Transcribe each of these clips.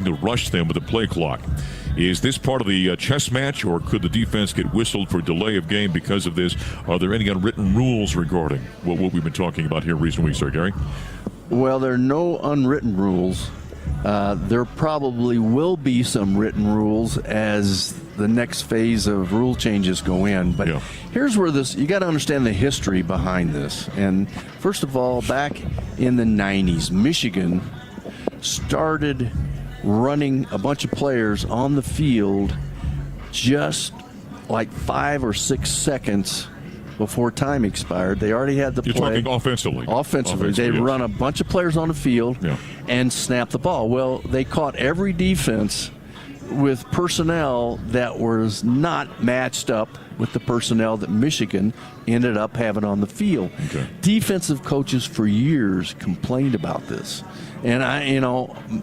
to rush them with the play clock. Is this part of the chess match, or could the defense get whistled for delay of game because of this? Are there any unwritten rules regarding what we've been talking about here in recent weeks, sir, Gary? Well, there are no unwritten rules. There probably will be some written rules as the next phase of rule changes go in. But here's where you got to understand the history behind this. And first of all, back in the 90s, Michigan started running a bunch of players on the field just like 5 or 6 seconds before time expired. They already had the play. You're talking offensively. Offensively. They run a bunch of players on the field and snap the ball. Well, they caught every defense with personnel that was not matched up with the personnel that Michigan ended up having on the field. Okay. Defensive coaches for years complained about this. And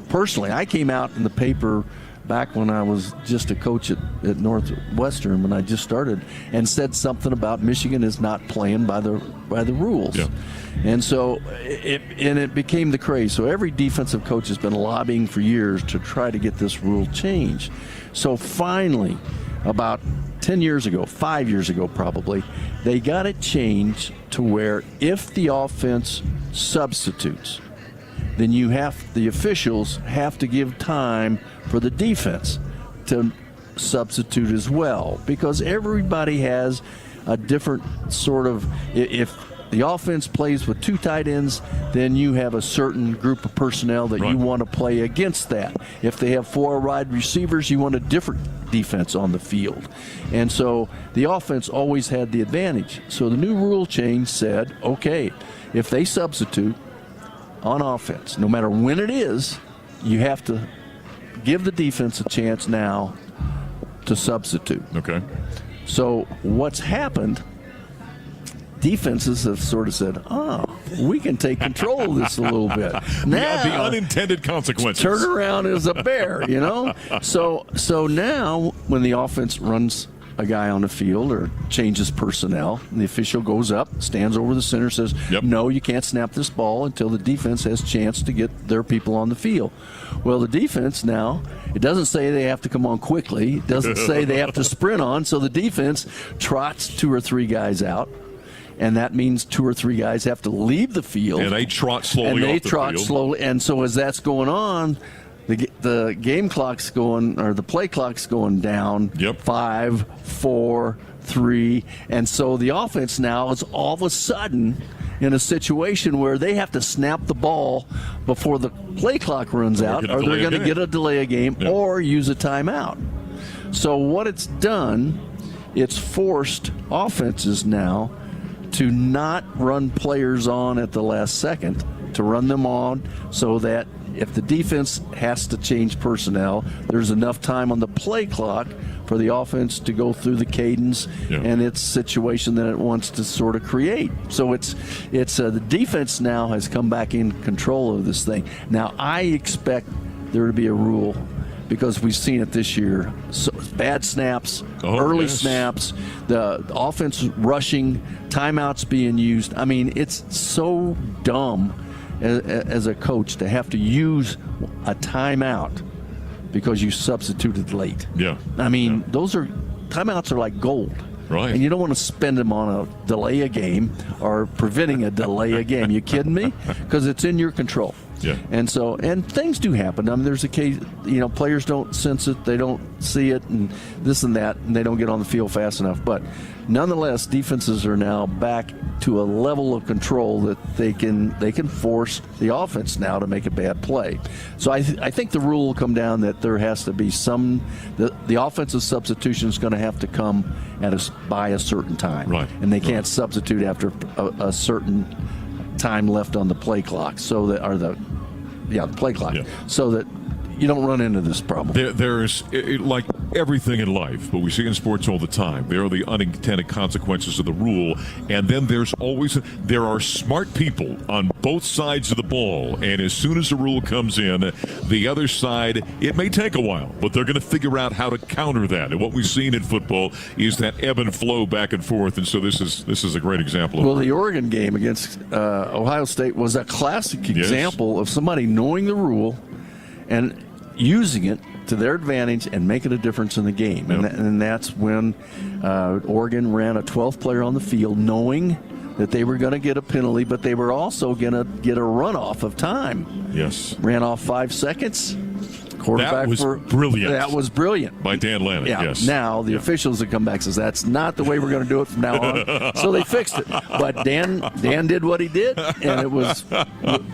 personally, I came out in the paper back when I was just a coach at Northwestern, when I just started, and said something about Michigan is not playing by the rules. Yeah. And so it became the craze. So every defensive coach has been lobbying for years to try to get this rule changed. So finally, about 10 years ago, 5 years ago probably, they got it changed to where if the offense substitutes, then the officials have to give time for the defense to substitute as well, because everybody has a different sort of, if the offense plays with 2 tight ends, then you have a certain group of personnel that you want to play against that. If they have 4 wide receivers, you want a different defense on the field. And so the offense always had the advantage. So the new rule change said, okay, if they substitute on offense, no matter when it is, you have to give the defense a chance now to substitute. Okay. So what's happened, defenses have sort of said, we can take control of this a little bit. Now, the unintended consequences. Turn around as a bear, So now when the offense runs a guy on the field or changes personnel, and the official goes up, stands over the center, says, no, you can't snap this ball until the defense has a chance to get their people on the field. Well, the defense now, it doesn't say they have to come on quickly. It doesn't say they have to sprint on. So the defense trots 2 or 3 guys out. And that means 2 or 3 guys have to leave the field. And they trot slowly And so as that's going on, the game clock's going, or the play clock's going down. 5, 4, 3. And so the offense now is all of a sudden in a situation where they have to snap the ball before the play clock runs out, or they're going to get a delay of game or use a timeout. So what it's done, it's forced offenses now to not run players on at the last second, to run them on so that if the defense has to change personnel, there's enough time on the play clock for the offense to go through the cadence and its situation that it wants to sort of create. So it's the defense now has come back in control of this thing. Now I expect there to be a rule, because we've seen it this year. So bad snaps, early snaps, the offense rushing, timeouts being used. I mean, it's so dumb as a coach to have to use a timeout because you substituted late. I mean, timeouts are like gold. Right. And you don't want to spend them on a delay a game or preventing a delay a game. You kidding me? Because it's in your control. And things do happen. I mean, there's a case, players don't sense it, they don't see it, and this and that, and they don't get on the field fast enough. But nonetheless, defenses are now back to a level of control that they can force the offense now to make a bad play. So I think the rule will come down that there has to be the offensive substitution is going to have to come by a certain time. And they can't substitute after a certain time left on the play clock, so that the play clock, so that you don't run into this problem. There's like everything in life, but we see in sports all the time, there are the unintended consequences of the rule, and then there are smart people on both sides of the ball, and as soon as the rule comes in, the other side, it may take a while, but they're going to figure out how to counter that. And what we've seen in football is that ebb and flow back and forth, and so this is a great example of it. Well, the Oregon game against Ohio State was a classic example of somebody knowing the rule and using it to their advantage and making a difference in the game. Yep. And that's when Oregon ran a 12th player on the field, knowing that they were going to get a penalty, but they were also going to get a runoff of time. Yes. Ran off 5 seconds. That was brilliant. That was brilliant. By Dan Lanning, yeah. yes. Now the officials have come back and says that's not the way we're going to do it from now on. So they fixed it. But Dan did what he did, and it was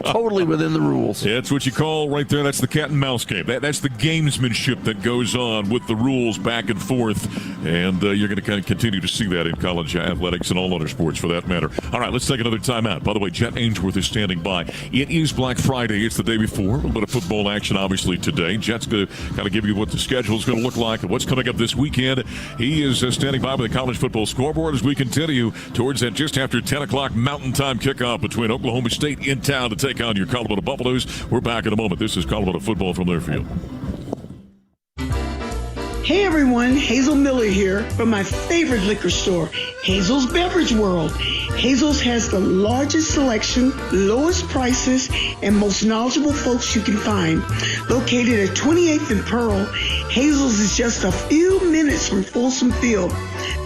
totally within the rules. Yeah, it's what you call right there. That's the cat and mouse game. That's the gamesmanship that goes on with the rules back and forth. And you're going to kind of continue to see that in college athletics and all other sports for that matter. All right, let's take another timeout. By the way, Jet Ainsworth is standing by. It is Black Friday. It's the day before. A little bit of football action, obviously, today. Jet's going to kind of give you what the schedule is going to look like and what's coming up this weekend. He is standing by with the college football scoreboard as we continue towards that just after 10 o'clock Mountain Time kickoff between Oklahoma State in town to take on your Colorado Buffaloes. We're back in a moment. This is Colorado football from their field. Hey everyone, Hazel Miller here from my favorite liquor store, Hazel's Beverage World. Hazel's has the largest selection, lowest prices, and most knowledgeable folks you can find. Located at 28th and Pearl, Hazel's is just a few minutes from Folsom Field.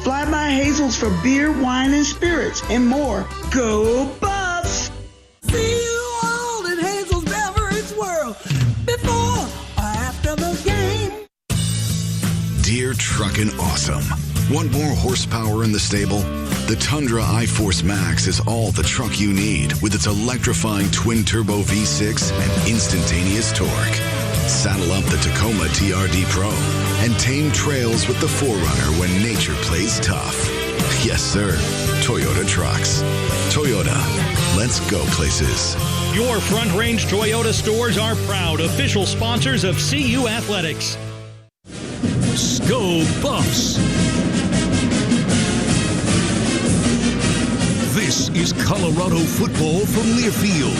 Fly by Hazel's for beer, wine, and spirits, and more. Go Buffs! See you all in Hazel's Beverage World before or after the game. Dear Truckin' Awesome. Want more horsepower in the stable? The Tundra iForce Max is all the truck you need with its electrifying twin-turbo V6 and instantaneous torque. Saddle up the Tacoma TRD Pro and tame trails with the 4Runner when nature plays tough. Yes, sir. Toyota Trucks. Toyota. Let's go places. Your Front Range Toyota stores are proud official sponsors of CU Athletics. Go Buffs! This is Colorado football from Learfield.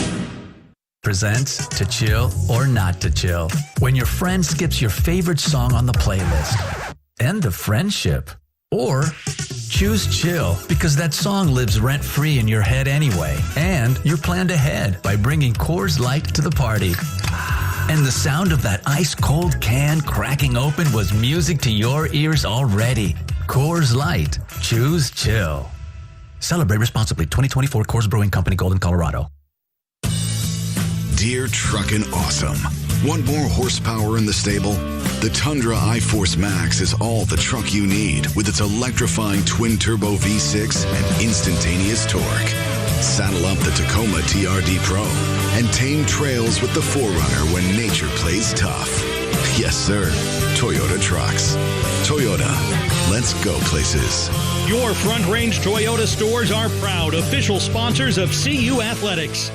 Presents To Chill or Not to Chill. When your friend skips your favorite song on the playlist. End of friendship. Or choose chill because that song lives rent-free in your head anyway. And you're planned ahead by bringing Coors Light to the party. And the sound of that ice-cold can cracking open was music to your ears already. Coors Light. Choose chill. Celebrate responsibly. 2024 Coors Brewing Company, Golden, Colorado. Dear Truckin' Awesome. Want more horsepower in the stable? The Tundra iForce Max is all the truck you need with its electrifying twin-turbo V6 and instantaneous torque. Saddle up the Tacoma TRD Pro and tame trails with the 4Runner when nature plays tough. Yes, sir. Toyota Trucks. Toyota. Let's go places. Your Front Range Toyota stores are proud official sponsors of CU Athletics.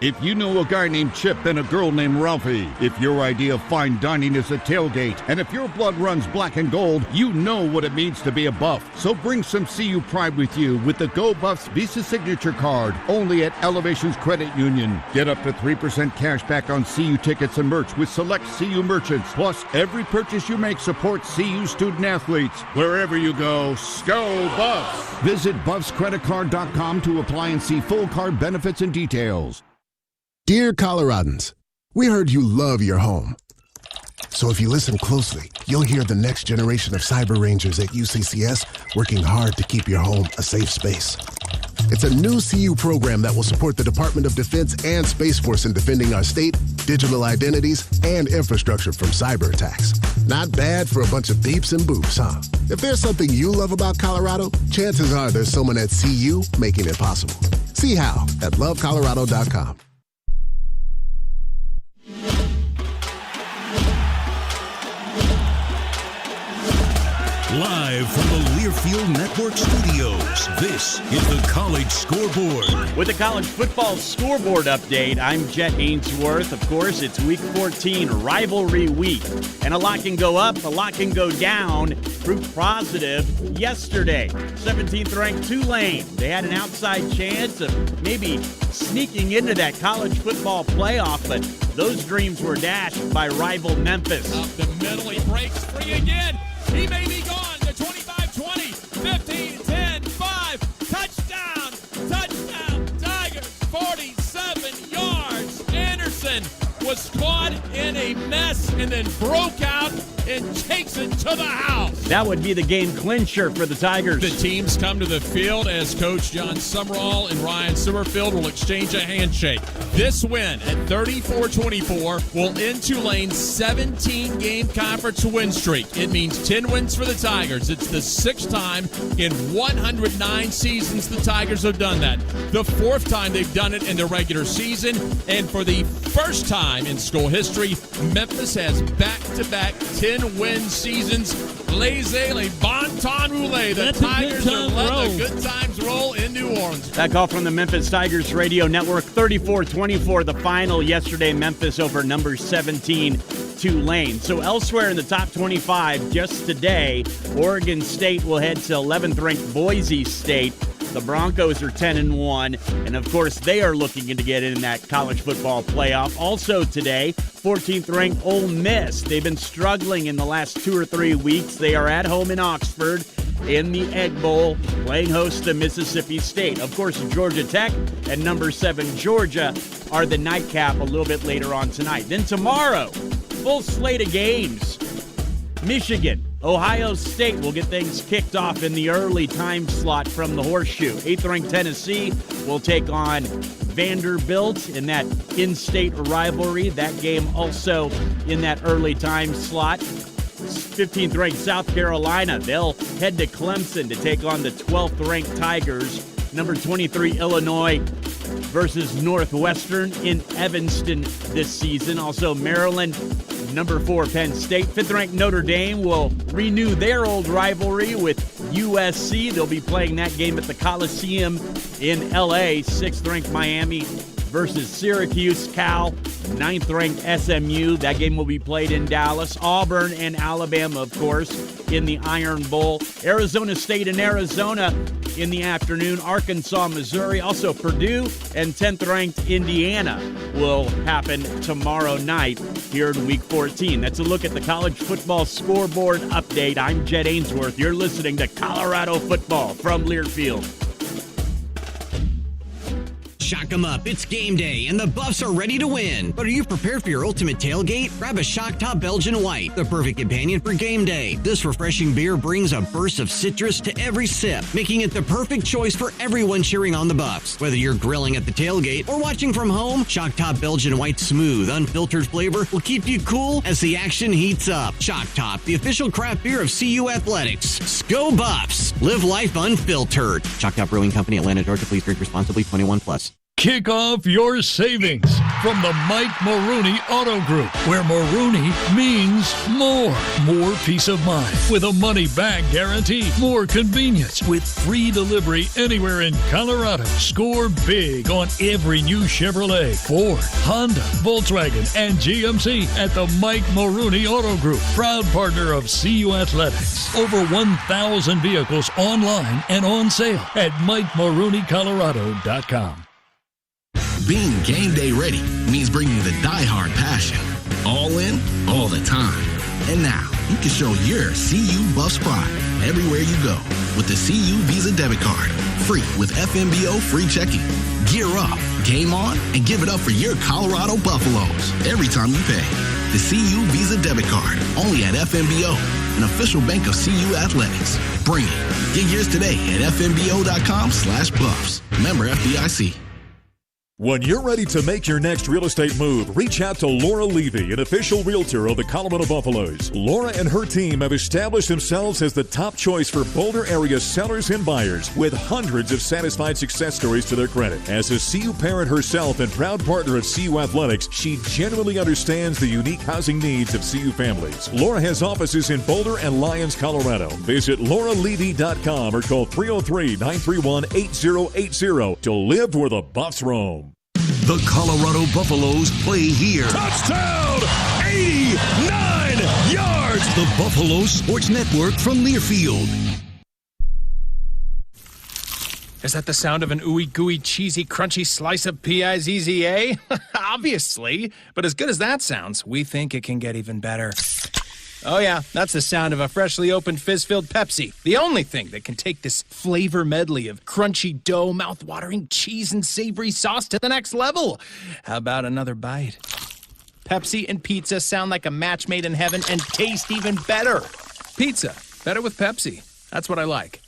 If you know a guy named Chip and a girl named Ralphie, if your idea of fine dining is a tailgate, and if your blood runs black and gold, you know what it means to be a Buff. So bring some CU pride with you with the Go Buffs Visa Signature Card, only at Elevations Credit Union. Get up to 3% cash back on CU tickets and merch with select CU merchants. Plus, every purchase you make supports CU student athletes. Wherever you go, Go Buffs! Visit BuffsCreditCard.com to apply and see full card benefits and details. Dear Coloradans, we heard you love your home. So if you listen closely, you'll hear the next generation of cyber rangers at UCCS working hard to keep your home a safe space. It's a new CU program that will support the Department of Defense and Space Force in defending our state, digital identities, and infrastructure from cyber attacks. Not bad for a bunch of beeps and boops, huh? If there's something you love about Colorado, chances are there's someone at CU making it possible. See how at lovecolorado.com. Live from the Learfield Network Studios, this is the College Scoreboard. With the College Football Scoreboard update, I'm Jet Ainsworth. Of course, it's Week 14, Rivalry Week. And a lot can go up, a lot can go down. Proof positive yesterday. 17th-ranked Tulane. They had an outside chance of maybe sneaking into that college football playoff, but those dreams were dashed by rival Memphis. Up the middle, he breaks free again. He may be gone to 25-20, 15-10, 5, touchdown, Tigers, 47 yards. Anderson was caught in a mess and then broke out and takes it to the house. That would be the game clincher for the Tigers. The teams come to the field as Coach John Summerall and Ryan Summerfield will exchange a handshake. This win at 34-24 will end Tulane's 17-game conference win streak. It means 10 wins for the Tigers. It's the 6th time in 109 seasons the Tigers have done that. The 4th time they've done it in the regular season. And for the first time in school history, Memphis has back-to-back 10-win seasons. Laissez les bon temps rouler. The Tigers are letting the good times roll in New Orleans. That call from the Memphis Tigers Radio Network. 34-24 the final yesterday. Memphis over number 17 Tulane. So elsewhere in the top 25 just today, Oregon State will head to 11th ranked Boise State. The Broncos are 10-1, and of course they are looking to get in that college football playoff. Also today, 14th ranked Ole Miss. They've been struggling in the last 2 or 3 weeks. They are at home in Oxford in the Egg Bowl, playing host to Mississippi State. Of course, Georgia Tech and number 7 Georgia are the nightcap a little bit later on tonight. Then tomorrow, full slate of games. Michigan, Ohio State will get things kicked off in the early time slot from the Horseshoe. 8th-ranked Tennessee will take on Vanderbilt in that in-state rivalry. That game also in that early time slot. 15th-ranked South Carolina, they'll head to Clemson to take on the 12th-ranked Tigers. Number 23, Illinois versus Northwestern in Evanston this season. Also, Maryland, number 4, Penn State. 5th-ranked Notre Dame will renew their old rivalry with USC. They'll be playing that game at the Coliseum in L.A. 6th-ranked Miami versus Syracuse. Cal, 9th-ranked SMU. That game will be played in Dallas. Auburn and Alabama, of course, in the Iron Bowl. Arizona State and Arizona in the afternoon. Arkansas, Missouri. Also, Purdue and 10th-ranked Indiana will happen tomorrow night here in Week 14. That's a look at the college football scoreboard update. I'm Jed Ainsworth. You're listening to Colorado Football from Learfield. Shock 'em up, it's game day, and the Buffs are ready to win. But are you prepared for your ultimate tailgate? Grab a Shock Top Belgian White, the perfect companion for game day. This refreshing beer brings a burst of citrus to every sip, making it the perfect choice for everyone cheering on the Buffs. Whether you're grilling at the tailgate or watching from home, Shock Top Belgian White's smooth, unfiltered flavor will keep you cool as the action heats up. Shock Top, the official craft beer of CU Athletics. Go Buffs! Live life unfiltered. Shock Top Brewing Company, Atlanta, Georgia. Please drink responsibly. 21+. Kick off your savings from the Mike Maroney Auto Group, where Maroney means more. More peace of mind with a money-back guarantee. More convenience with free delivery anywhere in Colorado. Score big on every new Chevrolet, Ford, Honda, Volkswagen, and GMC at the Mike Maroney Auto Group, proud partner of CU Athletics. Over 1,000 vehicles online and on sale at MikeMaroneyColorado.com. Being game day ready means bringing the diehard passion. All in, all the time. And now, you can show your CU Buffs pride everywhere you go with the CU Visa debit card. Free with FMBO free checking. Gear up, game on, and give it up for your Colorado Buffaloes every time you pay. The CU Visa debit card, only at FMBO, an official bank of CU Athletics. Bring it. Get yours today at FMBO.com/Buffs. Member FDIC. When you're ready to make your next real estate move, reach out to Laura Levy, an official realtor of the Colorado Buffaloes. Laura and her team have established themselves as the top choice for Boulder area sellers and buyers, with hundreds of satisfied success stories to their credit. As a CU parent herself and proud partner of CU Athletics, she genuinely understands the unique housing needs of CU families. Laura has offices in Boulder and Lyons, Colorado. Visit lauralevy.com or call 303-931-8080 to live where the Buffs roam. The Colorado Buffaloes play here. Touchdown! 89 yards! The Buffalo Sports Network from Learfield. Is that the sound of an ooey gooey cheesy crunchy slice of P-I-Z-Z-A? Obviously, but as good as that sounds, we think it can get even better. Oh yeah, that's the sound of a freshly opened fizz-filled Pepsi. The only thing that can take this flavor medley of crunchy dough, mouth-watering cheese, and savory sauce to the next level. How about another bite? Pepsi and pizza sound like a match made in heaven and taste even better. Pizza, better with Pepsi. That's what I like.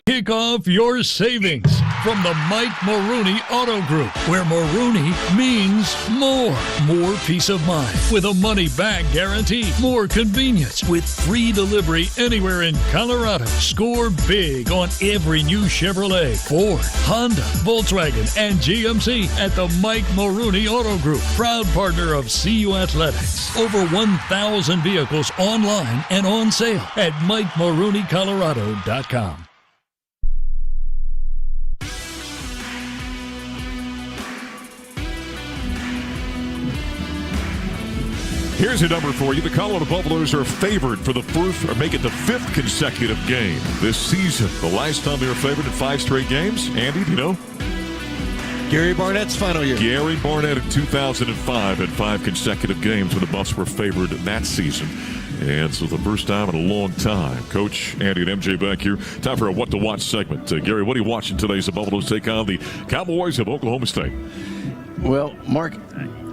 Kick off your savings from the Mike Maroney Auto Group, where Maroney means more. More peace of mind with a money-back guarantee. More convenience with free delivery anywhere in Colorado. Score big on every new Chevrolet, Ford, Honda, Volkswagen, and GMC at the Mike Maroney Auto Group, proud partner of CU Athletics. Over 1,000 vehicles online and on sale at MikeMaroneyColorado.com. Here's a number for you. The Colorado Buffaloes are favored for the first, or make it the 5th consecutive game this season. The last time they were favored in 5 straight games, Andy, do you know? Gary Barnett's final year. Gary Barnett in 2005 had 5 consecutive games when the Buffs were favored that season. And so the first time in a long time. Coach Andy and MJ back here. Time for a What to Watch segment. Gary, what are you watching today as the Buffaloes take on the Cowboys of Oklahoma State? Well, Mark,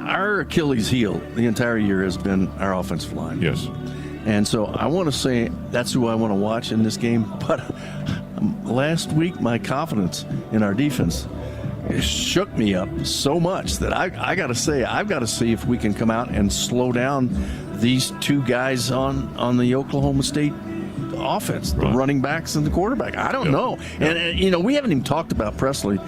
our Achilles heel the entire year has been our offensive line. Yes. And so I want to say that's who I want to watch in this game. But last week, my confidence in our defense shook me up so much that I got to say, I've got to see if we can come out and slow down these two guys on the Oklahoma State offense, the running backs and the quarterback. I don't know. And, you know, we haven't even talked about Presley.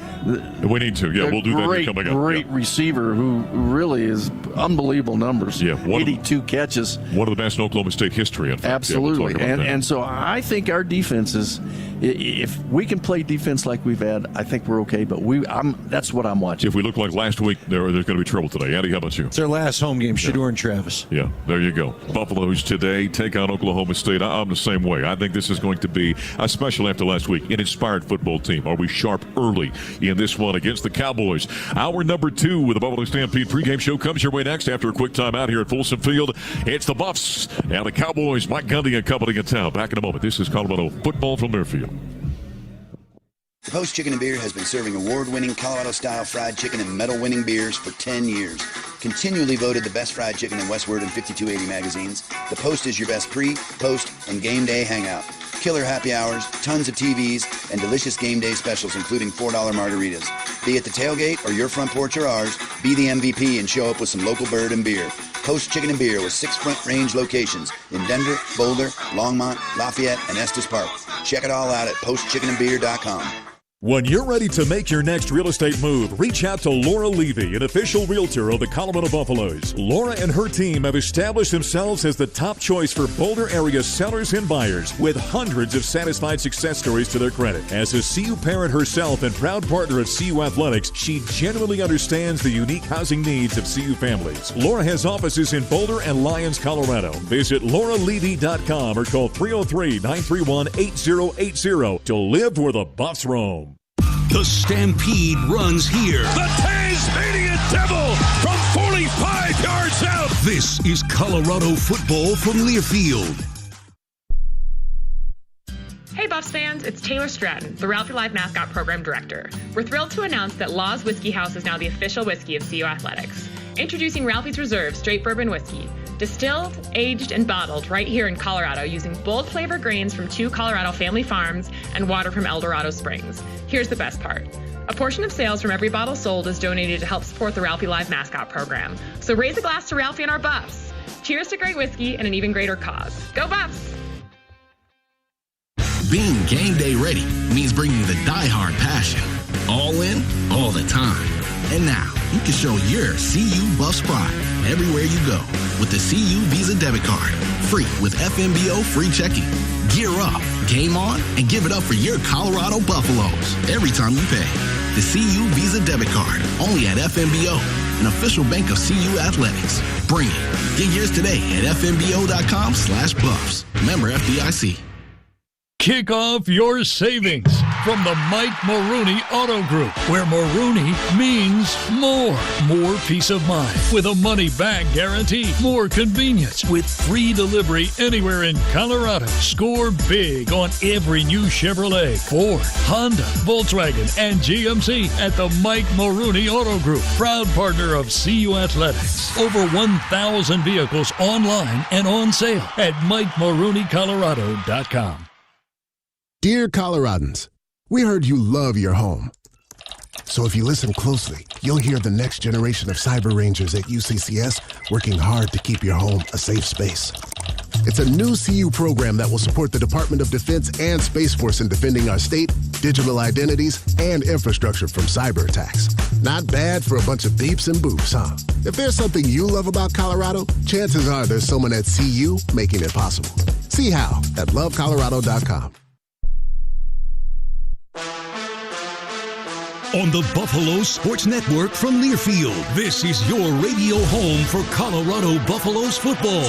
We need to. Yeah, we'll do that coming up. Great receiver who really is unbelievable numbers. Yeah, 82 catches. One of the best in Oklahoma State history, in fact. Absolutely. Yeah, and so I think our defense is, if we can play defense like we've had, I think we're okay. But that's what I'm watching. If we look like last week, there's going to be trouble today. Andy, how about you? It's their last home game, Shedeur and Travis. Yeah, there you go. Buffaloes today take on Oklahoma State. I'm the same way. I think this is going to be, especially after last week, an inspired football team. Are we sharp early in this one against the Cowboys? Hour number 2 with the Buffalo Stampede pregame show comes your way next after a quick time out here at Folsom Field. It's the Buffs and the Cowboys. Mike Gundy and company in town. Back in a moment. This is Colorado football from Deerfield. Post Chicken and Beer has been serving award-winning Colorado-style fried chicken and medal-winning beers for 10 years. Continually voted the best fried chicken in Westward and 5280 magazines, the Post is your best pre, post, and game day hangout. Killer happy hours, tons of TVs, and delicious game day specials, including $4 margaritas. Be at the tailgate or your front porch or ours, be the MVP and show up with some local bird and beer. Post Chicken and Beer with 6 Front Range locations in Denver, Boulder, Longmont, Lafayette, and Estes Park. Check it all out at postchickenandbeer.com. When you're ready to make your next real estate move, reach out to Laura Levy, an official realtor of the Colorado Buffaloes. Laura and her team have established themselves as the top choice for Boulder area sellers and buyers, with hundreds of satisfied success stories to their credit. As a CU parent herself and proud partner of CU Athletics, she genuinely understands the unique housing needs of CU families. Laura has offices in Boulder and Lyons, Colorado. Visit lauralevy.com or call 303-931-8080 to live where the Buffs roam. The Stampede runs here. The Tasmanian Devil from 45 yards out. This is Colorado football from Learfield. Hey Buffs fans, it's Taylor Stratton, the Ralphie Live Mascot Program Director. We're thrilled to announce that Law's Whiskey House is now the official whiskey of CU Athletics. Introducing Ralphie's Reserve Straight Bourbon Whiskey. Distilled, aged, and bottled right here in Colorado using bold flavor grains from 2 Colorado family farms and water from El Dorado Springs. Here's the best part. A portion of sales from every bottle sold is donated to help support the Ralphie Live Mascot Program. So raise a glass to Ralphie and our Buffs. Cheers to great whiskey and an even greater cause. Go Buffs! Being game day ready means bringing the die-hard passion. All in, all the time. And now, you can show your CU Buffs pride everywhere you go with the CU Visa debit card. Free with FMBO free checking. Gear up, game on, and give it up for your Colorado Buffaloes every time you pay. The CU Visa debit card, only at FMBO, an official bank of CU Athletics. Bring it. Get yours today at FMBO.com/Buffs. Member FDIC. Kick off your savings from the Mike Maroney Auto Group, where Maroney means more. More peace of mind with a money-back guarantee. More convenience with free delivery anywhere in Colorado. Score big on every new Chevrolet, Ford, Honda, Volkswagen, and GMC at the Mike Maroney Auto Group. Proud partner of CU Athletics. Over 1,000 vehicles online and on sale at MikeMaroneyColorado.com. Dear Coloradans, we heard you love your home. So if you listen closely, you'll hear the next generation of Cyber Rangers at UCCS working hard to keep your home a safe space. It's a new CU program that will support the Department of Defense and Space Force in defending our state, digital identities, and infrastructure from cyber attacks. Not bad for a bunch of beeps and boops, huh? If there's something you love about Colorado, chances are there's someone at CU making it possible. See how at lovecolorado.com. On the Buffalo Sports Network from Learfield, this is your radio home for Colorado Buffaloes football.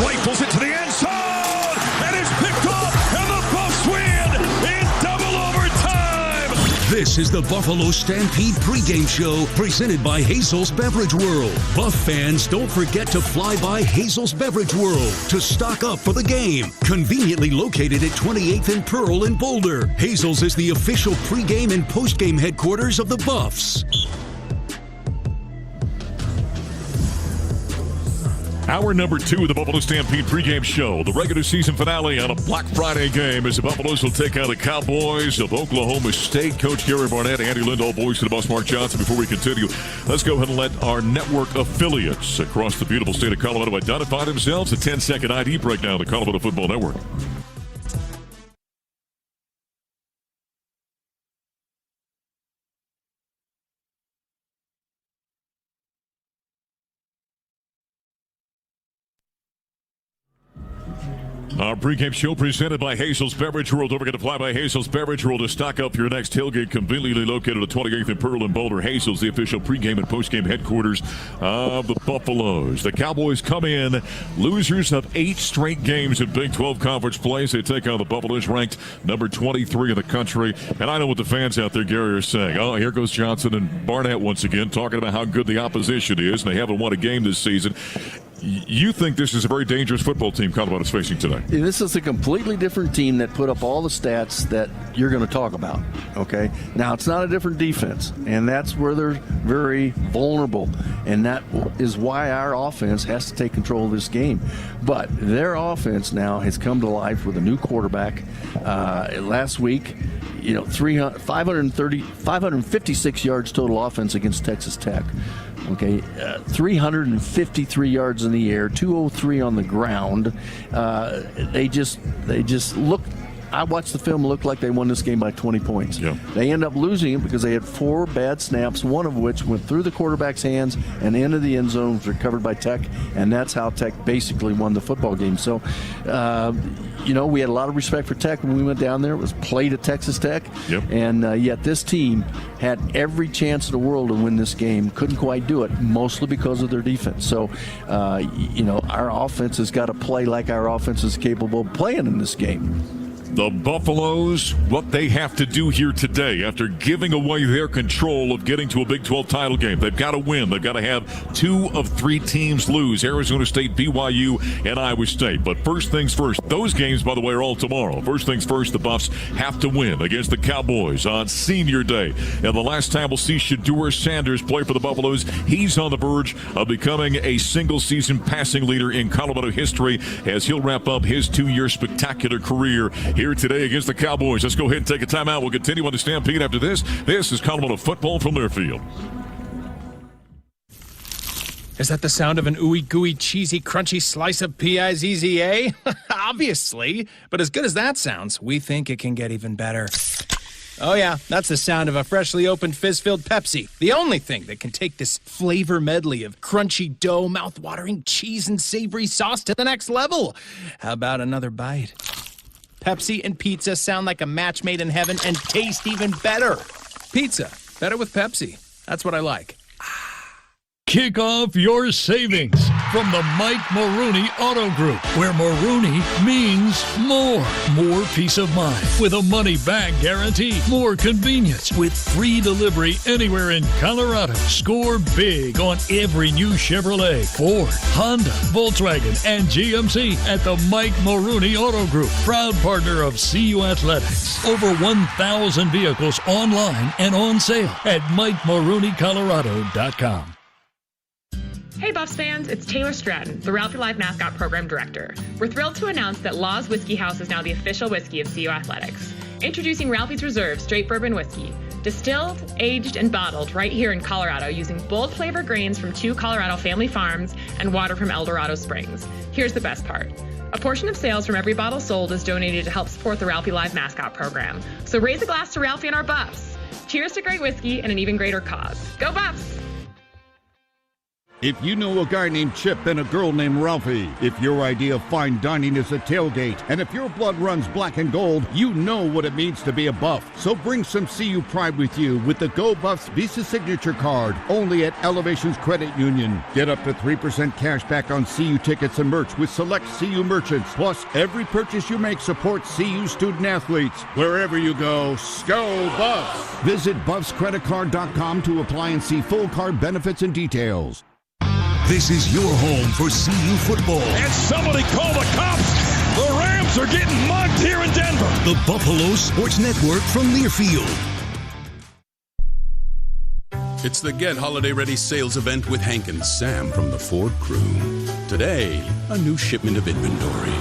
Rifles it to the end zone, and it's picked off, and the Buffs win in double overtime. This is the Buffalo Stampede pregame show presented by Hazel's Beverage World. Buff fans, don't forget to fly by Hazel's Beverage World to stock up for the game. Conveniently located at 28th and Pearl in Boulder, Hazel's is the official pregame and postgame headquarters of the Buffs. Hour number 2 of the Buffalo Stampede pregame show. The regular season finale on a Black Friday game as the Buffaloes will take on the Cowboys of Oklahoma State. Coach Gary Barnett, Andy Lindahl, voice of the Buffs, Mark Johnson. Before we continue, let's go ahead and let our network affiliates across the beautiful state of Colorado identify themselves. A 10-second ID breakdown of the Colorado Football Network. Our pregame show presented by Hazel's Beverage World. Don't forget to fly by Hazel's Beverage World to stock up your next tailgate, conveniently located at 28th and Pearl in Boulder. Hazel's, the official pregame and postgame headquarters of the Buffaloes. The Cowboys come in losers of 8 straight games in Big 12 conference play. They take on the Buffaloes, ranked number 23 in the country. And I know what the fans out there, Gary, are saying. Oh, here goes Johnson and Barnett once again, talking about how good the opposition is, and they haven't won a game this season. You think this is a very dangerous football team Colorado's facing today? This is a completely different team that put up all the stats that you're going to talk about, okay? Now, it's not a different defense, and that's where they're very vulnerable, and that is why our offense has to take control of this game. But their offense now has come to life with a new quarterback. Last week, 556 yards total offense against Texas Tech. Okay, 353 yards in the air, 203 on the ground. They just look. I watched the film, look like they won this game by 20 points. Yeah. They end up losing it because they had 4 bad snaps, one of which went through the quarterback's hands and into the end zone, was recovered by Tech, and that's how Tech basically won the football game. So, we had a lot of respect for Tech when we went down there. It was played at Texas Tech, and yet this team had every chance in the world to win this game. Couldn't quite do it, mostly because of their defense. So, our offense has got to play like our offense is capable of playing in this game. The Buffaloes, what they have to do here today after giving away their control of getting to a Big 12 title game. They've got to win. They've got to have 2 of 3 teams lose, Arizona State, BYU, and Iowa State. But first things first, those games, by the way, are all tomorrow. First things first, the Buffs have to win against the Cowboys on Senior Day. And the last time we'll see Shedeur Sanders play for the Buffaloes, he's on the verge of becoming a single-season passing leader in Colorado history as he'll wrap up his 2-year spectacular career here today against the Cowboys. Let's go ahead and take a timeout. We'll continue on the Stampede after this. This is Colorado football from Learfield. Is that the sound of an ooey gooey cheesy crunchy slice of P-I-Z-Z-A? Obviously, but as good as that sounds, we think it can get even better. Oh yeah, that's the sound of a freshly opened fizz-filled Pepsi. The only thing that can take this flavor medley of crunchy dough, mouth-watering cheese, and savory sauce to the next level. How about another bite? Pepsi and pizza sound like a match made in heaven and taste even better. Pizza, better with Pepsi. That's what I like. Kick off your savings from the Mike Maroney Auto Group, where Maroney means more. More peace of mind with a money-back guarantee. More convenience with free delivery anywhere in Colorado. Score big on every new Chevrolet, Ford, Honda, Volkswagen, and GMC at the Mike Maroney Auto Group, proud partner of CU Athletics. Over 1,000 vehicles online and on sale at MikeMaroneyColorado.com. Hey Buffs fans, it's Taylor Stratton, the Ralphie Live Mascot Program Director. We're thrilled to announce that Law's Whiskey House is now the official whiskey of CU Athletics. Introducing Ralphie's Reserve Straight Bourbon Whiskey. Distilled, aged, and bottled right here in Colorado using bold flavor grains from 2 Colorado family farms and water from El Dorado Springs. Here's the best part. A portion of sales from every bottle sold is donated to help support the Ralphie Live Mascot Program. So raise a glass to Ralphie and our Buffs. Cheers to great whiskey and an even greater cause. Go Buffs! If you know a guy named Chip and a girl named Ralphie, if your idea of fine dining is a tailgate, and if your blood runs black and gold, you know what it means to be a Buff. So bring some CU pride with you with the Go Buffs Visa Signature Card, only at Elevations Credit Union. Get up to 3% cash back on CU tickets and merch with select CU merchants. Plus, every purchase you make supports CU student athletes. Wherever you go Buffs! Visit BuffsCreditCard.com to apply and see full card benefits and details. This is your home for CU football. And somebody call the cops! The Rams are getting mugged here in Denver! The Buffalo Sports Network from Learfield. It's the Get Holiday Ready sales event with Hank and Sam from the Ford crew. Today, a new shipment of inventory.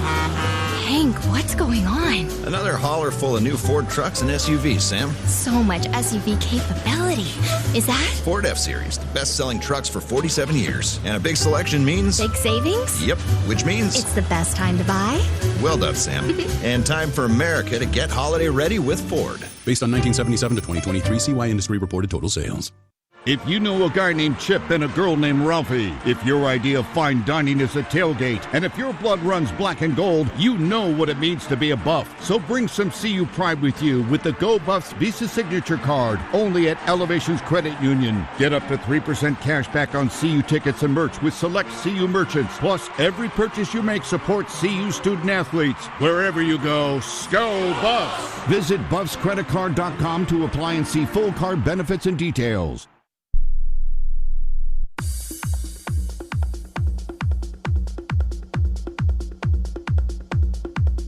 Hank, what's going on? Another hauler full of new Ford trucks and SUVs, Sam. So much SUV capability. Is that? Ford F-Series, the best-selling trucks for 47 years. And a big selection means... Big savings? Yep, which means... It's the best time to buy? Well done, Sam. And time for America to get holiday ready with Ford. Based on 1977 to 2023 CY Industry reported total sales. If you know a guy named Chip and a girl named Ralphie, if your idea of fine dining is a tailgate, and if your blood runs black and gold, you know what it means to be a Buff. So bring some CU pride with you with the Go Buffs Visa Signature Card, only at Elevations Credit Union. Get up to 3% cash back on CU tickets and merch with select CU merchants. Plus, every purchase you make supports CU student athletes. Wherever you go Buffs! Visit BuffsCreditCard.com to apply and see full card benefits and details.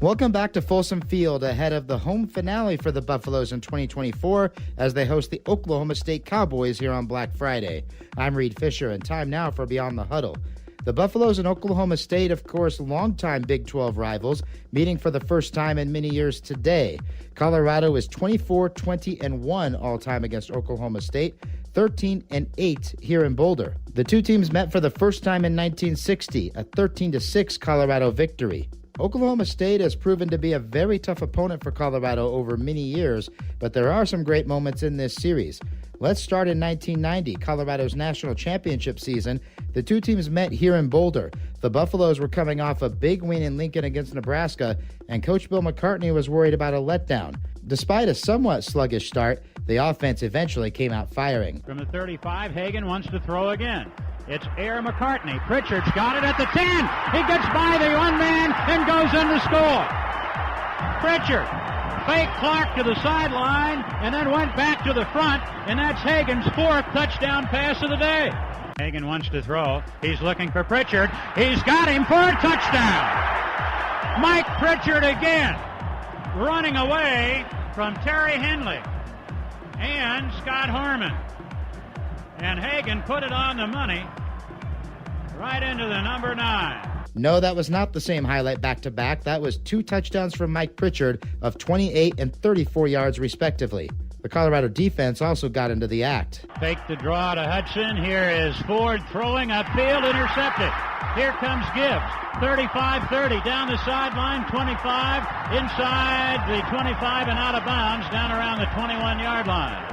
Welcome back to Folsom Field ahead of the home finale for the Buffaloes in 2024 as they host the Oklahoma State Cowboys here on Black Friday. I'm Reed Fisher, and time now for Beyond the Huddle. The Buffaloes and Oklahoma State, of course, longtime Big 12 rivals, meeting for the first time in many years today. Colorado is 24-20-1 all-time against Oklahoma State, 13-8 here in Boulder. The two teams met for the first time in 1960, a 13-6 Colorado victory. Oklahoma State has proven to be a very tough opponent for Colorado over many years, but there are some great moments in this series. Let's start in 1990, Colorado's national championship season. The two teams met here in Boulder. The Buffaloes were coming off a big win in Lincoln against Nebraska, and Coach Bill McCartney was worried about a letdown. Despite a somewhat sluggish start, the offense eventually came out firing. From the 35, Hagan wants to throw again. It's Air McCartney. Pritchard's got it at the 10. He gets by the one man and goes in to score. Pritchard faked Clark to the sideline and then went back to the front, and that's Hagan's 4th touchdown pass of the day. Hagan wants to throw. He's looking for Pritchard. He's got him for a touchdown. Mike Pritchard again, running away from Terry Henley and Scott Harmon. And Hagan put it on the money right into the number 9. No, that was not the same highlight back-to-back. That was 2 touchdowns from Mike Pritchard of 28 and 34 yards respectively. The Colorado defense also got into the act. Fake the draw to Hudson. Here is Ford throwing upfield, intercepted. Here comes Gibbs. 35-30 down the sideline, 25 inside the 25 and out of bounds down around the 21-yard line.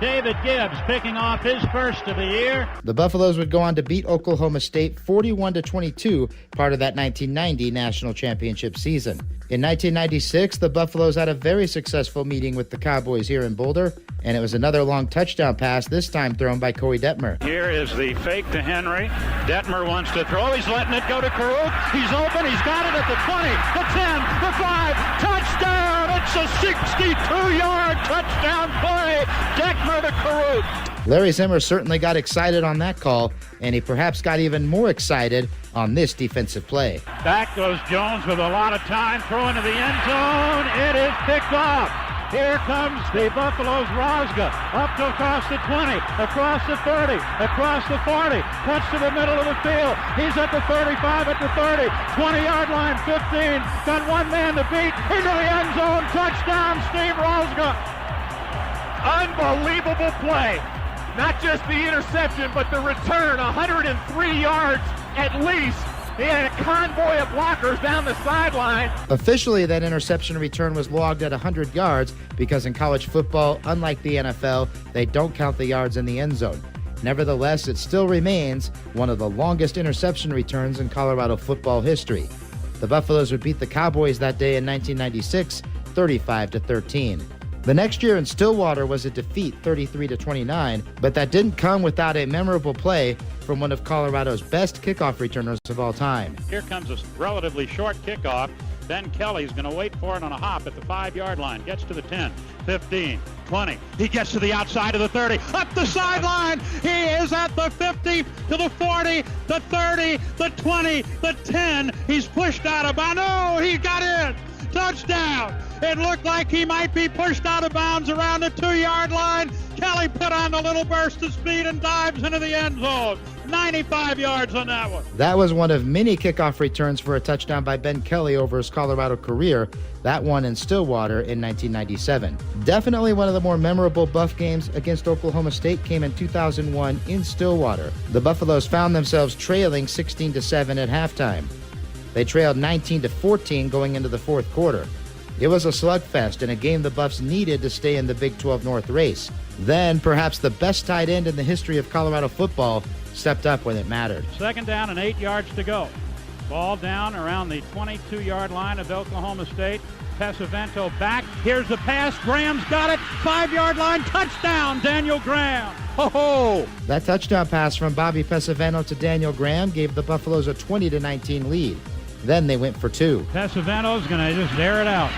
David Gibbs picking off his first of the year. The Buffaloes would go on to beat Oklahoma State 41-22, part of that 1990 national championship season. In 1996, the Buffaloes had a very successful meeting with the Cowboys here in Boulder. and it was another long touchdown pass, this time thrown by Corey Detmer. Here is the fake to Henry. Detmer wants to throw. He's letting it go to Karuk. He's open. He's got it at the 20, the 10, the 5. Touchdown! It's a 62-yard touchdown play. Detmer to Karuk. Larry Zimmer certainly got excited on that call, and he perhaps got even more excited on this defensive play. Back goes Jones with a lot of time, throwing to the end zone. It is picked off. Here comes the Buffalo's Rosga, up to across the 20, across the 30, across the 40, cuts to the middle of the field. He's at the 35, at the 30, 20-yard line, 15, got one man to beat, into the end zone, touchdown, Steve Rosga. Unbelievable play. Not just the interception, but the return, 103 yards at least. He had a convoy of blockers down the sideline. Officially, that interception return was logged at 100 yards because in college football, unlike the NFL, they don't count the yards in the end zone. Nevertheless, it still remains one of the longest interception returns in Colorado football history. The Buffaloes would beat the Cowboys that day in 1996, 35-13. The next year in Stillwater was a defeat, 33-29, but that didn't come without a memorable play from one of Colorado's best kickoff returners of all time. Here comes a relatively short kickoff. Ben Kelly's going to wait for it on a hop at the 5-yard line. Gets to the 10, 15, 20. He gets to the outside of the 30. Up the sideline. He is at the 50, to the 40, the 30, the 20, the 10. He's pushed out of bounds. No, he got in. Touchdown. It looked like he might be pushed out of bounds around the 2-yard line. Kelly put on a little burst of speed and dives into the end zone. 95 yards on that one. That was one of many kickoff returns for a touchdown by Ben Kelly over his Colorado career, that one in Stillwater in 1997. Definitely one of the more memorable Buff games against Oklahoma State came in 2001 in Stillwater. The Buffaloes found themselves trailing 16-7 at halftime. They trailed 19-14 going into the fourth quarter. It was a slugfest and a game the Buffs needed to stay in the Big 12 North race. Then, perhaps the best tight end in the history of Colorado football stepped up when it mattered. Second down and 8 yards to go. Ball down around the 22-yard line of Oklahoma State. Pesavento back. Here's the pass. Graham's got it. 5-yard line. Touchdown, Daniel Graham. Ho-ho! That touchdown pass from Bobby Pesavento to Daniel Graham gave the Buffaloes a 20-19 lead. Then they went for two. Pesavento's going to just air it out.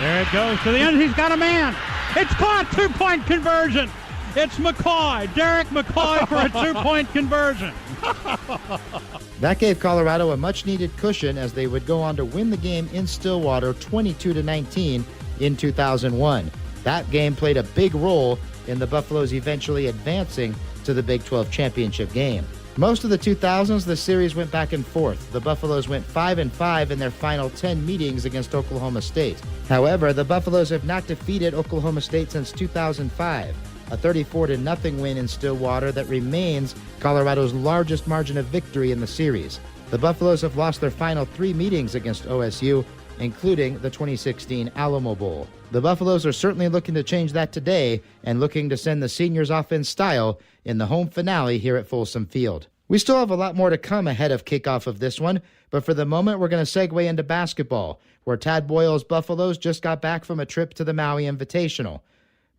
There it goes to the end. He's got a man. It's caught. 2-point conversion. It's McCoy. Derek McCoy for a 2-point conversion. That gave Colorado a much-needed cushion as they would go on to win the game in Stillwater 22-19 in 2001. That game played a big role in the Buffaloes eventually advancing to the Big 12 championship game. Most of the 2000s, the series went back and forth. The Buffaloes went 5-5 in their final 10 meetings against Oklahoma State. However, the Buffaloes have not defeated Oklahoma State since 2005, a 34-0 win in Stillwater that remains Colorado's largest margin of victory in the series. The Buffaloes have lost their final 3 meetings against OSU, including the 2016 Alamo Bowl. The Buffaloes are certainly looking to change that today and looking to send the seniors off in style in the home finale here at Folsom Field. We still have a lot more to come ahead of kickoff of this one, but for the moment we're going to segue into basketball, where Tad Boyle's Buffaloes just got back from a trip to the Maui Invitational.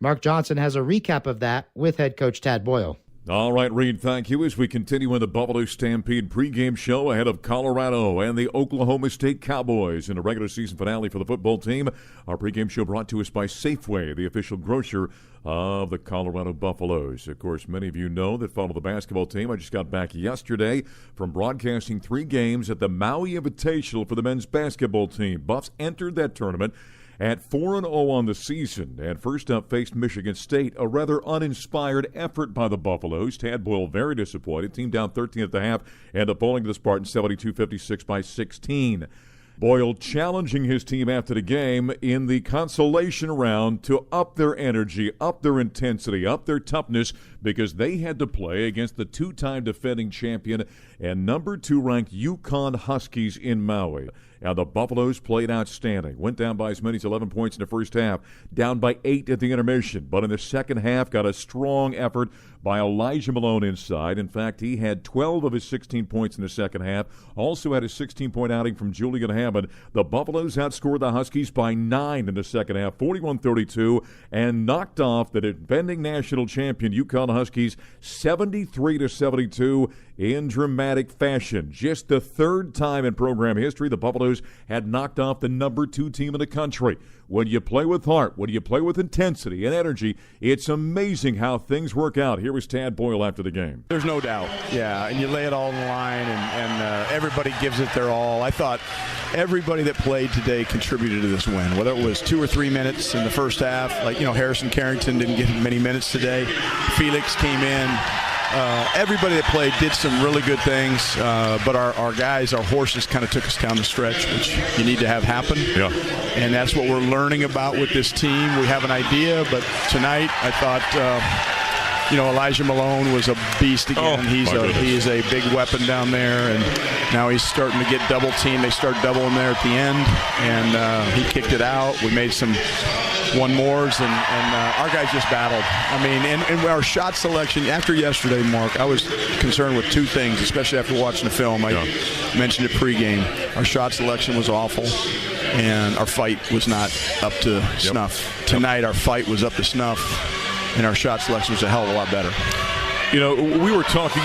Mark Johnson has a recap of that with head coach Tad Boyle. All right, Reed, thank you. As we continue in the Buffalo Stampede pregame show ahead of Colorado and the Oklahoma State Cowboys in a regular season finale for the football team. Our pregame show brought to us by Safeway, the official grocer of the Colorado Buffaloes. Of course, many of you know that follow the basketball team. I just got back yesterday from broadcasting 3 games at the Maui Invitational for the men's basketball team. Buffs entered that tournament at 4-0 on the season, and first up faced Michigan State, a rather uninspired effort by the Buffaloes. Tad Boyle very disappointed. Team down 13 at the half, and up bowling to the Spartans 72-56 by 16. Boyle challenging his team after the game in the consolation round to up their energy, up their intensity, up their toughness, because they had to play against the 2-time defending champion and number 2 ranked UConn Huskies in Maui. And the Buffaloes played outstanding. Went down by as many as 11 points in the first half, down by 8 at the intermission. But in the second half, got a strong effort by Elijah Malone inside. In fact, he had 12 of his 16 points in the second half. Also had a 16-point outing from Julian Hammond. The Buffaloes outscored the Huskies by 9 in the second half, 41-32, and knocked off the defending national champion UConn Huskies 73-72 in dramatic fashion. Just the third time in program history the Buffaloes had knocked off the number 2 team in the country. When you play with heart, when you play with intensity and energy, it's amazing how things work out. Here was Tad Boyle after the game. There's no doubt, yeah, and you lay it all on the line, and everybody gives it their all. I thought everybody that played today contributed to this win, whether it was 2 or 3 minutes in the first half. Like, Harrison Carrington didn't get many minutes today. Felix came in. Everybody that played did some really good things, but our guys, our horses kind of took us down the stretch, which you need to have happen. Yeah. And that's what we're learning about with this team. We have an idea, but tonight I thought, Elijah Malone was a beast again. He is a big weapon down there, and now he's starting to get double teamed. They start doubling there at the end, and he kicked it out. We made some one-mores, and our guys just battled. I mean, and our shot selection, after yesterday, Mark, I was concerned with 2 things, especially after watching the film. I mentioned it pregame. Our shot selection was awful, and our fight was not up to snuff. Tonight, our fight was up to snuff, and our shot selection was a hell of a lot better. We were talking,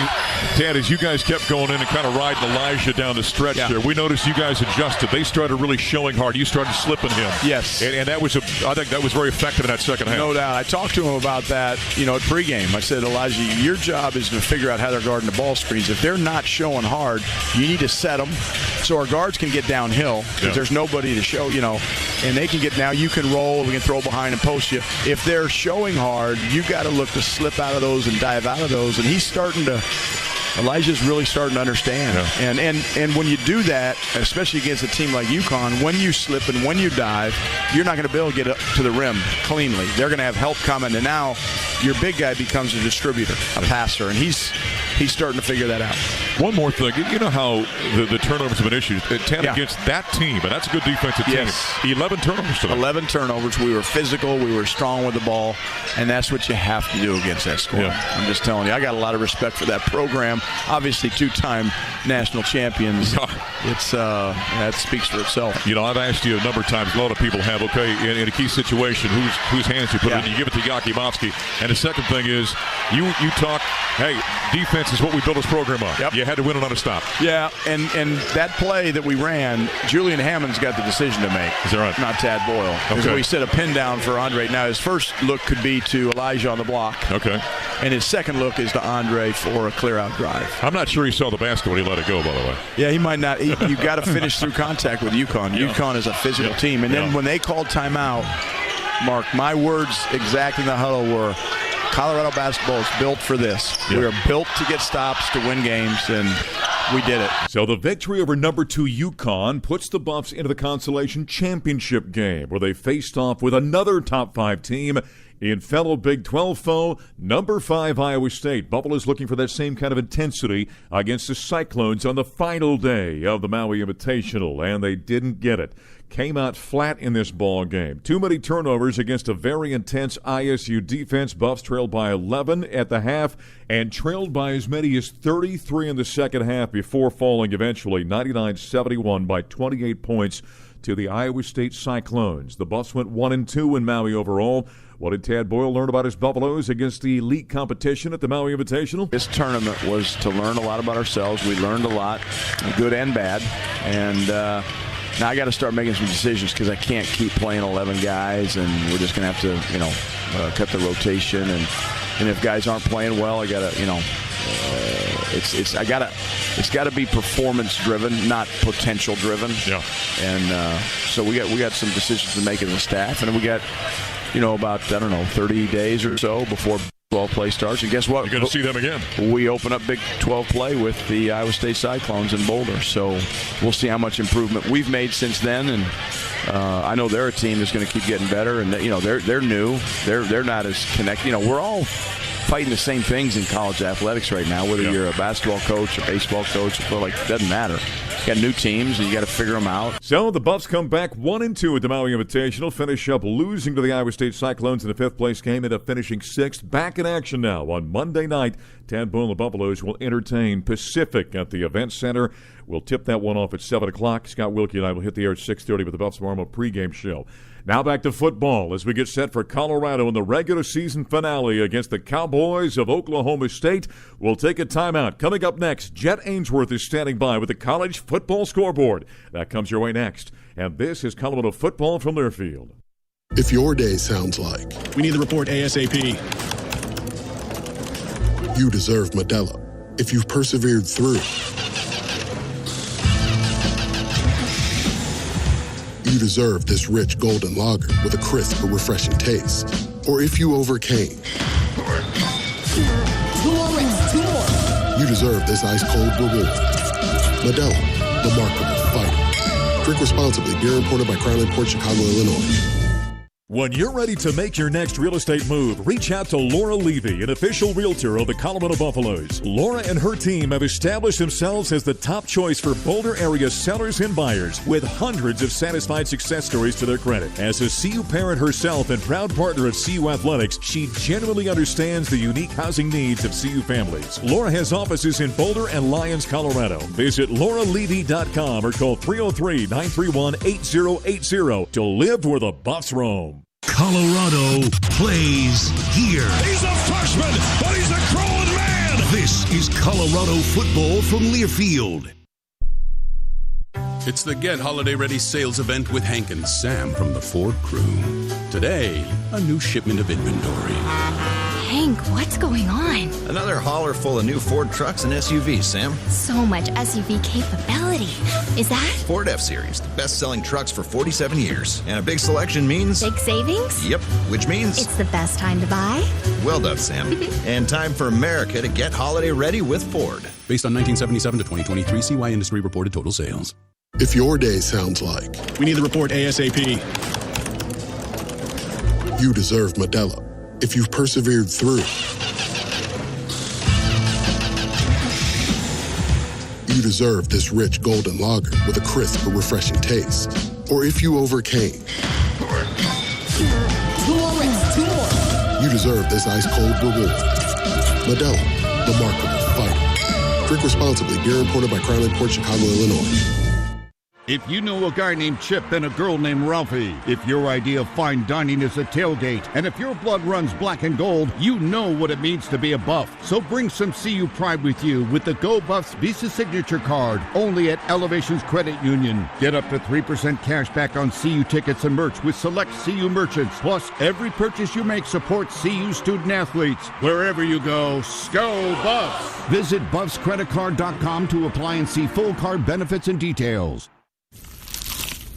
Tad, as you guys kept going in and kind of riding Elijah down the stretch there. We noticed you guys adjusted. They started really showing hard. You started slipping him. Yes. And that was, I think that was very effective in that second half. No doubt. I talked to him about that, at pregame. I said, Elijah, your job is to figure out how they're guarding the ball screens. If they're not showing hard, you need to set them so our guards can get downhill because there's nobody to show, and they can get now. You can roll, we can throw behind and post you. If they're showing hard, you got to look to slip out of those and dive out of those. And Elijah's really starting to understand. And when you do that, especially against a team like UConn, when you slip and when you dive, you're not going to be able to get up to the rim cleanly. They're going to have help coming, and now your big guy becomes a distributor, a passer, and he's starting to figure that out. One more thing. You know how the turnovers have been issues. 10 against that team, and that's a good defensive team. 11 turnovers tonight. 11 turnovers. We were physical. We were strong with the ball, and that's what you have to do against that squad. I'm just telling you, I got a lot of respect for that program. Obviously, 2-time national champions. That speaks for itself. I've asked you a number of times, a lot of people have, in a key situation, whose hands you put it in. You give it to Yakimowski. And the second thing is, you talk, hey, defense is what we built this program on. You had to win it on a stop. Yeah, and that play that we ran, Julian Hammond's got the decision to make. Is that right? Not Tad Boyle. Because we set a pin down for Andre. Now, his first look could be to Elijah on the block. Okay. And his second look is to Andre for a clear-out drive. I'm not sure he saw the basket when he let it go, by the way. Yeah, he might not. You got to finish through contact with UConn. UConn is a physical team. And then when they called timeout, Mark, my words exact in the huddle were, Colorado basketball is built for this. We are built to get stops, to win games, and we did it. So the victory over number 2 UConn puts the Buffs into the consolation championship game, where they faced off with another top 5 team in fellow Big 12 foe, number 5 Iowa State. Buffaloes looking for that same kind of intensity against the Cyclones on the final day of the Maui Invitational, and they didn't get it. Came out flat in this ball game. Too many turnovers against a very intense ISU defense. Buffs trailed by 11 at the half and trailed by as many as 33 in the second half before falling eventually 99-71 by 28 points to the Iowa State Cyclones. The Buffs went 1-2 in Maui overall. What did Tad Boyle learn about his Buffaloes against the elite competition at the Maui Invitational? This tournament was to learn a lot about ourselves. We learned a lot, good and bad. And now I got to start making some decisions because I can't keep playing 11 guys, and we're just going to have to, cut the rotation. And if guys aren't playing well, I got to, it's got to be performance driven, not potential driven. Yeah. And so we got some decisions to make in the staff, and we got about 30 days or so before 12 play starts. And guess what? You're going to see them again. We open up Big 12 play with the Iowa State Cyclones in Boulder. So we'll see how much improvement we've made since then. And I know they're a team that's going to keep getting better. And they're new. They're not as connected. We're all fighting the same things in college athletics right now. Whether you're a basketball coach, a baseball coach, it doesn't matter. got new teams, and you got to figure them out. So the Buffs come back 1-2 at the Maui Invitational, finish up losing to the Iowa State Cyclones in the fifth-place game, end up finishing sixth. Back in action now on Monday night. Tadpole and the Buffaloes will entertain Pacific at the Event Center. We'll tip that one off at 7 o'clock. Scott Wilkie and I will hit the air at 6:30 with the Buffs Marmo pregame show. Now back to football as we get set for Colorado in the regular season finale against the Cowboys of Oklahoma State. We'll take a timeout. Coming up next, Jet Ainsworth is standing by with the college football scoreboard. That comes your way next. And this is Colorado football from Learfield. If your day sounds like we need the report ASAP, you deserve Modelo. If you've persevered through, you deserve this rich golden lager with a crisp but refreshing taste. Or if you overcame, you deserve this ice-cold reward. Modelo, the mark of a fighter. Drink responsibly. Beer imported by Crown Imports, Chicago, Illinois. When you're ready to make your next real estate move, reach out to Laura Levy, an official realtor of the Colorado Buffaloes. Laura and her team have established themselves as the top choice for Boulder area sellers and buyers, with hundreds of satisfied success stories to their credit. As a CU parent herself and proud partner of CU Athletics, she genuinely understands the unique housing needs of CU families. Laura has offices in Boulder and Lyons, Colorado. Visit lauralevy.com or call 303-931-8080 to live where the Buffs roam. Colorado plays here. He's a freshman, but he's a growing man. This is Colorado football from Learfield. It's the Get Holiday Ready sales event with Hank and Sam from the Ford crew. Today, a new shipment of inventory. Hank, what's going on? Another hauler full of new Ford trucks and SUVs, Sam. So much SUV capability. Is that? Ford F-Series, the best-selling trucks for 47 years. And a big selection means... big savings? Yep, which means... it's the best time to buy? Well done, Sam. And time for America to get holiday ready with Ford. Based on 1977 to 2023 CY Industry reported total sales. If your day sounds like we need the report ASAP, you deserve Modelo. If you've persevered through, you deserve this rich golden lager with a crisp but refreshing taste. Or if you overcame, you deserve this ice-cold reward. Modelo, the mark of a fighter. Drink responsibly. Beer imported by Crown Imports, Chicago, Illinois. If you know a guy named Chip and a girl named Ralphie, if your idea of fine dining is a tailgate, and if your blood runs black and gold, you know what it means to be a Buff. So bring some CU pride with you with the Go Buffs Visa Signature Card, only at Elevations Credit Union. Get up to 3% cash back on CU tickets and merch with select CU merchants. Plus, every purchase you make supports CU student athletes. Wherever you go, go Buffs! Visit BuffsCreditCard.com to apply and see full card benefits and details.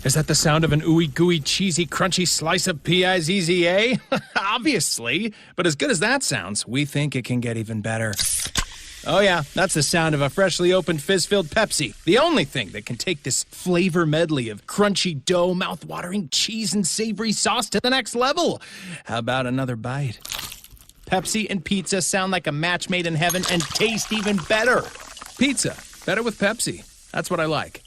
Is that the sound of an ooey gooey cheesy crunchy slice of P-I-Z-Z-A? Obviously, but as good as that sounds, we think it can get even better. Oh yeah, that's the sound of a freshly opened fizz-filled Pepsi. The only thing that can take this flavor medley of crunchy dough, mouth-watering cheese, and savory sauce to the next level. How about another bite? Pepsi and pizza sound like a match made in heaven and taste even better. Pizza, better with Pepsi. That's what I like.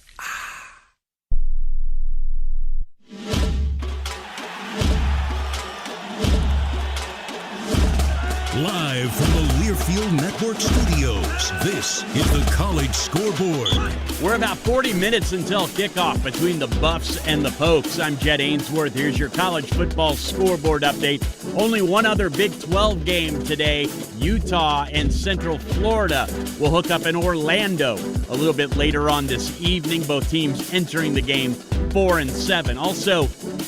Live from the Learfield Network studios, this is the College Scoreboard. We're about 40 minutes until kickoff between the Buffs and the Pokes. I'm Jet Ainsworth. Here's your college football scoreboard update. Only one other Big 12 game today. Utah and Central Florida will hook up in Orlando a little bit later on this evening. Both teams entering the game 4-7. Also,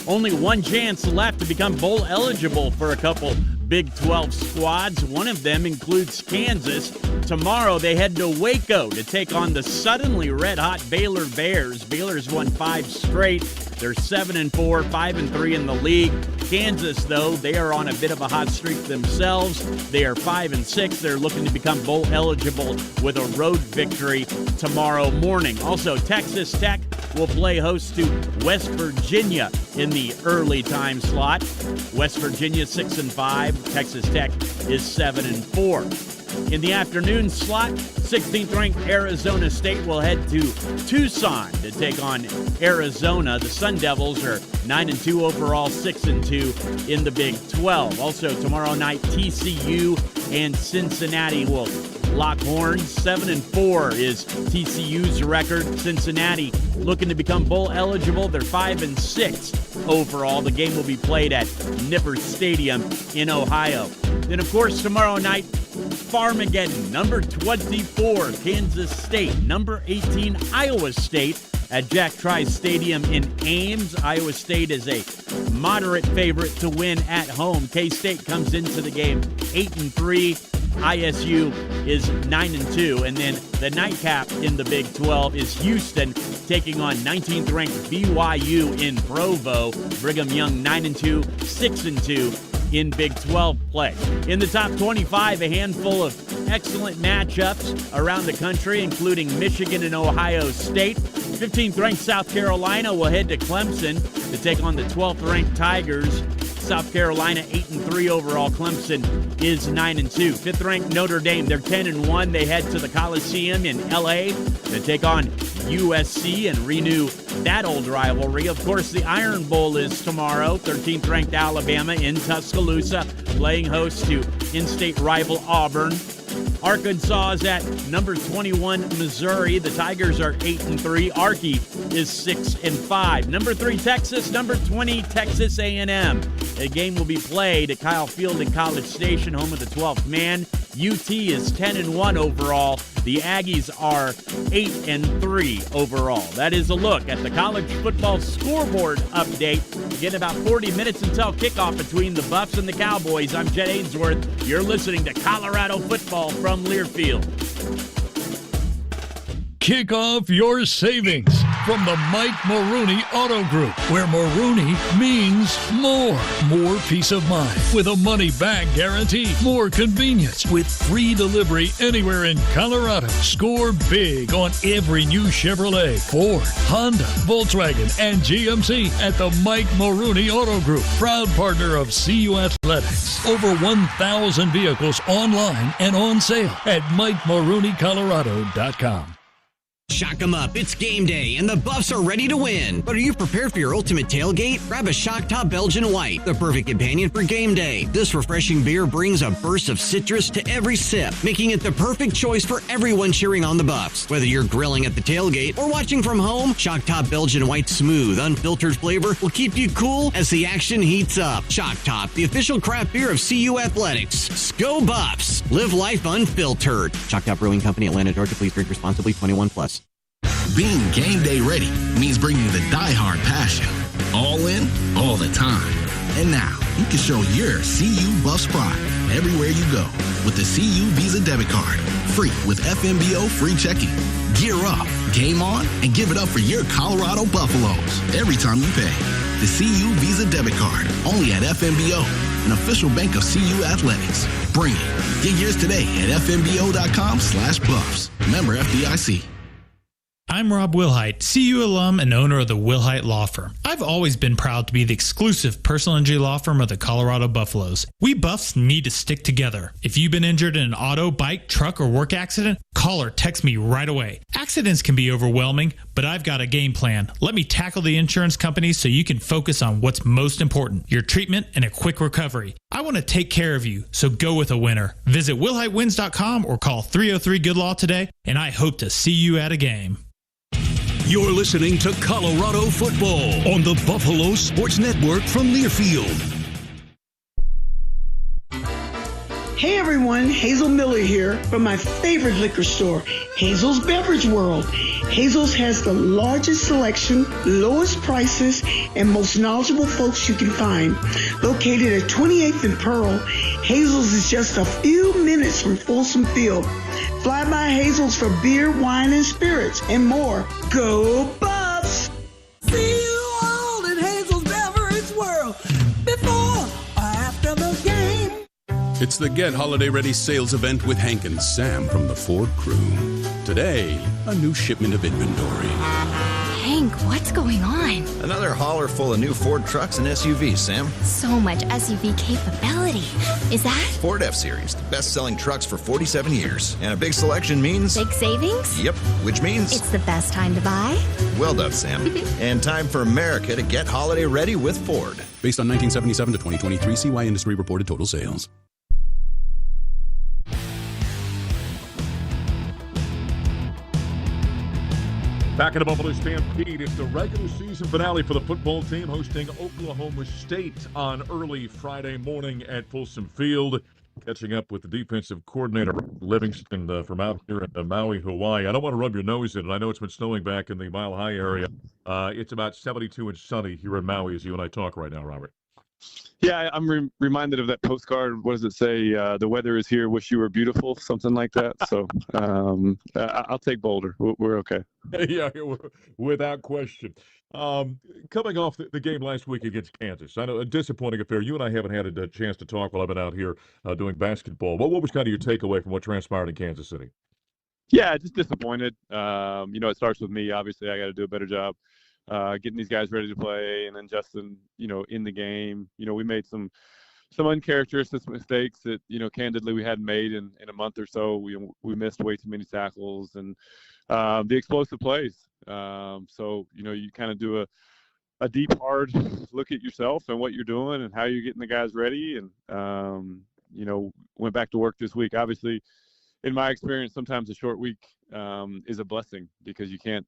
only one chance left to become bowl eligible for a couple Big 12 squads. One of them includes Kansas. Tomorrow they head to Waco to take on the suddenly red-hot Baylor Bears. Baylor's won 5 straight. They're 7-4, 5-3 in the league. Kansas, though, they are on a bit of a hot streak themselves. They are 5-6. They're looking to become bowl eligible with a road victory tomorrow morning. Also, Texas Tech will play host to West Virginia in the early time slot. West Virginia 6-5. Texas Tech is 7-4. In the afternoon slot, 16th-ranked Arizona State will head to Tucson to take on Arizona. The Sun Devils are 9-2 overall, 6-2 in the Big 12. Also tomorrow night, TCU and Cincinnati will lock horns. 7-4 is TCU's record. Cincinnati looking to become bowl eligible. They're 5-6 overall. The game will be played at Nippert Stadium in Ohio. Then, of course, tomorrow night, Farmageddon. Number 24, Kansas State. Number 18, Iowa State at Jack Trice Stadium in Ames. Iowa State is a moderate favorite to win at home. K-State comes into the game 8-3. ISU is 9-2. And then the nightcap in the Big 12 is Houston taking on 19th-ranked BYU in Provo. Brigham Young 9-2, 6-2 in Big 12 play. In the top 25, a handful of excellent matchups around the country, including Michigan and Ohio State. 15th-ranked South Carolina will head to Clemson to take on the 12th-ranked Tigers. South Carolina 8-3 overall. Clemson is 9-2. 5th-ranked Notre Dame, they're 10-1. They head to the Coliseum in LA to take on USC and renew that old rivalry. Of course, the Iron Bowl is tomorrow. 13th-ranked Alabama in Tuscaloosa, playing host to in-state rival Auburn. Arkansas is at number 21, Missouri. The Tigers are 8-3. Arky is 6-5. Number 3, Texas. Number 20, Texas A&M. A game will be played at Kyle Field in College Station, home of the 12th man. UT is 10-1 overall. The Aggies are 8-3 overall. That is a look at the college football scoreboard update. Again, about 40 minutes until kickoff between the Buffs and the Cowboys. I'm Jet Ainsworth. You're listening to Colorado football from Learfield. Kick off your savings from the Mike Maroney Auto Group, where Maroney means more. More peace of mind with a money-back guarantee. More convenience with free delivery anywhere in Colorado. Score big on every new Chevrolet, Ford, Honda, Volkswagen, and GMC at the Mike Maroney Auto Group. Proud partner of CU Athletics. Over 1,000 vehicles online and on sale at MikeMaroneyColorado.com. Shock 'em up, it's game day, and the Buffs are ready to win. But are you prepared for your ultimate tailgate? Grab a Shock Top Belgian White, the perfect companion for game day. This refreshing beer brings a burst of citrus to every sip, making it the perfect choice for everyone cheering on the Buffs. Whether you're grilling at the tailgate or watching from home, Shock Top Belgian White's smooth, unfiltered flavor will keep you cool as the action heats up. Shock Top, the official craft beer of CU Athletics. Go Buffs! Live life unfiltered. Shock Top Brewing Company, Atlanta, Georgia. Please drink responsibly. 21 plus. Being game day ready means bringing the die-hard passion. All in, all the time. And now, you can show your CU Buffs pride everywhere you go with the CU Visa debit card. Free with FMBO free checking. Gear up, game on, and give it up for your Colorado Buffaloes every time you pay. The CU Visa debit card, only at FMBO, an official bank of CU Athletics. Bring it. Get yours today at FMBO.com/Buffs. Member FDIC. I'm Rob Wilhite, CU alum and owner of the Wilhite Law Firm. I've always been proud to be the exclusive personal injury law firm of the Colorado Buffaloes. We Buffs need to stick together. If you've been injured in an auto, bike, truck, or work accident, call or text me right away. Accidents can be overwhelming, but I've got a game plan. Let me tackle the insurance companies so you can focus on what's most important, your treatment and a quick recovery. I want to take care of you, so go with a winner. Visit WilhiteWins.com or call 303-GOOD-LAW today, and I hope to see you at a game. You're listening to Colorado football on the Buffalo Sports Network from Learfield. Hey everyone, Hazel Miller here from my favorite liquor store, Hazel's Beverage World. Hazel's has the largest selection, lowest prices, and most knowledgeable folks you can find. Located at 28th and Pearl, Hazel's is just a few minutes from Folsom Field. Fly by Hazel's for beer, wine, and spirits, and more. Go Buffs! See you all in Hazel's Beverage World before or after the game. It's the Get Holiday Ready sales event with Hank and Sam from the Ford crew. Today, a new shipment of inventory. Hank, what's going on? Another hauler full of new Ford trucks and SUVs, Sam. So much SUV capability. Is that? Ford F-Series, the best-selling trucks for 47 years. And a big selection means... Big savings? Yep, which means... It's the best time to buy. Well done, Sam. And time for America to get holiday ready with Ford. Based on 1977 to 2023 CY Industry reported total sales. Back in the Buffalo Stampede, it's the regular season finale for the football team hosting Oklahoma State on early Friday morning at Folsom Field. Catching up with the defensive coordinator, Livingston, from out here in Maui, Hawaii. I don't want to rub your nose in it. I know it's been snowing back in the Mile High area. It's about 72 and sunny here in Maui as you and I talk right now, Robert. Yeah, I'm reminded of that postcard. What does it say? The weather is here. Wish you were beautiful. Something like that. So I'll take Boulder. We're okay. Yeah, without question. Coming off the game last week against Kansas, I know a disappointing affair. You and I haven't had a chance to talk while I've been out here doing basketball. What was kind of your takeaway from what transpired in Kansas City? Yeah, just disappointed. It starts with me. Obviously, I got to do a better job getting these guys ready to play, and then Justin, in the game. We made some uncharacteristic mistakes that, candidly we hadn't made in a month or so. We missed way too many tackles and the explosive plays. You kind of do a deep, hard look at yourself and what you're doing and how you're getting the guys ready. And, went back to work this week. Obviously, in my experience, sometimes a short week is a blessing because you can't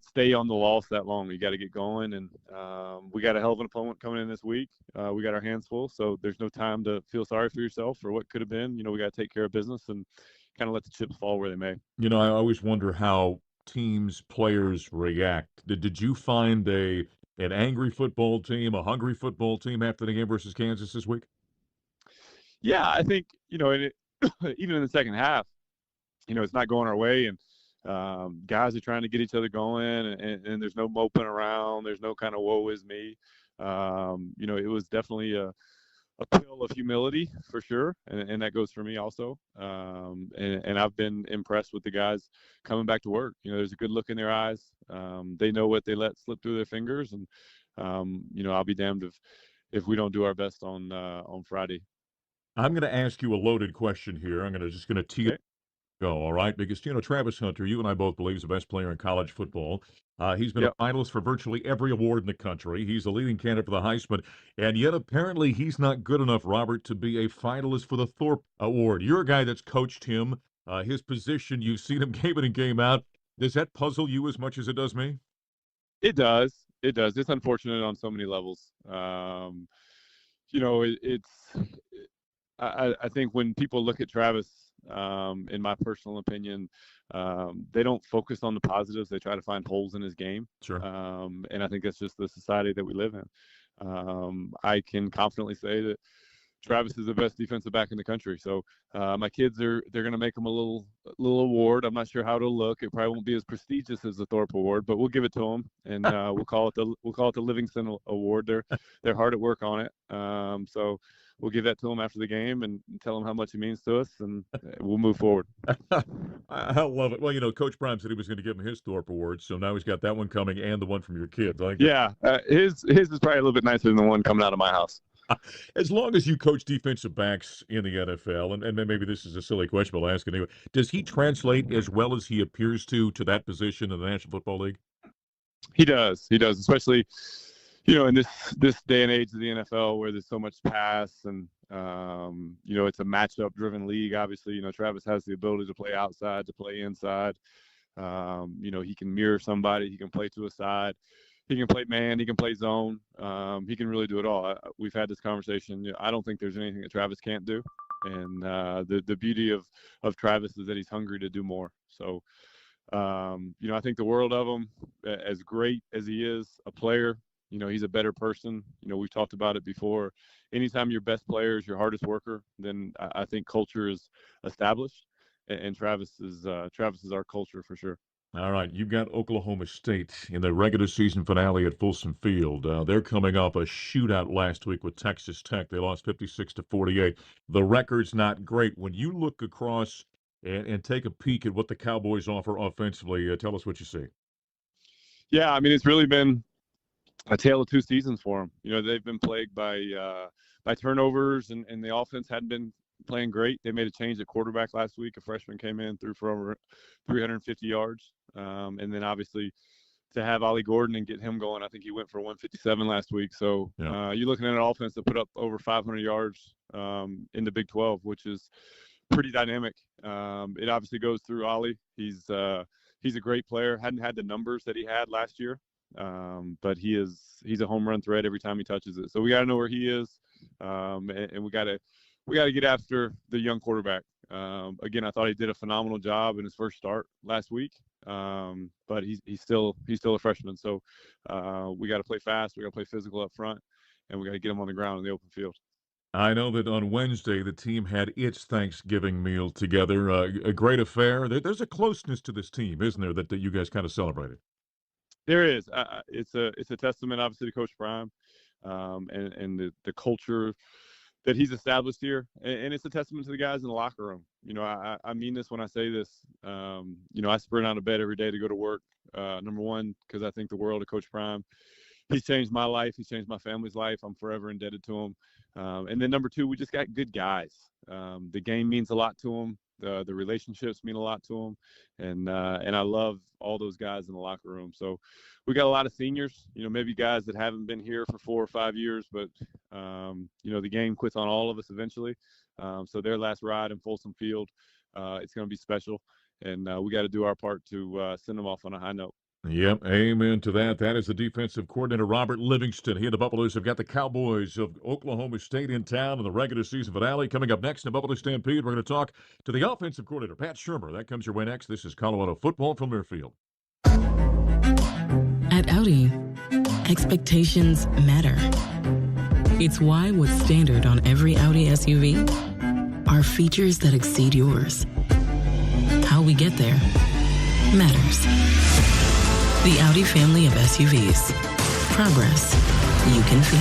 stay on the loss that long. You got to get going, and we got a hell of an opponent coming in this week. We got our hands full, so there's no time to feel sorry for yourself or what could have been. We got to take care of business and kind of let the chips fall where they may. I always wonder how teams, players react. Did you find an angry football team, a hungry football team after the game versus Kansas this week? Yeah, I think, even in the second half, it's not going our way, and guys are trying to get each other going, and there's no moping around. There's no kind of woe is me. It was definitely a pill of humility for sure, and that goes for me also. And I've been impressed with the guys coming back to work. There's a good look in their eyes. They know what they let slip through their fingers, and I'll be damned if we don't do our best on Friday. I'm going to ask you a loaded question here. I'm just going to tee it. Go, all right? Because, Travis Hunter, you and I both believe, is the best player in college football. He's been a finalist for virtually every award in the country. He's a leading candidate for the Heisman, and yet apparently he's not good enough, Robert, to be a finalist for the Thorpe Award. You're a guy that's coached him. His position, you've seen him game in and game out. Does that puzzle you as much as it does me? It does. It does. It's unfortunate on so many levels. I think when people look at Travis, in my personal opinion, they don't focus on the positives. They try to find holes in his game. Sure. And I think that's just the society that we live in. I can confidently say that Travis is the best defensive back in the country. So my kids they're going to make him a little award. I'm not sure how it'll look. It probably won't be as prestigious as the Thorpe Award, but we'll give it to him, and we'll call it the Livingston Award. They're hard at work on it. So we'll give that to him after the game and tell him how much it means to us, and we'll move forward. I love it. Well, Coach Prime said he was going to give him his Thorpe Award, so now he's got that one coming and the one from your kids. Yeah, his is probably a little bit nicer than the one coming out of my house. As long as you coach defensive backs in the NFL, and maybe this is a silly question, but I'll ask it anyway, does he translate as well as he appears to that position in the National Football League? He does, especially in this day and age of the NFL where there's so much pass and it's a matchup driven league. Obviously, Travis has the ability to play outside, to play inside. He can mirror somebody, he can play to a side. He can play man. He can play zone. He can really do it all. We've had this conversation. I don't think there's anything that Travis can't do. And the beauty of Travis is that he's hungry to do more. So, I think the world of him, as great as he is a player, he's a better person. We've talked about it before. Anytime your best player is your hardest worker, then I think culture is established. And Travis is our culture for sure. All right, you've got Oklahoma State in the regular season finale at Folsom Field. They're coming off a shootout last week with Texas Tech. They lost 56-48. The record's not great. When you look across and take a peek at what the Cowboys offer offensively, tell us what you see. Yeah, I mean, it's really been a tale of two seasons for them. You know, they've been plagued by turnovers, and the offense hadn't been playing great. They made a change at quarterback last week. A freshman came in, threw for over 350 yards. And then obviously to have Ollie Gordon and get him going, I think he went for 157 last week. So you're looking at an offense that put up over 500 yards in the Big 12, which is pretty dynamic. It obviously goes through Ollie. He's a great player. Hadn't had the numbers that he had last year, but he's a home run threat every time he touches it. So we got to know where he is, and we got to get after the young quarterback. Again, I thought he did a phenomenal job in his first start last week, but he's still a freshman. So we got to play fast. We got to play physical up front, and we got to get him on the ground in the open field. I know that on Wednesday the team had its Thanksgiving meal together. A great affair. There's a closeness to this team, isn't there, that you guys kind of celebrated? There is. It's a testament, obviously, to Coach Prime and the culture that he's established here, and it's a testament to the guys in the locker room. You know, I mean this when I say this. You know, I sprint out of bed every day to go to work. Number one, because I think the world of Coach Prime. He's changed my life. He's changed my family's life. I'm forever indebted to him. And then number two, we just got good guys. The game means a lot to them. The relationships mean a lot to them. And I love all those guys in the locker room. So we got a lot of seniors, you know, maybe guys that haven't been here for 4 or 5 years, but, you know, the game quits on all of us eventually. So their last ride in Folsom Field, it's going to be special. And we got to do our part to send them off on a high note. Yep, amen to that. That is the defensive coordinator, Robert Livingston. He and the Buffaloes have got the Cowboys of Oklahoma State in town in the regular season finale. Coming up next in the Buffalo Stampede, we're going to talk to the offensive coordinator, Pat Shurmur. That comes your way next. This is Colorado Football from Learfield. At Audi, expectations matter. It's why what's standard on every Audi SUV are features that exceed yours. How we get there matters. The Audi family of SUVs. Progress you can feel.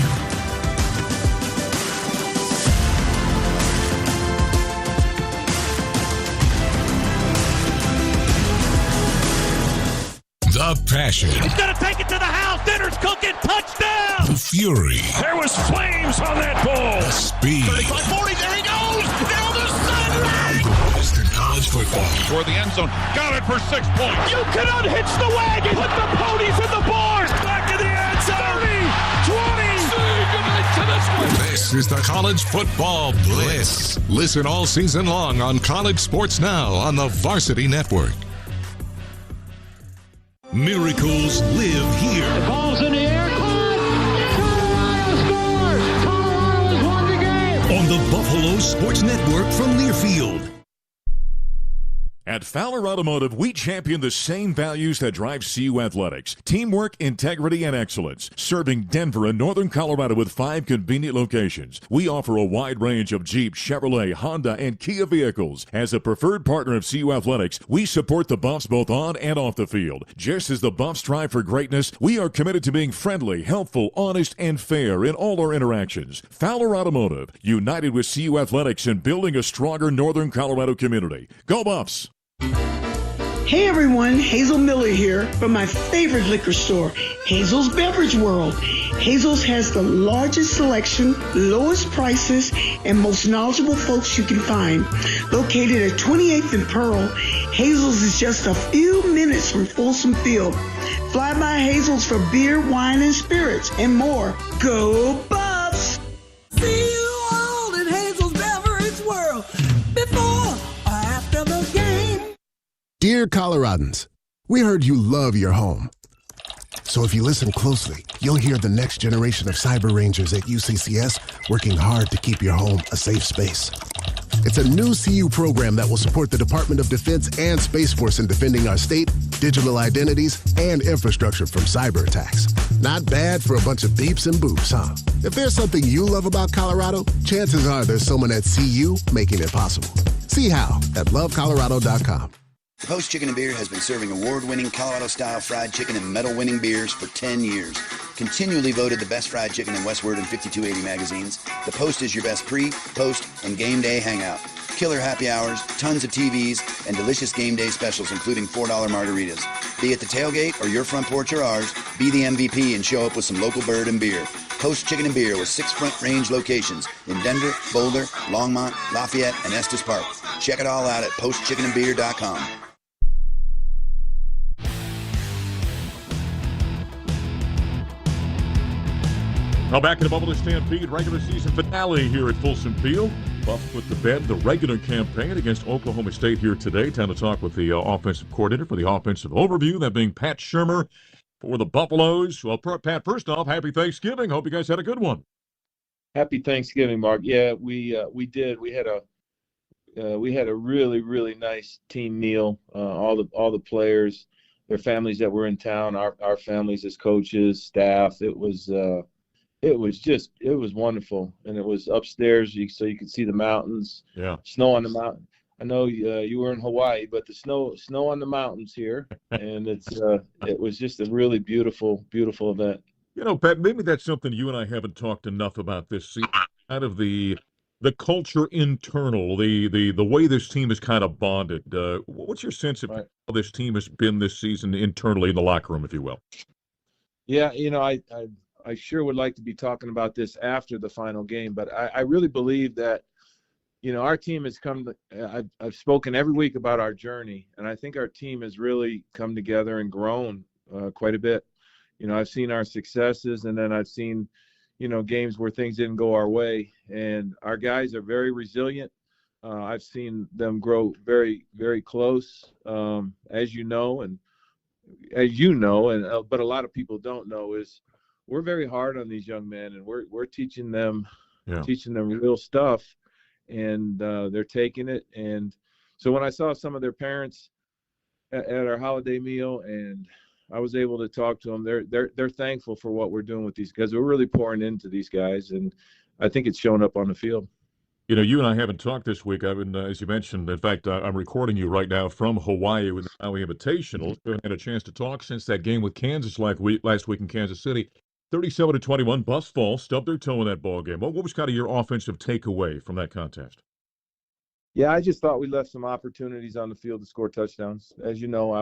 The passion. He's going to take it to the house. Dinner's cooking. Touchdown. The fury. There was flames on that ball. The speed. 35-40. There he goes. Down the sideline. Mr. College Football. For the end zone. Got it for 6 points. You can unhitch the wagon. Put the ponies in the barn. Back in the end zone. 30, 20. This is the College Football Blitz. Listen all season long on College Sports Now on the Varsity Network. Miracles live here. The ball's in the air. Colorado scores. Colorado has won the game. On the Buffalo Sports Network from Learfield. At Fowler Automotive, we champion the same values that drive CU Athletics. Teamwork, integrity, and excellence. Serving Denver and Northern Colorado with 5 convenient locations. We offer a wide range of Jeep, Chevrolet, Honda, and Kia vehicles. As a preferred partner of CU Athletics, we support the Buffs both on and off the field. Just as the Buffs strive for greatness, we are committed to being friendly, helpful, honest, and fair in all our interactions. Fowler Automotive, united with CU Athletics in building a stronger Northern Colorado community. Go Buffs! Hey everyone, Hazel Miller here from my favorite liquor store, Hazel's Beverage World. Hazel's has the largest selection, lowest prices, and most knowledgeable folks you can find. Located at 28th and Pearl, Hazel's is just a few minutes from Folsom Field. Fly by Hazel's for beer, wine, and spirits, and more. Go Buffs! See you all in Hazel's Beverage World before or after the game. Dear Coloradans, we heard you love your home. So if you listen closely, you'll hear the next generation of Cyber Rangers at UCCS working hard to keep your home a safe space. It's a new CU program that will support the Department of Defense and Space Force in defending our state, digital identities, and infrastructure from cyber attacks. Not bad for a bunch of beeps and boops, huh? If there's something you love about Colorado, chances are there's someone at CU making it possible. See how at lovecolorado.com. The Post Chicken and Beer has been serving award-winning Colorado-style fried chicken and medal-winning beers for 10 years. Continually voted the best fried chicken in Westward and 5280 magazines, the Post is your best pre, post, and game day hangout. killer happy hours, tons of TVs, and delicious game day specials, including $4 margaritas. Be it the tailgate or your front porch or ours, be the MVP and show up with some local bird and beer. Post Chicken and Beer with 6 Front Range locations in Denver, Boulder, Longmont, Lafayette, and Estes Park. Check it all out at postchickenandbeer.com. Now back in the Bubble Stampede regular season finale here at Folsom Field. Buffs put to bed the regular campaign against Oklahoma State here today. Time to talk with the offensive coordinator for the offensive overview, that being Pat Shurmur for the Buffaloes. Well, Pat, first off, happy Thanksgiving. Hope you guys had a good one. Happy Thanksgiving, Mark. Yeah, we did. We had a really, really nice team meal. All the players, their families that were in town, our families as coaches, staff. It was wonderful, and it was upstairs, so you could see the mountains. Yeah. Snow on the mountain. I know you were in Hawaii, but the snow on the mountains here, and it was just a really beautiful event. You know, Pat, maybe that's something you and I haven't talked enough about this season. Kind of the culture internal, the way this team is kind of bonded. What's your sense of how this team has been this season internally in the locker room, if you will? Yeah, I sure would like to be talking about this after the final game, but I really believe that, our team has I've spoken every week about our journey, and I think our team has really come together and grown quite a bit. I've seen our successes, and then I've seen, games where things didn't go our way, and our guys are very resilient. I've seen them grow very, very close, as you know, but a lot of people don't know is we're very hard on these young men, and we're teaching them real stuff, and they're taking it. And so when I saw some of their parents at our holiday meal, and I was able to talk to them, they're thankful for what we're doing with these guys. We're really pouring into these guys, and I think it's showing up on the field. You and I haven't talked this week. I've been, as you mentioned, in fact, I'm recording you right now from Hawaii with the Maui Invitational. We haven't had a chance to talk since that game with Kansas last week in Kansas City. 37-21, Buffs fall, stubbed their toe in that ball game. What was kind of your offensive takeaway from that contest? Yeah, I just thought we left some opportunities on the field to score touchdowns. As you know,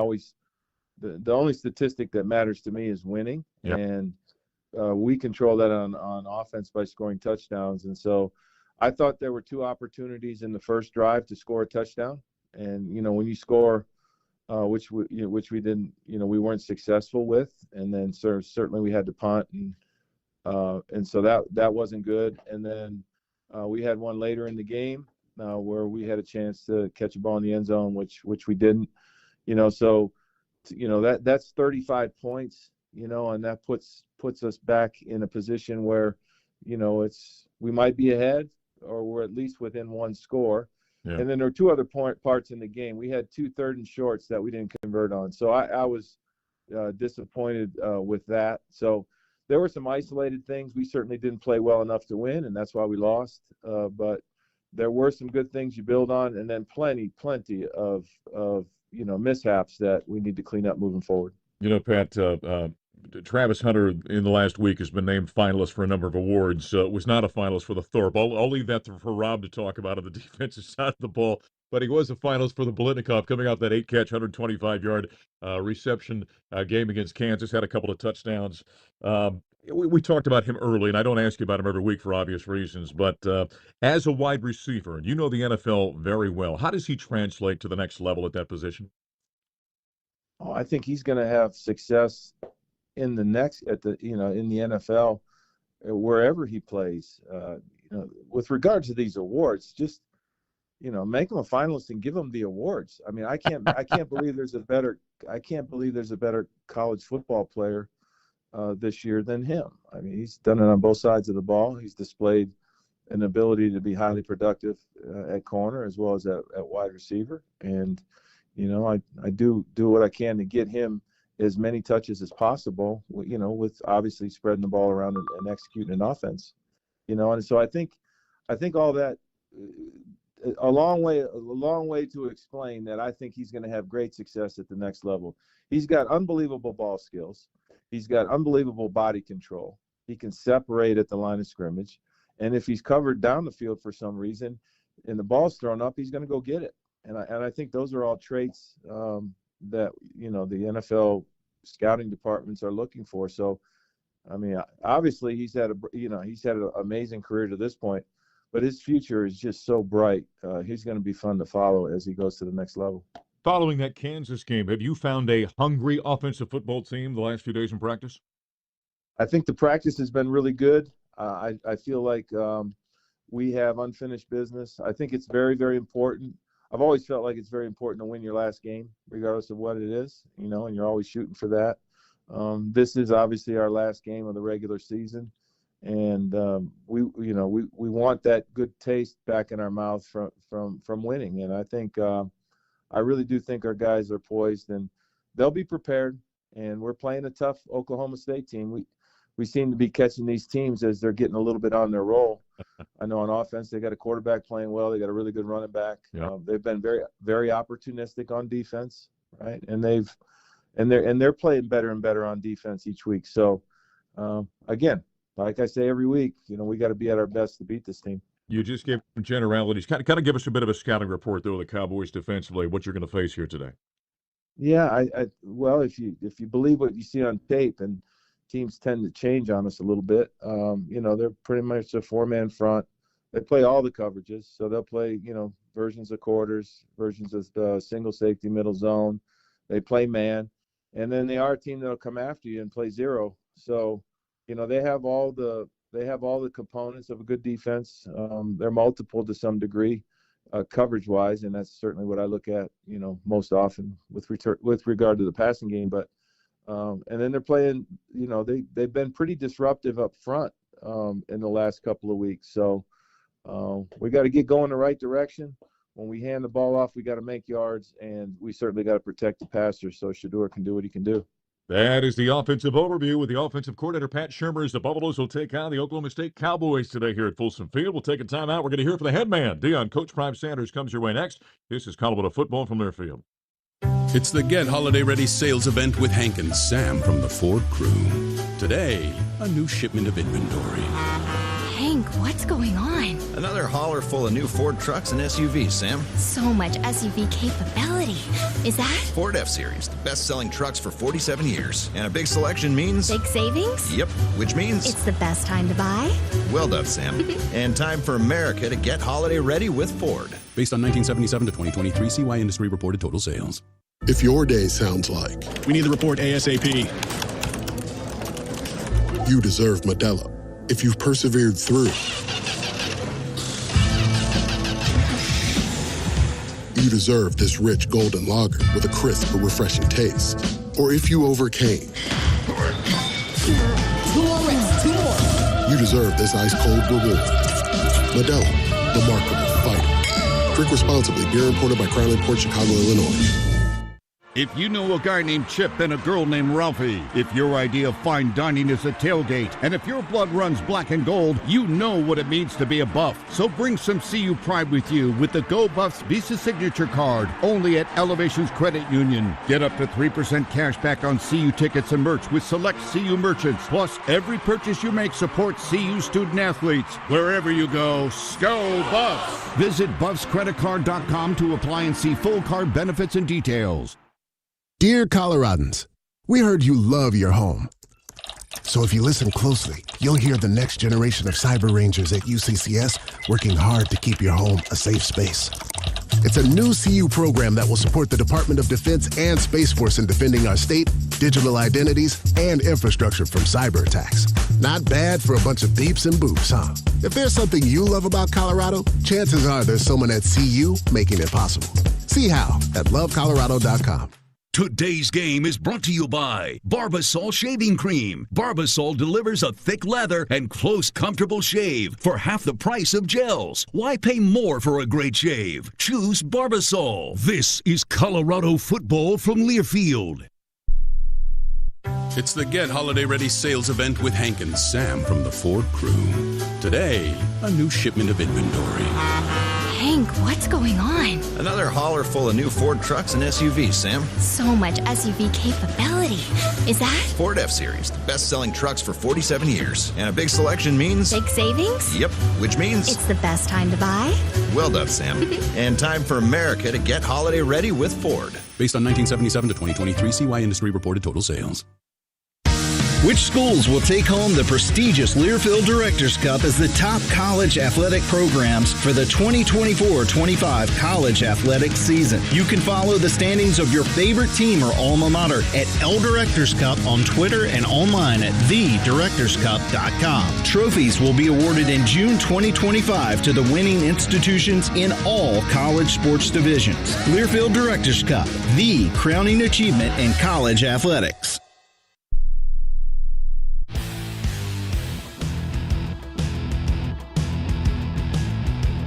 the only statistic that matters to me is winning, and we control that on offense by scoring touchdowns. And so I thought there were 2 opportunities in the first drive to score a touchdown, and when you score, which we didn't, we weren't successful with, and then certainly we had to punt, and so that wasn't good. And then we had one later in the game where we had a chance to catch a ball in the end zone, which we didn't, so that's 35 points, and that puts us back in a position where, we might be ahead, or we're at least within 1 score. Yeah. And then there were 2 other parts in the game. We had 2 third and shorts that we didn't convert on. So I was disappointed with that. So there were some isolated things. We certainly didn't play well enough to win, and that's why we lost. But there were some good things you build on, and then plenty of mishaps that we need to clean up moving forward. Pat, Travis Hunter in the last week has been named finalist for a number of awards. Was not a finalist for the Thorpe. I'll leave that for Rob to talk about on the defensive side of the ball. But he was a finalist for the Biletnikoff, coming out that 8-catch, 125-yard reception game against Kansas. Had a couple of touchdowns. We talked about him early, and I don't ask you about him every week for obvious reasons. But as a wide receiver, and you know the NFL very well, how does he translate to the next level at that position? Oh, I think he's going to have success in the NFL, wherever he plays. With regard to these awards, just make him a finalist and give him the awards. I mean, I can't believe there's a better college football player this year than him. I mean, he's done it on both sides of the ball. He's displayed an ability to be highly productive at corner as well as at wide receiver, and I do what I can to get him as many touches as possible, with obviously spreading the ball around and executing an offense, and so I think all that a long way to explain that I think he's going to have great success at the next level. He's got unbelievable ball skills. He's got unbelievable body control. He can separate at the line of scrimmage, and if he's covered down the field for some reason, and the ball's thrown up, he's going to go get it. And I think those are all traits that, you know, the NFL scouting departments are looking for. So, I mean, obviously he's had an amazing career to this point, but his future is just so bright. He's going to be fun to follow as he goes to the next level. Following that Kansas game, have you found a hungry offensive football team the last few days in practice? I think the practice has been really good. I feel like we have unfinished business. I think it's very, very important. I've always felt like it's very important to win your last game, regardless of what it is, you know, and you're always shooting for that. This is obviously our last game of the regular season, and we want that good taste back in our mouth from winning. And I think I really do think our guys are poised, and they'll be prepared. And we're playing a tough Oklahoma State team. We seem to be catching these teams as they're getting a little bit on their roll. I know on offense they got a quarterback playing well. They got a really good running back. Yeah. They've been very, very opportunistic on defense, right? And they're playing better and better on defense each week. So again, like I say every week, you know, we got to be at our best to beat this team. You just gave generalities. Kind of give us a bit of a scouting report, though, of the Cowboys defensively, what you're going to face here today. Yeah, well, if you believe what you see on tape, and teams tend to change on us a little bit, you know, they're pretty much a four-man front. They play all the coverages, so they'll play, you know, versions of quarters, versions of the single safety, middle zone. They play man, and then they are a team that'll come after you and play zero. So, you know, they have all the components of a good defense. They're multiple to some degree, coverage-wise, and that's certainly what I look at, you know, most often with regard to the passing game. But and then they're playing, you know, they've been pretty disruptive up front in the last couple of weeks. So we got to get going the right direction. When we hand the ball off, we got to make yards, and we certainly got to protect the passer so Shedeur can do what he can do. That is the offensive overview with the offensive coordinator, Pat Shurmur, as the Buffaloes will take on the Oklahoma State Cowboys today here at Folsom Field. We'll take a timeout. We're going to hear from the head man, Dion. Coach Prime Sanders comes your way next. This is Colorado football from their field. It's the Get Holiday Ready sales event with Hank and Sam from the Ford crew. Today, a new shipment of inventory. Hank, what's going on? Another hauler full of new Ford trucks and SUVs, Sam. So much SUV capability. Is that? Ford F-Series, the best-selling trucks for 47 years. And a big selection means... Big savings? Yep, which means... It's the best time to buy? Well done, Sam. And time for America to get holiday ready with Ford. Based on 1977 to 2023 CY Industry reported total sales. If your day sounds like... We need the report ASAP. You deserve Modelo. If you've persevered through, you deserve this rich golden lager with a crisp but refreshing taste. Or if you overcame, 2 more reps, 2 more. you deserve this ice-cold reward. Modelo, the Remarkable Fighter. Drink responsibly. Beer imported by Crown Imports, Chicago, Illinois. If you know a guy named Chip and a girl named Ralphie, if your idea of fine dining is a tailgate, and if your blood runs black and gold, you know what it means to be a Buff. So bring some CU pride with you with the Go Buffs Visa Signature Card, only at Elevations Credit Union. Get up to 3% cash back on CU tickets and merch with select CU merchants. Plus, every purchase you make supports CU student athletes. Wherever you go, Go Buffs! Visit BuffsCreditCard.com to apply and see full card benefits and details. Dear Coloradans, we heard you love your home. So if you listen closely, you'll hear the next generation of cyber rangers at UCCS working hard to keep your home a safe space. It's a new CU program that will support the Department of Defense and Space Force in defending our state, digital identities, and infrastructure from cyber attacks. Not bad for a bunch of beeps and boops, huh? If there's something you love about Colorado, chances are there's someone at CU making it possible. See how at lovecolorado.com. Today's game is brought to you by Barbasol Shaving Cream. Barbasol delivers a thick lather and close, comfortable shave for half the price of gels. Why pay more for a great shave? Choose Barbasol. This is Colorado football from Learfield. It's the Get Holiday Ready sales event with Hank and Sam from the Ford crew. Today, a new shipment of inventory. Hank, what's going on? Another hauler full of new Ford trucks and SUVs, Sam. So much SUV capability. Is that? Ford F-Series, the best-selling trucks for 47 years. And a big selection means... Big savings? Yep, which means... It's the best time to buy? Well done, Sam. And time for America to get holiday ready with Ford. Based on 1977 to 2023 CY Industry reported total sales. Which schools will take home the prestigious Learfield Directors Cup as the top college athletic programs for the 2024-25 college athletics season? You can follow the standings of your favorite team or alma mater at L Directors Cup on Twitter and online at thedirectorscup.com. Trophies will be awarded in June 2025 to the winning institutions in all college sports divisions. Learfield Directors Cup, the crowning achievement in college athletics.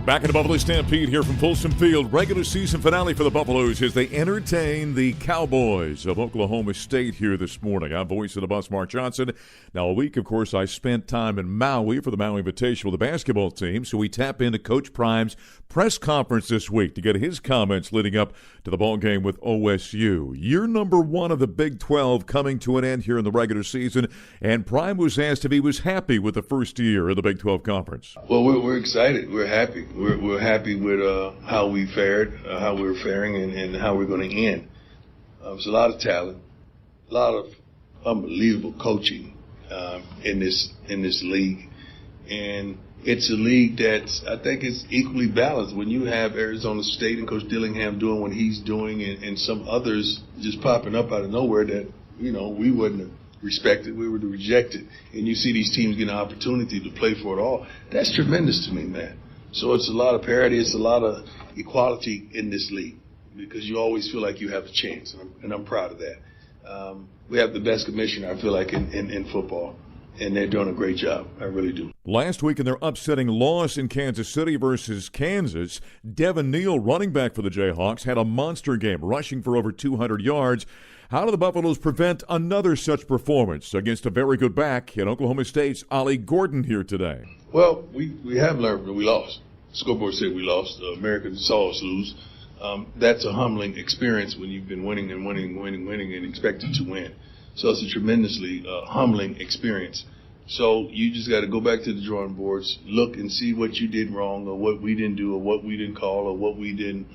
Back in the Buffalo Stampede here from Folsom Field. Regular season finale for the Buffaloes as they entertain the Cowboys of Oklahoma State here this morning. I'm voice of the bus, Mark Johnson. Now, a week, of course, I spent time in Maui for the Maui Invitational, the basketball team, so we tap into Coach Prime's press conference this week to get his comments leading up to the ball game with OSU. Year number 1 of the Big 12 coming to an end here in the regular season, and Prime was asked if he was happy with the first year of the Big 12 Conference. Well, we're excited. We're happy. We're happy with how we fared, how we're faring, and how we're going to end. There's a lot of talent, a lot of unbelievable coaching in this league, and it's a league that I think is equally balanced. When you have Arizona State and Coach Dillingham doing what he's doing, and some others just popping up out of nowhere that we wouldn't have respected, we would have rejected, and you see these teams get an opportunity to play for it all. That's tremendous to me, man. So it's a lot of parity, it's a lot of equality in this league because you always feel like you have a chance, and I'm proud of that. We have the best commissioner, I feel like, in football, and they're doing a great job. I really do. Last week in their upsetting loss in Kansas City versus Kansas, Devin Neal, running back for the Jayhawks, had a monster game, rushing for over 200 yards. How do the Buffaloes prevent another such performance against a very good back in Oklahoma State's Ollie Gordon here today? Well, we have learned that we lost. The scoreboard said we lost. America saw us lose. That's a humbling experience when you've been winning and expected to win. So it's a tremendously humbling experience. So you just got to go back to the drawing boards, look and see what you did wrong or what we didn't do or what we didn't call or what we didn't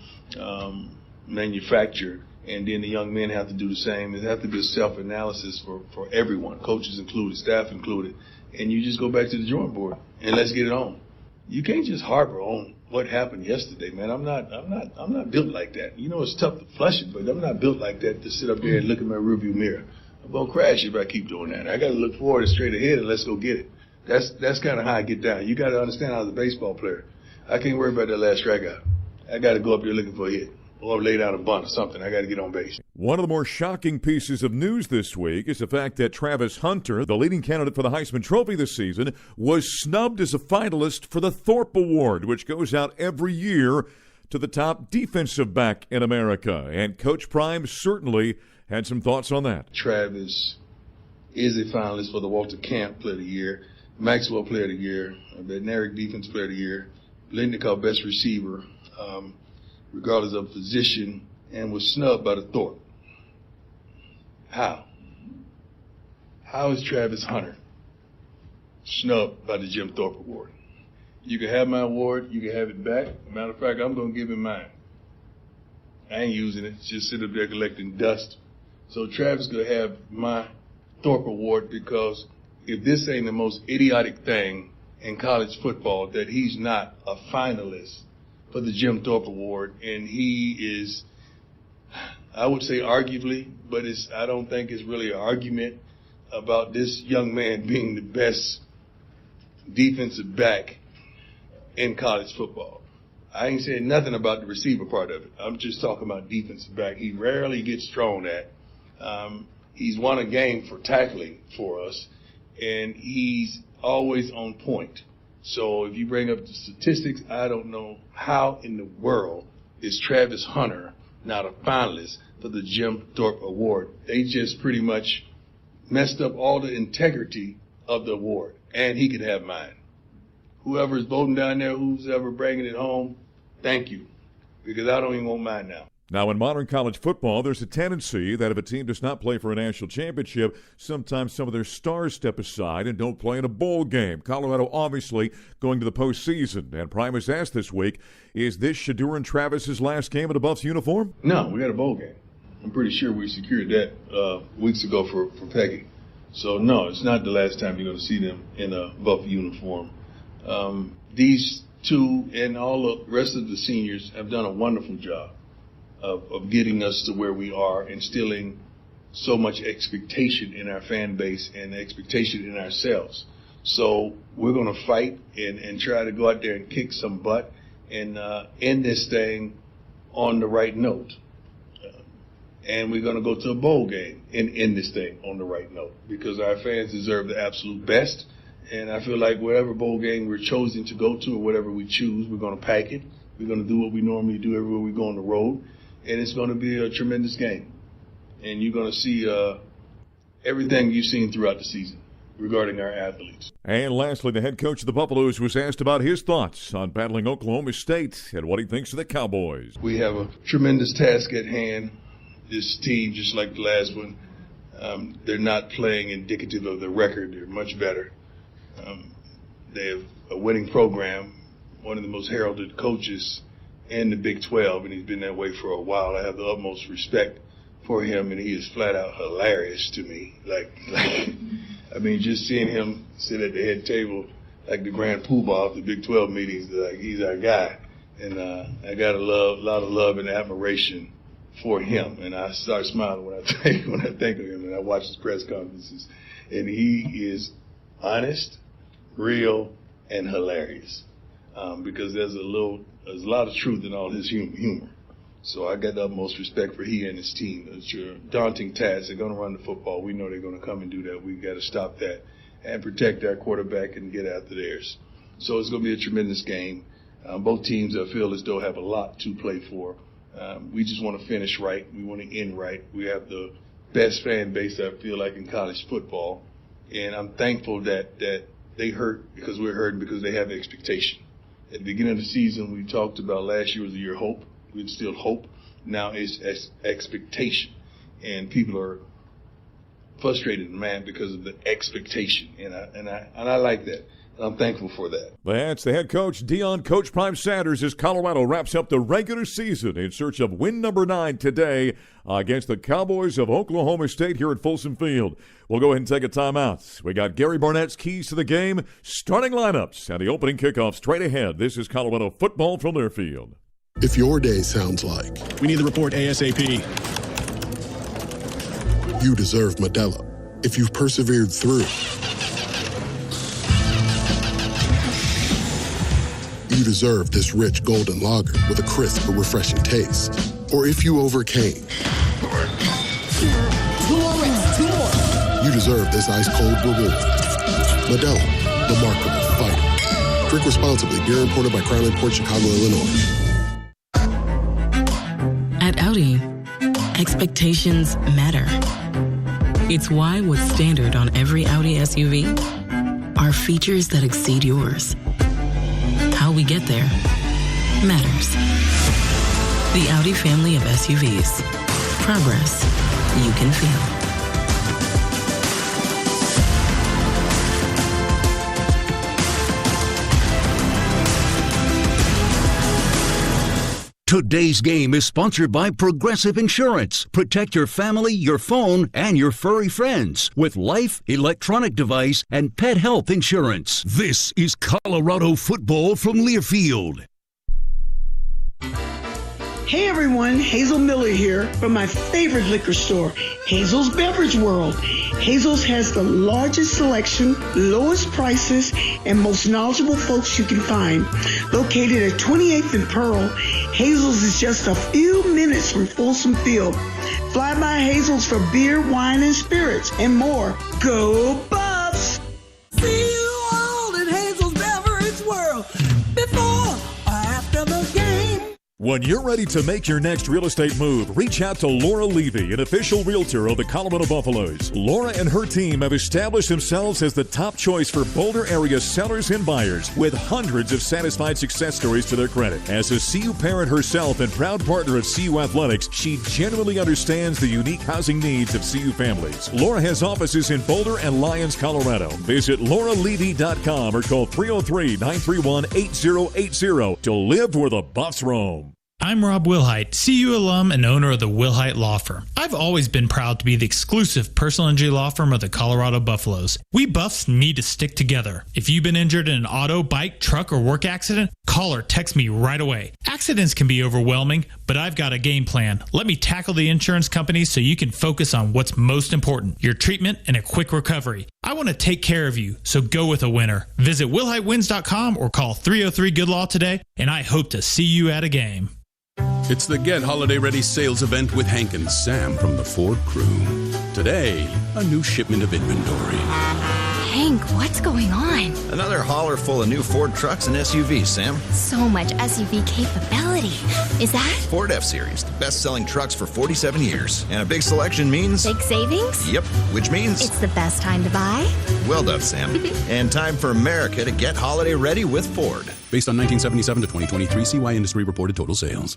manufacture. And then the young men have to do the same. It has to be a self-analysis for everyone, coaches included, staff included. And you just go back to the drawing board and let's get it on. You can't just harbor on what happened yesterday, man. I'm not built like that. It's tough to flush it, but I'm not built like that to sit up there and look in my rearview mirror. I'm gonna crash if I keep doing that. I got to look forward and straight ahead and let's go get it. That's kind of how I get down. You got to understand, I was a baseball player. I can't worry about that last strikeout. I got to go up there looking for a hit. Or lay down a bunt or something. I got to get on base. One of the more shocking pieces of news this week is the fact that Travis Hunter, the leading candidate for the Heisman Trophy this season, was snubbed as a finalist for the Thorpe Award, which goes out every year to the top defensive back in America. And Coach Prime certainly had some thoughts on that. Travis is a finalist for the Walter Camp Player of the Year, Maxwell Player of the Year, Bednarik Defense Player of the Year, Blendnickoff Best Receiver, regardless of position, and was snubbed by the Thorpe. How? How is Travis Hunter snubbed by the Jim Thorpe Award? You can have my award, you can have it back. Matter of fact, I'm going to give him mine. I ain't using it, just sit up there collecting dust. So Travis could have my Thorpe Award because if this ain't the most idiotic thing in college football, that he's not a finalist for the Jim Thorpe Award, and he is, I would say arguably, but I don't think it's really an argument about this young man being the best defensive back in college football. I ain't saying nothing about the receiver part of it. I'm just talking about defensive back. He rarely gets thrown at. He's won a game for tackling for us, and he's always on point. So if you bring up the statistics, I don't know how in the world is Travis Hunter not a finalist for the Jim Thorpe Award. They just pretty much messed up all the integrity of the award, and he could have mine. Whoever is voting down there, who's ever bringing it home, Thank you, because I don't even want mine now. Now, in modern college football, there's a tendency that if a team does not play for a national championship, sometimes some of their stars step aside and don't play in a bowl game. Colorado obviously going to the postseason. And Prime was asked this week, is this Shedeur and Travis's last game in a Buffs uniform? No, we got a bowl game. I'm pretty sure we secured that weeks ago for Peggy. So, no, it's not the last time you're going to see them in a Buff uniform. These two and all the rest of the seniors have done a wonderful job of getting us to where we are, instilling so much expectation in our fan base and expectation in ourselves. So we're going to fight and try to go out there and kick some butt and end this thing on the right note. And we're going to go to a bowl game and end this thing on the right note, because our fans deserve the absolute best. And I feel like whatever bowl game we're chosen to go to or whatever we choose, we're going to pack it. We're going to do what we normally do everywhere we go on the road. And it's going to be a tremendous game. And you're going to see everything you've seen throughout the season regarding our athletes. And lastly, the head coach of the Buffaloes was asked about his thoughts on battling Oklahoma State and what he thinks of the Cowboys. We have a tremendous task at hand. This team, just like the last one, they're not playing indicative of the record. They're much better. They have a winning program, one of the most heralded coaches in the Big 12, and he's been that way for a while. I have the utmost respect for him, and he is flat out hilarious to me. I mean, just seeing him sit at the head table like the grand poobah of the Big 12 meetings, like he's our guy. And I got a lot of love and admiration for him, and I start smiling when I think of him, and I watch his press conferences, and he is honest, real, and hilarious, because there's a lot of truth in all his humor. So I got the utmost respect for he and his team. It's a daunting task. They're going to run the football. We know they're going to come and do that. We've got to stop that and protect our quarterback and get after theirs. So it's going to be a tremendous game. Both teams, I feel as though, have a lot to play for. We just want to finish right. We want to end right. We have the best fan base, I feel like, in college football. And I'm thankful that they hurt because we're hurting, because they have expectation. At the beginning of the season, we talked about last year was the year of hope. We instilled hope. Now it's expectation. And people are frustrated and mad because of the expectation. And I like that. I'm thankful for that. That's the head coach, Deion Coach Prime Sanders, as Colorado wraps up the regular season in search of win number 9 today against the Cowboys of Oklahoma State here at Folsom Field. We'll go ahead and take a timeout. We got Gary Barnett's keys to the game, starting lineups, and the opening kickoff straight ahead. This is Colorado football from Learfield. If your day sounds like we need the report ASAP, you deserve Modelo. If you've persevered through, you deserve this rich golden lager with a crisp but refreshing taste. Or if you overcame, 2 more rings, 2 more. you deserve this ice-cold reward. Modelo, the mark of a fighter. Drink responsibly. Beer imported by Crown Imports, Chicago, Illinois. At Audi, expectations matter. It's why what's standard on every Audi SUV are features that exceed yours. How we get there matters. The Audi family of SUVs. Progress you can feel. Today's game is sponsored by Progressive Insurance. Protect your family, your phone, and your furry friends with life, electronic device, and pet health insurance. This is Colorado football from Learfield. Hey everyone, Hazel Miller here from my favorite liquor store, Hazel's Beverage World. Hazel's has the largest selection, lowest prices, and most knowledgeable folks you can find. Located at 28th and Pearl, Hazel's is just a few minutes from Folsom Field. Fly by Hazel's for beer, wine, and spirits, and more. Go Buffs! See you all in Hazel's Beverage World before or after the game. When you're ready to make your next real estate move, reach out to Laura Levy, an official realtor of the Colorado Buffaloes. Laura and her team have established themselves as the top choice for Boulder area sellers and buyers, with hundreds of satisfied success stories to their credit. As a CU parent herself and proud partner of CU Athletics, she genuinely understands the unique housing needs of CU families. Laura has offices in Boulder and Lyons, Colorado. Visit lauralevy.com or call 303-931-8080 to live where the Buffs roam. I'm Rob Wilhite, CU alum and owner of the Wilhite Law Firm. I've always been proud to be the exclusive personal injury law firm of the Colorado Buffaloes. We Buffs need to stick together. If you've been injured in an auto, bike, truck, or work accident, call or text me right away. Accidents can be overwhelming, but I've got a game plan. Let me tackle the insurance companies so you can focus on what's most important, your treatment and a quick recovery. I want to take care of you, so go with a winner. Visit WilhiteWins.com or call 303-GOOD-LAW today, and I hope to see you at a game. It's the Get Holiday Ready sales event with Hank and Sam from the Ford crew. Today, a new shipment of inventory. Hank, what's going on? Another hauler full of new Ford trucks and SUVs, Sam. So much SUV capability. Is that? Ford F-Series, the best-selling trucks for 47 years. And a big selection means... Big savings? Yep, which means... It's the best time to buy? Well done, Sam. And time for America to get holiday ready with Ford. Based on 1977 to 2023 CY Industry reported total sales.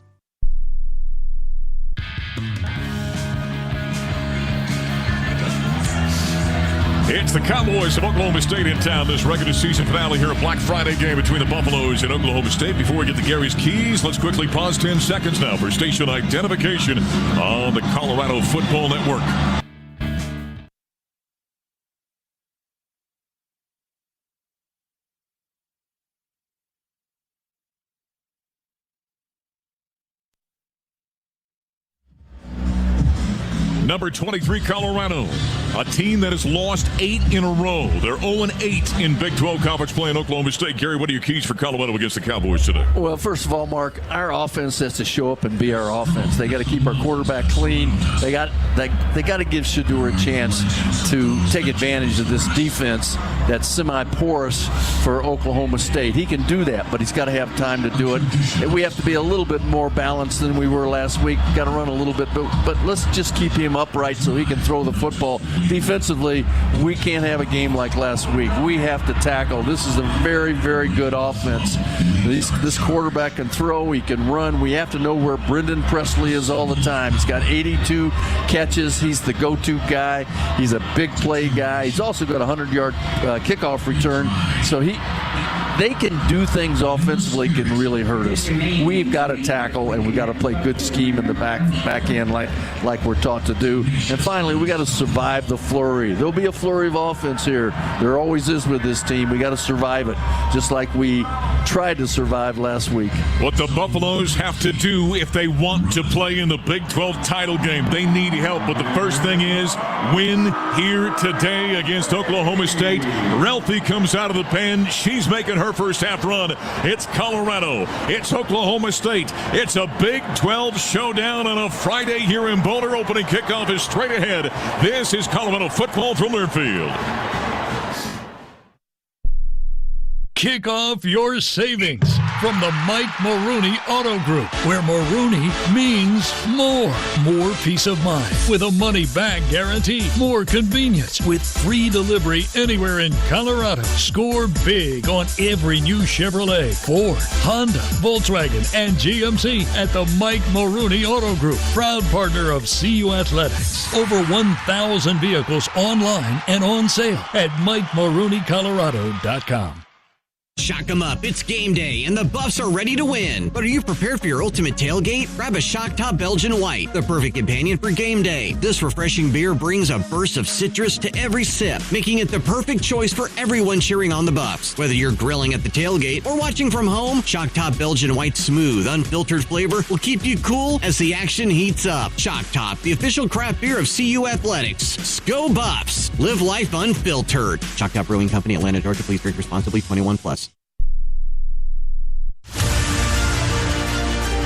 It's the Cowboys of Oklahoma State in town. This regular season finale here, a Black Friday game between the Buffaloes and Oklahoma State. Before we get to Gary's Keys, let's quickly pause 10 seconds now for station identification on the Colorado Football Network. Number 23, Colorado, a team that has lost 8 in a row. They're 0-8 in Big 12 conference play in Oklahoma State. Gary, what are your keys for Colorado against the Cowboys today? Well, first of all, Mark, our offense has to show up and be our offense. They got to keep our quarterback clean. They got to give Shedeur a chance to take advantage of this defense that's semi-porous for Oklahoma State. He can do that, but he's got to have time to do it. And we have to be a little bit more balanced than we were last week. Got to run a little bit, but let's just keep him upright so he can throw the football. Defensively, we can't have a game like last week. We have to tackle. This is a very, very good offense. This quarterback can throw, he can run. We have to know where Brendan Presley is all the time. He's got 82 catches. He's the go-to guy. He's a big play guy. He's also got a 100-yard kickoff return. So they can do things offensively can really hurt us. We've got to tackle, and we've got to play good scheme in the back end like we're taught to do. And finally, we got to survive the flurry. There'll be a flurry of offense here. There always is with this team. We got to survive it, just like we tried to survive last week. What the Buffaloes have to do if they want to play in the Big 12 title game, they need help. But the first thing is win here today against Oklahoma State. Ralphie comes out of the pen. She's making her first half run. It's Colorado. It's Oklahoma State. It's a Big 12 showdown on a Friday here in Boulder. Opening kickoff is straight ahead. This is Colorado football from Learfield. Kick off your savings from the Mike Maroney Auto Group, where Maroney means more. More peace of mind with a money-back guarantee. More convenience with free delivery anywhere in Colorado. Score big on every new Chevrolet, Ford, Honda, Volkswagen, and GMC at the Mike Maroney Auto Group, proud partner of CU Athletics. Over 1,000 vehicles online and on sale at MikeMaroneyColorado.com. Shock 'em up, it's game day, and the Buffs are ready to win. But are you prepared for your ultimate tailgate? Grab a Shock Top Belgian White, the perfect companion for game day. This refreshing beer brings a burst of citrus to every sip, making it the perfect choice for everyone cheering on the Buffs. Whether you're grilling at the tailgate or watching from home, Shock Top Belgian White's smooth, unfiltered flavor will keep you cool as the action heats up. Shock Top, the official craft beer of CU Athletics. Go Buffs! Live life unfiltered. Shock Top Brewing Company, Atlanta, Georgia. Please drink responsibly. 21 plus.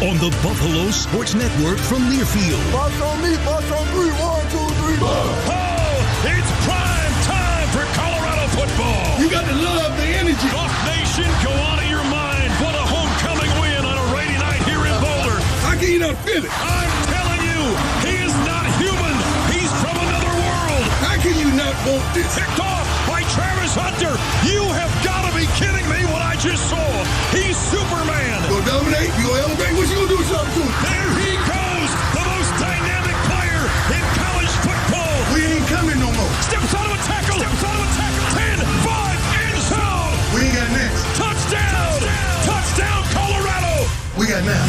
On the Buffalo Sports Network from Learfield. Bucks on me, Bucks on 3, 1, 2, 3, Oh, it's prime time for Colorado football. You got to love the energy. Buff Nation, go out of your mind. What a homecoming win on a rainy night here in Boulder. I feel it. I'm telling you, he is not human. He's from another world. How can you not want this? Picked off by Travis Hunter. You have got to be kidding me what I just saw. He's Superman. You gonna dominate? You gonna elevate? What you gonna do something to him? There he goes, the most dynamic player in college football. We ain't coming no more. Steps out of a tackle. 10, 5, end zone. We ain't got next. Touchdown, Colorado. We got now.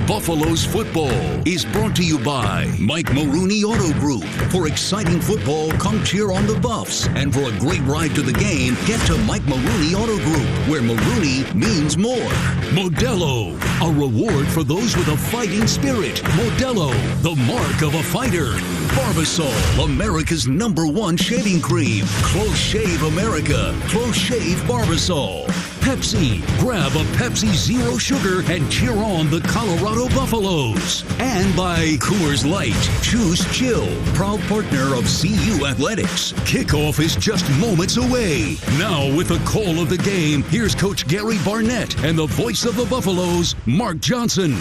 Buffalo's football is brought to you by Mike Maroney Auto Group. For exciting football, come cheer on the Buffs. And for a great ride to the game, get to Mike Maroney Auto Group, where Maroney means more. Modelo, a reward for those with a fighting spirit. Modelo, the mark of a fighter. Barbasol, America's #1 shaving cream. Close Shave America. Close Shave Barbasol. Pepsi, grab a Pepsi Zero Sugar and cheer on the Colorado Buffaloes. And by Coors Light, choose chill, proud partner of CU Athletics. Kickoff is just moments away. Now with the call of the game, here's Coach Gary Barnett and the voice of the Buffaloes, Mark Johnson.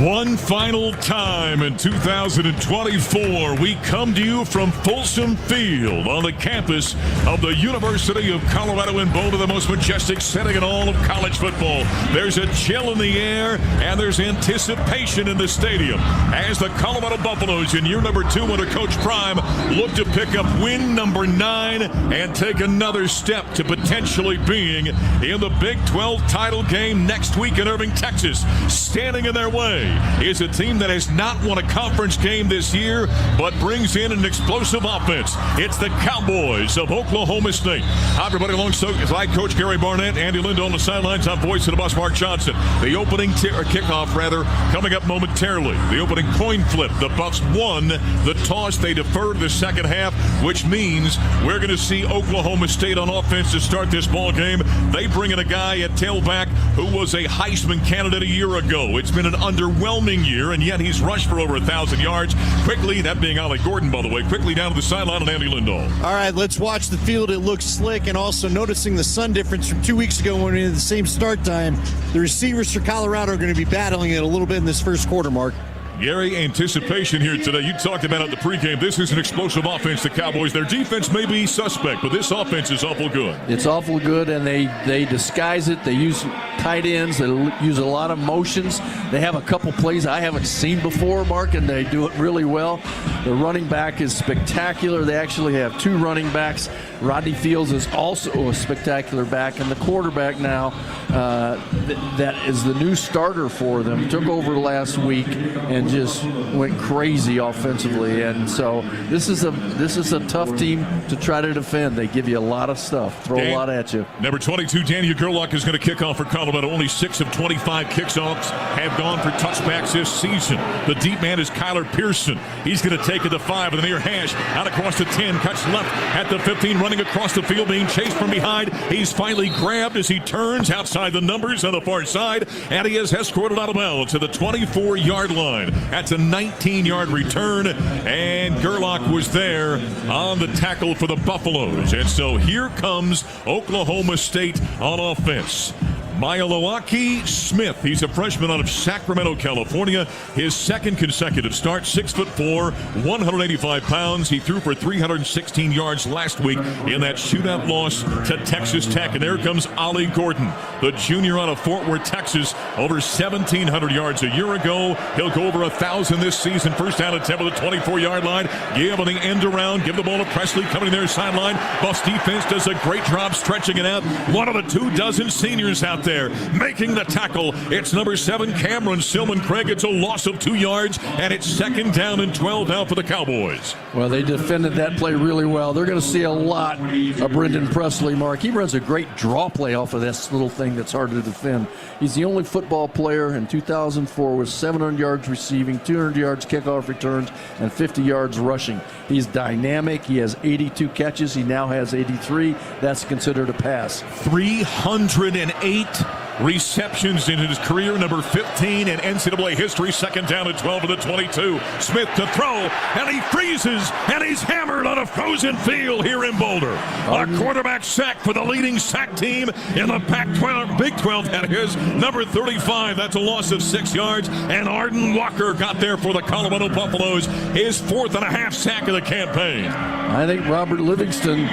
One final time in 2024, we come to you from Folsom Field on the campus of the University of Colorado in Boulder, the most majestic setting in all of college football. There's a chill in the air, and there's anticipation in the stadium as the Colorado Buffaloes in year number 2 under Coach Prime look to pick up win number 9 and take another step to potentially being in the Big 12 title game next week in Irving, Texas. Standing in their way is a team that has not won a conference game this year, but brings in an explosive offense. It's the Cowboys of Oklahoma State. Hi, everybody. Alongside Coach Gary Barnett, Andy Lindo on the sidelines. I'm voice of the bus, Mark Johnson. The opening kickoff, coming up momentarily. The opening coin flip. The Buffs won the toss. They deferred the second half, which means we're going to see Oklahoma State on offense to start this ball game. They bring in a guy at tailback who was a Heisman candidate a year ago. It's been an underwhelming year, and yet he's rushed for over 1,000 yards. Quickly, that being Ollie Gordon, by the way, quickly down to the sideline on Andy Lindahl. All right, let's watch the field. It looks slick, and also noticing the sun difference from 2 weeks ago when we had the same start time. The receivers for Colorado are going to be battling it a little bit in this first quarter, Mark. Gary, anticipation here today. You talked about it at the pregame. This is an explosive offense, the Cowboys. Their defense may be suspect, but this offense is awful good. It's awful good, and they disguise it. They use tight ends. They use a lot of motions. They have a couple plays I haven't seen before, Mark, and they do it really well. The running back is spectacular. They actually have 2 running backs. Rodney Fields is also a spectacular back, and the quarterback now that is the new starter for them. Took over last week and just went crazy offensively, and so this is a tough team to try to defend. They give you a lot of stuff, throw a lot at you. Number 22, Daniel Gerlach is going to kick off for Colorado. Only 6 of 25 kickoffs have gone for touchbacks this season. The deep man is Kyler Pearson. He's going to take it to 5 with the near hash, out across the 10, cuts left at the 15, running across the field, being chased from behind. He's finally grabbed as he turns outside the numbers on the far side, and he is escorted out of bounds to the 24-yard line. That's a 19-yard return, and Gerlach was there on the tackle for the Buffaloes. And so here comes Oklahoma State on offense. Maialawaki Smith, he's a freshman out of Sacramento, California. His second consecutive start, 6'4", 185 pounds. He threw for 316 yards last week in that shootout loss to Texas Tech. And there comes Ollie Gordon, the junior out of Fort Worth, Texas, over 1,700 yards a year ago. He'll go over 1,000 this season. First down attempt at the 24-yard line. Give on the end around. Give the ball to Presley coming there sideline. Buffs defense does a great job stretching it out. One of the 24 seniors out there making the tackle. It's number 7, Cameron Silman Craig. It's a loss of 2 yards, and it's second down and 12 now for the Cowboys. Well, they defended that play really well. They're going to see a lot of Brendan Presley, Mark. He runs a great draw play off of this little thing that's hard to defend. He's the only football player in 2004 with 700 yards receiving, 200 yards kickoff returns, and 50 yards rushing. He's dynamic. He has 82 catches. He now has 83. That's considered a pass. 308 receptions in his career, number 15 in NCAA history, second down at 12 of the 22. Smith to throw, and he freezes, and he's hammered on a frozen field here in Boulder. A quarterback sack for the leading sack team in the Pac-12, Big 12, that is, number 35. That's a loss of 6 yards, and Arden Walker got there for the Colorado Buffaloes, his 4th and a half sack of the campaign. I think Robert Livingston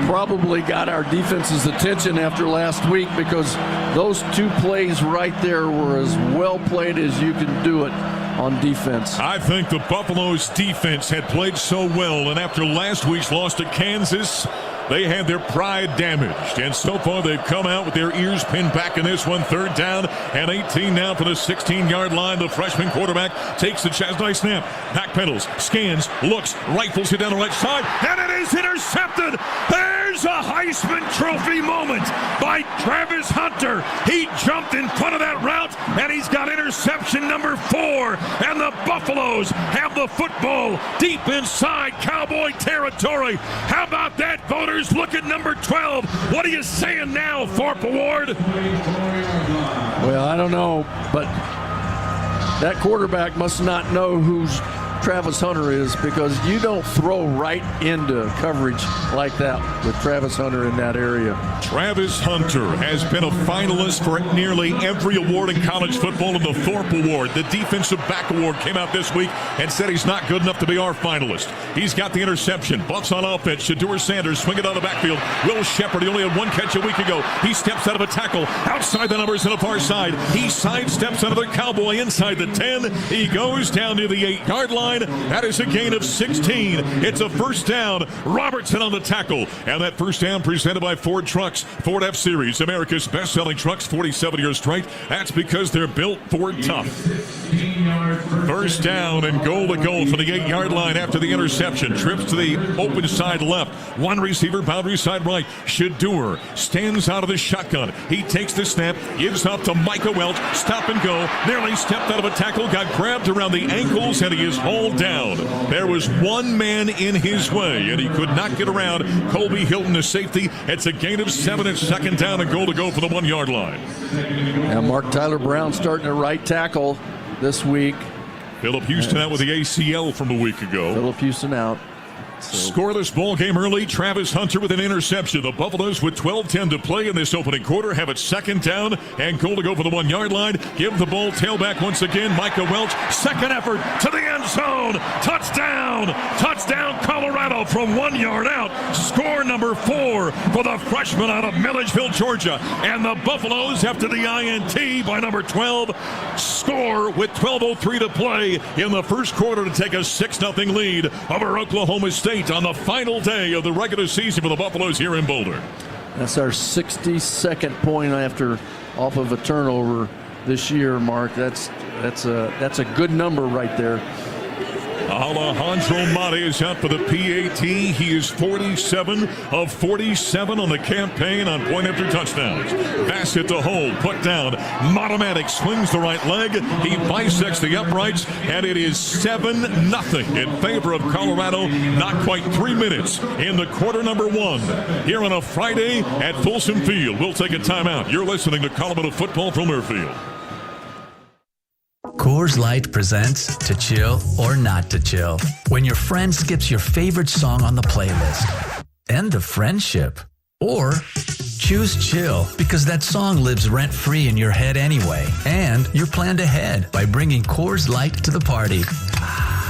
probably got our defense's attention after last week because those 2 plays right there were as well played as you can do it on defense. I think the Buffaloes defense had played so well, and after last week's loss to Kansas, they had their pride damaged, and so far they've come out with their ears pinned back in this one. 3rd down and 18 now for the 16-yard line. The freshman quarterback takes the nice snap, backpedals, scans, looks, rifles it down the right side, and it is intercepted. There's a Heisman Trophy moment by Travis Hunter. He jumped in front of that route, and he's got interception number 4, and the Buffaloes have the football deep inside Cowboy territory. How about that, voters? Look at number 12. What are you saying now, Thorpe Award? Well, I don't know, but that quarterback must not know who's Travis Hunter is, because you don't throw right into coverage like that with Travis Hunter in that area. Travis Hunter has been a finalist for nearly every award in college football, in the Thorpe Award. The Defensive Back Award came out this week and said he's not good enough to be our finalist. He's got the interception. Buffs on offense. Shadur Sanders swinging out of the backfield. Will Shepard, he only had 1 catch a week ago. He steps out of a tackle outside the numbers on the far side. He sidesteps another Cowboy inside the 10. He goes down to the 8-yard line. That is a gain of 16. It's a 1st down. Robertson on the tackle. And that 1st down presented by Ford Trucks. Ford F-Series, America's best-selling trucks, 47 years straight. That's because they're built Ford tough. 1st down and goal to goal for the 8-yard line after the interception. Trips to the open side left. 1 receiver, boundary side right. Shadur stands out of the shotgun. He takes the snap, gives up to Micah Welch. Stop and go. Nearly stepped out of a tackle, got grabbed around the ankles, and he is hauled down. There was 1 man in his way, and he could not get around Colby Hilton, the safety. It's a gain of 7 and 2nd down and goal to go for the 1-yard line. Now Mark Tyler Brown starting at right tackle this week. Philip Houston out with the ACL from a week ago. Philip Houston out. Scoreless ball game early. Travis Hunter with an interception. The Buffaloes with 12:10 to play in this opening quarter have it 2nd down and goal to go for the 1-yard line. Give the ball tailback once again. Micah Welch, 2nd effort to the end zone. Touchdown! Touchdown Colorado from 1 yard out. Score number 4 for the freshman out of Milledgeville, Georgia. And the Buffaloes, after the INT by number 12, score with 12:03 to play in the 1st quarter to take a 6-0 lead over Oklahoma State on the final day of the regular season for the Buffaloes here in Boulder. That's our 62nd point off of a turnover this year, Mark. That's a good number right there. Alejandro Mate is out for the PAT. He is 47 of 47 on the campaign on point after touchdowns. Bassett to hold, put down. Matematic swings the right leg. He bisects the uprights, and it is 7-0 in favor of Colorado. Not quite 3 minutes in the quarter number 1 here on a Friday at Folsom Field. We'll take a timeout. You're listening to Colorado Football from Murfield. Coors Light presents To Chill or Not to Chill. When your friend skips your favorite song on the playlist. End of friendship. Or choose chill because that song lives rent-free in your head anyway. And you're planned ahead by bringing Coors Light to the party.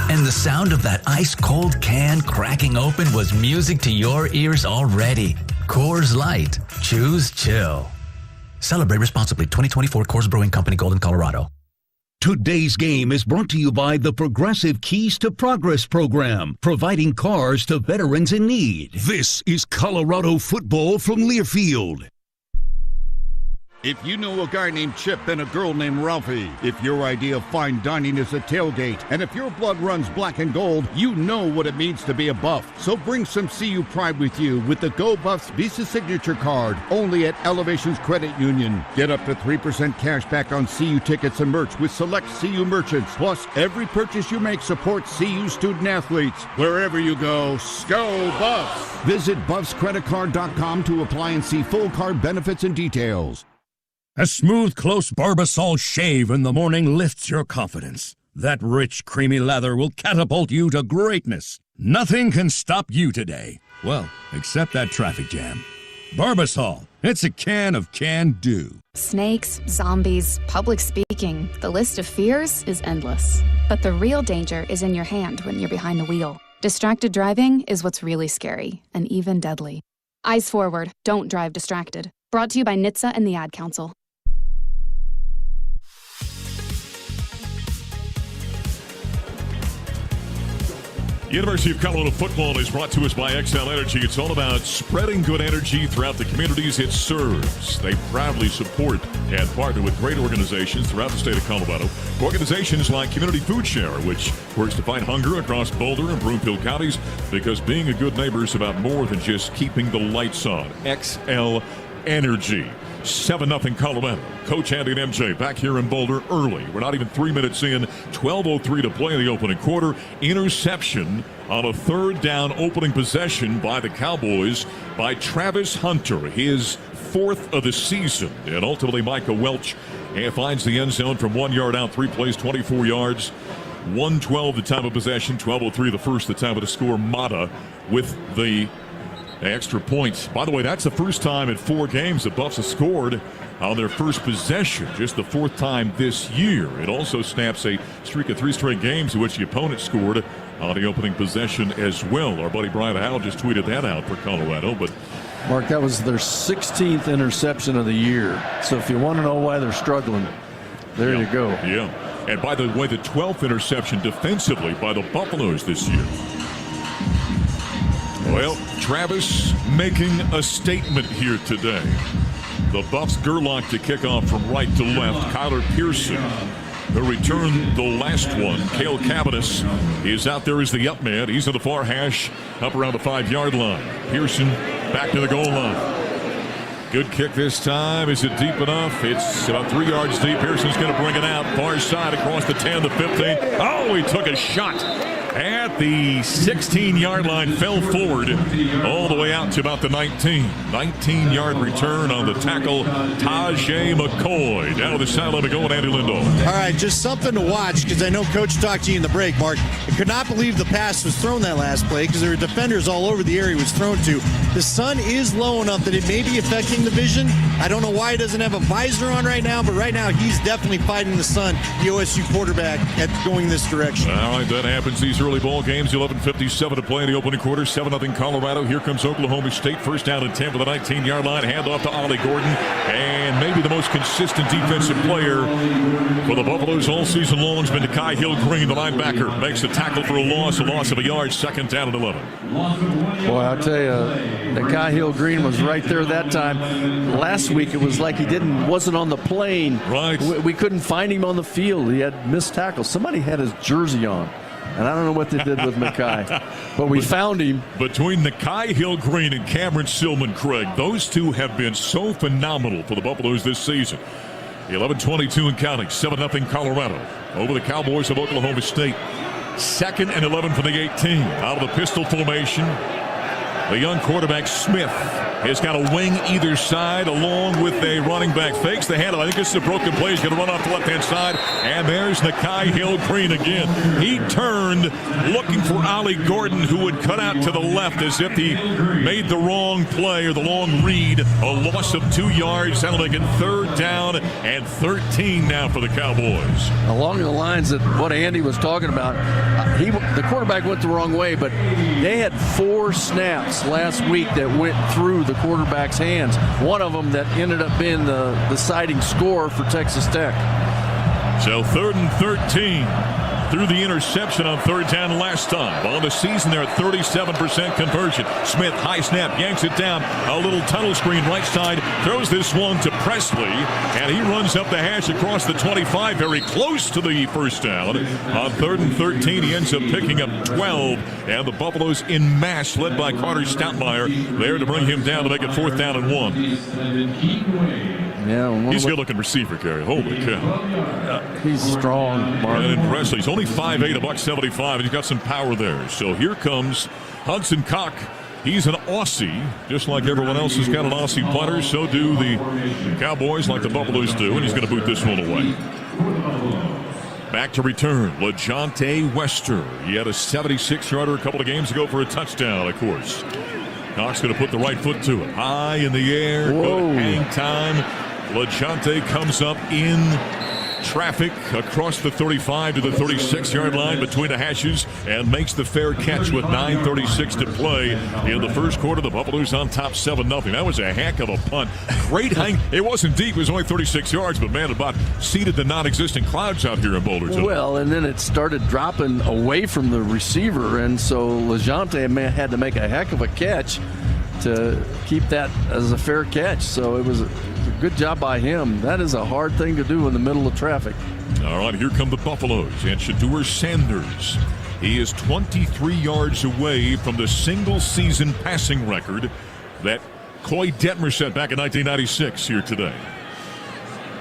And the sound of that ice-cold can cracking open was music to your ears already. Coors Light. Choose chill. Celebrate responsibly. 2024 Coors Brewing Company, Golden, Colorado. Today's game is brought to you by the Progressive Keys to Progress program, providing cars to veterans in need. This is Colorado football from Learfield. If you know a guy named Chip and a girl named Ralphie, if your idea of fine dining is a tailgate, and if your blood runs black and gold, you know what it means to be a Buff. So bring some CU pride with you with the Go Buffs Visa Signature Card, only at Elevations Credit Union. Get up to 3% cash back on CU tickets and merch with select CU merchants. Plus, every purchase you make supports CU student athletes. Wherever you go, Go Buffs! Visit BuffsCreditCard.com to apply and see full card benefits and details. A smooth, close Barbasol shave in the morning lifts your confidence. That rich, creamy lather will catapult you to greatness. Nothing can stop you today. Well, except that traffic jam. Barbasol, it's a can of can-do. Snakes, zombies, public speaking. The list of fears is endless. But the real danger is in your hand when you're behind the wheel. Distracted driving is what's really scary and even deadly. Eyes forward, don't drive distracted. Brought to you by NHTSA and the Ad Council. University of Colorado football is brought to us by XL Energy. It's all about spreading good energy throughout the communities it serves. They proudly support and partner with great organizations throughout the state of Colorado. Organizations like Community Food Share, which works to fight hunger across Boulder and Broomfield counties, because being a good neighbor is about more than just keeping the lights on. XL Energy. 7-0 Colorado. Coach Andy and MJ back here in Boulder early. We're not even 3 minutes in. 12:03 to play in the opening quarter. Interception on a third down opening possession by the Cowboys by Travis Hunter, his 4th of the season. And ultimately Micah Welch finds the end zone from 1 yard out. 3 plays, 24 yards. 1:12 the time of possession. 12:03 the first, the time of the score. Mata with the extra points. By the way, that's the first time in 4 games the Buffs have scored on their first possession. Just the 4th time this year. It also snaps a streak of 3 straight games in which the opponent scored on the opening possession as well. Our buddy Brian Howell just tweeted that out for Colorado. But Mark, that was their 16th interception of the year. So if you want to know why they're struggling, there you go. Yeah. And by the way, the 12th interception defensively by the Buffaloes this year. Well, Travis making a statement here today. The Buffs Gerlach to kick off from right to left. Kyler Pearson, who returned the last one. Cale Cavanis is out there as the up man. He's in the far hash, up around the 5-yard line. Pearson back to the goal line. Good kick this time. Is it deep enough? It's about 3 yards deep. Pearson's going to bring it out. Far side across the 10, the 15. Oh, he took a shot at the 16-yard line, fell forward all the way out to about the 19-yard return on the tackle. Tajay McCoy down to the sideline to go, and Andy Lindahl. All right, just something to watch, because I know Coach talked to you in the break, Mark. I could not believe the pass was thrown that last play, because there were defenders all over the area it was thrown to. The sun is low enough that it may be affecting the vision. I don't know why he doesn't have a visor on right now, but right now he's definitely fighting the sun, the OSU quarterback, at going this direction. All right, that happens these early ball games. 11:57 to play in the opening quarter. 7-0 Colorado. Here comes Oklahoma State. First down and 10 for the 19-yard line. Hand off to Ollie Gordon. And maybe the most consistent defensive player for the Buffaloes all season long has been Nakai Hill-Green, the linebacker. Makes a tackle for a loss of a yard. 2nd down and 11. Boy, I'll tell you, Nakai Hill-Green was right there that time. Last week it was like he wasn't on the plane. Right. We couldn't find him on the field. He had missed tackles. Somebody had his jersey on. And I don't know what they did with Nakai, but we found him. Between Nakai Hill-Green and Cameron Silman, Craig, those two have been so phenomenal for the Buffaloes this season. 11:22 and counting. 7-0 Colorado over the Cowboys of Oklahoma State. 2nd and 11 for the 18. Out of the pistol formation, the young quarterback Smith has got a wing either side along with a running back. Fakes the handle. I think this is a broken play. He's going to run off the left-hand side. And there's Nakai Hill-Green again. He turned looking for Ollie Gordon, who would cut out to the left as if he made the wrong play or the long read. A loss of 2 yards. That'll make it 3rd down and 13 now for the Cowboys. Along the lines of what Andy was talking about, the quarterback went the wrong way, but they had 4 snaps last week that went through the quarterback's hands. One of them that ended up being the deciding score for Texas Tech. So 3rd and 13 through the interception on 3rd down last time. On the season, they're at 37% conversion. Smith, high snap, yanks it down. A little tunnel screen right side. Throws this one to Presley, and he runs up the hash across the 25, very close to the first down. On 3rd and 13, he ends up picking up 12, and the Buffaloes in mass, led by Carter Stoutmeyer, there to bring him down to make it 4th down and 1. Yeah, he's a good-looking receiver, Gary. Holy cow. He's strong, Mark. And impressive. He's only 5'8", $175, and he's got some power there. So here comes Hudson Cock He's an Aussie, just like everyone else has got an Aussie punter. So do the Cowboys, like the Buffaloes do, and he's going to boot this one away. Back to return, LeJohntay Wester. He had a 76-yarder a couple of games ago for a touchdown, of course. Cox going to put the right foot to it. High in the air, good hang time. LeJohntay comes up in traffic across the 35 to the 36-yard line between the hashes and makes the fair catch with 9:36 to play in the first quarter. The Buffaloes on top 7-0. That was a heck of a punt. Great hang. It wasn't deep. It was only 36 yards, but man, about seeded the non-existent clouds out here in Boulder. Well, and then it started dropping away from the receiver, and so LeJohntay had to make a heck of a catch to keep that as a fair catch. So it was a good job by him. That is a hard thing to do in the middle of traffic. All right, here come the Buffaloes and Shedeur Sanders. He is 23 yards away from the single-season passing record that Coy Detmer set back in 1996 here today.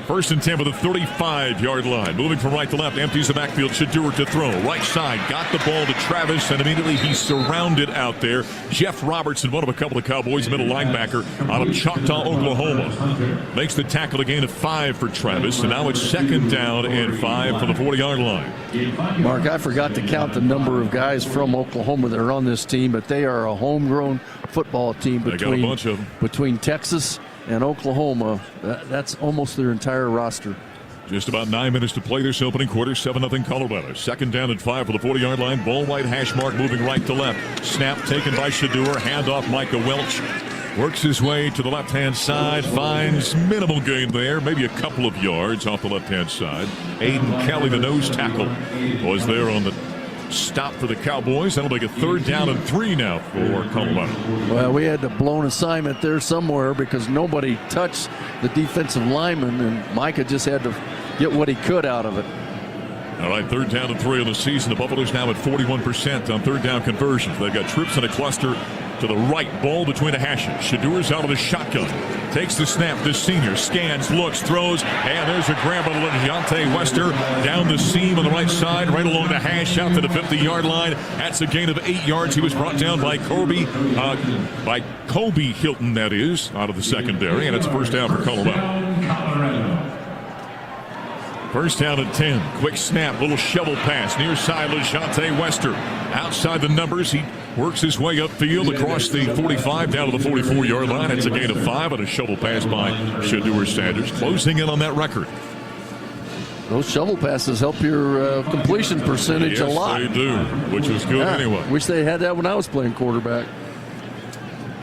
First and 10 with a 35-yard line. Moving from right to left, empties the backfield. Shedeur to throw. Right side, got the ball to Travis, and immediately he's surrounded out there. Jeff Robertson, one of a couple of Cowboys, middle linebacker out of Choctaw, Oklahoma. Makes the tackle, a gain of 5 for Travis, and now it's second down and 5 for the 40-yard line. Mark, I forgot to count the number of guys from Oklahoma that are on this team, but they are a homegrown football team between Texas and Oklahoma. That's almost their entire roster. Just about 9 minutes to play this opening quarter. 7-0 Colorado. Second down and 5 for the 40-yard line. Ball right hash mark, moving right to left. Snap taken by Shedeur. Handoff Micah Welch. Works his way to the left-hand side. Finds minimal gain there. Maybe a couple of yards off the left-hand side. Aiden Kelly, the nose tackle, was there on the stop for the Cowboys. That'll make a third down and 3 now for Colorado. Well, we had to blow an assignment there somewhere because nobody touched the defensive lineman, and Micah just had to get what he could out of it. All right, third down and 3 of the season. The Buffaloes now at 41% on third down conversions. They've got trips in a cluster to the right, ball between the hashes. Shedeur's out of the shotgun. Takes the snap, the senior scans, looks, throws, and there's a grab on LeJohntay Wester down the seam on the right side, right along the hash, out to the 50-yard line. That's a gain of 8 yards. He was brought down by Kobe Hilton, that is, out of the secondary, and it's first down for Colorado. First down and 10. Quick snap, little shovel pass, near side LeJohntay Wester. Outside the numbers, he works his way upfield across the 45 down to the 44-yard line. It's a gain of 5 and a shovel pass by Shedeur Sanders, closing in on that record. Those shovel passes help your completion percentage a lot. Yes, they do, which was good anyway. Wish they had that when I was playing quarterback.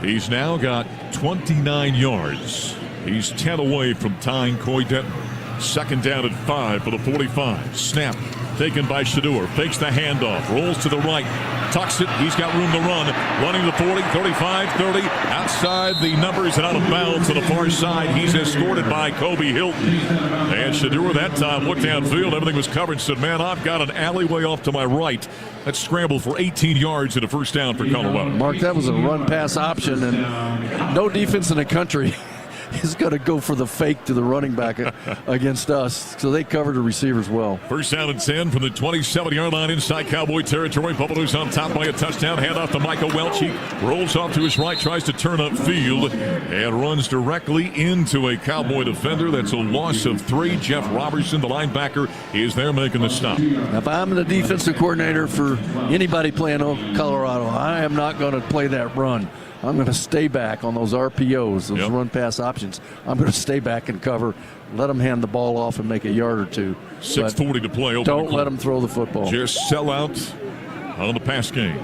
He's now got 29 yards. He's 10 away from tying Coy Detmer. Second down and 5 for the 45. Snap taken by Shedeur. Fakes the handoff. Rolls to the right. Tucks it. He's got room to run. Running the 40, 35, 30. Outside the numbers and out of bounds to the far side. He's escorted by Kobe Hilton. And Shedeur that time looked downfield. Everything was covered. Said, man, I've got an alleyway off to my right. Let's scramble for 18 yards and a first down for Colorado. Mark, that was a run-pass option, and no defense in the country is going to go for the fake to the running back against us. So they covered the receivers well. First down and 10 from the 27-yard line inside Cowboy territory. Buffaloes on top by a touchdown. Hand off to Micah Welch. He rolls off to his right, tries to turn upfield, and runs directly into a Cowboy defender. That's a loss of 3. Jeff Robertson, the linebacker, is there making the stop. If I'm the defensive coordinator for anybody playing Colorado, I am not going to play that run. I'm going to stay back on those RPOs, those run-pass options. I'm going to stay back and cover, let them hand the ball off and make a yard or two. 6:40 to play. Don't let them throw the football. Just sell out on the pass game.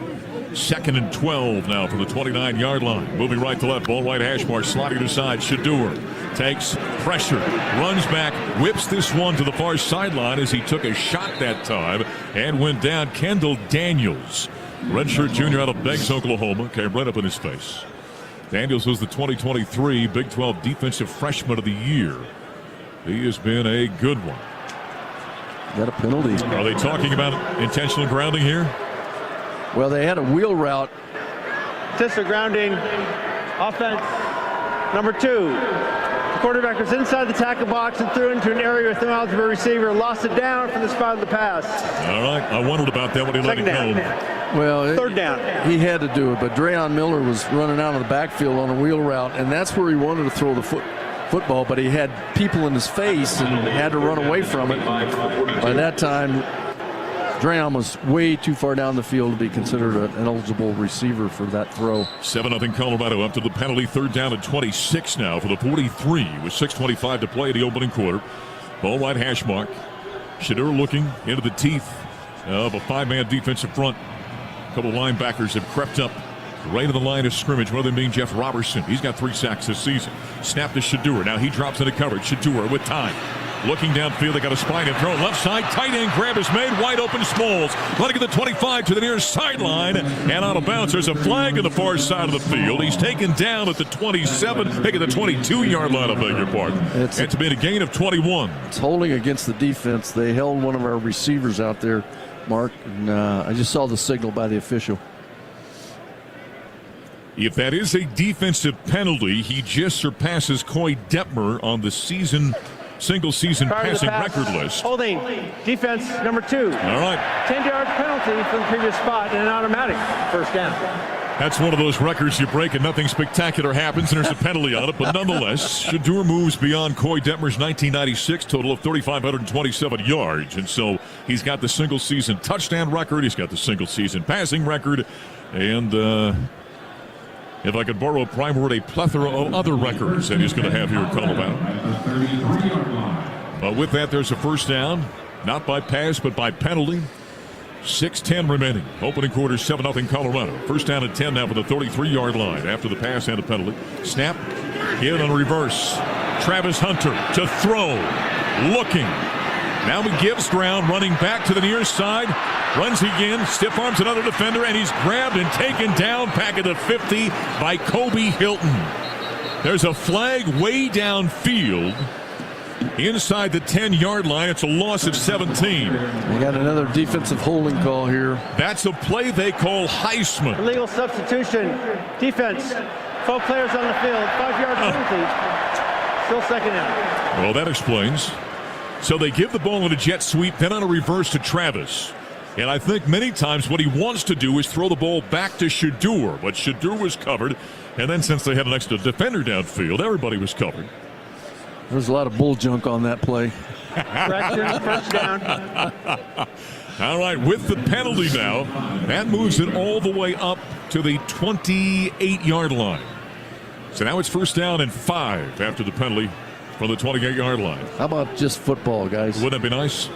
Second and 12 now from the 29-yard line. Moving right to left, ball right hash mark, sliding to side. Shedeur takes pressure, runs back, whips this one to the far sideline as he took a shot that time and went down. Kendall Daniels, redshirt junior out of Beggs, Oklahoma, came right up in his face. Daniels was the 2023 Big 12 Defensive Freshman of the Year. He has been a good one. Got a penalty. Are they talking about intentional grounding here? Well, they had a wheel route. Intentional grounding, offense number 2. The quarterback was inside the tackle box and threw into an area with no eligible receiver. Lost it down from the spot of the pass. All right. I wondered about that when he let it go. Well, third down. He had to do it, but Dreon Miller was running out of the backfield on a wheel route, and that's where he wanted to throw the football, but he had people in his face and had to run away from it. By that time, Dreon was way too far down the field to be considered an eligible receiver for that throw. 7-0 Colorado up to the penalty. 3rd down and 26 now for the 43 with 6:25 to play in the opening quarter. Ball right hash mark. Shedeur looking into the teeth of a 5-man defensive front. A couple of linebackers have crept up right to the line of scrimmage. One of them being Jeff Robertson. He's got 3 sacks this season. Snap to Shedeur. Now he drops into coverage. Shedeur with time. Looking downfield, they got a spine and throw left side. Tight end grab is made. Wide open Smalls. Letting it the 25 to the near sideline. And out of bounds. There's a flag on the far side of the field. He's taken down at the 27. Taking the 22-yard line, I beg your pardon. It's been a gain of 21. It's holding against the defense. They held one of our receivers out there, Mark. And I just saw the signal by the official. If that is a defensive penalty, he just surpasses Coy Detmer on the single-season passing record list. Holding. Defense number 2. All right. 10-yard penalty from the previous spot and an automatic first down. That's one of those records you break and nothing spectacular happens and there's a penalty on it. But nonetheless, Shedeur moves beyond Coy Detmer's 1996 total of 3,527 yards. And so he's got the single-season touchdown record. He's got the single-season passing record. And if I could borrow a prime word, a plethora of other records that he's going to have here at Colorado. But with that, there's a first down. Not by pass, but by penalty. 6:10 remaining. Opening quarter, 7-0 Colorado. First down at 10 now for the 33-yard line after the pass and a penalty. Snap. Hit on reverse. Travis Hunter to throw. Looking. Now he gives ground, running back to the near side. Runs again, stiff arms another defender, and he's grabbed and taken down back at the 50 by Kobe Hilton. There's a flag way downfield inside the 10-yard line. It's a loss of 17. We got another defensive holding call here. That's a play they call Heisman. Illegal substitution. Defense. 12 players on the field. 5-yard penalty. Still second down. Well, that explains. So they give the ball in a jet sweep, then on a reverse to Travis. And I think many times what he wants to do is throw the ball back to Shedeur. But Shedeur was covered. And then since they had an extra defender downfield, everybody was covered. There's a lot of bull junk on that play. Correction, first down. All right, with the penalty now, that moves it all the way up to the 28-yard line. So now it's first down and 5 after the penalty from the 28-yard line. How about just football, guys? Wouldn't that be nice?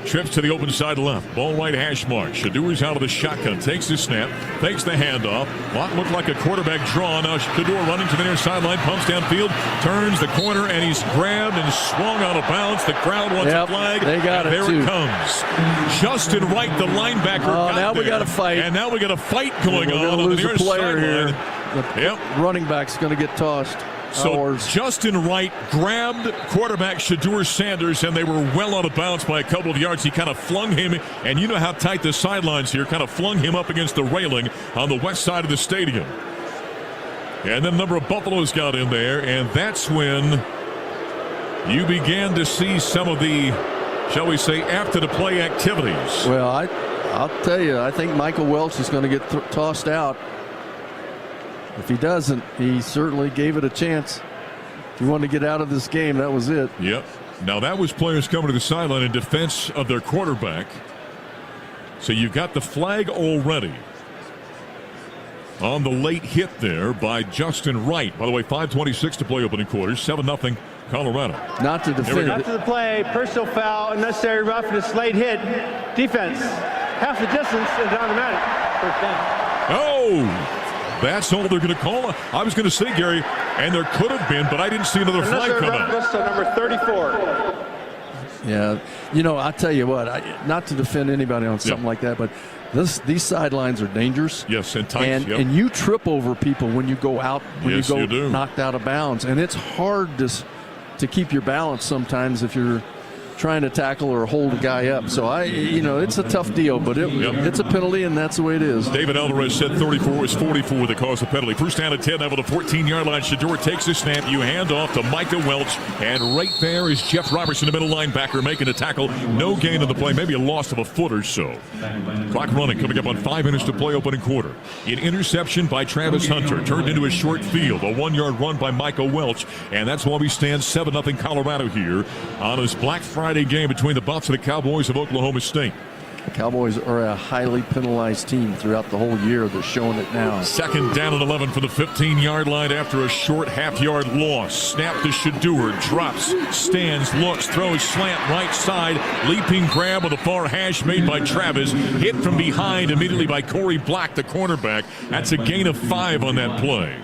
Trips to the open side left. Ball right hash mark. Shedeur's out of the shotgun. Takes the snap. Takes the handoff. What looked like a quarterback draw. Now Shedeur running to the near sideline. Pumps downfield. Turns the corner, and he's grabbed and swung out of bounds. The crowd wants a flag. They got it, there too. It comes. Justin Wright, the linebacker. Now we got a fight. And now we got a fight going on lose the near a player sideline. here. The running back's going to get tossed. So Justin Wright grabbed quarterback Shedeur Sanders, and they were well out of bounds by a couple of yards. He kind of flung him, and you know how tight the sidelines here, kind of flung him up against the railing on the west side of the stadium. And then a number of Buffaloes got in there, and that's when you began to see some of the, shall we say, after-the-play activities. Well, I'll tell you, I think Michael Welch is going to get tossed out. If he doesn't, he certainly gave it a chance. If he wanted to get out of this game, that was it. Yep. Now that was players coming to the sideline in defense of their quarterback. So you've got the flag already on the late hit there by Justin Wright. By the way, 5:26 to play opening quarters, 7-0 Colorado. Not to defend. After the play, personal foul, unnecessary roughness, late hit. Defense, half the distance is automatic. First down. Oh! That's all they're going to call. I was going to say, Gary, and there could have been, but I didn't see another flag come out. So number 34. Yeah, you know, I tell you what, not to defend anybody on something like that, but these sidelines are dangerous. Yes, and tight. And you trip over people when you go out, when you go knocked out of bounds, and it's hard to keep your balance sometimes if you're trying to tackle or hold a guy up. So it's a tough deal, but it's a penalty, and that's the way it is. David Alvarez said 34 was 44 that caused the penalty. First down at 10 over the 14-yard line. Shedeur takes the snap. You hand off to Micah Welch, and right there is Jeff Robertson, the middle linebacker, making a tackle. No gain on the play, maybe a loss of a foot or so. Clock running, coming up on 5 minutes to play opening quarter. An interception by Travis Hunter turned into a short field. A 1-yard run by Micah Welch, and that's why we stand 7-0 Colorado here on this Black Friday game between the Buffs and the Cowboys of Oklahoma State. The Cowboys are a highly penalized team throughout the whole year. They're showing it now. Second down and 11 from the 15-yard line after a short half-yard loss. Snap to Shedeur, drops, stands, looks, throws, slant right side, leaping grab on the far hash made by Travis. Hit from behind immediately by Corey Black, the cornerback. That's a gain of 5 on that play.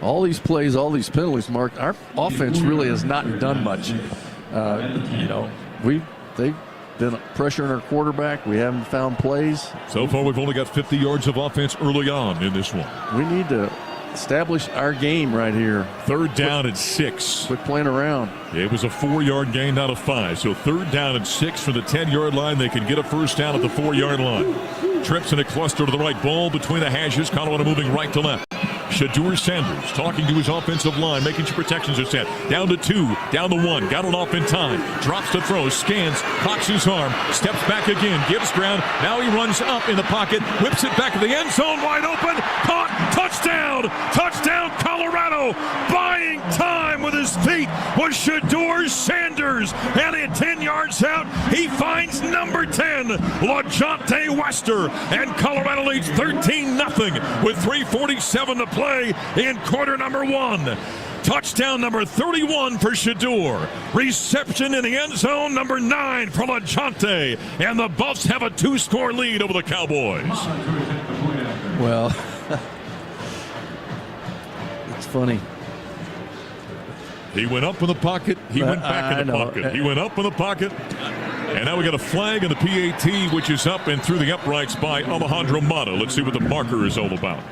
All these plays, all these penalties, Mark, our offense really has not done much. They've been pressuring our quarterback. We haven't found plays. So far, we've only got 50 yards of offense early on in this one. We need to establish our game right here. Third down and 6. Quit playing around. It was a 4-yard gain, not a 5. So third down and 6 from the 10-yard line. They can get a first down at the 4-yard line. Trips in a cluster to the right. Ball between the hashes. Colorado moving right to left. Shedeur Sanders talking to his offensive line, making sure protections are set. Down to 2, down to 1, got it off in time. Drops to throw, scans, cocks his arm, steps back again, gives ground. Now he runs up in the pocket, whips it back to the end zone, wide open, caught, touchdown! Touchdown Colorado! Buying time with his feet was Shedeur Sanders. And at 10 yards out, he finds number 10, LaJonte Wester. And Colorado leads 13-0 with 3:47 to play in quarter number 1. Touchdown number 31 for Shedeur. Reception in the end zone number 9 for LaJonte. And the Buffs have a 2-score lead over the Cowboys. Well, it's funny. He went up in the pocket. He went back in the pocket. He went up in the pocket. And now we got a flag in the PAT, which is up and through the uprights by Alejandro Mata. Let's see what the marker is all about.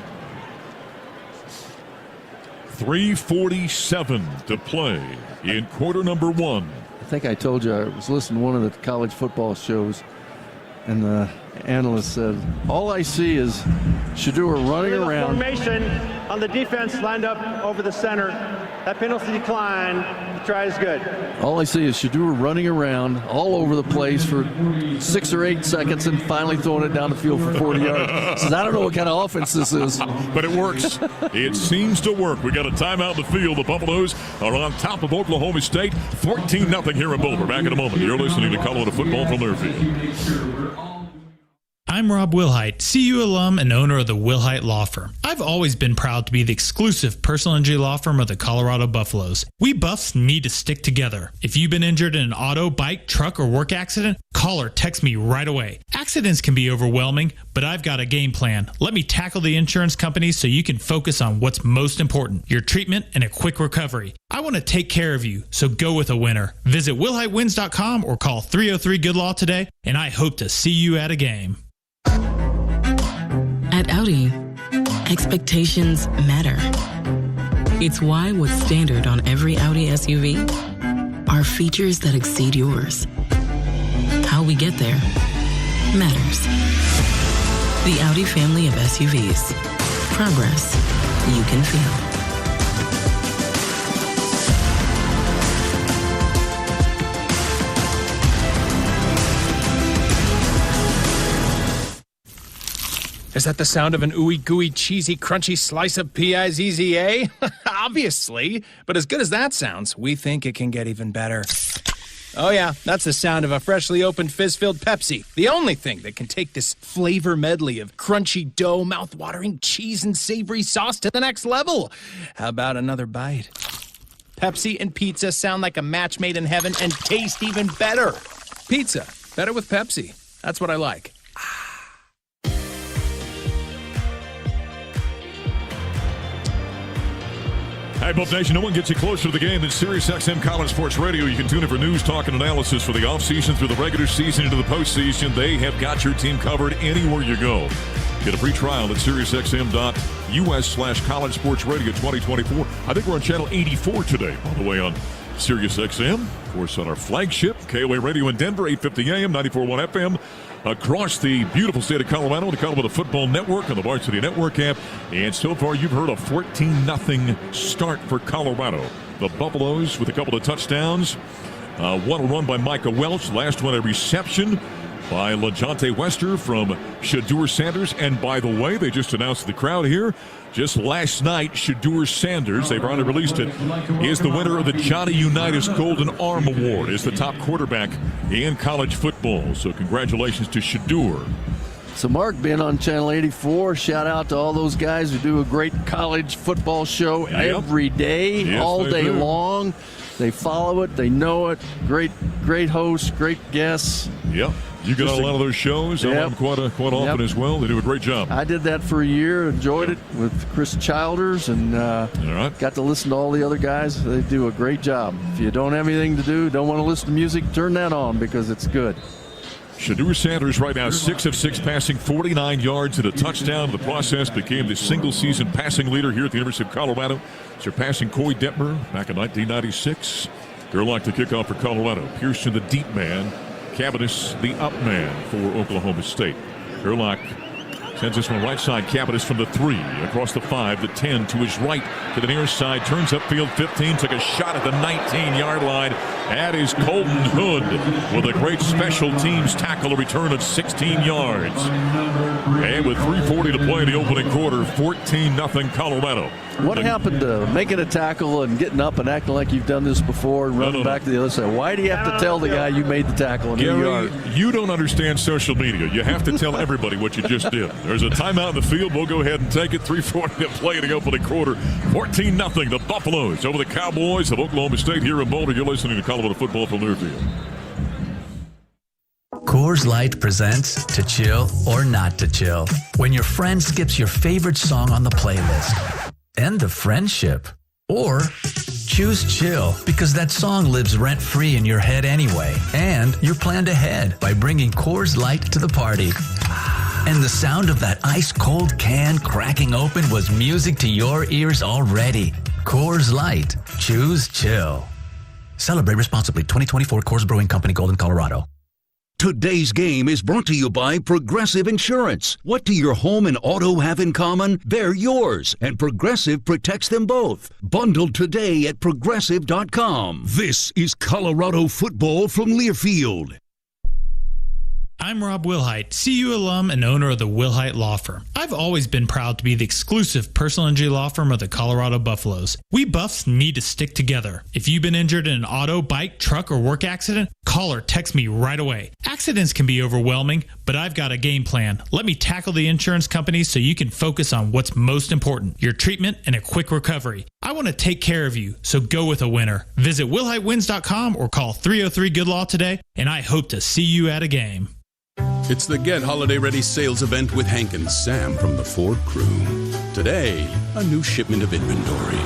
3:47 to play in quarter number 1. I think I told you I was listening to one of the college football shows, and the analyst said, all I see is Shedeur running around. Formation on the defense lined up over the center. That penalty decline. The try is good. All I see is Shedeur running around all over the place for 6 or 8 seconds and finally throwing it down the field for 40 yards. Says, I don't know what kind of offense this is. But it works. It seems to work. We got a timeout in the field. The Buffaloes are on top of Oklahoma State. 14-0 here in Boulder. Back in a moment. You're listening to Colorado Football from Learfield. I'm Rob Wilhite, CU alum and owner of the Wilhite Law Firm. I've always been proud to be the exclusive personal injury law firm of the Colorado Buffaloes. We Buffs need to stick together. If you've been injured in an auto, bike, truck, or work accident, call or text me right away. Accidents can be overwhelming, but I've got a game plan. Let me tackle the insurance companies so you can focus on what's most important, your treatment and a quick recovery. I want to take care of you, so go with a winner. Visit WilhiteWins.com or call 303-GOOD-LAW today, and I hope to see you at a game. At Audi, expectations matter. It's why what's standard on every Audi SUV are features that exceed yours. How we get there matters. The Audi family of SUVs. Progress you can feel. Is that the sound of an ooey gooey cheesy crunchy slice of P-I-Z-Z-A? Obviously, but as good as that sounds, we think it can get even better. Oh yeah, that's the sound of a freshly opened fizz-filled Pepsi. The only thing that can take this flavor medley of crunchy dough, mouth-watering cheese, and savory sauce to the next level. How about another bite? Pepsi and pizza sound like a match made in heaven and taste even better. Pizza, better with Pepsi. That's what I like. Hi, Buff Nation. No one gets you closer to the game than SiriusXM College Sports Radio. You can tune in for news, talk, and analysis for the offseason through the regular season into the postseason. They have got your team covered anywhere you go. Get a free trial at SiriusXM.us/College Sports Radio 2024. I think we're on channel 84 today, by the way, on SiriusXM. Of course, on our flagship KOA Radio in Denver, 850 AM, 94.1 FM. Across the beautiful state of Colorado, the Colorado Football Network on the Varsity Network app. And so far, you've heard a 14-0 start for Colorado. The Buffaloes with a couple of touchdowns. One run by Micah Welch. Last one a reception by LaJonte Wester from Shadur Sanders. And by the way, they just announced to the crowd here, just last night, Shadur Sanders, they've already released it, is the winner of the Johnny Unitas Golden Arm Award as the top quarterback in college football. So congratulations to Shadur. So, Mark, being on Channel 84, shout out to all those guys who do a great college football show every day, Yes, all they day do. long. They follow it. They know it. Great hosts, great guests. Yep. You get on a lot of those shows. I want them quite often as well. They do a great job. I did that for a year, enjoyed it with Chris Childers, and got to listen to all the other guys. They do a great job. If you don't have anything to do, don't want to listen to music, turn that on because it's good. Shadur Sanders right now 6 of 6 passing, 49 yards and a touchdown. In the process became the single-season passing leader here at the University of Colorado, surpassing Coy Detmer back in 1996. Gerlach to kick off for Colorado. Pearson the deep man. Cavanis the up man for Oklahoma State. Gerlach sends this one right side. Cavanis from the 3, across the 5, the 10 to his right, to the near side, turns upfield 15, took a shot at the 19-yard line. That is Colton Hood with a great special teams tackle, a return of 16 yards. And with 3:40 to play in the opening quarter, 14-0 Colorado. What happened to making a tackle and getting up and acting like you've done this before and running back to the other side? Why do you have to tell the guy you made the tackle in your yard? You don't understand social media. You have to tell everybody what you just did. There's a timeout in the field. We'll go ahead and take it. 3:40 to play in the opening quarter. 14-0. The Buffaloes over the Cowboys of Oklahoma State here in Boulder. You're listening to Colorado Football from Learfield. Coors Light presents To Chill or Not to Chill. When your friend skips your favorite song on the playlist. End the friendship. Or choose chill because that song lives rent-free in your head anyway. And you're planned ahead by bringing Coors Light to the party. And the sound of that ice-cold can cracking open was music to your ears already. Coors Light. Choose chill. Celebrate responsibly. 2024 Coors Brewing Company, Golden, Colorado. Today's game is brought to you by Progressive Insurance. What do your home and auto have in common? They're yours, and Progressive protects them both. Bundled today at Progressive.com. This is Colorado football from Learfield. I'm Rob Wilhite, CU alum and owner of the Wilhite Law Firm. I've always been proud to be the exclusive personal injury law firm of the Colorado Buffaloes. We Buffs need to stick together. If you've been injured in an auto, bike, truck, or work accident, call or text me right away. Accidents can be overwhelming, but I've got a game plan. Let me tackle the insurance companies so you can focus on what's most important, your treatment and a quick recovery. I want to take care of you, so go with a winner. Visit WilhiteWins.com or call 303-GOOD-LAW today, and I hope to see you at a game. It's the Get Holiday Ready sales event with Hank and Sam from the Ford crew. Today, a new shipment of inventory.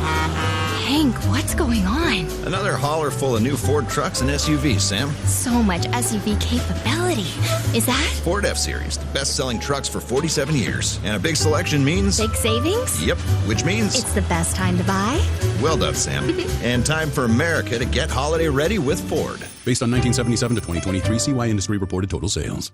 Hank, what's going on? Another hauler full of new Ford trucks and SUVs, Sam. So much SUV capability. Is that? Ford F-Series, the best-selling trucks for 47 years. And a big selection means... Big savings? Yep, which means... It's the best time to buy? Well done, Sam. And time for America to get holiday ready with Ford. Based on 1977 to 2023 CY Industry reported total sales.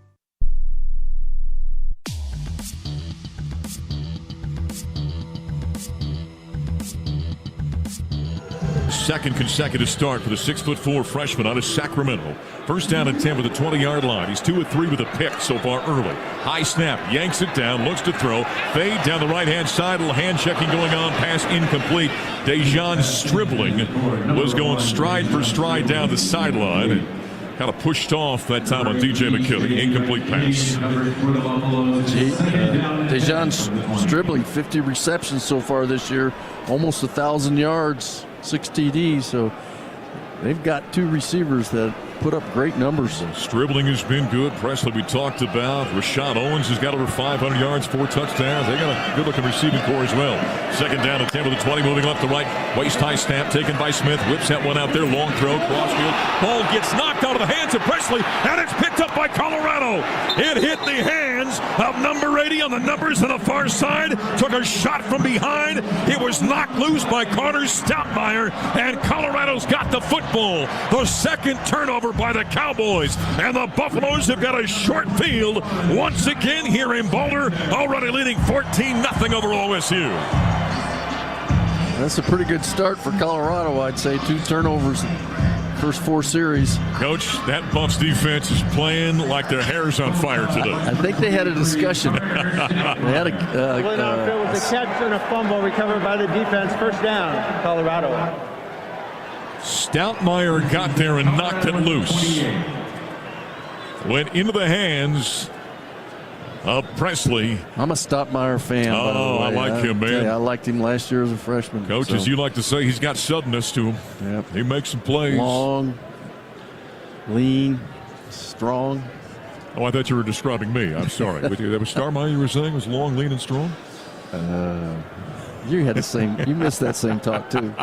Second consecutive start for the 6'4" freshman out of Sacramento. First down and 10 with the 20-yard line. He's 2 of 3 with a pick so far early. High snap, yanks it down, looks to throw. Fade down the right-hand side, a little hand checking going on, pass incomplete. Dejan Stribling was going stride for stride down the sideline and kind of pushed off that time on DJ McKinney. Incomplete pass. Dejan Stribling, 50 receptions so far this year, almost 1,000 yards. 6 TDs, so they've got 2 receivers that put up great numbers. Stribling has been good. Presley we talked about. Rashad Owens has got over 500 yards, 4 touchdowns. They got a good-looking receiving core as well. Second down and 10 with the 20, moving left to right. Waist-high snap taken by Smith. Whips that one out there. Long throw, crossfield. Ball gets knocked knocked out of the hands of Presley, and it's picked up by Colorado. It hit the hands of number 80 on the numbers on the far side. Took a shot from behind. It was knocked loose by Carter Stoutmeyer, and Colorado's got the football. The second turnover by the Cowboys, and the Buffaloes have got a short field once again here in Boulder, already leading 14-0 over OSU. That's a pretty good start for Colorado, I'd say. 2 turnovers first 4 series. Coach, that Buffs defense is playing like their hair's on fire today. I think they had a discussion. They had a it was a catch and a fumble recovered by the defense. First down, Colorado. Stoutmeyer got there and knocked it loose. Went into the hands of Presley. I'm a Stoutmeyer fan. Oh, I like him, man. I liked him last year as a freshman. Coach, as you like to say, he's got suddenness to him. Yep. He makes some plays. Long, lean, strong. Oh, I thought you were describing me. I'm sorry. That was Stoutmeyer you were saying was long, lean, and strong? You had the same. You missed that same talk, too.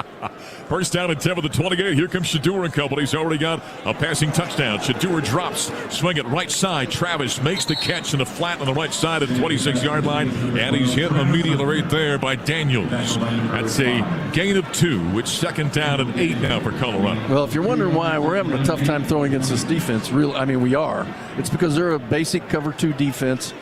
First down and 10 with the 28. Here comes Shador and company. He's already got a passing touchdown. Shador drops, swing it right side. Travis makes the catch in the flat on the right side of the 26-yard line, and he's hit immediately right there by Daniels. That's a gain of 2, with second down and 8 now for Colorado. Well, if you're wondering why we're having a tough time throwing against this defense, we are. It's because they're a basic cover 2 defense.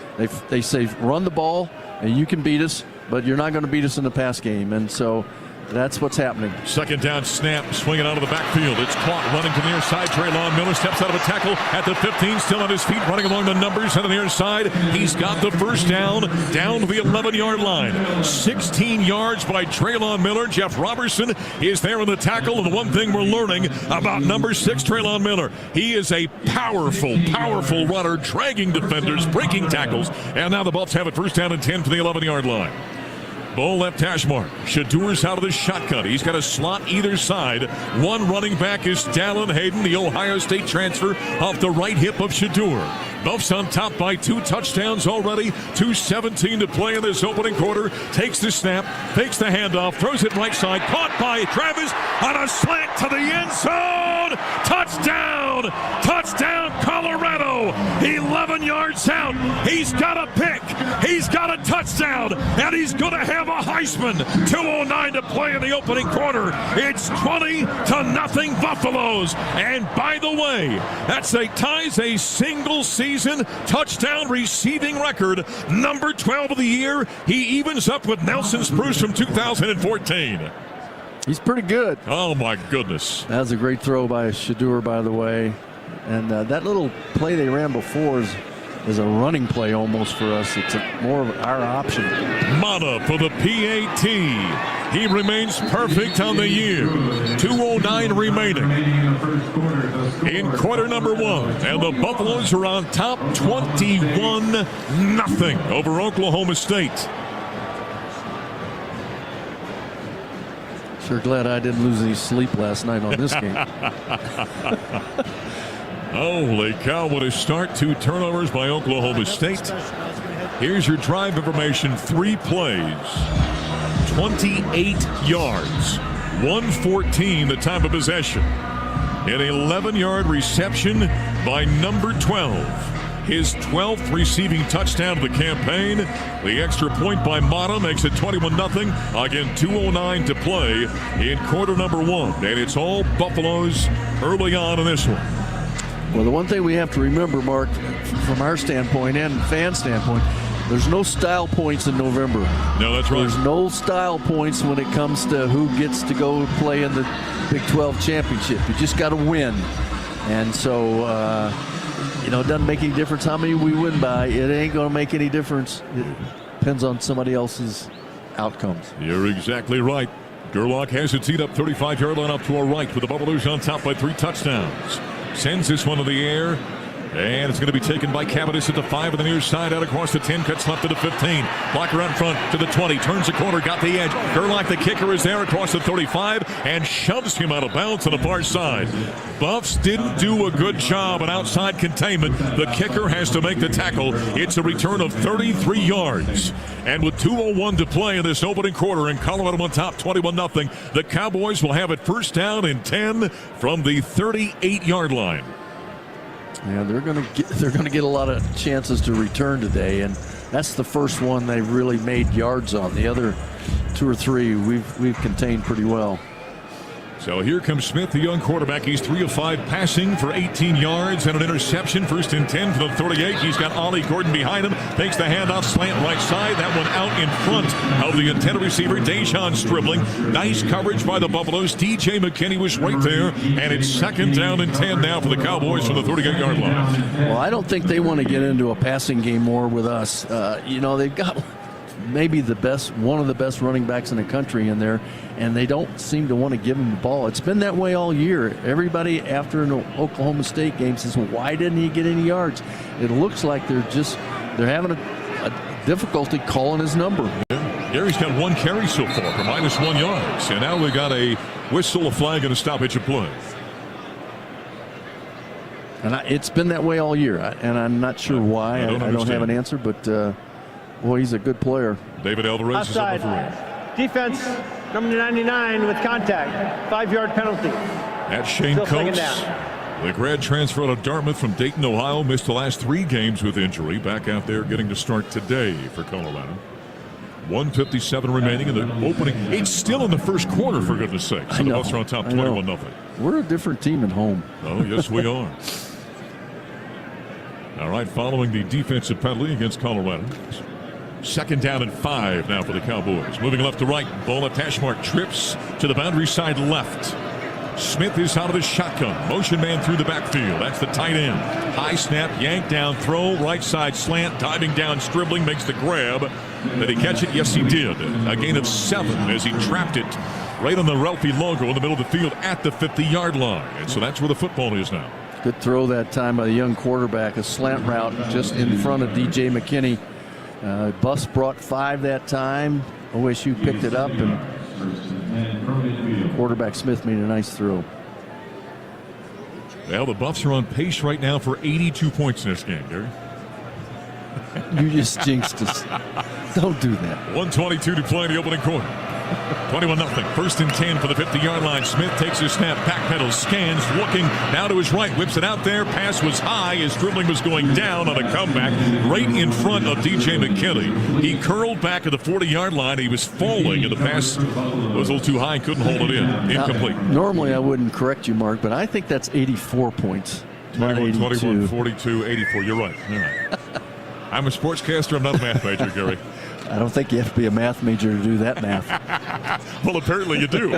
They say run the ball, and you can beat us, but you're not going to beat us in the pass game, and so that's what's happening. Second down snap, swinging out of the backfield. It's caught, running to the near side. Traylon Miller steps out of a tackle at the 15, still on his feet, running along the numbers on the near side. He's got the first down to the 11-yard line. 16 yards by Traylon Miller. Jeff Robertson is there in the tackle, and the one thing we're learning about number 6, Traylon Miller, he is a powerful runner, dragging defenders, breaking tackles, and now the Buffs have it first down and 10 for the 11-yard line. Bull left hash mark. Shadur's out of the shotgun. He's got a slot either side. One running back is Dallin Hayden, the Ohio State transfer, off the right hip of Shadur. Buffs on top by 2 touchdowns already. 2:17 to play in this opening quarter. Takes the snap, fakes the handoff, throws it right side. Caught by Travis on a slant to the end zone. Touchdown! Touchdown, Colorado! 11 yards out. He's got a pick. He's got a touchdown. And he's going to have a Heisman. 2:09 to play in the opening quarter. It's 20-0 Buffaloes. And by the way, that's ties a single season touchdown receiving record. Number 12 of the year. He evens up with Nelson Spruce from 2014. He's pretty good. Oh, my goodness. That was a great throw by Shadur, by the way. And that little play they ran before is a running play almost for us. It's more of our option. Mata for the PAT. He remains perfect on the year. 2:09 remaining in quarter number 1. And the Buffaloes are on top 21-0 over Oklahoma State. Sure glad I didn't lose any sleep last night on this game. Holy cow, what a start. 2 turnovers by Oklahoma State. Here's your drive information. 3 plays, 28 yards, 1:14 the time of possession. An 11-yard reception by number 12. His 12th receiving touchdown of the campaign. The extra point by Mata makes it 21-0. Again, 2:09 to play in quarter number 1. And it's all Buffaloes early on in this one. Well, the one thing we have to remember, Mark, from our standpoint and fan standpoint, there's no style points in November. No, that's right. There's no style points when it comes to who gets to go play in the Big 12 championship. You just got to win. And so, it doesn't make any difference how many we win by. It ain't going to make any difference. It depends on somebody else's outcomes. You're exactly right. Gerlach has it teed up 35-yard line up to our right with the Buffaloes on top by 3 touchdowns. Sends this one to the air. And it's going to be taken by Cavanis at the 5 on the near side, out across the 10, cuts left to the 15. Blocker out front to the 20, turns the corner, got the edge. Gerlach, the kicker, is there across the 35 and shoves him out of bounds on the far side. Buffs didn't do a good job on outside containment. The kicker has to make the tackle. It's a return of 33 yards. And with 2:01 to play in this opening quarter and Colorado on top 21-0, the Cowboys will have it first down and 10 from the 38-yard line. Yeah, they're going to get a lot of chances to return today, and that's the first one they really made yards on. The other 2 or 3 we've contained pretty well. So here comes Smith, the young quarterback. He's 3 of 5 passing for 18 yards and an interception. 1st and 10 for the 38. He's got Ollie Gordon behind him. Takes the handoff, slant right side. That one out in front of the intended receiver, Dejon Stribling. Nice coverage by the Buffaloes. DJ McKinney was right there. And it's 2nd down and 10 now for the Cowboys from the 38-yard line. Well, I don't think they want to get into a passing game more with us. They've got maybe one of the best running backs in the country in there, and they don't seem to want to give him the ball. It's been that way all year. Everybody after an Oklahoma State game says, well, why didn't he get any yards? It looks like they're having a difficulty calling his number. Yeah. Gary's got 1 carry so far for -1 yards, and now we got a whistle, a flag, and a stoppage of play. And it's been that way all year, and I'm not sure why. I don't have an answer, but boy, he's a good player. David Alvarez is up for it. Defense, number 99 with contact. 5-yard penalty. That's Shane Still second Coates. down. The grad transfer out of Dartmouth from Dayton, Ohio. Missed the last 3 games with injury. Back out there getting to start today for Colorado. 1:57 remaining in the opening. It's still in the first quarter, for goodness sake. So the Buffs are on top 21-0. We're a different team at home. Oh, yes, we are. All right, following the defensive penalty against Colorado. 2nd down and 5 now for the Cowboys. Moving left to right. Ball at hash mark. Trips to the boundary side left. Smith is out of the shotgun. Motion man through the backfield. That's the tight end. High snap, yank down, throw, right side slant, diving down, Stribling makes the grab. Did he catch it? Yes, he did. A gain of 7 as he trapped it right on the Ralphie logo in the middle of the field at the 50-yard line. And so that's where the football is now. Good throw that time by the young quarterback. A slant route just in front of DJ McKinney. Buffs brought 5 that time. OSU picked it up, and quarterback Smith made a nice throw. Well, the Buffs are on pace right now for 82 points in this game, Gary. You just jinxed us. Don't do that. 1:22 to play in the opening quarter. 21-0. 1st and 10 for the 50-yard line. Smith takes his snap, backpedals, scans, looking now to his right, whips it out there. Pass was high as Stribling was going down on a comeback right in front of DJ McKinney. He curled back at the 40-yard line. He was falling, and the pass was a little too high, couldn't hold it in. Incomplete. Normally I wouldn't correct you, Mark, but I think that's 84 points. 21, 42, 84. You're right. All right. I'm a sportscaster. I'm not a math major, Gary. I don't think you have to be a math major to do that math. Well, apparently you do.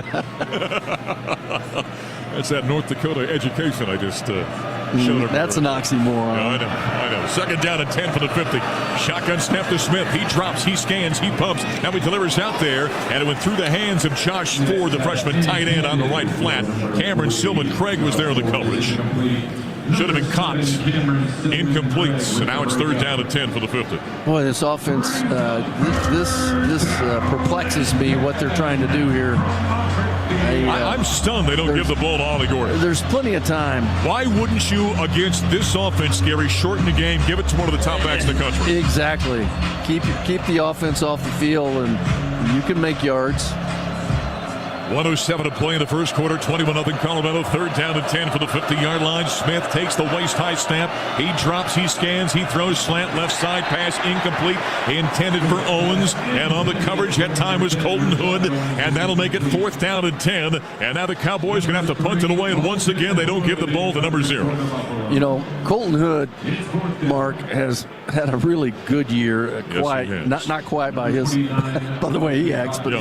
That's that North Dakota education I just showed him. That's an oxymoron. I know. 2nd down and 10 for the 50. Shotgun snap to Smith. He drops, he scans, he pumps. Now he delivers out there, and it went through the hands of Josh Ford, the freshman tight end on the right flat. Cameron Silman Craig was there in the coverage. Should have been caught. Incomplete. So now it's 3rd down and 10 for the 50. Boy, this offense, this perplexes me what they're trying to do here. I'm stunned they don't give the ball to Ollie Gordon. There's plenty of time. Why wouldn't you, against this offense, Gary, shorten the game, give it to one of the top backs in the country? Exactly. Keep the offense off the field, and you can make yards. 1:07 to play in the first quarter. 21-0 Colorado. 3rd down and 10 for the 50-yard line. Smith takes the waist-high snap. He drops, he scans, he throws slant left side pass incomplete. Intended for Owens. And on the coverage that time was Colton Hood. And that'll make it 4th down and 10. And now the Cowboys are going to have to punt it away. And once again, they don't give the ball to number 0. You know, Colton Hood, Mark, has had a really good year. Not quiet by the way he acts, but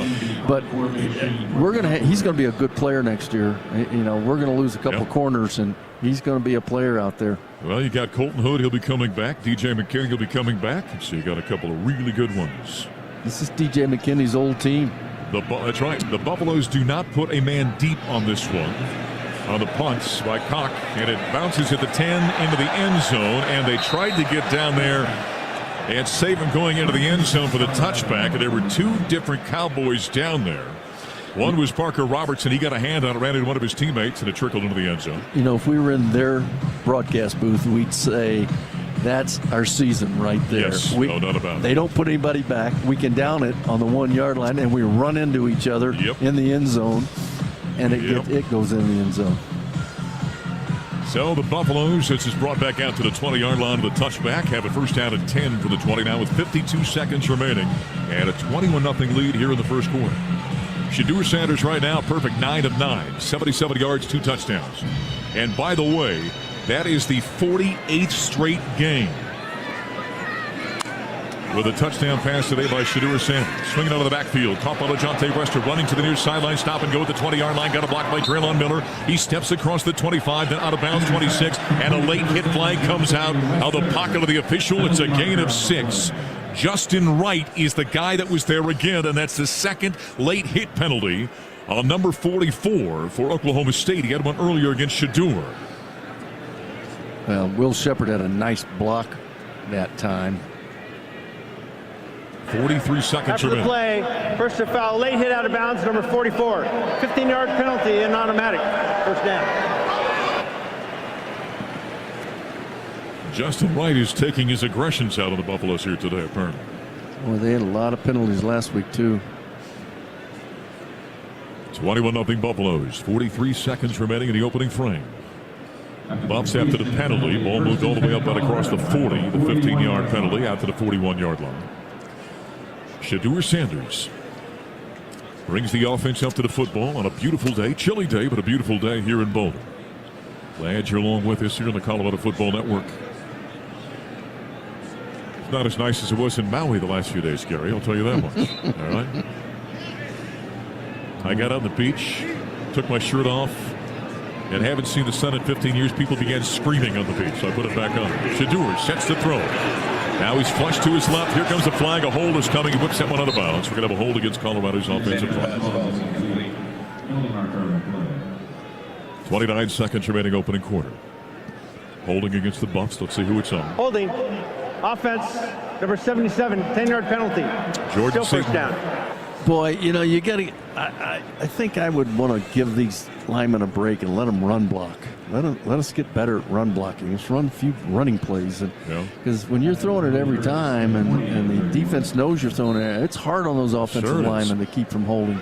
he's going to be a good player next year. You know, we're going to lose a couple corners, and he's going to be a player out there. Well, you got Colton Hood. He'll be coming back. DJ McKinney will be coming back. So you got a couple of really good ones. This is DJ McKinney's old team. That's right. The Buffaloes do not put a man deep on this one. On the punts by Koch, and it bounces at the 10 into the end zone, and they tried to get down there and save him going into the end zone for the touchback, and there were 2 different Cowboys down there. One was Parker Robertson. He got a hand on it, ran into one of his teammates, and it trickled into the end zone. You know, if we were in their broadcast booth, we'd say that's our season right there. Yes, no doubt about it. They don't put anybody back. We can down it on the 1-yard line, and we run into each other in the end zone, and it goes in the end zone. So the Buffaloes, this is brought back out to the 20-yard line of the touchback, have a first down and 10 for the 20 now with 52 seconds remaining, and a 21-0 lead here in the first quarter. Shedeur Sanders right now, perfect 9 of 9, 77 yards, 2 touchdowns. And by the way, that is the 48th straight game with a touchdown pass today by Shedeur Sanders. Swinging out of the backfield. Caught by LeJohntay Wester. Running to the near sideline. Stop and go at the 20-yard line. Got a block by Traylon Miller. He steps across the 25, then out of bounds 26. And a late hit flag comes out of the pocket of the official. It's a gain of 6. Justin Wright is the guy that was there again, and that's the second late hit penalty on number 44 for Oklahoma State. He had one earlier against Shedeur. Well, Will Shepard had a nice block that time. 43 seconds After the play, first to foul, late hit out of bounds, number 44. 15-yard penalty and automatic. First down. Justin Wright is taking his aggressions out on the Buffaloes here today, apparently. Well, they had a lot of penalties last week, too. 21-0 Buffaloes. 43 seconds remaining in the opening frame. Buffs after the penalty. Ball moved all the way up and across the 40. The 15-yard penalty out to the 41-yard line. Shedeur Sanders brings the offense up to the football on a beautiful day. Chilly day, but a beautiful day here in Boulder. Glad you're along with us here in the Colorado Football Network. It's not as nice as it was in Maui the last few days, Gary. I'll tell you that much. All right. I got out on the beach, took my shirt off, and haven't seen the sun in 15 years. People began screaming on the beach, so I put it back on. Shedeur sets the throw. Now he's flushed to his left. Here comes the flag. A hold is coming. He whips that one out of bounds. We're going to have a hold against Colorado's offensive line. 29 seconds remaining opening quarter. Holding against the Buffs. Let's see who it's on. Holding. Offense, number 77, 10-yard penalty. Jordan Still first down. Boy, you know, you got to. I think I would want to give these linemen a break and let them run block. Let us get better at run blocking. Let's run a few running plays, because when you're throwing it every time and the defense knows you're throwing it, it's hard on those offensive linemen to keep from holding.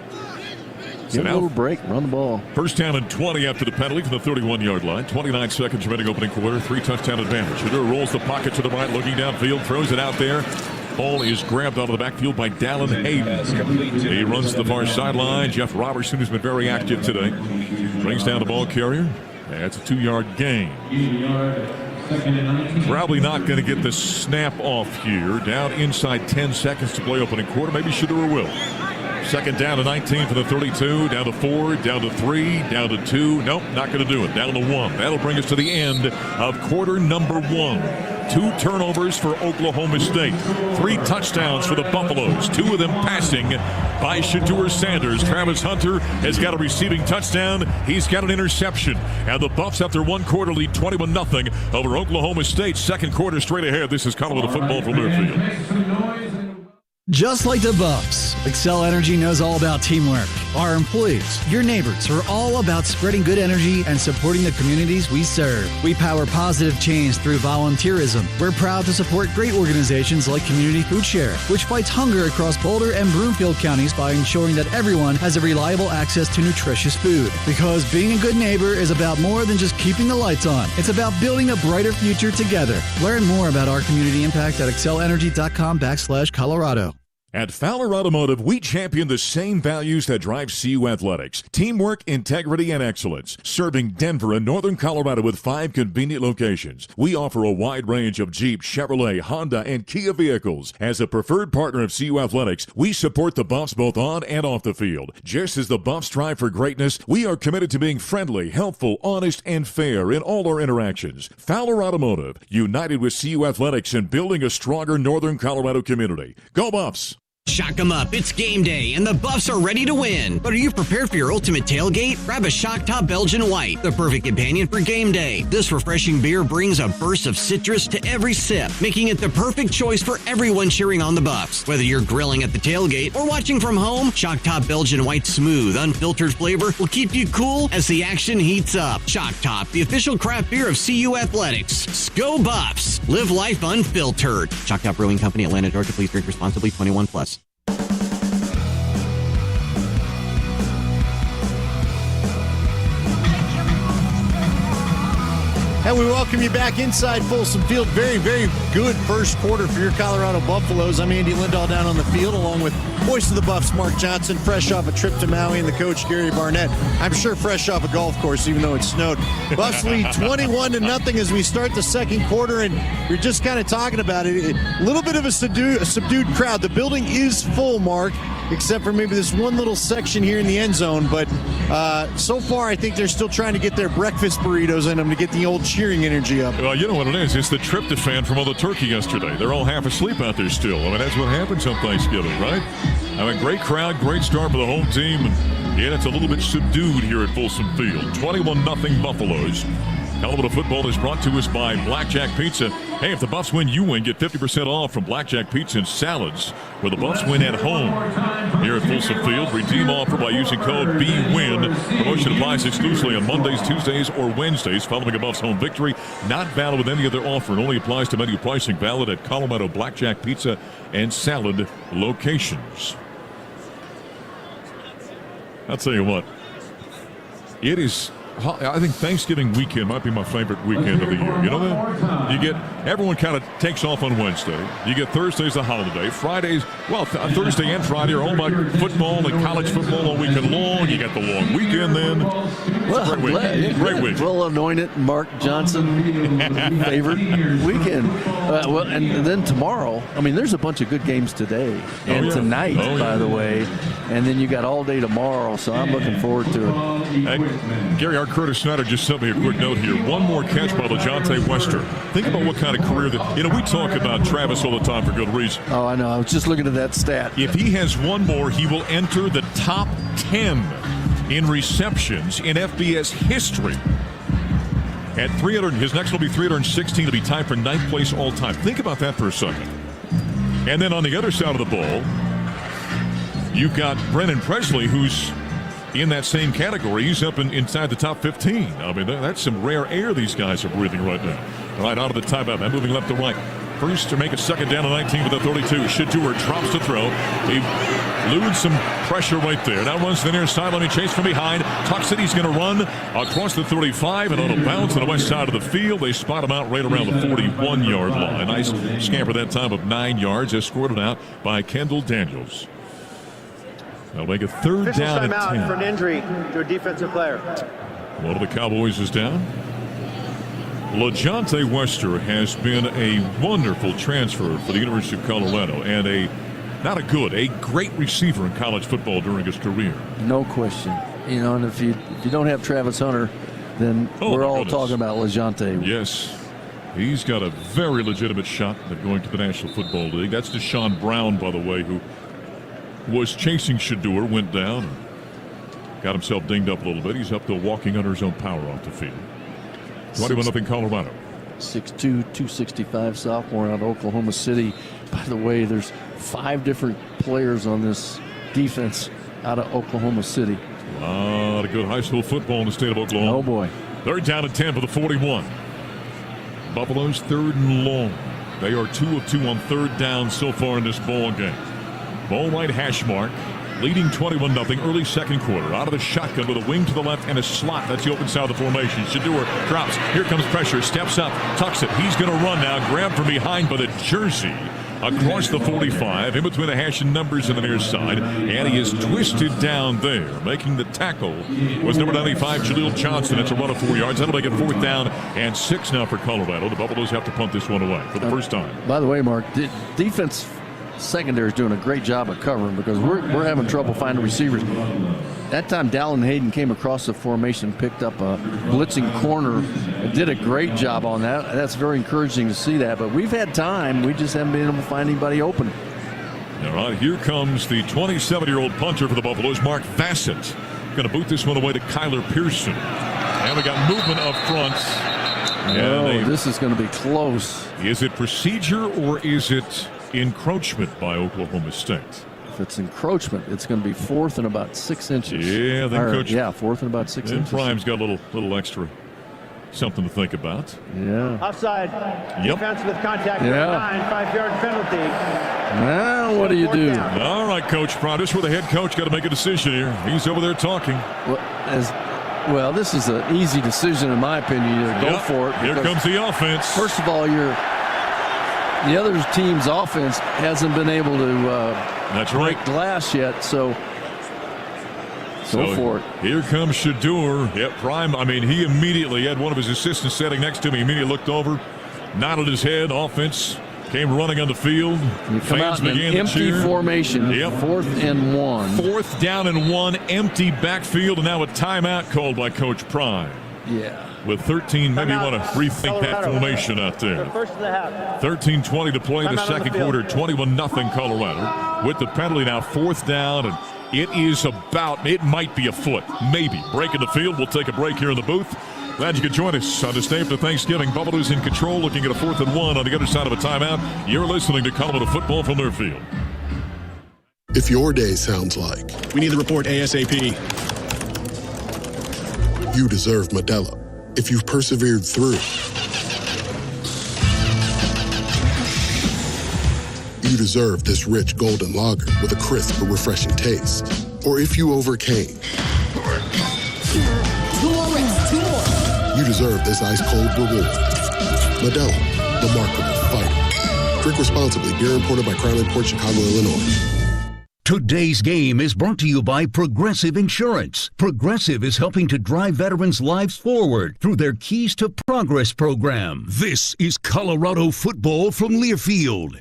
Give a little break, run the ball. First down and 20 after the penalty from the 31-yard line. 29 seconds remaining opening quarter. 3 touchdown advantage. Shedeur rolls the pocket to the right, looking downfield, throws it out there. Ball is grabbed out of the backfield by Dallin Hayden. He runs to the far sideline. Jeff Robertson, who's been very active today, brings down the ball carrier. That's a 2-yard gain. Probably not going to get the snap off here. Down inside 10 seconds to play opening quarter. Maybe Shedeur will. Second down to 19 for the 32. Down to 4, down to 3, down to 2. Nope, not going to do it. Down to 1. That'll bring us to the end of quarter number 1. 2 turnovers for Oklahoma State. 3 touchdowns for the Buffaloes. 2 of them passing by Shedeur Sanders. Travis Hunter has got a receiving touchdown. He's got an interception. And the Buffs, after 1 quarter, lead 21-0 over Oklahoma State. Second quarter straight ahead. This is Colorado football from Learfield. Just like the Buffs, Excel Energy knows all about teamwork. Our employees, your neighbors, are all about spreading good energy and supporting the communities we serve. We power positive change through volunteerism. We're proud to support great organizations like Community Food Share, which fights hunger across Boulder and Broomfield counties by ensuring that everyone has a reliable access to nutritious food. Because being a good neighbor is about more than just keeping the lights on. It's about building a brighter future together. Learn more about our community impact at excelenergy.com/Colorado. At Fowler Automotive, we champion the same values that drive CU Athletics. Teamwork, integrity, and excellence. Serving Denver and Northern Colorado with 5 convenient locations. We offer a wide range of Jeep, Chevrolet, Honda, and Kia vehicles. As a preferred partner of CU Athletics, we support the Buffs both on and off the field. Just as the Buffs strive for greatness, we are committed to being friendly, helpful, honest, and fair in all our interactions. Fowler Automotive, united with CU Athletics and building a stronger Northern Colorado community. Go Buffs! Shock 'em up, it's game day, and the Buffs are ready to win. But are you prepared for your ultimate tailgate? Grab a Shock Top Belgian White, the perfect companion for game day. This refreshing beer brings a burst of citrus to every sip, making it the perfect choice for everyone cheering on the Buffs. Whether you're grilling at the tailgate or watching from home, Shock Top Belgian White's smooth, unfiltered flavor will keep you cool as the action heats up. Shock Top, the official craft beer of CU Athletics. Go Buffs! Live life unfiltered. Shock Top Brewing Company, Atlanta, Georgia. Please drink responsibly. 21 plus. And we welcome you back inside Folsom Field. Very, very good first quarter for your Colorado Buffaloes. I'm Andy Lindahl down on the field along with voice of the Buffs, Mark Johnson, fresh off a trip to Maui, and the coach, Gary Barnett. I'm sure fresh off a golf course, even though it snowed. Buffs lead 21-0 as we start the second quarter, and you're just kind of talking about it. A little bit of a subdued crowd. The building is full, Mark, except for maybe this one little section here in the end zone. But so far, I think they're still trying to get their breakfast burritos in them to get the old cheering energy up. Well, you know what it is? It's the tryptophan from all the turkey yesterday. They're all half asleep out there still. I mean, that's what happens on Thanksgiving, right? I mean, great crowd, great start for the home team. And yeah, it's a little bit subdued here at Folsom Field. 21-0 Buffaloes. Colorado football is brought to us by Blackjack Pizza. Hey, if the Buffs win, you win. Get 50% off from Blackjack Pizza and Salads, where the Buffs win at home. Here at Folsom Field, redeem offer by using code BWIN. Promotion applies exclusively on Mondays, Tuesdays, or Wednesdays following a Buffs home victory. Not valid with any other offer and only applies to menu pricing. Valid at Colorado Blackjack Pizza and Salad locations. I'll tell you what, it is. I think Thanksgiving weekend might be my favorite weekend of the year. You know that? You get, everyone kind of takes off on Wednesday. You get Thursday's a holiday. Fridays, well, Thursday and Friday are all about football and college football all weekend long. You got the long weekend then. Well, great week. Well anointed Mark Johnson favorite weekend. Well, and then tomorrow, I mean, there's a bunch of good games today and tonight, by the way. And then you got all day tomorrow, so I'm looking forward to it. Gary, our Curtis Snyder just sent me a quick note here. One more catch by LeJontay Wester. Think about what kind of career that, we talk about Travis all the time for good reason. Oh, I know. I was just looking at that stat. If he has one more, he will enter the top 10 in receptions in FBS history. At 300, his next will be 316 to be tied for 9th place all time. Think about that for a second. And then on the other side of the ball, you've got Brennan Presley, who's in that same category. He's up inside the top 15. I mean, that's some rare air these guys are breathing right now. Right out of the timeout. They're moving left to right. First to make a second down to 19 with a 32. Shador drops to throw. He eludes some pressure right there. Now runs to the near sideline. He chases from behind. Tucks it. He's going to run across the 35 and on a bounce on the west side of the field. They spot him out right around the 41-yard line. Nice scamper that time of 9 yards. Escorted out by Kendall Daniels. They'll make a third down and 10. Timeout for an injury to a defensive player. One of the Cowboys is down. LeJontay Wester has been a wonderful transfer for the University of Colorado and a great receiver in college football during his career. No question. And if you don't have Travis Hunter, then we're all talking about LeJontay. Yes. He's got a very legitimate shot at going to the National Football League. That's Deshaun Brown, by the way, who was chasing Shador, went down, got himself dinged up a little bit. He's up to walking under his own power off the field. 21-0 Colorado. 6'2", 265 sophomore out of Oklahoma City. By the way, there's 5 different players on this defense out of Oklahoma City. A lot of good high school football in the state of Oklahoma. Oh, boy. Third down and 10 for the 41. Buffalo's third and long. They are 2 of 2 on third down so far in this ball game. Ball right hash mark, leading 21-0 early second quarter. Out of the shotgun with a wing to the left and a slot. That's the open side of the formation. Shador drops. Here comes pressure. Steps up. Tucks it. He's going to run now. Grabbed from behind by the jersey. Across the 45. In between the hash and numbers on the near side. And he is twisted down there. Making the tackle was number 95, Jaleel Johnson. It's a run of 4 yards. That'll make it 4th down and 6 now for Colorado. The Buffaloes have to punt this one away for the first time. By the way, Mark, defense secondary is doing a great job of covering because we're having trouble finding receivers. That time Dallin Hayden came across the formation, picked up a blitzing corner, and did a great job on that. That's very encouraging to see that. But we've had time. We just haven't been able to find anybody open. All right, here comes the 27-year-old punter for the Buffaloes, Mark Bassett. Going to boot this one away to Kyler Pearson. And we got movement up front. This is going to be close. Is it procedure or is it encroachment by Oklahoma State? If it's encroachment, it's going to be 4th and about 6 inches. Yeah, then 4th and about 6 inches. Prime's got a little extra something to think about. Yeah. Offside. Yep. Defense with contact. 9, 5-yard penalty. Now, what do you do? All right, Coach Pryor. This is where the head coach got to make a decision here. He's over there talking. Well, Well, this is an easy decision, in my opinion. You go for it. Here comes the offense. First of all, the other team's offense hasn't been able to break glass yet, so go for it. Here comes Shador. Yep, prime. I mean, he immediately had one of his assistants sitting next to him. He immediately looked over, nodded his head. Offense came running on the field. You come out in an empty formation. Yep. 4th and 1. 4th down and 1, empty backfield, and now a timeout called by Coach Prime. Yeah. With 13, maybe you want to rethink that formation out there. First of the half. 13:20 to play in the second quarter. 21-0 Colorado. With the penalty now, 4th down, and it might be a foot, maybe. Breaking the field. We'll take a break here in the booth. Glad you could join us on this day after Thanksgiving. Buffalo's in control, looking at a 4th and 1 on the other side of a timeout. You're listening to Colorado Football from their field. If your day sounds like, we need the report ASAP. You deserve Modelo. If you've persevered through, you deserve this rich golden lager with a crisp but refreshing taste. Or if you overcame, Two more. you deserve this ice-cold reward. Modelo, the Remarkable Fighter. Drink responsibly. Beer imported by Crown Imports, Chicago, Illinois. Today's game is brought to you by Progressive Insurance. Progressive is helping to drive veterans' lives forward through their Keys to Progress program. This is Colorado football from Learfield.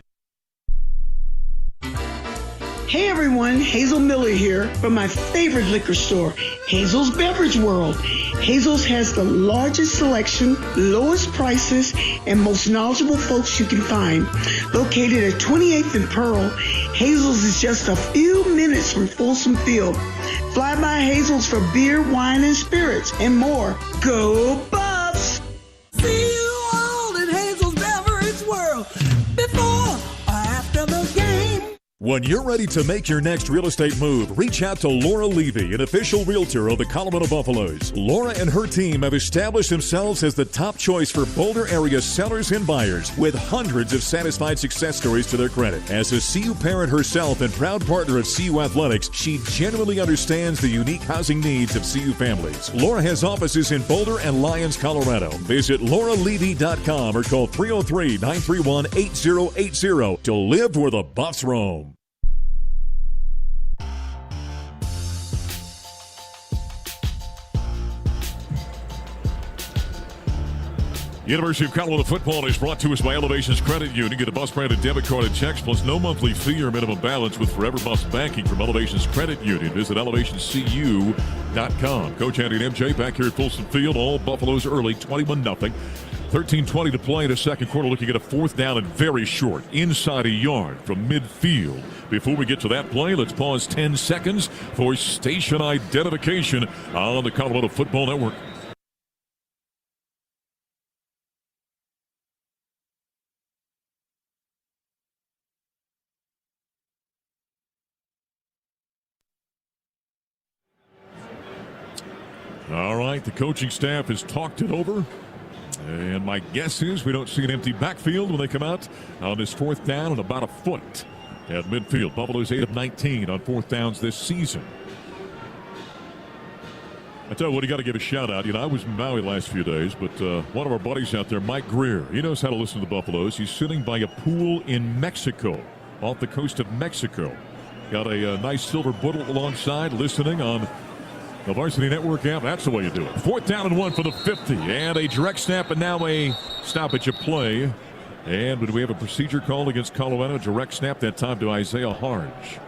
Hey everyone, Hazel Miller here from my favorite liquor store, Hazel's Beverage World. Hazel's has the largest selection, lowest prices, and most knowledgeable folks you can find. Located at 28th and Pearl, Hazel's is just a few minutes from Folsom Field. Fly by Hazel's for beer, wine, and spirits, and more. Go Buffs! See you all in Hazel's Beverage World before or after the game. When you're ready to make your next real estate move, reach out to Laura Levy, an official realtor of the Colorado Buffaloes. Laura and her team have established themselves as the top choice for Boulder area sellers and buyers, with hundreds of satisfied success stories to their credit. As a CU parent herself and proud partner of CU Athletics, she genuinely understands the unique housing needs of CU families. Laura has offices in Boulder and Lyons, Colorado. Visit lauralevy.com or call 303-931-8080 to live where the Buffs roam. University of Colorado football is brought to us by Elevations Credit Union. Get a Buffs branded debit card and checks plus no monthly fee or minimum balance with Forever Buffs banking from Elevations Credit Union. Visit elevationscu.com. Coach Andy and MJ back here at Folsom Field. All Buffaloes early, 21-0. 13:20 to play in the second quarter. Looking at a 4th down and very short, inside a yard from midfield. Before we get to that play, let's pause 10 seconds for station identification on the Colorado Football Network. All right, the coaching staff has talked it over. And my guess is we don't see an empty backfield when they come out on this 4th down and about a foot at midfield. Buffaloes 8 of 19 on 4th downs this season. I tell you what, you got to give a shout out. You know, I was in Maui last few days, but one of our buddies out there, Mike Greer, he knows how to listen to the Buffaloes. He's sitting by a pool in Mexico, off the coast of Mexico. Got a nice silver bottle alongside, listening on the Varsity Network app. That's the way you do it. 4th down and 1 for the 50. And a direct snap and now a stoppage of play. And do we have a procedure called against Colorado? Direct snap that time to Isaiah Harge.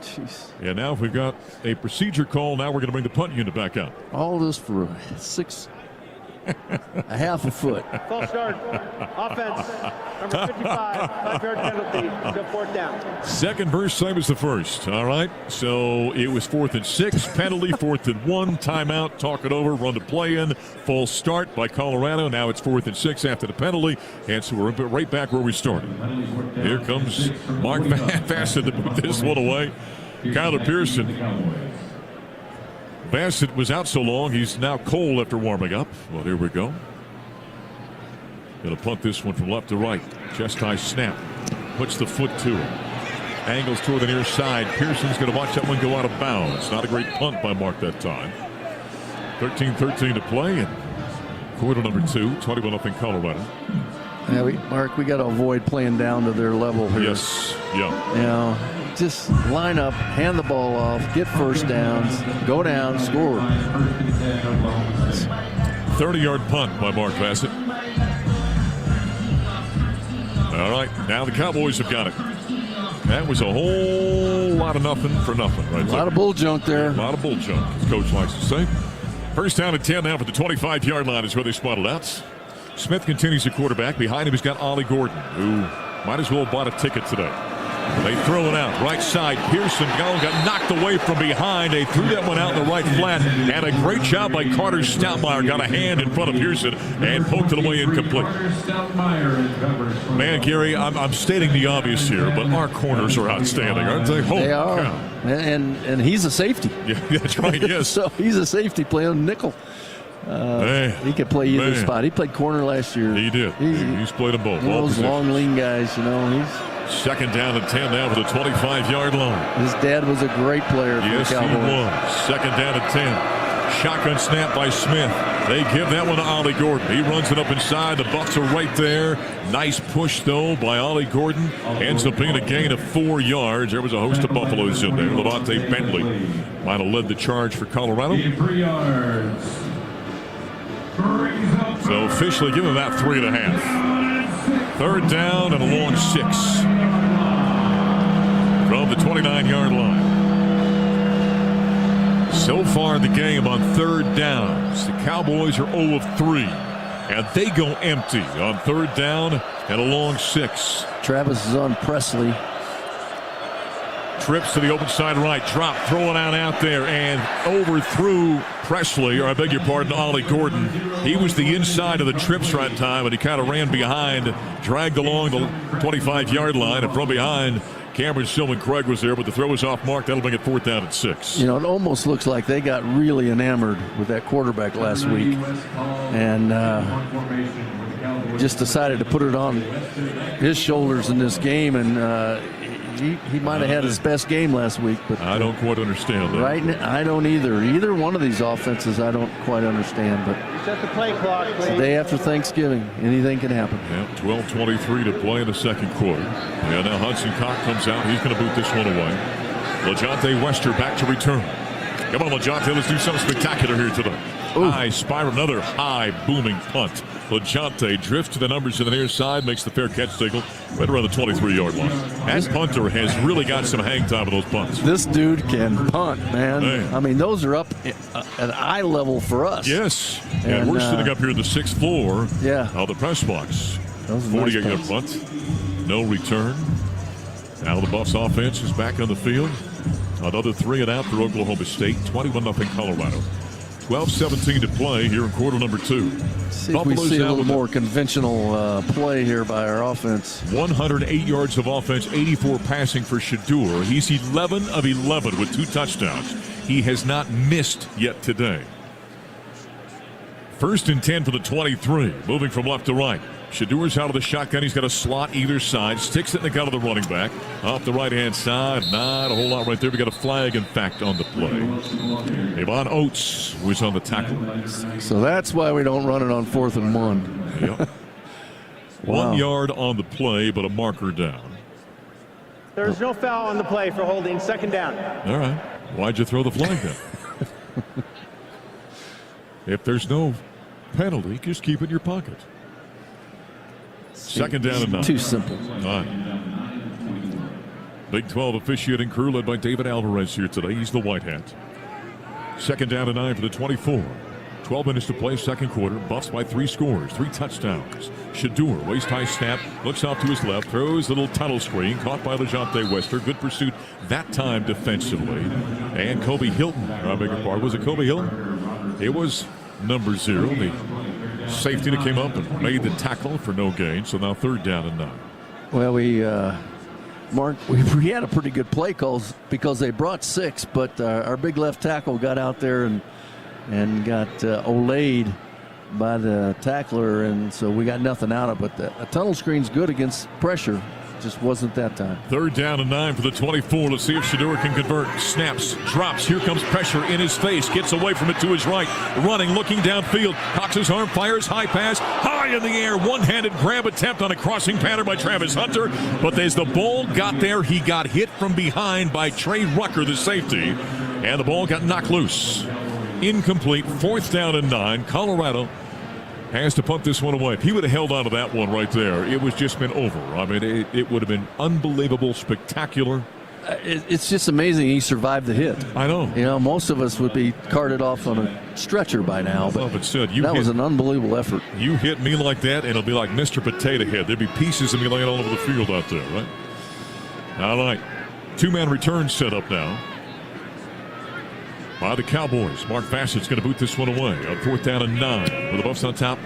Jeez. And now if we've got a procedure call, now we're going to bring the punt unit back out. All this for a half a foot. False start. Offense. Number 55. 5-yard penalty. Go 4th down. Second verse, same as the first. All right. So it was 4th and 6. Penalty, 4th and 1. Timeout. Talk it over. Run the play in. False start by Colorado. Now it's 4th and 6 after the penalty. And so we're right back where we started. Here comes Mark Bassett to put this one away. Kyler Pearson. Bassett was out so long, he's now cold after warming up. Well, here we go. Going to punt this one from left to right. Chest high snap. Puts the foot to it. Angles toward the near side. Pearson's going to watch that one go out of bounds. Not a great punt by Mark that time. 13-13 to play in quarter number 2, 21-0 Colorado. Yeah, Mark, we got to avoid playing down to their level here. Yes, yeah. You know, just line up, hand the ball off, get first downs, go down, score. 30-yard punt by Mark Bassett. All right, now the Cowboys have got it. That was a whole lot of nothing for nothing, right? A lot of bull junk there. A lot of bull junk, as Coach likes to say. First down and 10 now for the 25-yard line is where they spotted out. Smith continues the quarterback. Behind him, he's got Ollie Gordon, who might as well have bought a ticket today. They throw it out. Right side, Pearson got knocked away from behind. They threw that one out in the right flat. And a great job by Carter Stoutmeyer. Got a hand in front of Pearson and poked it away incomplete. Man, Gary, I'm stating the obvious here, but our corners are outstanding, aren't they? They are. And he's a safety. Yeah, that's right, yes. So he's a safety playing nickel. He could play either spot. He played corner last year. He did. He's played them both. One of those long, lean guys, you know. He's second down and 10 now for the 25-yard line. His dad was a great player for the Cowboys. Yes, he was. Second down and 10. Shotgun snap by Smith. They give that one to Ollie Gordon. He runs it up inside. The Bucs are right there. Nice push, though, by Ollie Gordon. Ends up being a gain of 4 yards. There was a host of Buffaloes in there. Levante Bentley might have led the charge for Colorado. 3 yards. So officially give him that 3.5. Third down and a long 6 from the 29-yard line. So far in the game on third downs, the Cowboys are 0 of 3, and they go empty on third down and a long 6. Travis is on Presley. Trips to the open side right, drop, throw it out there, and overthrew Presley, or I beg your pardon, Ollie Gordon. He was the inside of the trips right time, and he kind of ran behind, dragged along the 25-yard line, and from behind, Cameron Silman Craig was there, but the throw was off mark. That'll bring it 4th down and 6. You know, it almost looks like they got really enamored with that quarterback last week, and just decided to put it on his shoulders in this game, and he might have had his best game last week, but I don't quite understand that. Right, I don't either. Either one of these offenses, I don't quite understand. But set the play clock, please. It's the day after Thanksgiving. Anything can happen. Yeah, 12:23 to play in the second quarter. Yeah, now Hudson Cock comes out. He's going to boot this one away. LaJonte Wester back to return. Come on, LaJonte, let's do something spectacular here today. High spiral, another high booming punt. LaJonte drifts to the numbers to the near side, makes the fair catch signal right around the 23-yard line. That punter has really got some hang time with those punts. This dude can punt, man. I mean, those are up at eye level for us. Yes, and we're sitting up here in the 6th floor of the press box. 48-yard punt, no return. Now the Buffs offense is back on the field. Another 3 and out for Oklahoma State, 21-0 Colorado. 12:17 to play here in quarter number 2. See if we see a little more conventional play here by our offense. 108 yards of offense, 84 passing for Shedeur. He's 11 of 11 with 2 touchdowns. He has not missed yet today. 1st and 10 for the 23, moving from left to right. Shadeur's out of the shotgun. He's got a slot either side. Sticks it in the gut of the running back. Off the right-hand side. Not a whole lot right there. We got a flag, in fact, on the play. Avon Oates was on the tackle. So that's why we don't run it on 4th and 1. Yep. Wow. 1 yard on the play, but a marker down. There's no foul on the play for holding. Second down. All right. Why'd you throw the flag then? If there's no penalty, just keep it in your pocket. Second down and 9. Too simple. All right. Big 12 officiating crew led by David Alvarez here today. He's the white hat. Second down and 9 for the 24. 12 minutes to play, second quarter. Buffs by 3 scores, 3 touchdowns. Shedeur, waist-high snap, looks off to his left, throws a little tunnel screen, caught by LaJonte Wester. Good pursuit that time defensively. And Kobe Hilton, I beg your pardon, was it Kobe Hilton? It was number 0. The safety that came up and made the tackle for no gain. So now 3rd down and 9. Well, Mark, we had a pretty good play calls because they brought 6, but our big left tackle got out there and got olayed by the tackler, and so we got nothing out of it. But a tunnel screen's good against pressure. Just wasn't that time. 3rd down and 9 for the 24. Let's see if Shedeur can convert. Snaps, drops. Here comes pressure in his face. Gets away from it to his right. Running, looking downfield. Cocks his arm, fires, high pass. High in the air. One-handed grab attempt on a crossing pattern by Travis Hunter. But as the ball got there, he got hit from behind by Trey Rucker, the safety. And the ball got knocked loose. Incomplete. 4th down and 9. Colorado has to punt this one away. If he would have held on to that one right there, it was just been over. I mean, it would have been unbelievable, spectacular. It's just amazing he survived the hit. I know. You know, most of us would be carted off on a stretcher by now. But that was an unbelievable effort. You hit me like that, and it'll be like Mr. Potato Head. There'd be pieces of me laying all over the field out there, right? All right. 2-man return set up now by the Cowboys. Mark Bassett's going to boot this one away on 4th down and 9 with the Buffs on top.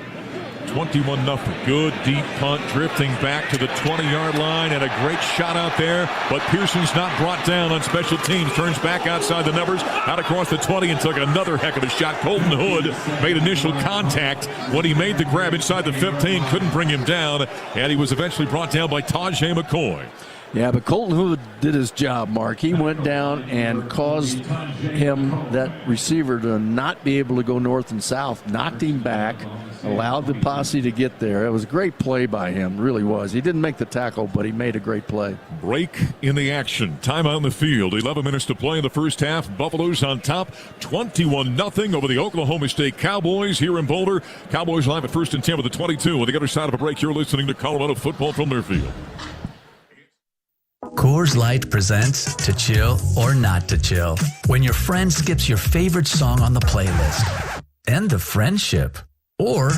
21-0. Good deep punt, drifting back to the 20-yard line, and a great shot out there. But Pearson's not brought down on special teams. Turns back outside the numbers, out across the 20, and took another heck of a shot. Colton Hood made initial contact when he made the grab inside the 15. Couldn't bring him down, and he was eventually brought down by Tajay McCoy. Yeah, but Colton Hood did his job, Mark. He went down and caused him, that receiver, to not be able to go north and south. Knocked him back, allowed the posse to get there. It was a great play by him, really was. He didn't make the tackle, but he made a great play. Break in the action. Timeout in the field. 11 minutes to play in the first half. Buffalo's on top, 21-0 over the Oklahoma State Cowboys here in Boulder. Cowboys live at 1st and 10 with the 22. On the other side of a break, you're listening to Colorado Football from Learfield. Coors Light presents To Chill or Not to Chill. When your friend skips your favorite song on the playlist. End the friendship. Or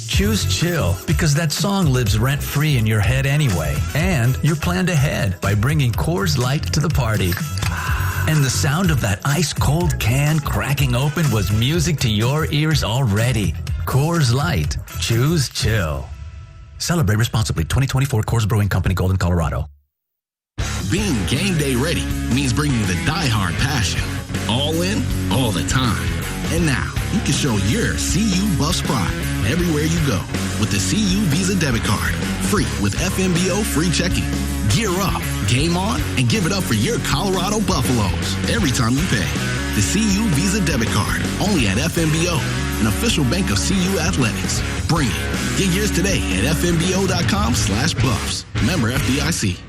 choose chill because that song lives rent-free in your head anyway. And you're planned ahead by bringing Coors Light to the party. And the sound of that ice-cold can cracking open was music to your ears already. Coors Light. Choose chill. Celebrate responsibly. 2024 Coors Brewing Company, Golden, Colorado. Being game day ready means bringing the die-hard passion. All in, all the time. And now, you can show your CU Buffs pride everywhere you go with the CU Visa debit card. Free with FMBO free checking. Gear up, game on, and give it up for your Colorado Buffaloes every time you pay. The CU Visa debit card, only at FMBO, an official bank of CU Athletics. Bring it. Get yours today at fmbo.com/buffs. Member FDIC.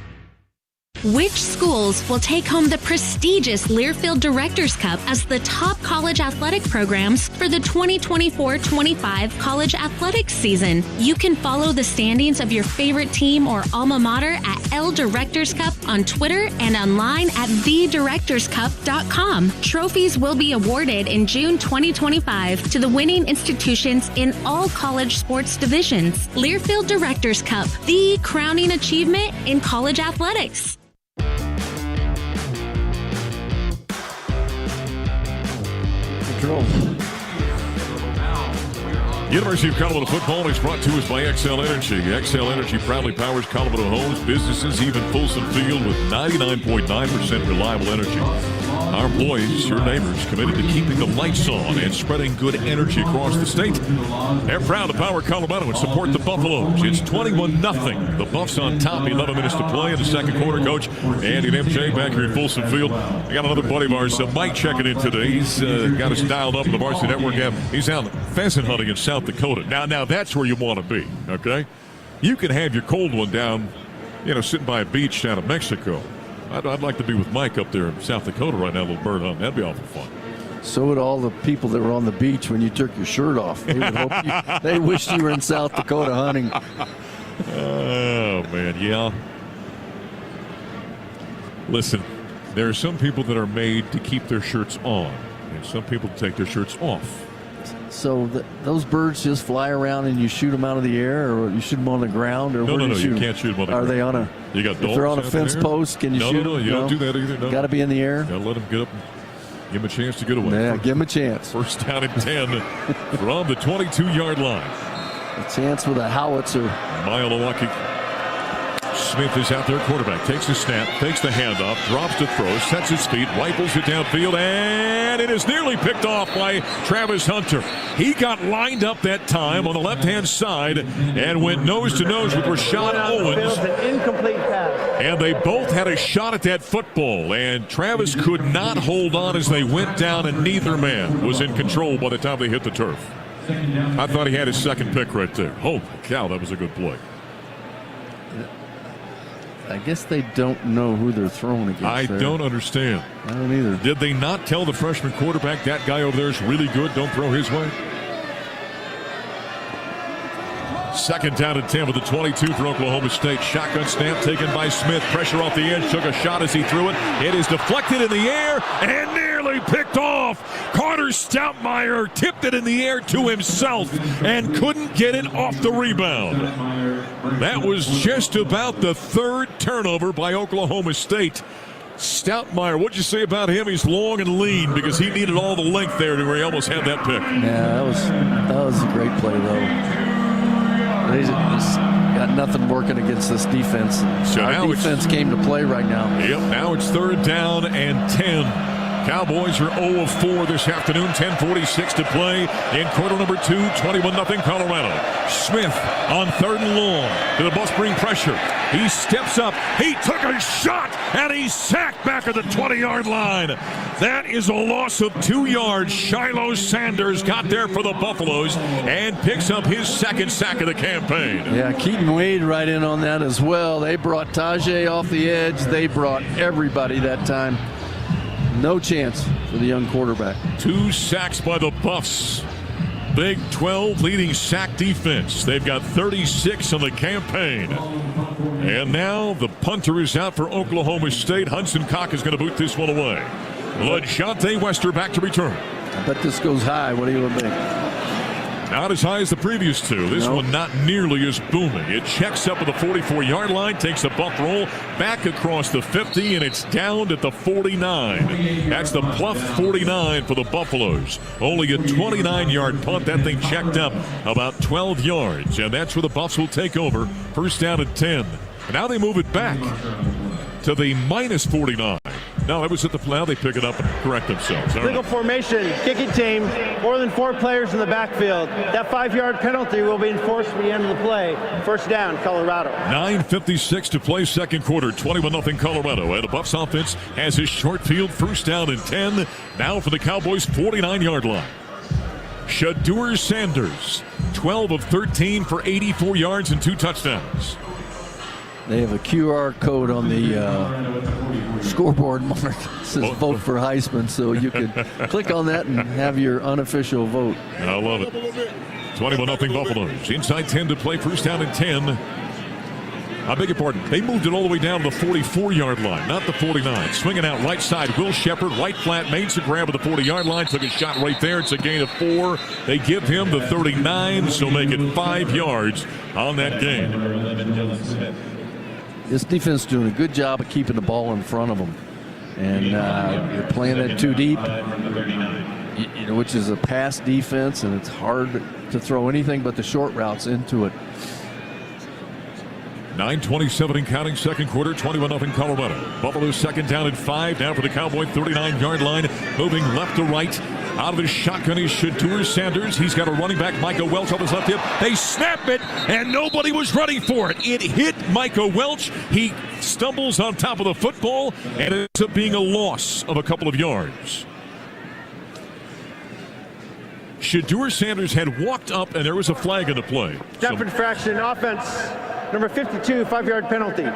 Which schools will take home the prestigious Learfield Directors Cup as the top college athletic programs for the 2024-25 college athletics season? You can follow the standings of your favorite team or alma mater at L Directors Cup on Twitter and online at thedirectorscup.com. Trophies will be awarded in June 2025 to the winning institutions in all college sports divisions. Learfield Directors Cup, the crowning achievement in college athletics. University of Colorado football is brought to us by XL Energy. XL Energy proudly powers Colorado homes, businesses, even Folsom Field with 99.9% reliable energy. Our employees, your neighbors, committed to keeping the lights on and spreading good energy across the state. They're proud to power Colorado and support the Buffaloes. It's 21-0. The Buffs on top, 11 minutes to play in the second quarter. Coach Andy and MJ back here in Folsom Field. We got another buddy of ours, Mike, checking in today. He's got us dialed up in the Varsity Network app. He's out pheasant hunting in South Dakota. Now that's where you want to be, okay? You can have your cold one down, sitting by a beach down in Mexico. I'd like to be with Mike up there in South Dakota right now, a little bird hunting. That'd be awful fun. So would all the people that were on the beach when you took your shirt off. They would hope they wished you were in South Dakota hunting. Oh, man, yeah. Listen, there are some people that are made to keep their shirts on, and some people take their shirts off. So those birds just fly around and you shoot them out of the air, or you shoot them on the ground, or no, you can't shoot them on the ground. Are they on a? You got if they're on a fence post, can you shoot them? No, you don't do that either. No. Got to be in the air. Got to let them get up and give them a chance to get away. Yeah, give them a chance. First down and 10 from the 22-yard line. A chance with a howitzer. Milwaukee Smith is out there, quarterback. Takes the snap, fakes the handoff, drops to throw, sets his feet, rifles it downfield, and it is nearly picked off by Travis Hunter. He got lined up that time on the left-hand side and went nose-to-nose with Rashad Owens. An incomplete pass. And they both had a shot at that football, and Travis could not hold on as they went down, and neither man was in control by the time they hit the turf. I thought he had his second pick right there. Holy cow, that was a good play. I guess they don't know who they're throwing against. I don't understand. I don't either. Did they not tell the freshman quarterback that guy over there is really good, don't throw his way? Second down and 10 with the 22 for Oklahoma State. Shotgun snap taken by Smith. Pressure off the edge. Took a shot as he threw it. It is deflected in the air and nearly picked off. Carter Stoutmire tipped it in the air to himself and couldn't get it off the rebound. That was just about the third turnover by Oklahoma State. Stoutmire, what'd you say about him? He's long and lean because he needed all the length there to where he almost had that pick. Yeah, that was a great play, though. They just got nothing working against this defense. So our defense came to play right now. Yep, now it's third down and 10. Cowboys are 0 of 4 this afternoon. 10:46 to play in quarter number 2. 21-0 Colorado. Smith on third and long. Did the bus bring pressure? He steps up. He took a shot, and he's sacked back at the 20-yard line. That is a loss of 2 yards. Shiloh Sanders got there for the Buffaloes and picks up his second sack of the campaign. Yeah, Keaton Wade right in on that as well. They brought Tajay off the edge. They brought everybody that time. No chance for the young quarterback. 2 sacks by the Buffs. Big 12 leading sack defense. They've got 36 on the campaign. And now the punter is out for Oklahoma State. Hudson Cock is going to boot this one away. LaJonte Wester back to return. I bet this goes high. What do you think? Not as high as the previous two. This one not nearly as booming. It checks up at the 44-yard line, takes a buck roll back across the 50, and it's down at the 49. That's the plus 49 for the Buffaloes. Only a 29-yard punt. That thing checked up about 12 yards, and that's where the Buffs will take over. First down at 10. And now they move it back to the minus 49. No, it was at the now they pick it up and correct themselves. Legal formation, kicking team, more than 4 players in the backfield. That 5-yard penalty will be enforced at the end of the play. First down, Colorado. 9:56 to play second quarter. 21-0 Colorado. And the Buffs offense has his short field first down and 10. Now for the Cowboys 49-yard line. Shadur Sanders, 12 of 13 for 84 yards and 2 touchdowns. They have a QR code on the scoreboard, Mark. It says vote for Heisman, so you can click on that and have your unofficial vote. I love it. 21-0 Buffaloes. Inside 10 to play, first down and 10. I beg your pardon. They moved it all the way down to the 44-yard line, not the 49. Swinging out right side, Will Shepard, right flat, makes a grab at the 40-yard line, took a shot right there. It's a gain of 4. They give him the 39, so make it 5 yards on that gain. This defense is doing a good job of keeping the ball in front of them. And they're playing it too deep, which is a pass defense, and it's hard to throw anything but the short routes into it. 9:27 and counting, second quarter, 21-0 Colorado. Buffalo's second down and 5. Now for the Cowboy 39-yard line, moving left to right. Out of his shotgun is Shadur Sanders. He's got a running back, Micah Welch, on his left hip. They snap it, and nobody was ready for it. It hit Micah Welch. He stumbles on top of the football, and it ends up being a loss of a couple of yards. Shadur Sanders had walked up, and there was a flag in the play. Step infraction, offense. Number 52, 5-yard penalty.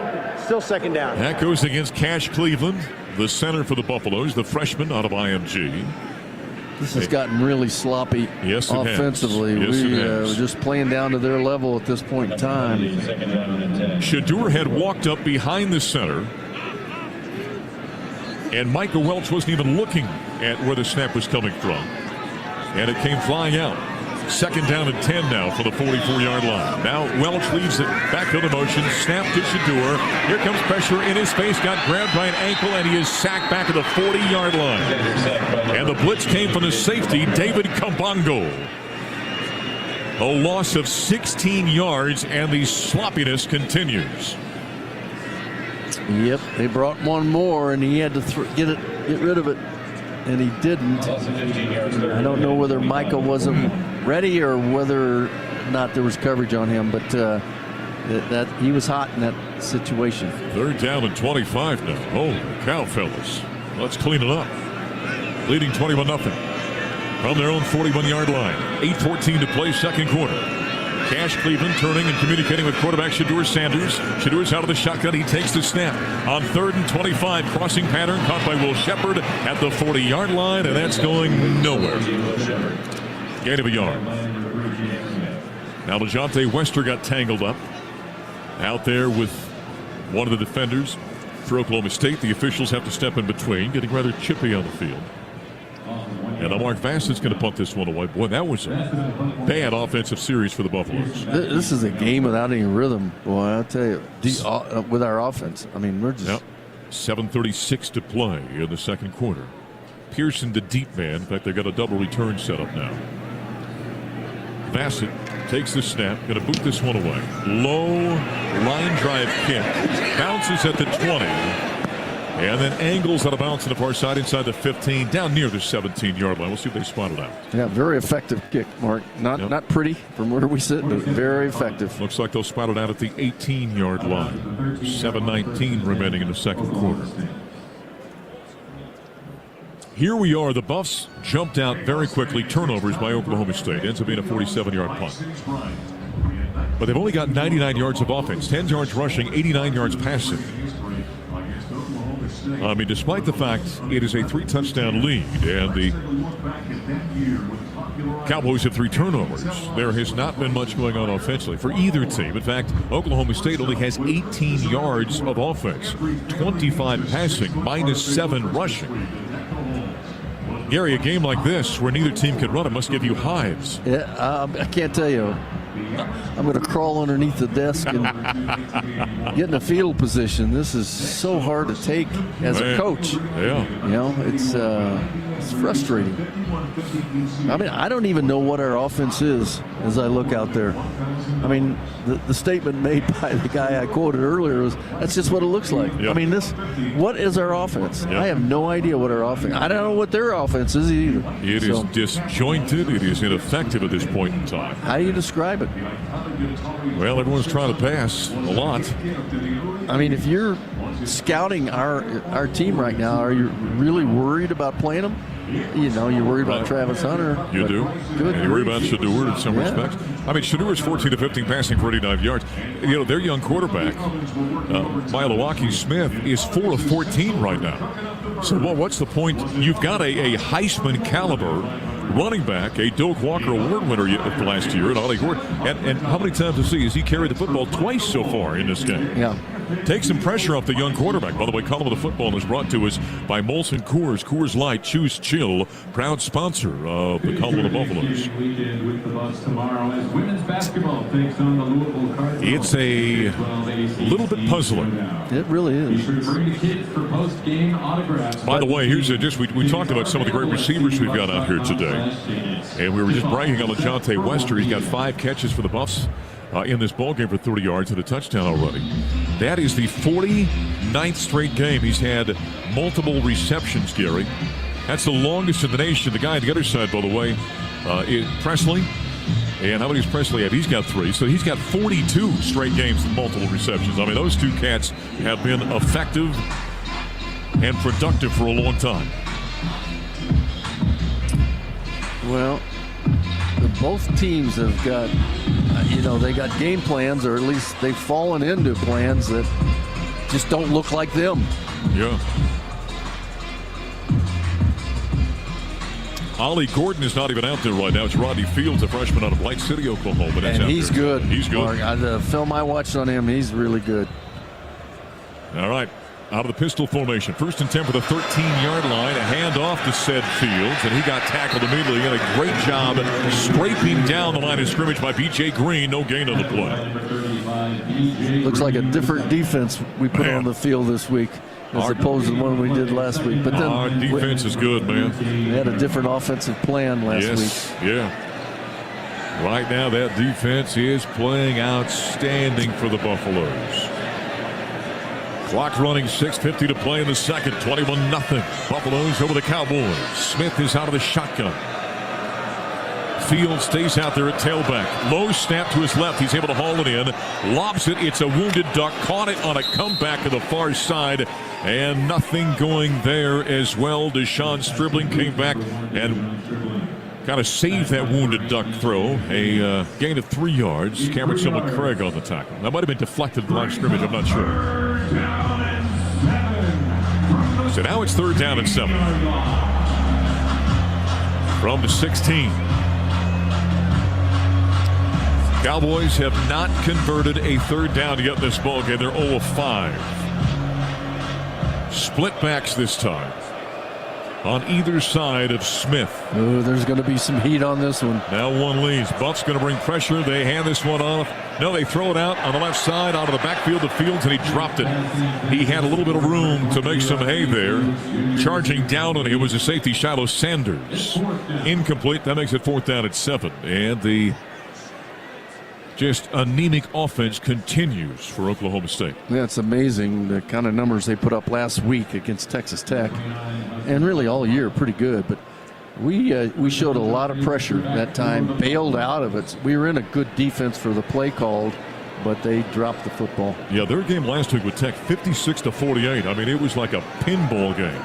Still second down. That goes against Cash Cleveland, the center for the Buffaloes, the freshman out of IMG. This has gotten really sloppy offensively. We're just playing down to their level at this point in time. Shadur had walked up behind the center, and Micah Welch wasn't even looking at where the snap was coming from. And it came flying out. Second down and 10 now for the 44-yard line. Now Welch leaves it back to the motion. Snap to Shadur. Here comes pressure in his face. Got grabbed by an ankle, and he is sacked back at the 40-yard line. And the blitz came from the safety, David Kabongo. A loss of 16 yards, and the sloppiness continues. Yep, they brought one more, and he had to get rid of it, and he didn't. I don't know whether Michael wasn't ready or whether or not there was coverage on him, but that he was hot in that situation. 3rd down and 25 now. Holy cow, fellas. Let's clean it up. Leading 21-0 from their own 41-yard line. 8:14 to play, second quarter. Cash Cleveland turning and communicating with quarterback Shedeur Sanders. Shedur's out of the shotgun. He takes the snap. On 3rd and 25, crossing pattern caught by Will Shepard at the 40-yard line, and that's going nowhere. Gain of a yard. Now DeJounte Wester got tangled up out there with one of the defenders for Oklahoma State. The officials have to step in between, getting rather chippy on the field. And Mark Vassett's going to punt this one away. Boy, that was a bad offensive series for the Buffaloes. This is a game without any rhythm, boy. I'll tell you, with our offense. I mean, we're just... Yep. 7:36 to play in the second quarter. Pearson, the deep man. In fact, they've got a double return set up now. Vassett takes the snap, going to boot this one away. Low line drive kick. Bounces at the 20. And then angles out of bounds on the far side inside the 15, down near the 17-yard line. We'll see if they spot it out. Yeah, very effective kick, Mark. Not pretty from where we sit, but very effective. Looks like they'll spot it out at the 18-yard line. 7:19 remaining in the second quarter. Here we are. The Buffs jumped out very quickly. Turnovers by Oklahoma State. Ends up being a 47-yard punt. But they've only got 99 yards of offense, 10 yards rushing, 89 yards passing. I mean, despite the fact it is a 3-touchdown lead and the Cowboys have 3 turnovers, there has not been much going on offensively for either team. In fact, Oklahoma State only has 18 yards of offense, 25 passing, -7 rushing. Gary, a game like this where neither team can run, it must give you hives. Yeah, I can't tell you. I'm going to crawl underneath the desk and get in a field position. This is so hard to take as a coach. Yeah. You know, it's frustrating. I mean, I don't even know what our offense is as I look out there. I mean, the statement made by the guy I quoted earlier was, that's just what it looks like. Yep. I mean, what is our offense? Yep. I have no idea what our offense. I don't know what their offense is either. It is disjointed. It is ineffective at this point in time. How do you describe it? Well, everyone's trying to pass a lot. I mean, if you're scouting our team right now, are you really worried about playing them? You know, you're worried about Travis Hunter. You do. Good. And you worry about Shedeur in some respects. I mean, Shedeur is 14 to 15 passing for 89 yards. You know, their young quarterback, Milwaukee Smith, is 4 of 14 right now. So, well, what's the point? You've got a Heisman caliber running back, a Doak Walker Award winner last year, and Ollie Gordon. And how many times has he carried the football twice so far in this game? Yeah. Take some pressure off the young quarterback. By the way, Column of the Football is brought to us by Molson Coors. Coors Light, choose chill. Proud sponsor of the Column of the Buffaloes. It's a little bit puzzling. It really is. By the way, here's we talked about some of the great receivers we've got out here today. And we were just bragging on DeJounte Wester. He's got 5 catches for the Buffs in this ballgame for 30 yards and a touchdown already. That is the 49th straight game he's had multiple receptions, Gary. That's the longest in the nation. The guy on the other side, by the way, is Presley. And how many does Presley have? He's got 3. So he's got 42 straight games with multiple receptions. I mean, those two cats have been effective and productive for a long time. Well, both teams have got, they got game plans, or at least they've fallen into plans that just don't look like them. Yeah. Ollie Gordon is not even out there right now. It's Rodney Fields, a freshman out of Light City, Oklahoma. And he's good. He's good. Mark, the film I watched on him, he's really good. All right. Out of the pistol formation. 1st and 10 for the 13-yard line. A handoff to said Fields, and he got tackled immediately. He had a great job scraping down the line of scrimmage by B.J. Green. No gain on the play. Looks like a different defense we put on the field this week as opposed to the one we did last week. But then our defense is good, man. We had a different offensive plan last week. Yeah. Right now, that defense is playing outstanding for the Buffaloes. Clock running, 6:50 to play in the second. 21-0. Buffaloes over the Cowboys. Smith is out of the shotgun. Field stays out there at tailback. Low snap to his left. He's able to haul it in. Lobs it. It's a wounded duck. Caught it on a comeback to the far side. And nothing going there as well. Deshaun Stribling came back and kind of saved that wounded duck throw. A gain of 3 yards. Cameron Silva-Craig on the tackle. That might have been deflected line of scrimmage. I'm not sure. So now it's 3rd down and 7. From the 16. Cowboys have not converted a 3rd down yet in this ballgame. They're 0 of 5. Split backs this time on either side of Smith. Oh, there's going to be some heat on this one. Now one leads. Buff's going to bring pressure. They hand this one off. No, they throw it out on the left side, out of the backfield of Fields, and he dropped it. He had a little bit of room to make some hay there. Charging down on it was a safety, Shiloh Sanders. Incomplete. That makes it 4th down at 7. And the just anemic offense continues for Oklahoma State. Yeah, it's amazing the kind of numbers they put up last week against Texas Tech, and really all year pretty good. But we showed a lot of pressure that time, bailed out of it. We were in a good defense for the play called, but they dropped the football. Yeah, their game last week with Tech, 56-48. I mean, it was like a pinball game.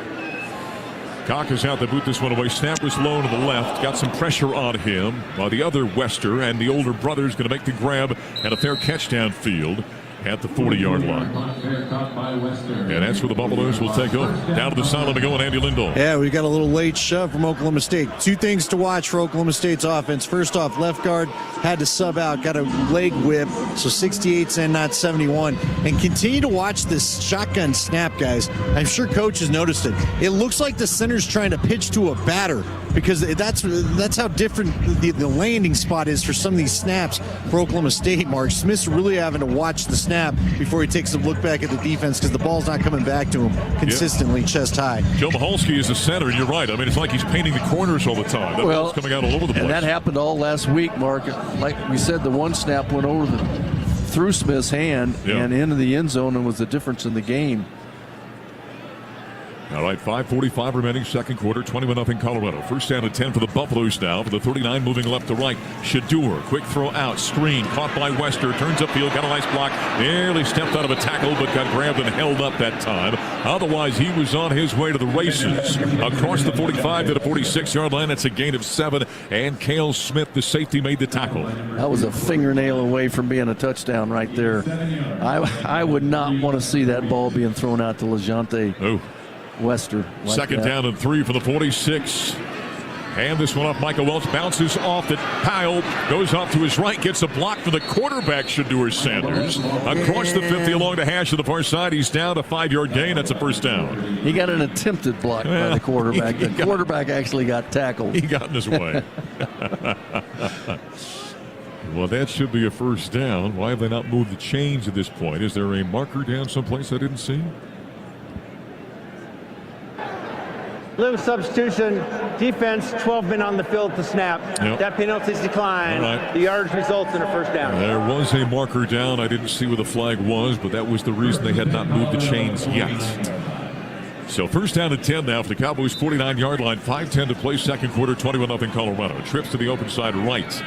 Cock is out to boot this one away. Snap was low to the left. Got some pressure on him. While the other Wester and the older brother is going to make the grab and a fair catch downfield at the 40-yard line. And that's where the Buffaloes will take over. Down to the sideline to go and Andy Lindahl. Yeah, we got a little late shove from Oklahoma State. 2 things to watch for Oklahoma State's offense. First off, left guard had to sub out, got a leg whip, so 68's in, not 71. And continue to watch this shotgun snap, guys. I'm sure coach has noticed it. It looks like the center's trying to pitch to a batter, because that's how different the landing spot is for some of these snaps for Oklahoma State, Mark. Smith's really having to watch the snap before he takes a look back at the defense, because the ball's not coming back to him consistently, chest high. Joe Michalski is the center, and you're right. I mean, it's like he's painting the corners all the time. That ball's coming out all over the place. And that happened all last week, Mark. Like we said, the one snap went through Smith's hand and into the end zone, and was the difference in the game. All right, 5:45 remaining, second quarter, 21-0 Colorado. First down and 10 for the Buffaloes now. For the 39, moving left to right. Shadur, quick throw out, screen, caught by Wester, turns upfield, got a nice block. Nearly stepped out of a tackle, but got grabbed and held up that time. Otherwise, he was on his way to the races. Across the 45 to the 46-yard line, that's a gain of 7. And Cale Smith, the safety, made the tackle. That was a fingernail away from being a touchdown right there. I would not want to see that ball being thrown out to LeJante Wester. Like Second down and 3 for the 46. And this one off Michael Welch, bounces off the pile, goes off to his right, gets a block for the quarterback, Shadur Sanders. Across the 50 along the hash to the far side. He's down, a 5-yard gain. That's a first down. He got an attempted block by the quarterback. The quarterback actually got tackled. He got in his way. Well, that should be a first down. Why have they not moved the chains at this point? Is there a marker down someplace I didn't see? Little substitution, defense, 12 men on the field to snap. Yep. That penalty's declined. Right. The yardage results in a first down. There was a marker down. I didn't see where the flag was, but that was the reason they had not moved the chains yet. So first down and 10 now for the Cowboys' 49-yard line. 5:10 to play, second quarter, 21-0 Colorado. Trips to the open side right.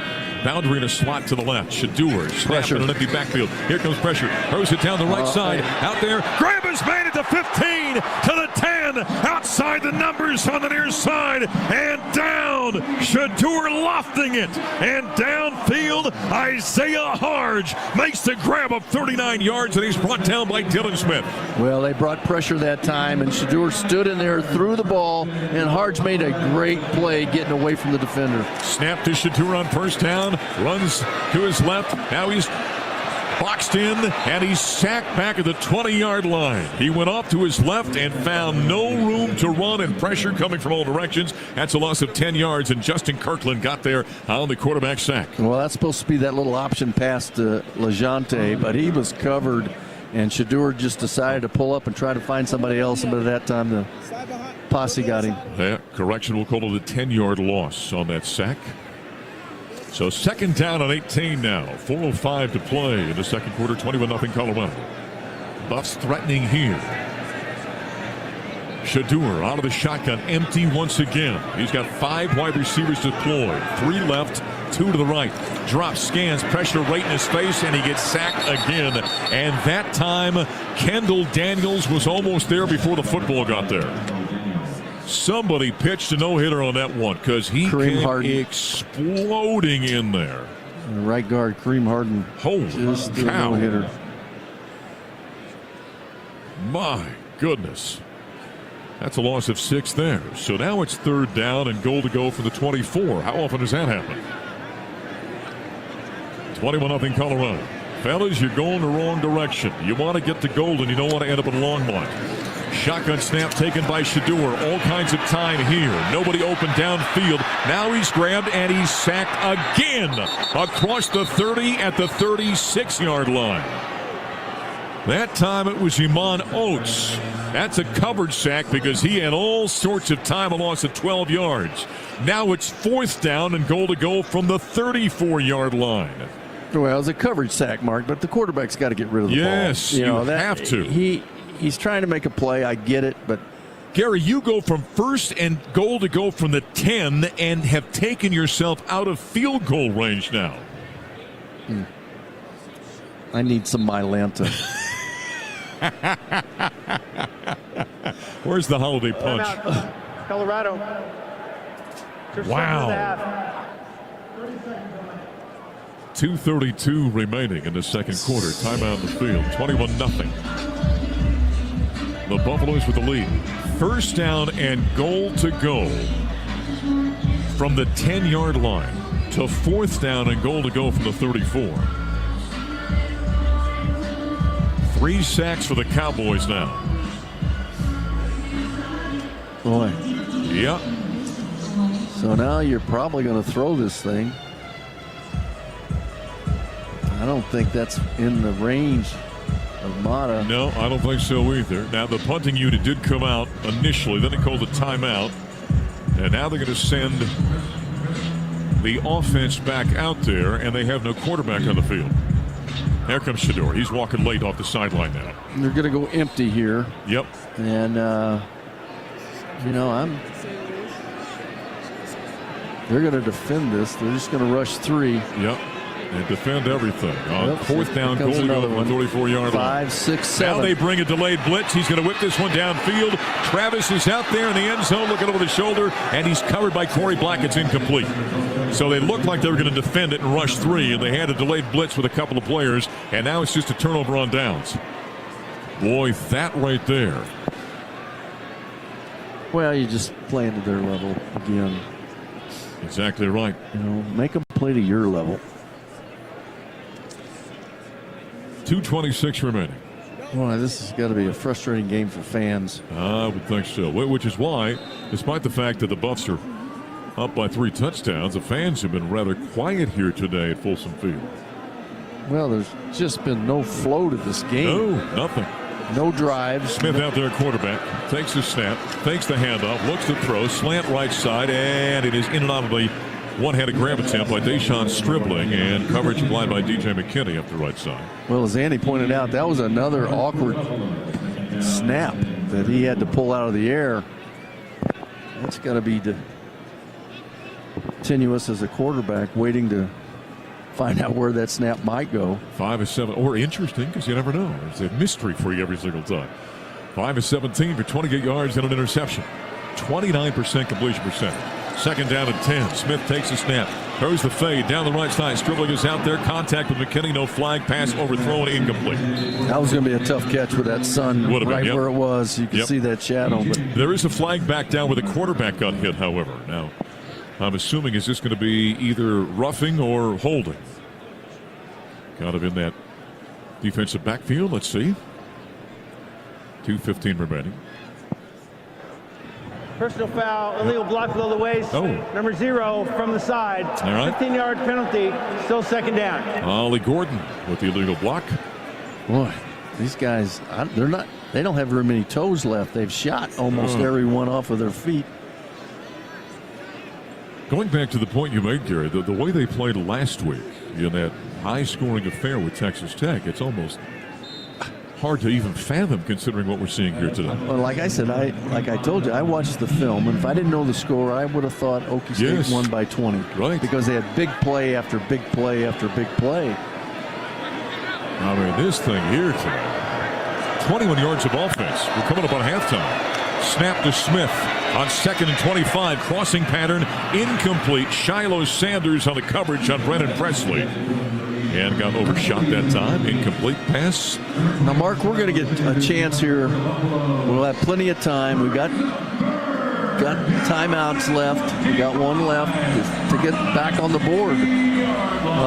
Boundary in a slot to the left. Shadur, pressure in an empty backfield. Here comes pressure. Throws it down the right side. Out there. Graham has made it to 15, to the 10. Outside the numbers on the near side. And down. Shadur lofting it. And downfield, Isaiah Harge makes the grab of 39 yards, and he's brought down by Dylan Smith. Well, they brought pressure that time, and Shadur stood in there, threw the ball, and Harge made a great play getting away from the defender. Snap to Shadur on first down. Runs to his left. Now he's boxed in, and he's sacked back at the 20-yard line. He went off to his left and found no room to run, and pressure coming from all directions. That's a loss of 10 yards, and Justin Kirkland got there on the quarterback sack. Well, that's supposed to be that little option pass to LeJante, but he was covered, and Shadur just decided to pull up and try to find somebody else, but at that time the posse got him. Yeah, correction, we'll call it a 10-yard loss on that sack. So second down on 18 now. 4:05 to play in the second quarter, 21-0 Colorado. Buffs threatening here. Shadur out of the shotgun, empty once again. He's got 5 wide receivers deployed. 3 left, 2 to the right. Drops, scans, pressure right in his face, and he gets sacked again. And that time, Kendall Daniels was almost there before the football got there. Somebody pitched a no-hitter on that one because he came exploding in there. And right guard, Kareem Harden. Holy just cow. No-hitter. My goodness. That's a loss of 6 there. So now it's 3rd down and goal to go for the 24. How often does that happen? 21-0 Colorado. Fellas, you're going the wrong direction. You want to get to goal and you don't want to end up in a long one. Shotgun snap taken by Shadur. All kinds of time here. Nobody open downfield. Now he's grabbed and he's sacked again across the 30 at the 36-yard line. That time it was Iman Oates. That's a covered sack because he had all sorts of time, a loss of 12 yards. Now it's 4th down and goal to go from the 34-yard line. Well, it's a coverage sack, Mark, but the quarterback's got to get rid of the ball. Yes, you have to. He's trying to make a play. I get it, but Gary, you go from 1st and goal to go from the 10 and have taken yourself out of field goal range now. I need some Mylanta. Where's the holiday punch? Colorado. Wow. 2:32 remaining in the second quarter. Timeout in the field. 21-0. The Buffaloes with the lead. 1st down and goal to go from the 10-yard line to 4th down and goal to go from the 34. 3 sacks for the Cowboys now. Boy. Yep. So now you're probably going to throw this thing. I don't think that's in the range of Mata. No, I don't think so either. Now, the punting unit did come out initially. Then they called a timeout. And now they're going to send the offense back out there, and they have no quarterback on the field. Here comes Shadur. He's walking late off the sideline now. They're going to go empty here. Yep. And, they're going to defend this. They're just going to rush 3. Yep. And defend everything. On 4th down, goal to go from the 34-yard line. 5, 6, 7. Now they bring a delayed blitz. He's going to whip this one downfield. Travis is out there in the end zone looking over the shoulder, and he's covered by Corey Black. It's incomplete. So they looked like they were going to defend it and rush 3, and they had a delayed blitz with a couple of players, and now it's just a turnover on downs. Boy, that right there. Well, you're just playing to their level again. Exactly right. Make them play to your level. 2:26 remaining. Boy, this has got to be a frustrating game for fans. I would think so. Which is why, despite the fact that the Buffs are up by 3 touchdowns, the fans have been rather quiet here today at Folsom Field. Well, there's just been no flow to this game. No, nothing. No drives. Smith out there, quarterback. Takes the snap, takes the handoff, looks to throw, slant right side, and it is in and out of the one-handed grab attempt by Deshaun Stribling, and coverage applied by DJ McKinney up the right side. Well, as Andy pointed out, that was another awkward snap that he had to pull out of the air. That's got to be tenuous as a quarterback, waiting to find out where that snap might go. 5 of 7, or interesting, because you never know. There's a mystery for you every single time. 5 of 17 for 28 yards and an interception. 29% completion percentage. 2nd down and 10. Smith takes the snap. Throws the fade down the right side. Stribling is out there. Contact with McKinney. No flag. Pass overthrown. Incomplete. That was going to be a tough catch with that sun right where it was. You can see that shadow. But there is a flag back down where the quarterback got hit, however. Now, I'm assuming is this going to be either roughing or holding. Kind of in that defensive backfield. Let's see. 2:15 remaining. Personal foul, illegal block below the waist. Number 0 from the side. All right. 15-yard penalty, still 2nd down. Ollie Gordon with the illegal block. Boy, these guys, they don't have very many toes left. They've shot almost every one off of their feet. Going back to the point you made, Gary, the way they played last week in that high-scoring affair with Texas Tech, it's almost hard to even fathom considering what we're seeing here today. Well, like I said, like I told you, I watched the film, and if I didn't know the score, I would have thought Okie State won by 20. Right. Because they had big play after big play after big play. I mean, this thing here today, 21 yards of offense. We're coming up on halftime. Snap to Smith on 2nd and 25. Crossing pattern incomplete. Shiloh Sanders on the coverage on Brennan Presley. And got overshot that time. Incomplete pass. Now, Mark, we're going to get a chance here. We'll have plenty of time. We've got timeouts left. We got one left to get back on the board.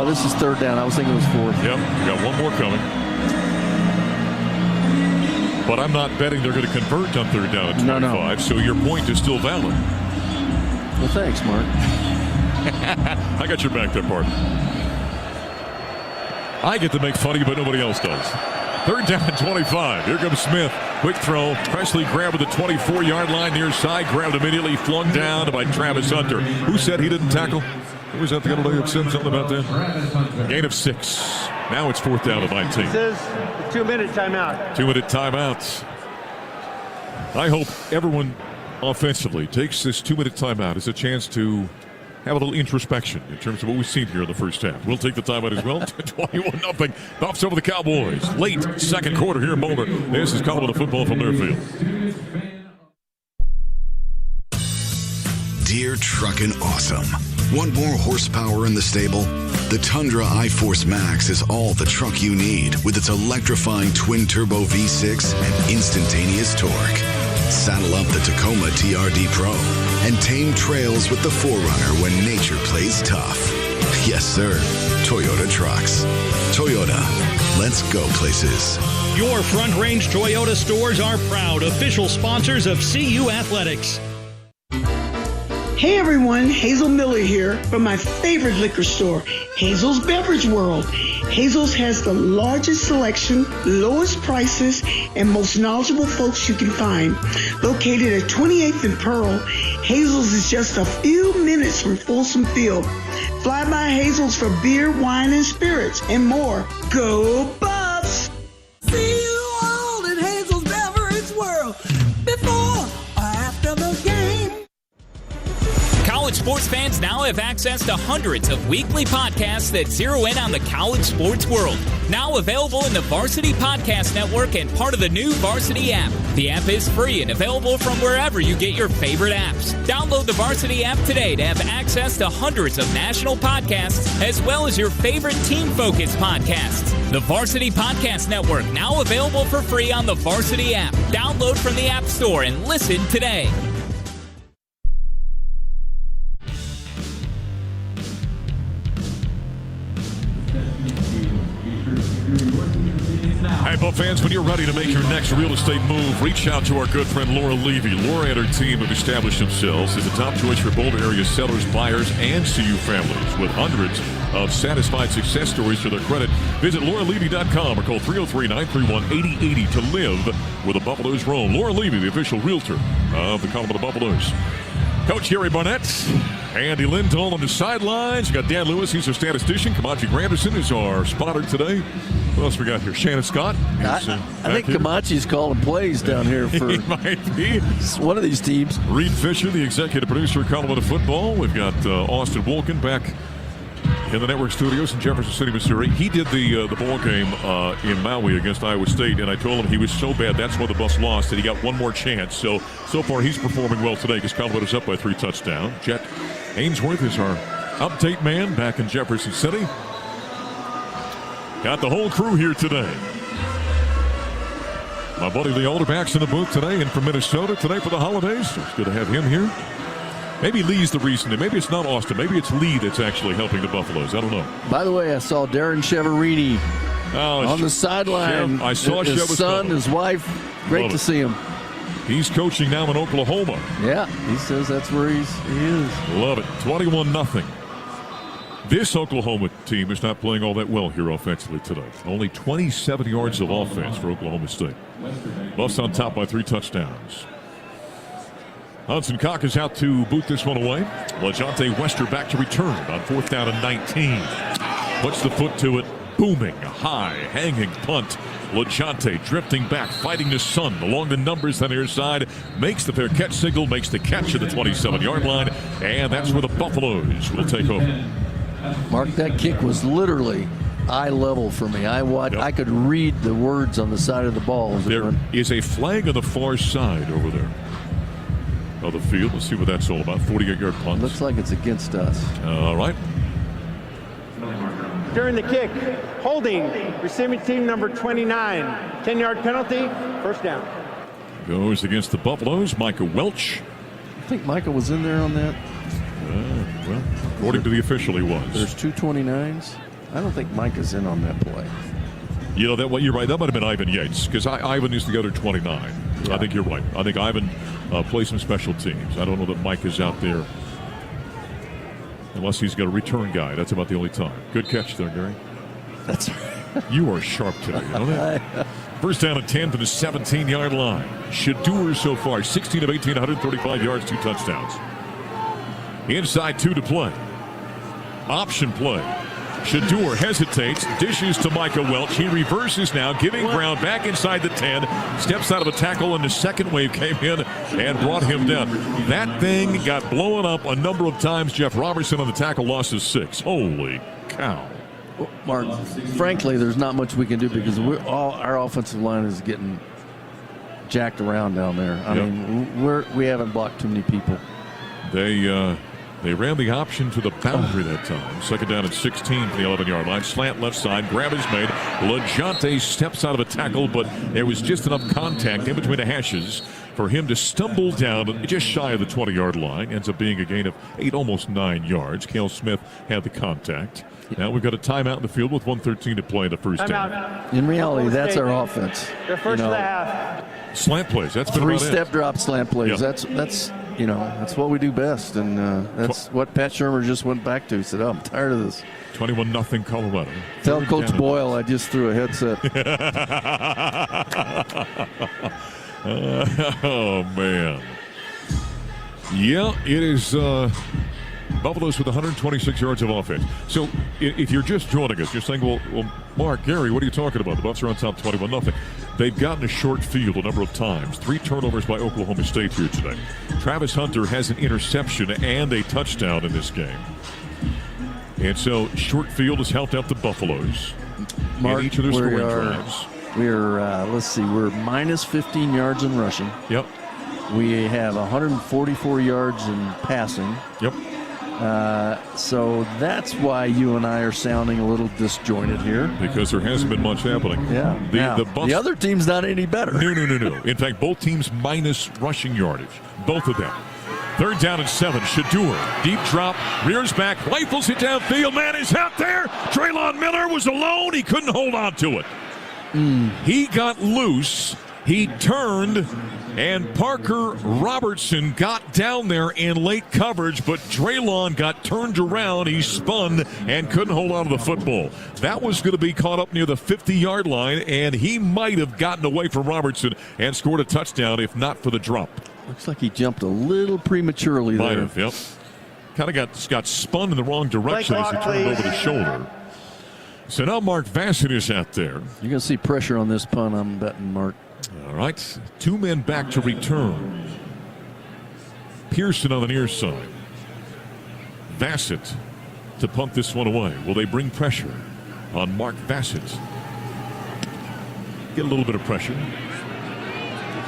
This is 3rd down. I was thinking it was 4th. Yep, we got one more coming. But I'm not betting they're going to convert on 3rd down at 25. No. So your point is still valid. Well, thanks, Mark. I got your back there, partner. I get to make fun of you, but nobody else does. 3rd down and 25. Here comes Smith. Quick throw. Presley grabbed at the 24-yard line near side. Grabbed immediately. Flung down by Travis Hunter. Who said he didn't tackle? Who was that the other day that said something about that? Gain of 6. Now it's 4th down and 19. This is a 2-minute timeout. 2-minute timeouts. I hope everyone offensively takes this 2-minute timeout as a chance to have a little introspection in terms of what we've seen here in the first half. We'll take the timeout as well. 21-0. Buffs over the Cowboys. Late 2nd quarter here in Boulder. This is Colorado football from Learfield. Dear Truckin' Awesome. Want more horsepower in the stable? The Tundra iForce Max is all the truck you need with its electrifying twin-turbo V6 and instantaneous torque. Saddle up the Tacoma TRD Pro and tame trails with the 4Runner when nature plays tough. Yes, sir. Toyota trucks. Toyota. Let's go places. Your Front Range Toyota stores are proud official sponsors of CU Athletics. Hey everyone, Hazel Miller here from my favorite liquor store, Hazel's Beverage World. Hazel's has the largest selection, lowest prices, and most knowledgeable folks you can find. Located at 28th and Pearl, Hazel's is just a few minutes from Folsom Field. Fly by Hazel's for beer, wine, and spirits, and more. Go Buffs! See you all in Hazel's Beverage World before or after the game. College sports fans now have access to hundreds of weekly podcasts that zero in on the college sports world. Now available in the Varsity Podcast Network and part of the new Varsity app. The app is free and available from wherever you get your favorite apps. Download the Varsity app today to have access to hundreds of national podcasts as well as your favorite team-focused podcasts. The Varsity Podcast Network now available for free on the Varsity app. Download from the App Store and listen today. Hey, Buff fans, when you're ready to make your next real estate move, reach out to our good friend Laura Levy. Laura and her team have established themselves as the top choice for Boulder area sellers, buyers, and CU families. With hundreds of satisfied success stories to their credit, visit lauralevy.com or call 303-931-8080 to live where the Buffaloes roam. Laura Levy, the official realtor of the Colorado Buffaloes. Coach Harry Barnett, Andy Lindahl on the sidelines. You got Dan Lewis, he's our statistician. Kamachi Granderson is our spotter today. What else we got here? Shannon Scott. I think Kamachi's calling plays down here for he might be one of these teams. Reed Fisher, the executive producer of Colorado Football. We've got Austin Wolkin back in the network studios in Jefferson City, Missouri. He did the ball game in Maui against Iowa State, and I told him he was so bad that's why the Buffs lost, that he got one more chance. So far he's performing well today because Colorado's up by 3 touchdowns. Jet Ainsworth is our update man back in Jefferson City. Got the whole crew here today. My buddy Lee Alderback's in the booth today and from Minnesota today for the holidays. So it's good to have him here. Maybe Lee's the reason. Maybe it's not Austin. Maybe it's Lee that's actually helping the Buffaloes. I don't know. By the way, I saw Darren Cheverini on the sideline. I saw his son, his wife. Great to see him. He's coaching now in Oklahoma. Yeah, he says that's where he is. Love it. 21-0. This Oklahoma team is not playing all that well here offensively today. Only 27 yards of offense for Oklahoma State. Buffs on top by 3 touchdowns. Hudson Cock is out to boot this one away. LaJonte Wester back to return on 4th down and 19. Puts the foot to it booming, high, hanging punt. LaJonte drifting back, fighting the sun along the numbers on the near side. Makes the fair catch signal, makes the catch at the 27-yard line. And that's where the Buffaloes will take over. Mark, that kick was literally eye level for me. I could read the words on the side of the ball. There is a flag on the far side over there of the field. Let's see what that's all about. 48-yard punt. Looks like it's against us. All right. During the kick, holding, receiving team number 29. 10-yard penalty, first down. Goes against the Buffaloes, Micah Welch. I think Micah was in there on that. Well, according to the official, he was. There's 2 29s. I don't think Micah's in on that play. You know, you're right. That might have been Ivan Yates, because Ivan is the other 29. Yeah. I think you're right. I think Ivan plays some special teams. I don't know that Mike is out there unless he's got a return guy. That's about the only time. Good catch there, Gary. That's right. You are sharp today, you know? First down and 10 to the 17-yard line. Shador so far, 16 of 18, 135 yards, 2 touchdowns. Inside 2 to play. Option play. Shador hesitates, dishes to Micah Welch. He reverses now, giving ground back inside the 10. Steps out of a tackle, and the second wave came in and brought him down. That thing got blown up a number of times. Jeff Robertson on the tackle, lost his 6. Holy cow. Well, Mark, frankly, there's not much we can do because our offensive line is getting jacked around down there. I mean, we haven't blocked too many people. They ran the option to the boundary that time. Second down and 16 from the 11-yard line. Slant left side. Grab is made. LaJonte steps out of a tackle, but there was just enough contact in between the hashes for him to stumble down just shy of the 20-yard line. Ends up being a gain of 8, almost 9 yards. Cale Smith had the contact. Now we've got a timeout in the field with 1:13 to play in the first down. In reality, that's our offense. The first of the half. Slant plays. That's been 3-step drop slant plays. Yeah. That's what we do best, and that's what Pat Shurmur just went back to. He said, I'm tired of this. 21-0 Colorado. Tell Coach Boyle I just threw a headset. Oh, man. Yeah, it is Buffaloes with 126 yards of offense. So if you're just joining us, you're saying, well, Mark, Gary, what are you talking about? The Buffs are on top 21-0. They've gotten a short field a number of times. 3 turnovers by Oklahoma State here today. Travis Hunter has an interception and a touchdown in this game. And so short field has helped out the Buffaloes Mark, in each of their scoring drives. We're minus 15 yards in rushing. Yep. We have 144 yards in passing. Yep. So that's why you and I are sounding a little disjointed here. Because there hasn't been much happening. Yeah. The other team's not any better. No. In fact, both teams minus rushing yardage. Both of them. Third down and 7. Shador, deep drop, rears back, rifles it downfield. Man is out there. Traylon Miller was alone. He couldn't hold on to it. He got loose. He turned, and Parker Robertson got down there in late coverage, but Traylon got turned around. He spun and couldn't hold on to the football. That was going to be caught up near the 50-yard line, and he might have gotten away from Robertson and scored a touchdown if not for the drop. Looks like he jumped a little prematurely there. Might have, yep. Kind of got spun in the wrong direction as he turned over the shoulder. So now Mark Vassett is out there. You're going to see pressure on this punt, I'm betting, Mark. All right, 2 men back to return. Pearson on the near side. Vassett to punt this one away. Will they bring pressure on Mark Vassett? Get a little bit of pressure.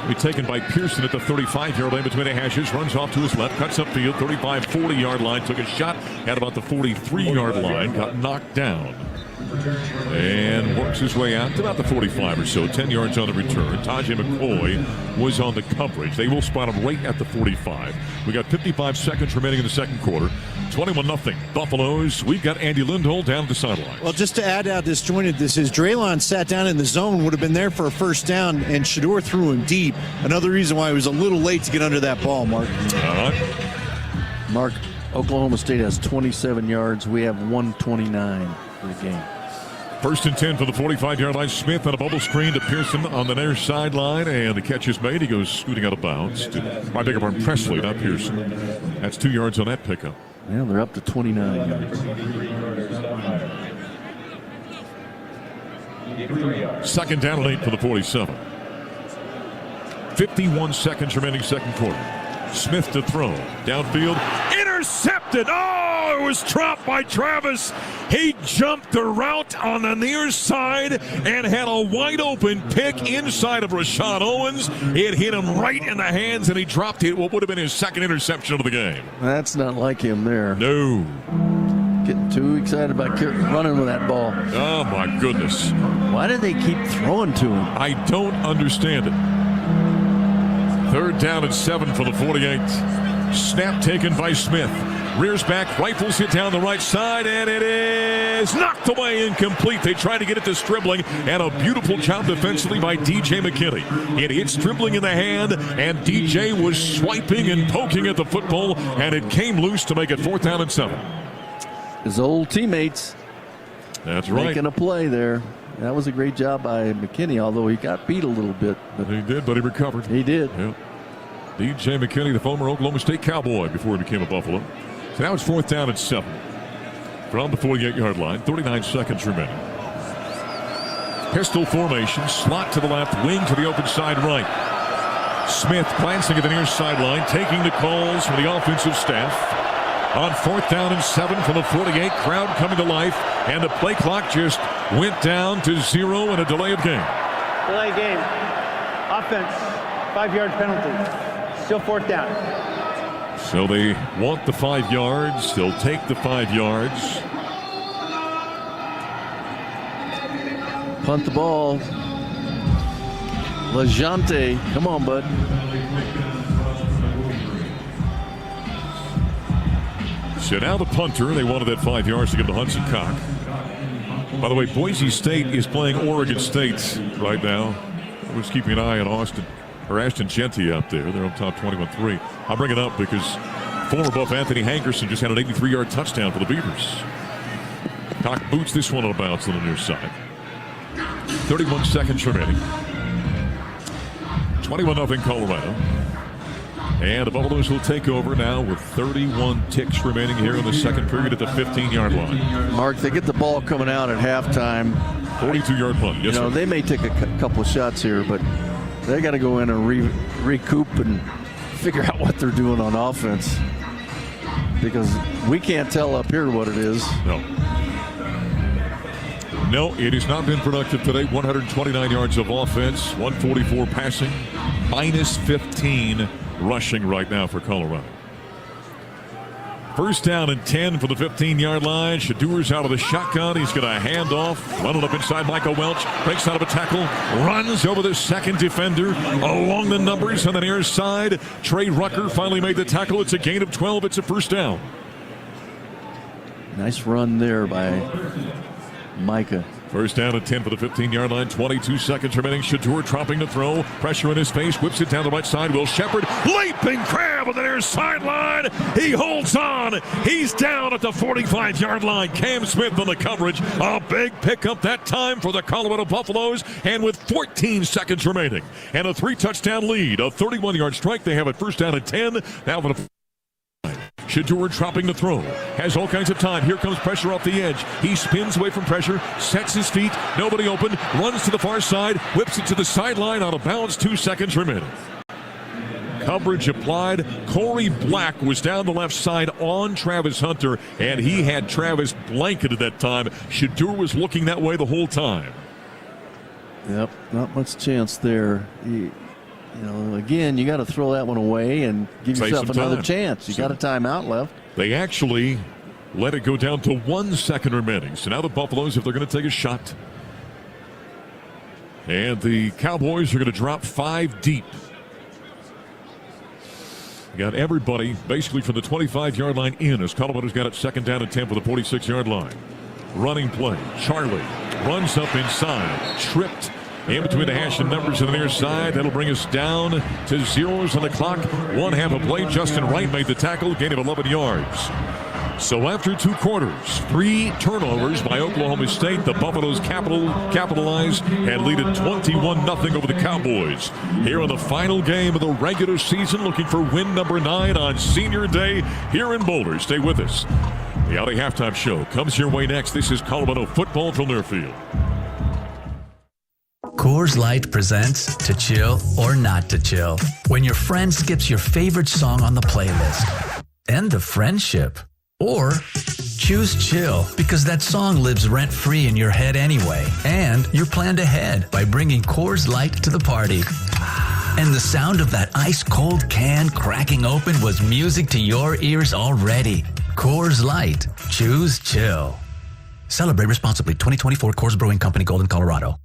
Be taken by Pearson at the 35-yard line between the hashes. Runs off to his left, cuts upfield, 35-40-yard line. Took a shot at about the 43-yard line. Got knocked down. And works his way out to about the 45 or so. 10 yards on the return. Tajay McCoy was on the coverage. They will spot him right at the 45. We got 55 seconds remaining in the second quarter. 21-0 Buffaloes. We've got Andy Lindholm down the sidelines. Well, just to add how disjointed this is, Draylon sat down in the zone, would have been there for a first down, and Shador threw him deep. Another reason why he was a little late to get under that ball, Mark. All right. Mark, Oklahoma State has 27 yards. We have 129 for the game. First and 10 for the 45-yard line. Smith on a bubble screen to Pearson on the near sideline, and the catch is made. He goes scooting out of bounds. I beg your pardon, Presley, not Pearson. That's 2 yards on that pickup. Yeah, they're up to 29 yards. Second down and 8 for the 47. 51 seconds remaining second quarter. Smith to throw. Downfield. Intercepted. Oh, it was dropped by Travis. He jumped the route on the near side and had a wide open pick inside of Rashad Owens. It hit him right in the hands, and he dropped it. What would have been his second interception of the game. That's not like him there. No. Getting too excited about running with that ball. Oh, my goodness. Why did they keep throwing to him? I don't understand it. Third down and 7 for the 48. Snap taken by Smith. Rears back, rifles it down the right side, and it is knocked away, incomplete. They try to get it to Stribling, and a beautiful job defensively by DJ McKinney. It hit Stribling in the hand, and DJ was swiping and poking at the football, and it came loose to make it 4th down and 7. His old teammates. That's right. Making a play there. That was a great job by McKinney, although he got beat a little bit. But he did, but he recovered. He did. Yeah. DJ McKinney, the former Oklahoma State Cowboy before he became a Buffalo. So now it's 4th down and 7. From the 48-yard line, 39 seconds remaining. Pistol formation, slot to the left, wing to the open side right. Smith glancing at the near sideline, taking the calls from the offensive staff. On 4th down and 7 from the 48, crowd coming to life, and the play clock just went down to 0 and a delay of game. Delay game. Offense, 5-yard penalty. Still 4th down. So they want the 5 yards. They'll take the 5 yards. Punt the ball. Lejante, come on, bud. So now the punter, they wanted that 5 yards to give to Hudson Cock. By the way, Boise State is playing Oregon State right now. I was keeping an eye on Ashton Genty out there. They're on top 21-3. I'll bring it up because former Buff Anthony Hankerson just had an 83-yard touchdown for the Beavers. Cock boots this one on a bounce on the near side. 31 seconds remaining. 21-0 Colorado. And the Buffaloes will take over now with 31 ticks remaining here in the second period at the 15-yard line. Mark, they get the ball coming out at halftime. 42-yard punt. Yes, sir. They may take a couple of shots here, but they got to go in and recoup and figure out what they're doing on offense, because we can't tell up here what it is. No, it has not been productive today. 129 yards of offense, 144 passing, minus 15 rushing right now for Colorado. First down and 10 for the 15-yard line. Shadur's out of the shotgun. He's going to hand off. Running up inside Michael Welch. Breaks out of a tackle. Runs over the second defender. Along the numbers on the near side. Trey Rucker finally made the tackle. It's a gain of 12. It's a first down. Nice run there by Micah. First down and 10 for the 15-yard line. 22 seconds remaining. Shadur dropping to throw. Pressure in his face. Whips it down the right side. Will Shepard. Leaping crab on the near sideline. He holds on. He's down at the 45-yard line. Cam Smith on the coverage. A big pickup that time for the Colorado Buffaloes. And with 14 seconds remaining and a 3-touchdown lead, a 31-yard strike, they have it first down and 10. Now for the Shadur dropping the throw. Has all kinds of time. Here comes pressure off the edge. He spins away from pressure. Sets his feet. Nobody open. Runs to the far side. Whips it to the sideline. Out of bounds. 2 seconds remaining. Coverage applied. Corey Black was down the left side on Travis Hunter, and he had Travis blanketed that time. Shadur was looking that way the whole time. Yep, not much chance there. Again, you got to throw that one away and give yourself another chance. You got a timeout left. They actually let it go down to 1 second remaining. So now the Buffaloes, if they're going to take a shot, and the Cowboys are going to drop 5 deep. You got everybody basically from the 25-yard line in as Colorado's got it second down and 10 for the 46-yard line. Running play. Charlie runs up inside. Tripped in between the hash and numbers on the near side. That'll bring us down to zeros on the clock. 1 half a play. Justin Wright made the tackle. Gain of 11 yards. So after 2 quarters, 3 turnovers by Oklahoma State, the Buffaloes capitalize and lead at 21-0 over the Cowboys. Here on the final game of the regular season, looking for win number 9 on Senior Day here in Boulder. Stay with us. The Audi Halftime Show comes your way next. This is Colorado football from Learfield. Coors Light presents To Chill or Not to Chill. When your friend skips your favorite song on the playlist. End the friendship. Or choose chill because that song lives rent-free in your head anyway. And you're planned ahead by bringing Coors Light to the party. And the sound of that ice-cold can cracking open was music to your ears already. Coors Light. Choose chill. Celebrate responsibly. 2024 Coors Brewing Company, Golden, Colorado.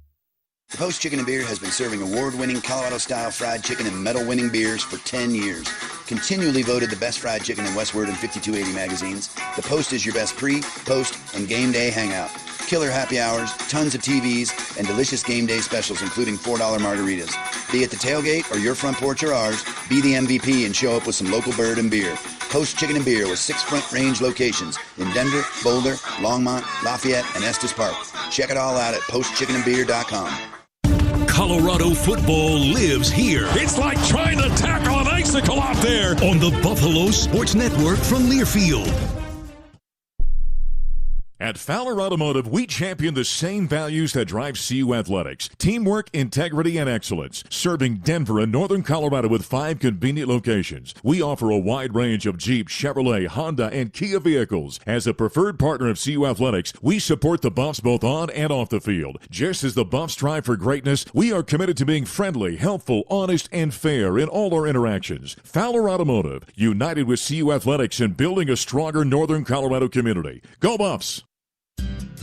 Post Chicken and Beer has been serving award-winning Colorado-style fried chicken and medal-winning beers for 10 years. Continually voted the best fried chicken in Westward and 5280 magazines, the Post is your best pre, post, and game day hangout. Killer happy hours, tons of TVs, and delicious game day specials, including $4 margaritas. Be it the tailgate or your front porch or ours, be the MVP and show up with some local bird and beer. Post Chicken and Beer with 6 Front Range locations in Denver, Boulder, Longmont, Lafayette, and Estes Park. Check it all out at postchickenandbeer.com. Colorado football lives here. It's like trying to tackle an icicle out there on the Buffalo Sports Network from Learfield. At Fowler Automotive, we champion the same values that drive CU Athletics. Teamwork, integrity, and excellence. Serving Denver and Northern Colorado with 5 convenient locations. We offer a wide range of Jeep, Chevrolet, Honda, and Kia vehicles. As a preferred partner of CU Athletics, we support the Buffs both on and off the field. Just as the Buffs strive for greatness, we are committed to being friendly, helpful, honest, and fair in all our interactions. Fowler Automotive, united with CU Athletics in building a stronger Northern Colorado community. Go Buffs!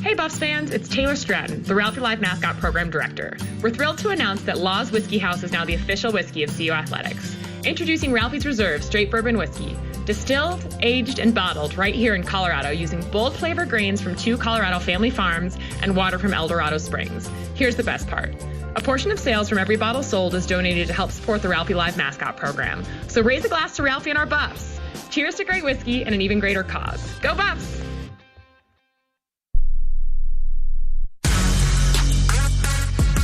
Hey Buffs fans, it's Taylor Stratton, the Ralphie Live Mascot Program Director. We're thrilled to announce that Law's Whiskey House is now the official whiskey of CU Athletics. Introducing Ralphie's Reserve Straight Bourbon Whiskey. Distilled, aged, and bottled right here in Colorado using bold flavor grains from 2 Colorado family farms and water from El Dorado Springs. Here's the best part. A portion of sales from every bottle sold is donated to help support the Ralphie Live Mascot Program. So raise a glass to Ralphie and our Buffs. Cheers to great whiskey and an even greater cause. Go Buffs!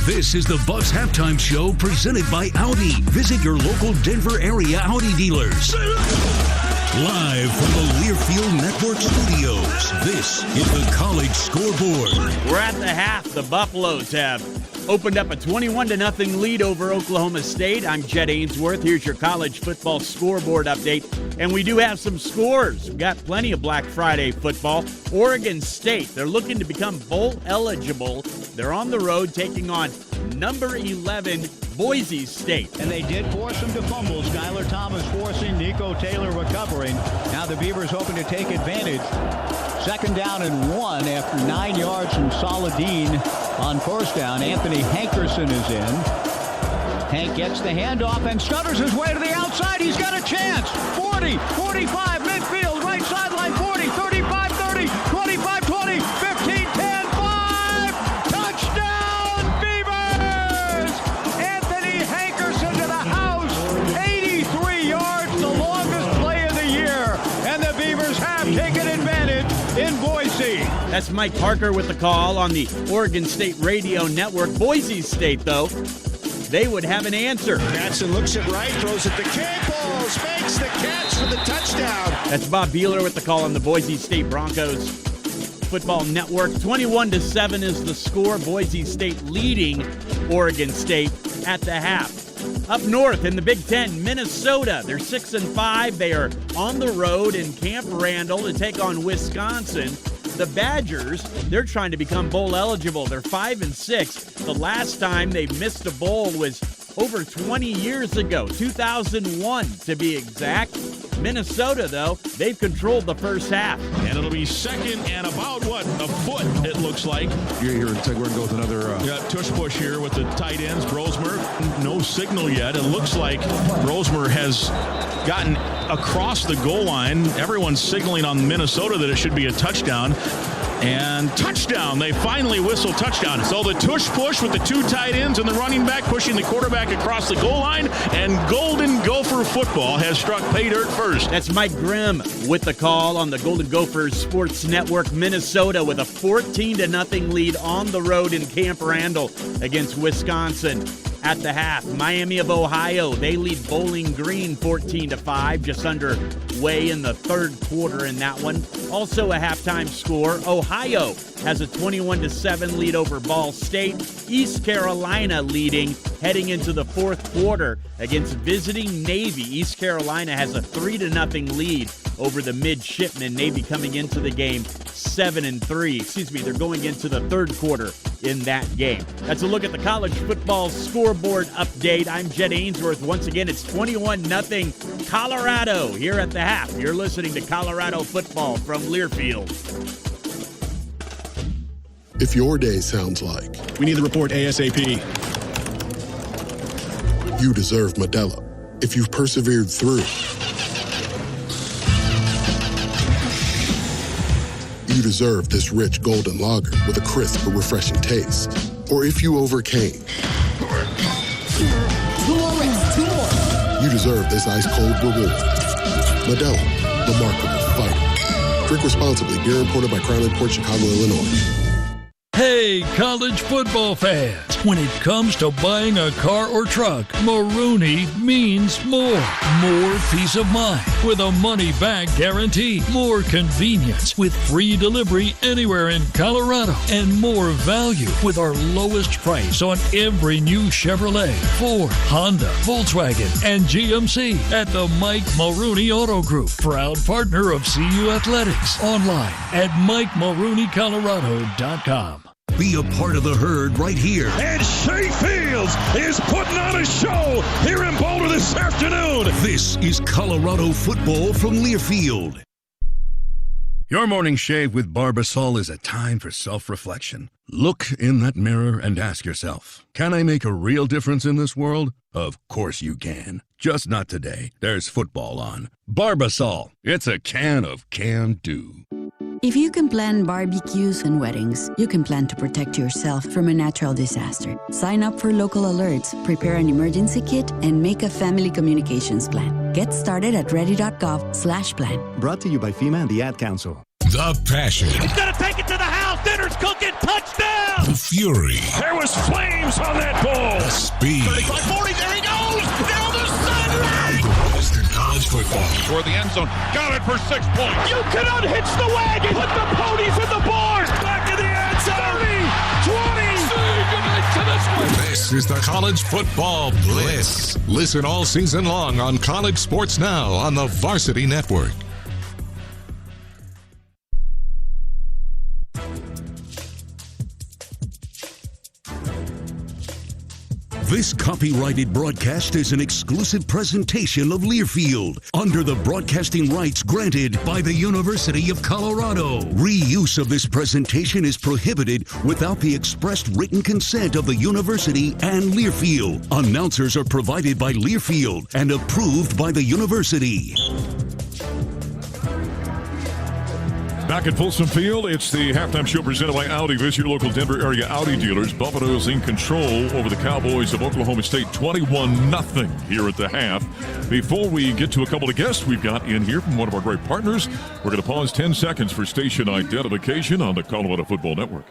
This is the Buffs Halftime Show presented by Audi. Visit your local Denver area Audi dealers. Live from the Learfield Network studios, this is the College Scoreboard. We're at the half. The Buffaloes have opened up a 21-0 lead over Oklahoma State. I'm Jed Ainsworth. Here's your college football scoreboard update. And we do have some scores. We've got plenty of Black Friday football. Oregon State, they're looking to become bowl eligible. They're on the road taking on number 11 Boise State. And they did force him to fumble. Skylar Thomas forcing, Nico Taylor recovering. Now the Beavers hoping to take advantage. 2nd down and 1 after 9 yards from Saladin on 1st down. Anthony Hankerson is in. Hank gets the handoff and stutters his way to the outside. He's got a chance. 40, 45, midfield, right sideline, 40, 35, 30, 25, 20, 15, 10, 5. Touchdown, Beavers! Anthony Hankerson to the house. 83 yards, the longest play of the year. And the Beavers have taken advantage in Boise. That's Mike Parker with the call on the Oregon State Radio Network. Boise State, though, they would have an answer. Batson looks it right, throws it to Campbells, makes the catch for the touchdown. That's Bob Beeler with the call on the Boise State Broncos Football Network. 21-7 is the score. Boise State leading Oregon State at the half. Up north in the Big Ten, Minnesota. They're 6-5. They are on the road in Camp Randall to take on Wisconsin. The Badgers, they're trying to become bowl eligible. They're 5-6. The last time they missed a bowl was over 20 years ago, 2001 to be exact. Minnesota, though, they've controlled the first half. And it'll be second and about, a foot, it looks like. You're here, we're going to go with another... tush push here with the tight ends. Brosmer, no signal yet. It looks like Brosmer has gotten across the goal line. Everyone's signaling on Minnesota that it should be a touchdown. And touchdown. They finally whistle touchdown. So the tush push with the 2 tight ends and the running back pushing the quarterback across the goal line. And Golden Gopher football has struck pay dirt first. That's Mike Grimm with the call on the Golden Gophers Sports Network. Minnesota with a 14-0 lead on the road in Camp Randall against Wisconsin. At the half, Miami of Ohio, they lead Bowling Green 14-5, just underway in the third quarter in that one. Also a halftime score, Ohio has a 21-7 lead over Ball State. East Carolina leading heading into the fourth quarter against visiting Navy. East Carolina has a 3-0 lead over the midshipmen. Navy coming into the game 7-3. They're going into the third quarter in that game. That's a look at the college football scoreboard update. I'm Jed Ainsworth. Once again, it's 21-0 Colorado here at the half. You're listening to Colorado football from Learfield. If your day sounds like we need the report ASAP, you deserve Modelo. If you've persevered through, you deserve this rich golden lager with a crisp but refreshing taste. Or if you overcame, you deserve this ice cold reward. Modelo, the Remarkable Fighter. Drink responsibly. Beer imported by Crown Imports, Chicago, Illinois. Hey, college football fans, when it comes to buying a car or truck, Marooney means more. More peace of mind with a money-back guarantee. More convenience with free delivery anywhere in Colorado. And more value with our lowest price on every new Chevrolet, Ford, Honda, Volkswagen, and GMC at the Mike Marooney Auto Group. Proud partner of CU Athletics. Online at MikeMarooneyColorado.com. Be a part of the herd right here. And Shea Fields is putting on a show here in Boulder this afternoon. This is Colorado football from Learfield. Your morning shave with Barbasol is a time for self-reflection. Look in that mirror and ask yourself, can I make a real difference in this world? Of course you can. Just not today. There's football on. Barbasol. It's a can of can-do. If you can plan barbecues and weddings, you can plan to protect yourself from a natural disaster. Sign up for local alerts, prepare an emergency kit, and make a family communications plan. Get started at ready.gov/plan. Brought to you by FEMA and the Ad Council. The passion. He's going to take it to the house. Dinner's cooking. Touchdown. The fury. There was flames on that ball. The speed. 35-40. There he goes. Down the sideline. Western College football. For the end zone. Got it for 6 points. You cannot hitch the wagon. Put the ponies in the bars. Back in the end zone. 30, 20. Good night to this one. This is the College Football Bliss. Listen all season long on College Sports Now on the Varsity Network. This copyrighted broadcast is an exclusive presentation of Learfield under the broadcasting rights granted by the University of Colorado. Reuse of this presentation is prohibited without the expressed written consent of the university and Learfield. Announcers are provided by Learfield and approved by the university. Back at Folsom Field, it's the halftime show presented by Audi. Visit your local Denver area Audi dealers. Buffalo's in control over the Cowboys of Oklahoma State, 21-0 here at the half. Before we get to a couple of guests we've got in here from one of our great partners, we're going to pause 10 seconds for station identification on the Colorado Football Network.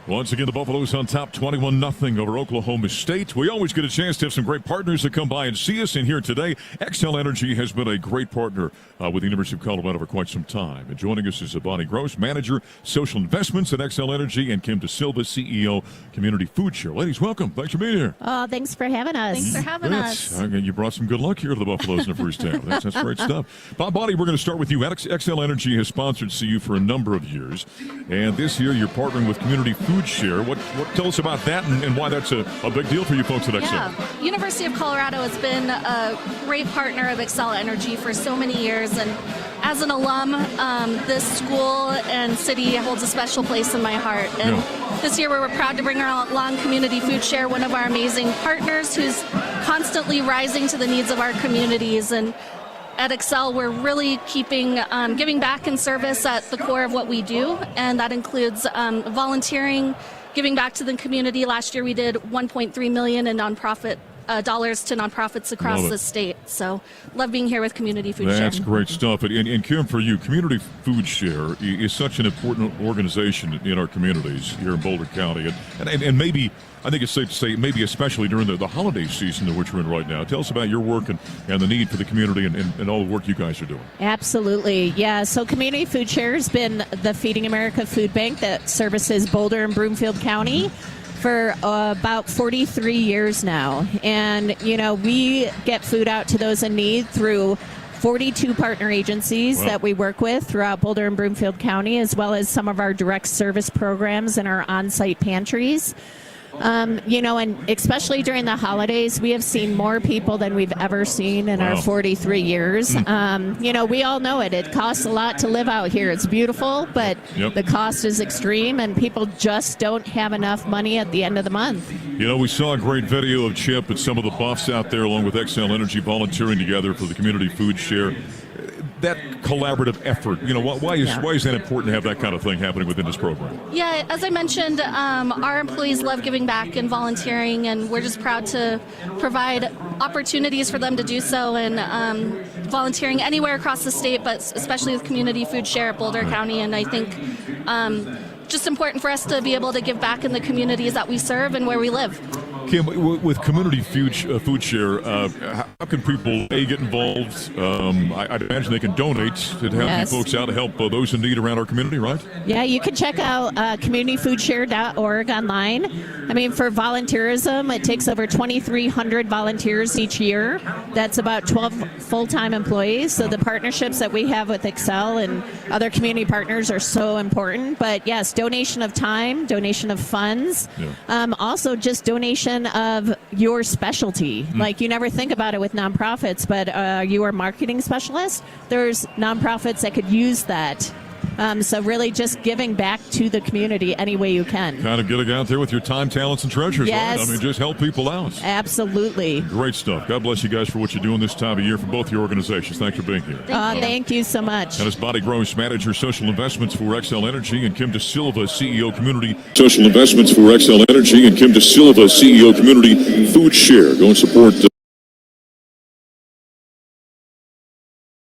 Once again, the Buffaloes on top 21-0 over Oklahoma State. We always get a chance to have some great partners that come by and see us. And here today, Xcel Energy has been a great partner with the University of Colorado for quite some time. And joining us is Bonnie Gross, Manager, Social Investments at Xcel Energy, and Kim DeSilva, CEO, Community Food Share. Ladies, welcome. Thanks for being here. Oh, thanks for having us. Thanks for having us. You brought some good luck here to the Buffaloes in the first half. That's great stuff. Bonnie, we're going to start with you. Xcel Energy has sponsored CU for a number of years. And this year, you're partnering with Community Food Share. What tell us about that and why that's a big deal for you folks at Xcel? Yeah, University of Colorado has been a great partner of Xcel Energy for so many years, and as an alum, this school and city holds a special place in my heart. And this year we were proud to bring along Community Food Share, one of our amazing partners who's constantly rising to the needs of our communities. And at Xcel, we're really keeping giving back and service at the core of what we do, and that includes volunteering, giving back to the community. Last year we did $1.3 million in nonprofit dollars to nonprofits across the state. So love being here with Community Food Share. That's great stuff. And Kim, for you, Community Food Share is such an important organization in our communities here in Boulder County. And maybe, I think it's safe to say, maybe especially during the holiday season in which we're in right now. Tell us about your work and the need for the community and all the work you guys are doing. Absolutely. Yeah, so Community Food Share has been the Feeding America food bank that services Boulder and Broomfield County for about 43 years now. And, you know, we get food out to those in need through 42 partner agencies that we work with throughout Boulder and Broomfield County, as well as some of our direct service programs and our on-site pantries. You know, and especially during the holidays, we have seen more people than we've ever seen in our 43 years. You know, we all know it. It costs a lot to live out here. It's beautiful, but the cost is extreme, and people just don't have enough money at the end of the month. You know, we saw a great video of Chip and some of the buffs out there, along with XL Energy, volunteering together for the Community Food Share. That collaborative effort, you know, why is that important to have that kind of thing happening within this program? Yeah, as I mentioned, our employees love giving back and volunteering, and we're just proud to provide opportunities for them to do so, and volunteering anywhere across the state, but especially with Community Food Share at Boulder County. And I think just important for us to be able to give back in the communities that we serve and where we live. Kim, with Community Food Share, how can people get involved? I'd imagine they can donate to help you folks out to help those in need around our community, right? Yeah, you can check out communityfoodshare.org online. I mean, for volunteerism, it takes over 2,300 volunteers each year. That's about 12 full-time employees. So the partnerships that we have with Excel and other community partners are so important. But yes, donation of time, donation of funds, also just donation of your specialty. Like, you never think about it with nonprofits, but you are a marketing specialist. There's nonprofits that could use that. So really just giving back to the community any way you can. Kind of getting out there with your time, talents, and treasures. Yes. Right? I mean, just help people out. Absolutely. Great stuff. God bless you guys for what you're doing this time of year for both your organizations. Thanks for being here. Thank you so much. And as Body Gross Manager, Social Investments for XL Energy, and Kim DeSilva, CEO, Community Social Investments for XL Energy, and Kim DeSilva, CEO, Community Food Share. Go and support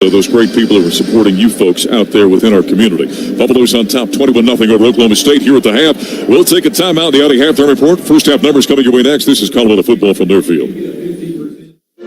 those great people who are supporting you folks out there within our community. Buffaloes on top, 21-0 over Oklahoma State here at the half. We'll take a timeout. The Audi halftime report. First half numbers coming your way next. This is Colorado football from their field.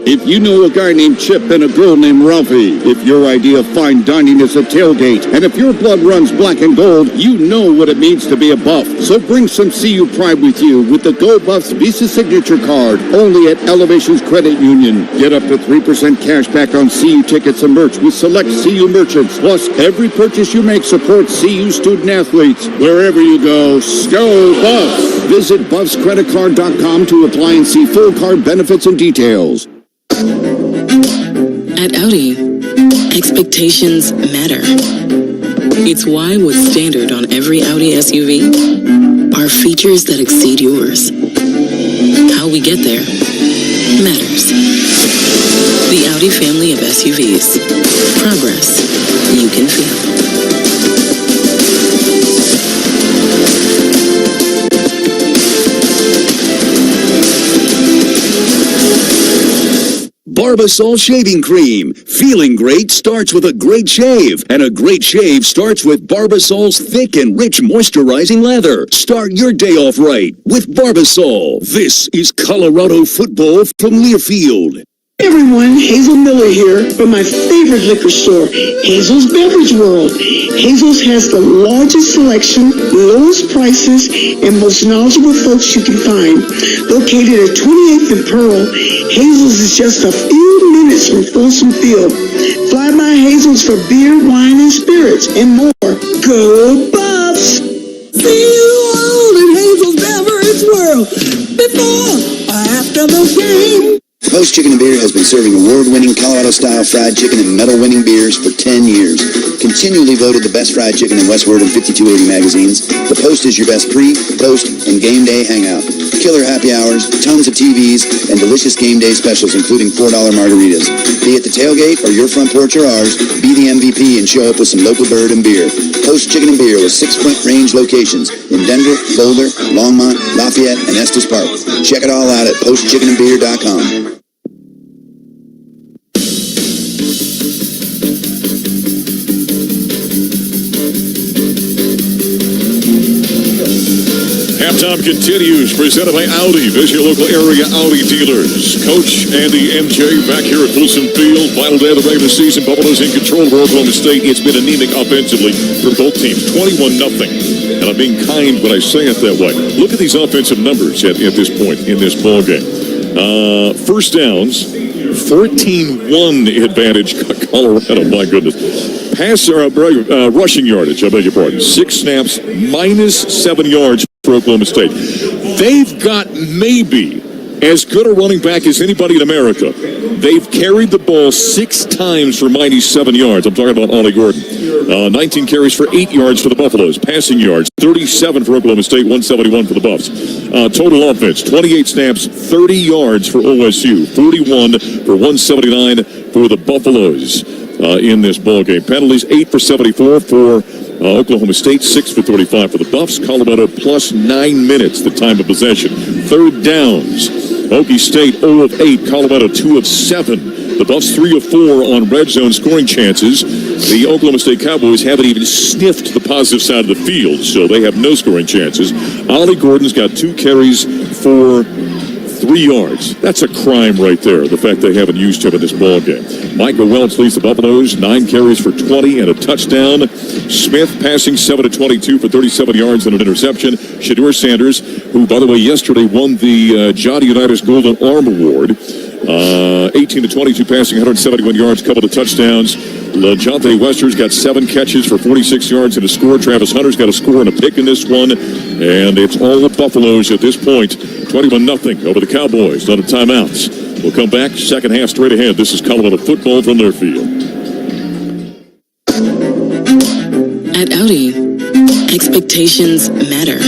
If you know a guy named Chip and a girl named Ralphie, if your idea of fine dining is a tailgate, and if your blood runs black and gold, you know what it means to be a Buff. So bring some CU pride with you with the Go Buffs Visa Signature Card, only at Elevations Credit Union. Get up to 3% cash back on CU tickets and merch with select CU merchants. Plus, every purchase you make supports CU student athletes. Wherever you go Buffs! Visit BuffsCreditCard.com to apply and see full card benefits and details. At Audi, expectations matter. It's why what's standard on every Audi SUV are features that exceed yours. How we get there matters. The Audi family of SUVs. Progress you can feel. Barbasol Shaving Cream. Feeling great starts with a great shave, and a great shave starts with Barbasol's thick and rich moisturizing lather. Start your day off right with Barbasol. This is Colorado football from Learfield. Hey everyone, Hazel Miller here from my favorite liquor store, Hazel's Beverage World. Hazel's has the largest selection, lowest prices, and most knowledgeable folks you can find. Located at 28th and Pearl, Hazel's is just a few minutes from Folsom Field. Fly by Hazel's for beer, wine, and spirits, and more. Go Buffs! See you all in Hazel's Beverage World before or after the game. Post Chicken and Beer has been serving award-winning Colorado-style fried chicken and medal-winning beers for 10 years. Continually voted the best fried chicken in Westward and 5280 magazines, the Post is your best pre, post, and game day hangout. killer happy hours, tons of TVs, and delicious game day specials, including $4 margaritas. Be it the tailgate or your front porch or ours, be the MVP and show up with some local bird and beer. Post Chicken and Beer with 6 Front Range locations in Denver, Boulder, Longmont, Lafayette, and Estes Park. Check it all out at postchickenandbeer.com. Halftime continues, presented by Audi. Visit your local area Audi dealers. Coach Andy MJ back here at Wilson Field. Final day of the regular season. Buffalo's in control of Oklahoma State. It's been anemic offensively for both teams. 21-0. And I'm being kind when I say it that way. Look at these offensive numbers at this point in this ballgame. First downs, 14-1 advantage, Colorado, my goodness. Rushing yardage, I beg your pardon. 6 snaps, -7 yards for Oklahoma State. They've got maybe as good a running back as anybody in America. They've carried the ball 6 times for -7 yards. I'm talking about Ollie Gordon. 19 carries for 8 yards for the Buffaloes. Passing yards, 37 for Oklahoma State, 171 for the Buffs. Total offense, 28 snaps, 30 yards for OSU, 41 for 179 for the Buffaloes in this ballgame. Penalties, 8 for 74 for Oklahoma State, 6 for 35 for the Buffs. Colorado plus 9 minutes, the time of possession. Third downs, Okie State 0 of 8, Colorado 2 of 7. The Buffs 3 of 4 on red zone scoring chances. The Oklahoma State Cowboys haven't even sniffed the positive side of the field, so they have no scoring chances. Ollie Gordon's got 2 carries for 3 yards. That's a crime right there, the fact they haven't used him in this ballgame. Michael Welch leads the Buffaloes, 9 carries for 20 and a touchdown. Smith passing 7 of 22 for 37 yards and an interception. Shedeur Sanders, who, by the way, yesterday won the Johnny Unitas Golden Arm Award. 18 to 22 passing, 171 yards, couple of touchdowns. LaJonte Wester's got 7 catches for 46 yards and a score. Travis Hunter's got a score and a pick in this one. And it's all the Buffaloes at this point. 21-0 over the Cowboys. Not a timeouts. We'll come back. Second half straight ahead. This is Colorado football from their field. At Audi, expectations matter.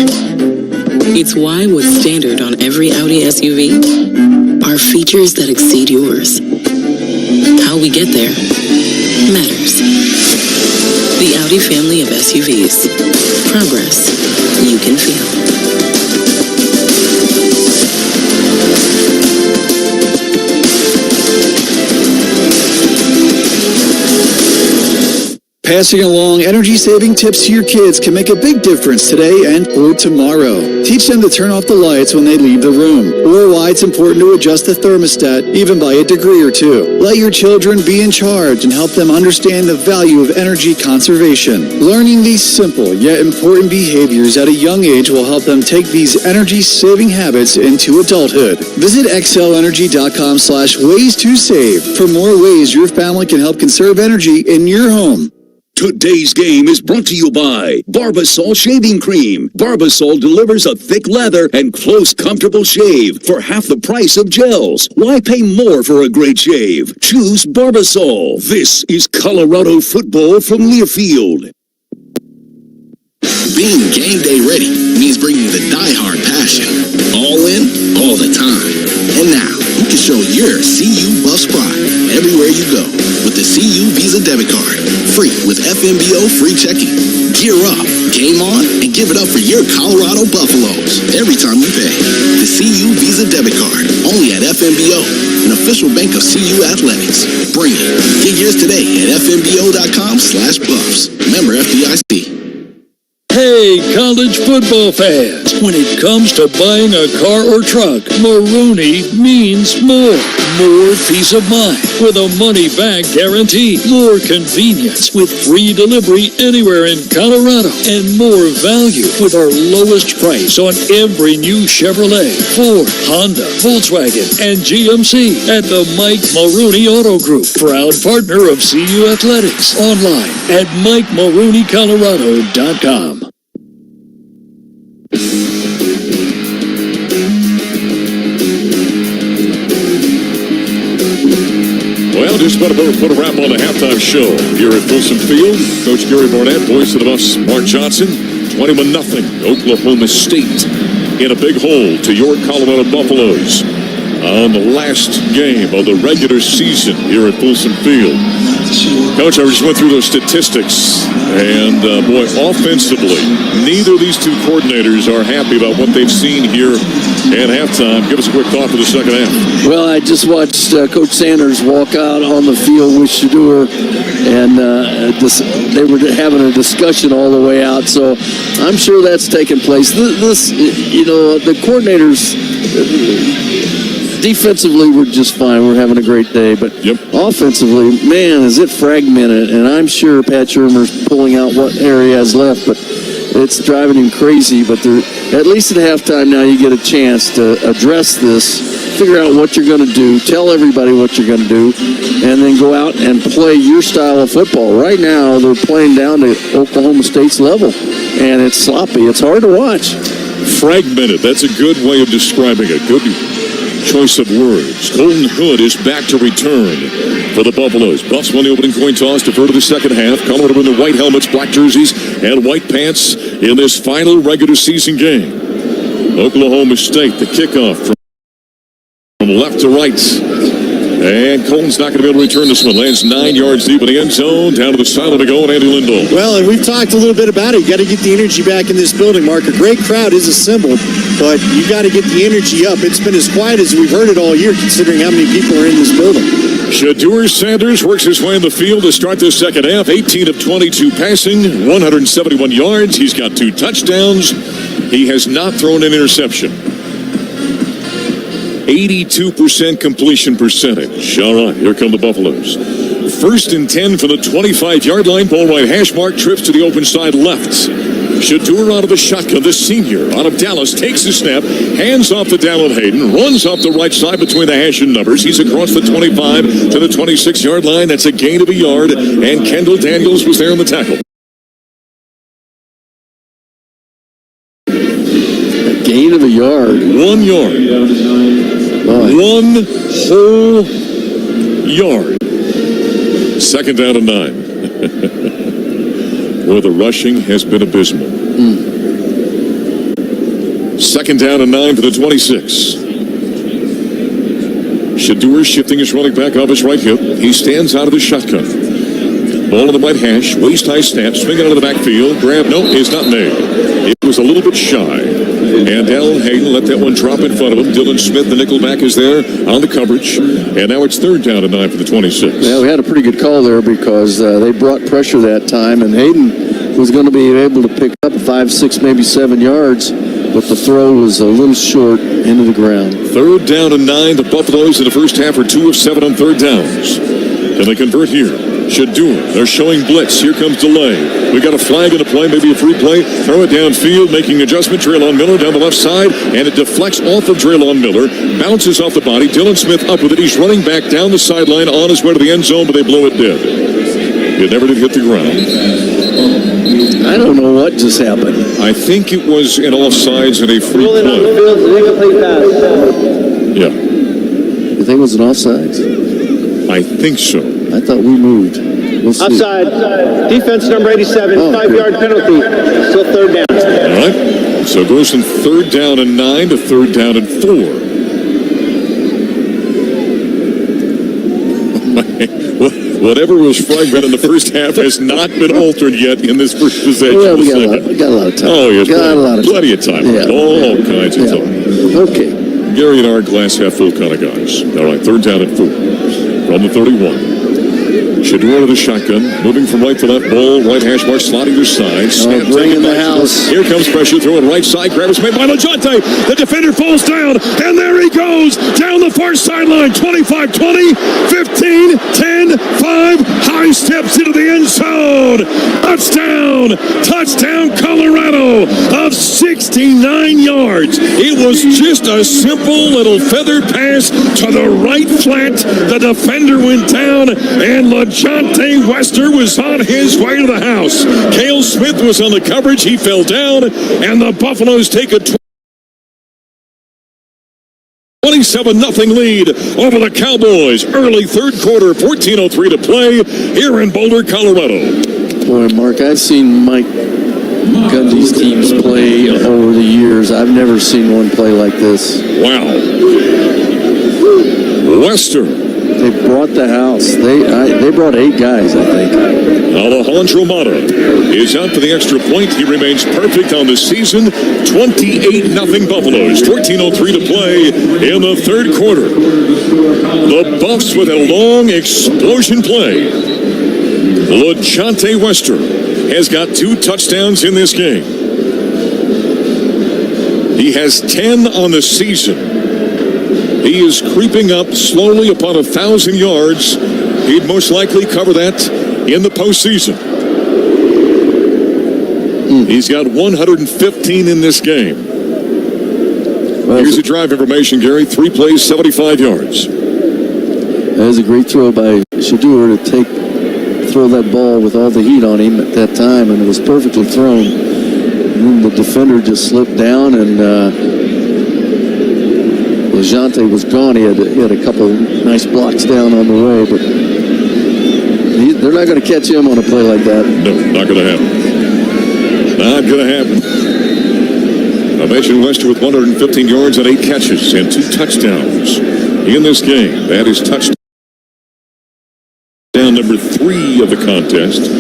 It's why what's standard on every Audi SUV are features that exceed yours. How we get there matters. The Audi family of SUVs. Progress you can feel. Passing along energy-saving tips to your kids can make a big difference today and or tomorrow. Teach them to turn off the lights when they leave the room, or why it's important to adjust the thermostat even by a degree or 2. Let your children be in charge and help them understand the value of energy conservation. Learning these simple yet important behaviors at a young age will help them take these energy-saving habits into adulthood. Visit xlenergy.com/ways to save for more ways your family can help conserve energy in your home. Today's game is brought to you by Barbasol Shaving Cream. Barbasol delivers a thick lather and close, comfortable shave for half the price of gels. Why pay more for a great shave? Choose Barbasol. This is Colorado football from Learfield. Being game day ready means bringing the die-hard passion. All in, all the time. And now, you can show your CU Buffs pride everywhere you go with the CU Visa debit card. Free with FMBO free checking. Gear up, game on, and give it up for your Colorado Buffaloes every time you pay. The CU Visa debit card, only at FMBO, an official bank of CU Athletics. Bring it. Get yours today at FMBO.com/Buffs. Member FDIC. Hey, college football fans, when it comes to buying a car or truck, Maroney means more. More peace of mind with a money-back guarantee. More convenience with free delivery anywhere in Colorado. And more value with our lowest price on every new Chevrolet, Ford, Honda, Volkswagen, and GMC at the Mike Maroney Auto Group. Proud partner of CU Athletics. Online at MikeMaroneyColorado.com. Well, just about to put a wrap on the halftime show here at Wilson Field. Coach Gary Barnett, voice of the Buffs, Mark Johnson, 21-0, Oklahoma State. in a big hole to your Colorado Buffaloes on the last game of the regular season here at Folsom Field. Coach, I just went through those statistics, and boy, offensively, neither of these two coordinators are happy about what they've seen here at halftime. Give us a quick thought for the second half. Well, I just watched Coach Sanders walk out on the field with Shador, and they were having a discussion all the way out, so I'm sure that's taken place. The coordinators... defensively, we're just fine. We're having a great day. But offensively, man, is it fragmented. And I'm sure Pat Shermer's pulling out what area he has left, but it's driving him crazy. But at least at halftime now you get a chance to address this, figure out what you're going to do, tell everybody what you're going to do, and then go out and play your style of football. Right now, they're playing down to Oklahoma State's level, and it's sloppy. It's hard to watch. Fragmented. That's a good way of describing it. Good choice of words. Colton Hood is back to return for the Buffaloes. Buffs won the opening coin toss, defer to the second half. Colorado in the white helmets, black jerseys, and white pants in this final regular season game. Oklahoma State, the kickoff from left to right. And Colton's not going to be able to return this one. Lands 9 yards deep in the end zone. Down to the sideline to go, and Andy Lindahl. Well, and we've talked a little bit about it. You got to get the energy back in this building, Mark. A great crowd is assembled, but you got to get the energy up. It's been as quiet as we've heard it all year, considering how many people are in this building. Shador Sanders works his way in the field to start the second half. 18 of 22 passing, 171 yards. He's got 2 touchdowns. He has not thrown an interception. 82% completion percentage. All right, here come the Buffaloes. 1st and 10 from the 25-yard line. Ball right hash mark, trips to the open side left. Shador out of the shotgun. The senior out of Dallas takes the snap, hands off to Dallin Hayden, runs off the right side between the hash and numbers. He's across the 25 to the 26-yard line. That's a gain of a yard, and Kendall Daniels was there on the tackle. A gain of a yard. 1 yard. 1 whole yard. Second down and 9. Where the rushing has been abysmal. Second down and 9 for the 26. Shador shifting his running back off his right hip. He stands out of the shotgun. Ball in the right hash. Waist high snap. Swinging out of the backfield. Grab. No, is not made. It was a little bit shy. And Dallin Hayden let that one drop in front of him. Dylan Smith, the nickelback, is there on the coverage. And now it's 3rd down and 9 for the 26. Yeah, we had a pretty good call there because they brought pressure that time, and Hayden was going to be able to pick up 5, 6, maybe 7 yards, but the throw was a little short into the ground. 3rd down and 9. The Buffaloes in the first half are 2 of 7 on 3rd downs. Can they convert here? Shador, they're showing blitz. Here comes delay. We got a flag in the play, maybe a free play. Throw it downfield, making adjustment. Traylon Miller down the left side, and it deflects off of Traylon Miller. Bounces off the body. Dylan Smith up with it. He's running back down the sideline on his way to the end zone, but they blow it dead. It never did hit the ground. I don't know what just happened. I think it was an offsides and a free play. Yeah. You think it was an offsides? I think so. I thought we moved. We'll see. Offside. Defense number 87. 5-yard penalty. Still 3rd down. All right. So it goes from 3rd down and 9 to 3rd down and 4. Whatever was fragmented in the first half has not been altered yet in this first possession. Well, we got a lot of time. Oh, yes. Plenty of time. Yeah. All kinds of time. Okay. Gary and our glass half full kind of guys. All right, 3rd down and 4 from the 31. Shador to the shotgun, moving from right to left. Ball, right hash mark, slot either side. Snap, bringing the house. Here comes pressure, throwing right side. Grab is made by LaJonte. The defender falls down, and there he goes down the far sideline. 25-20, 15, 10, 5. High steps into the end zone. Touchdown, Colorado of 69 yards. It was just a simple little feather pass to the right flat. The defender went down, and LaJonte Wester was on his way to the house. Cale Smith was on the coverage. He fell down, and the Buffaloes take a 27-0 lead over the Cowboys. Early 3rd quarter, 14:03 to play here in Boulder, Colorado. Boy, Mark, I've seen Mike Gundy's teams play over the years. I've never seen one play like this. Wow. Western. They brought the house. They brought 8 guys, I think. Alejandro Mata is out for the extra point. He remains perfect on the season. 28-0 Buffaloes. 14:03 to play in the third quarter. The Buffs with a long explosion play. LaJonte Western has got 2 touchdowns in this game. He has 10 on the season. He is creeping up slowly upon 1,000 yards. He'd most likely cover that in the postseason. He's got 115 in this game. Here's the drive information, Gary. 3 plays, 75 yards. That was a great throw by Shador to throw that ball with all the heat on him at that time, and it was perfectly thrown. And then the defender just slipped down, and LaJonte was gone. He had a couple nice blocks down on the way, but they're not going to catch him on a play like that. No, not going to happen. Not going to happen. I mentioned Wester with 115 yards and 8 catches and 2 touchdowns in this game. That is touchdown number 3 of the contest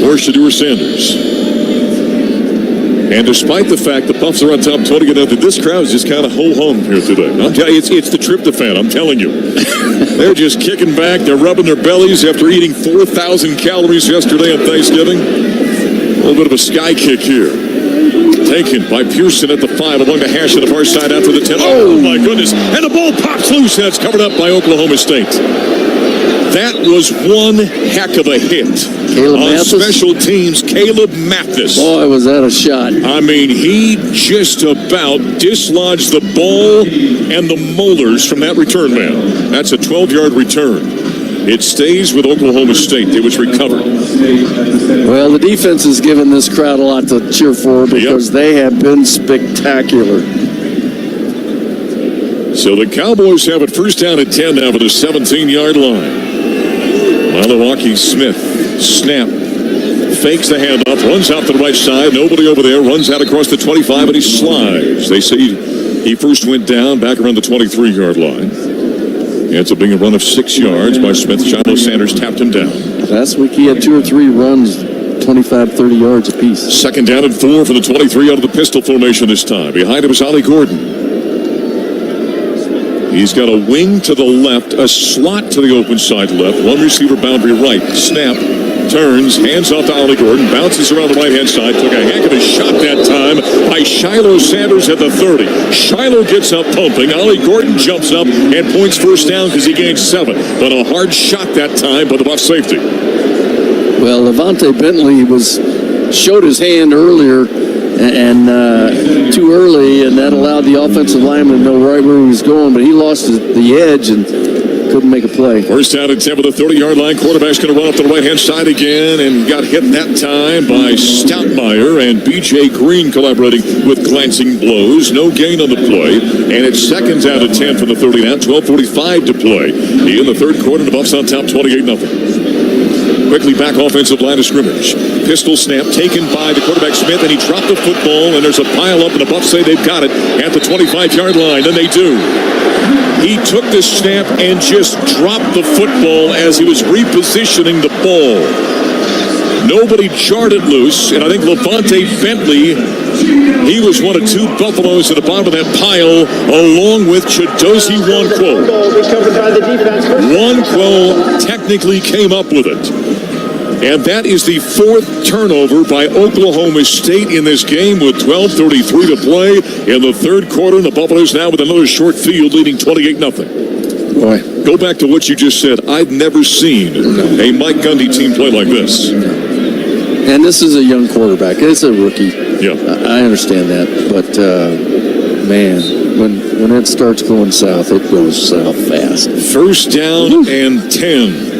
for Shador Sanders. And despite the fact the Buffs are on top 20-0, this crowd is just kind of ho-hum here today. It's the tryptophan, I'm telling you. They're just kicking back. They're rubbing their bellies after eating 4,000 calories yesterday on Thanksgiving. A little bit of a sky kick here. Taken by Pearson at the 5 along the hash of the far side after the 10. Oh, my goodness. And the ball pops loose, and it's covered up by Oklahoma State. That was one heck of a hit. Caleb on Mathis? Special teams, Caleb Mathis. Boy, was that a shot. I mean, he just about dislodged the ball and the molars from that return man. That's a 12-yard return. It stays with Oklahoma State. It was recovered. Well, the defense has given this crowd a lot to cheer for because they have been spectacular. So the Cowboys have it first down at 10 now for the 17-yard line. Milwaukee Smith, snap, fakes the handoff, runs out to the right side, nobody over there, runs out across the 25, and he slides. They say he first went down back around the 23-yard line. Ends up being a run of 6 yards by Smith. Shiloh Sanders tapped him down. Last week he had 2 or 3 runs, 25, 30 yards apiece. Second down and 4 for the 23 out of the pistol formation this time. Behind him is Ollie Gordon. He's got a wing to the left, a slot to the open side left, one receiver boundary right. Snap, turns, hands off to Ollie Gordon, bounces around the right-hand side, took a heck of a shot that time by Shiloh Sanders at the 30. Shiloh gets up pumping. Ollie Gordon jumps up and points first down because he gained 7. But a hard shot that time by the Buff safety. Well, Levante Bentley showed his hand earlier and too early, and that allowed the offensive lineman to know right where he was going, but he lost the edge and couldn't make a play. First down and 10 with the 30-yard line. Quarterback's going to run up to the right-hand side again, and got hit that time by Stoutmeyer and B.J. Green collaborating with glancing blows. No gain on the play, and it's second down and 10 from the 30 now. 12:45 to play in the third quarter. The Buffs on top 28-0. Quickly back offensive line of scrimmage. Pistol snap taken by the quarterback Smith, and he dropped the football, and there's a pile up, and the Buffs say they've got it at the 25-yard line, and they do. He took the snap and just dropped the football as he was repositioning the ball. Nobody jarred it loose, and I think Levante Bentley, he was one of 2 Buffaloes at the bottom of that pile, along with Chidozie Nwankwo. Nwankwo technically came up with it. And that is the 4th turnover by Oklahoma State in this game with 12:33 to play in the third quarter. And the Buffaloes now with another short field leading 28-0. Boy. Go back to what you just said. I've never seen a Mike Gundy team play like this. And this is a young quarterback. It's a rookie. Yeah. I understand that. But, man, when it starts going south, it goes south fast. First down and 10.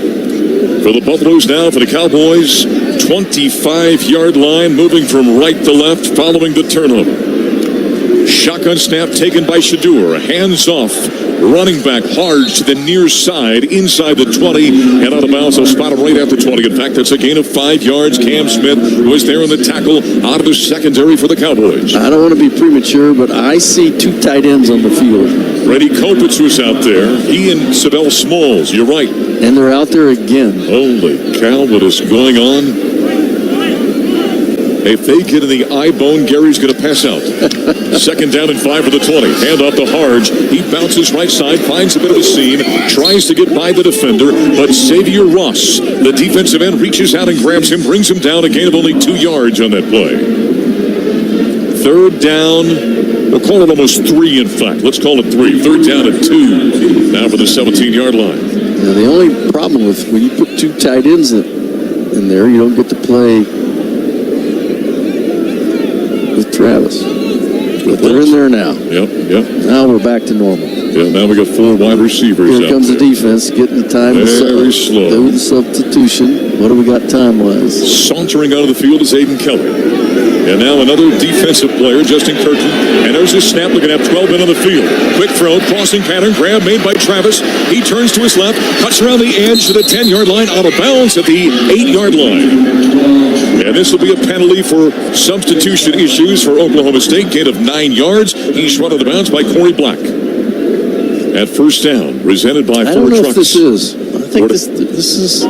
For the Buffaloes now, for the Cowboys, 25-yard line, moving from right to left following the turnover. Shotgun snap taken by Shador. Hands off running back hard to the near side, inside the 20, and out of bounds. They'll spot him right after 20. In fact, that's a gain of 5 yards. Cam Smith was there in the tackle out of the secondary for the Cowboys. I don't want to be premature, but I see 2 tight ends on the field. Brady Kopitz was out there. He and Savell Smalls, you're right. And they're out there again. Holy cow, what is going on? If they get in the eye bone, Gary's going to pass out. Second down and 5 for the 20. Hand off to Harge. He bounces right side, finds a bit of a seam, tries to get by the defender, but Xavier Ross, the defensive end, reaches out and grabs him, brings him down, a gain of only 2 yards on that play. Third down. We'll call it almost 3, in fact. Let's call it 3. Third down and 2. Now for the 17-yard line. Now, the only problem with when you put 2 tight ends in there, you don't get to play with Travis. But they're in there now. Yep. Now we're back to normal. Yeah, now we got 4 wide receivers. Here comes the defense, getting the time to slow. Do the substitution. What do we got time-wise? Sauntering out of the field is Aiden Kelly. And now another defensive player, Justin Kirkland. And there's his snap. We're going to have 12 men on the field. Quick throw, crossing pattern, grab made by Travis. He turns to his left, cuts around the edge to the 10-yard line, out of bounds at the 8-yard line. And this will be a penalty for substitution issues for Oklahoma State. Gain of 9 yards. He's run out of bounds by Corey Black. At first down, presented by Ford Trucks. I don't know if this is. I think this is...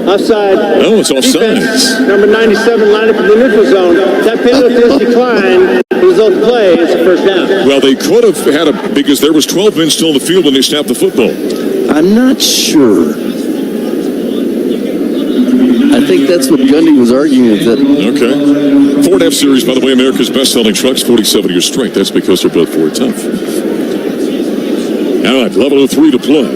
Offside. No, it's offside. Number 97 lined up in the neutral zone. That penalty is declined. The result of the play is a first down. Well, they could have had because there was 12 men still in the field when they snapped the football. I'm not sure. I think that's what Gundy was arguing. Okay. Ford F-Series, by the way, America's best-selling trucks, 47-year strength. That's because they're built Ford tough. All right, level of 3 to play.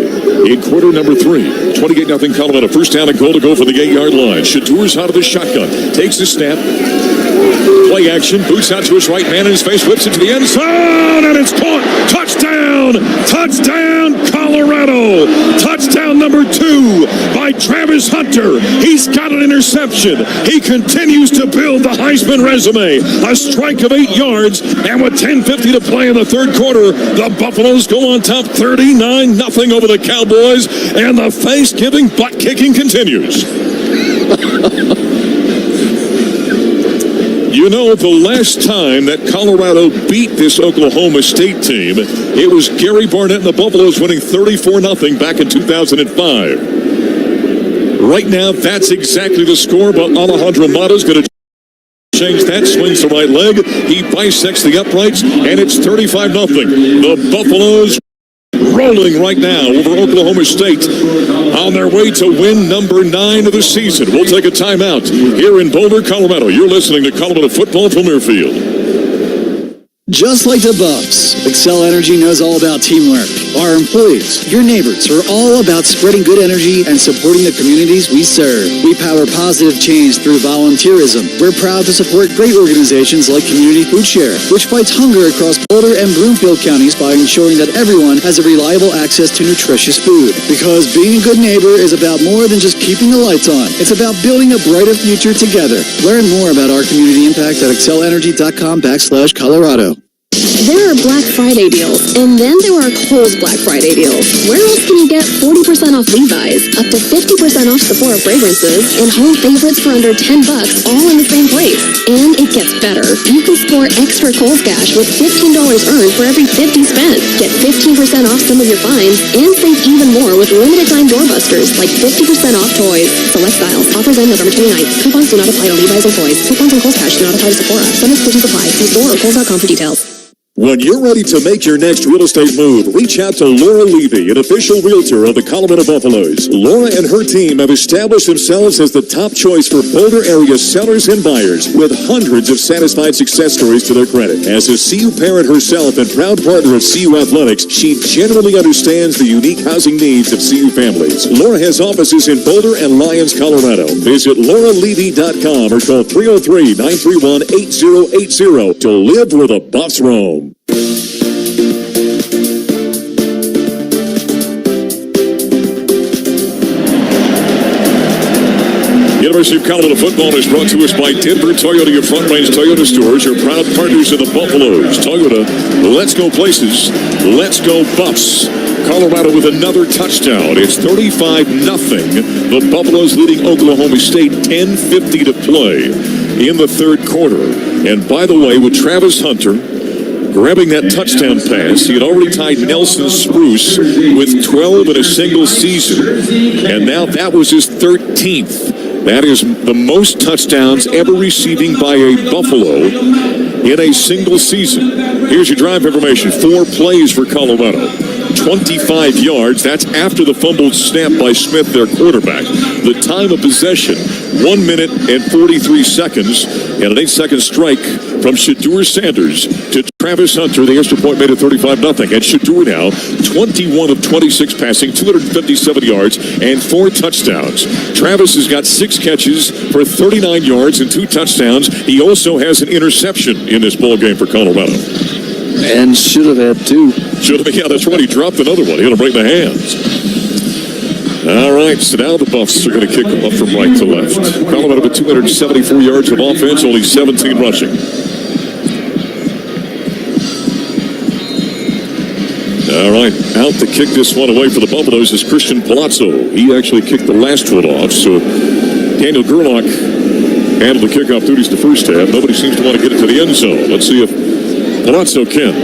In quarter number 3, 28-0 Colorado. First down and goal to go for the 8-yard line. Shadur's out of the shotgun. Takes the snap. Play action. Boots out to his right man in his face. Whips it to the end zone. And it's caught. Touchdown. Touchdown, Colorado. Touchdown number 2 by Travis Hunter. He's got an interception. He continues to build the Heisman resume. A strike of 8 yards. And with 10:50 to play in the third quarter, the Buffaloes go on top 39-0 over the Cowboys. And the Thanksgiving butt-kicking continues. You know, the last time that Colorado beat this Oklahoma State team, it was Gary Barnett and the Buffaloes winning 34-0 back in 2005. Right now, that's exactly the score, but Alejandro Mata's going to change that, swings the right leg, he bisects the uprights, and it's 35-0. The Buffaloes rolling right now over Oklahoma State on their way to win number 9 of the season. We'll take a timeout here in Boulder, Colorado. You're listening to Colorado Football from Learfield. Just like the Buffs, Excel Energy knows all about teamwork. Our employees, your neighbors, are all about spreading good energy and supporting the communities we serve. We power positive change through volunteerism. We're proud to support great organizations like Community Food Share, which fights hunger across Boulder and Broomfield counties by ensuring that everyone has a reliable access to nutritious food. Because being a good neighbor is about more than just keeping the lights on. It's about building a brighter future together. Learn more about our community impact at excelenergy.com/Colorado. There are Black Friday deals, and then there are Kohl's Black Friday deals. Where else can you get 40% off Levi's, up to 50% off Sephora fragrances, and home favorites for under $10, all in the same place? And it gets better. You can score extra Kohl's cash with $15 earned for every 50 spent. Get 15% off some of your finds, and save even more with limited time doorbusters, like 50% off toys. Select styles. Offers end November 29th. Coupons do not apply to Levi's employees. Coupons and Kohl's cash do not apply to Sephora. Some exclusions apply. See store or Kohl's.com for details. When you're ready to make your next real estate move, reach out to Laura Levy, an official realtor of the Colorado Buffaloes. Laura and her team have established themselves as the top choice for Boulder area sellers and buyers, with hundreds of satisfied success stories to their credit. As a CU parent herself and proud partner of CU Athletics, she genuinely understands the unique housing needs of CU families. Laura has offices in Boulder and Lyons, Colorado. Visit lauralevy.com or call 303-931-8080 to live where the Buffs roam. University of Colorado football is brought to us by Denver Toyota, your Front Range Toyota stores, your proud partners of the Buffaloes. Toyota, let's go places, let's go Buffs. Colorado with another touchdown. It's 35-0. The Buffaloes leading Oklahoma State 10:50 to play in the third quarter. And by the way, with Travis Hunter grabbing that touchdown pass, he had already tied Nelson Spruce with 12 in a single season. And now that was his 13th. That is the most touchdowns ever receiving by a Buffalo in a single season. Here's your drive information. 4 plays for Colorado. 25 yards. That's after the fumbled snap by Smith, their quarterback. The time of possession, 1 minute and 43 seconds, and an 8-second strike from Shadur Sanders to Travis Hunter. The extra point made it 35-0. And Shadur now, 21 of 26 passing, 257 yards, and 4 touchdowns. Travis has got 6 catches for 39 yards and 2 touchdowns. He also has an interception in this ball game for Colorado. And should have had 2. Should have, yeah, that's right. He dropped another one. He had him right in the hands. All right, so now the Buffs are going to kick them up from right to left. Colorado with 274 yards of offense, only 17 rushing. All right, out to kick this one away for the Buffaloes is Christian Palazzo. He actually kicked the last one off, so Daniel Gerlach handled the kickoff duties the first half. Nobody seems to want to get it to the end zone. Let's see if Palazzo can.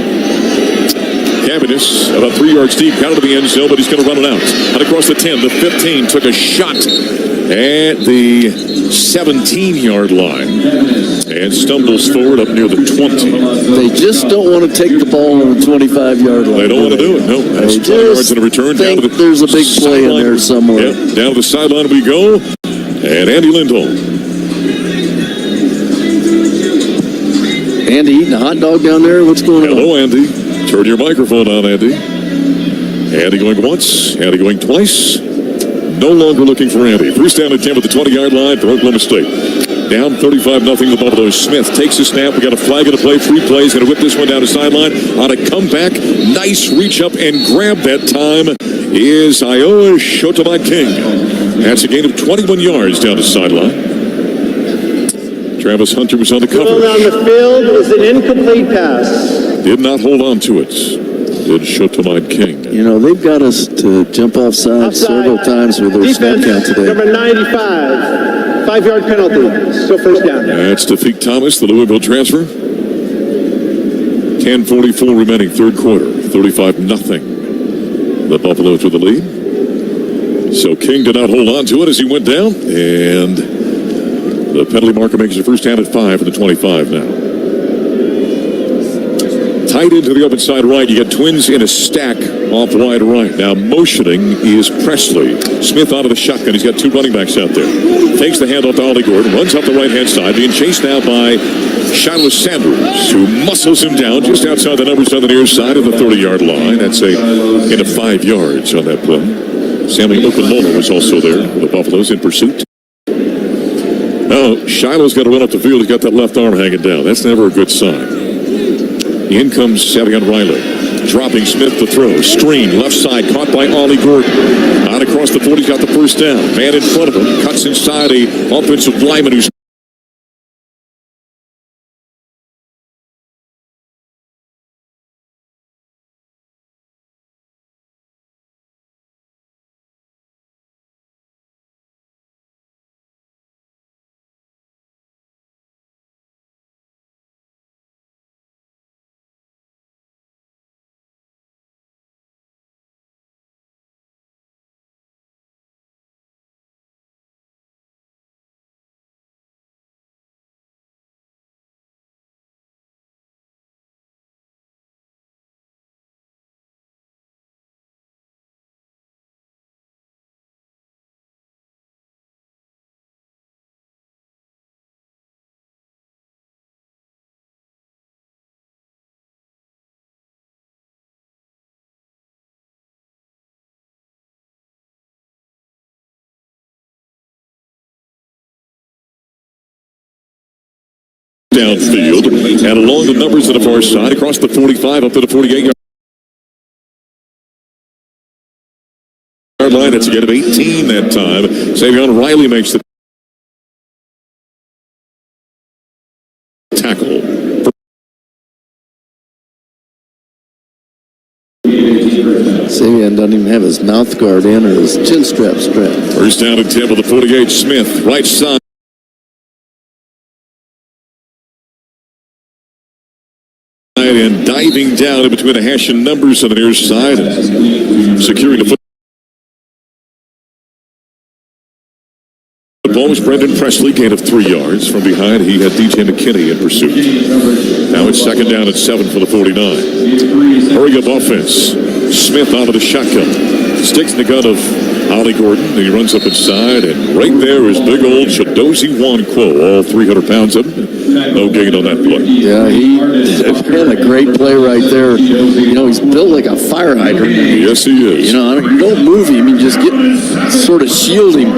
Cabanis about 3 yards deep, got into the end zone, but he's going to run it out. And across the 10, the 15, took a shot at the 17-yard line and stumbles forward up near the 20. They just don't want to take the ball on the 25-yard line. They don't want to do it. No, that's 20 yards in a return. Think down to there's a big play in there somewhere. Yep, down to the sideline we go. And Andy Lindholm. Andy eating a hot dog down there? What's going on? Hello, Andy. Turn your microphone on, Andy. Andy going once. Andy going twice. No longer looking for Andy. First down and 10 at the 20-yard line for Oklahoma State. Down 35-0 the Buffaloes. Smith takes a snap. We got a flag and a play. 3 plays. Going to whip this one down the sideline. On a comeback. Nice reach up and grab that time is Iowa Shotomai King. That's a gain of 21 yards down the sideline. Travis Hunter was on the cover. On the field is an incomplete pass. Did not hold on to it. Did Shotomai King. You know, they've got us to jump offside several times with their snap count today. Number 95. 5-yard penalty. Still first down. That's Tafik Thomas, the Louisville transfer. 10:44 remaining third quarter. 35-0. The Buffaloes with the lead. So King did not hold on to it as he went down. And the penalty marker makes the first down at 5 for the 25 now. Tight into the open side right. You got Twins in a stack off wide right. Now motioning is Presley. Smith out of the shotgun. He's got 2 running backs out there. Takes the handoff to Ollie Gordon. Runs up the right-hand side. Being chased now by Shiloh Sanders, who muscles him down just outside the numbers on the near side of the 30-yard line. That's a gain of 5 yards on that play. Sammy Okunlola was also there for the Buffaloes in pursuit. Now, Shiloh's got to run up the field. He's got that left arm hanging down. That's never a good sign. In comes Savion Riley. Dropping Smith to throw. Screen, left side, caught by Ollie Gordon. Out across the 40, he's got the first down. Man in front of him. Cuts inside a offensive lineman who's downfield and along the numbers to the far side, across the 45 up to the 48-yard line. That's a gain of 18 that time. Savion Riley makes the tackle. Savian doesn't even have his mouth guard in or his chin strap strapped. First down and 10 with the 48. Smith, right side. And diving down in between the hash and numbers on the near side and securing the football was Brendan Presley, gain of 3 yards. From behind, he had DJ McKinney in pursuit. Now it's second down and 7 for the 49. Hurry up offense. Smith out of the shotgun. Sticks in the gun of Ollie Gordon. He runs up inside, and right there is big old Chidozie Nwankwo, all 300 pounds of him. No gain on that play. Yeah, he had a great play right there. You know, he's built like a fire hydrant. Yes, he is. You know, you don't move him. You just get sort of shield him.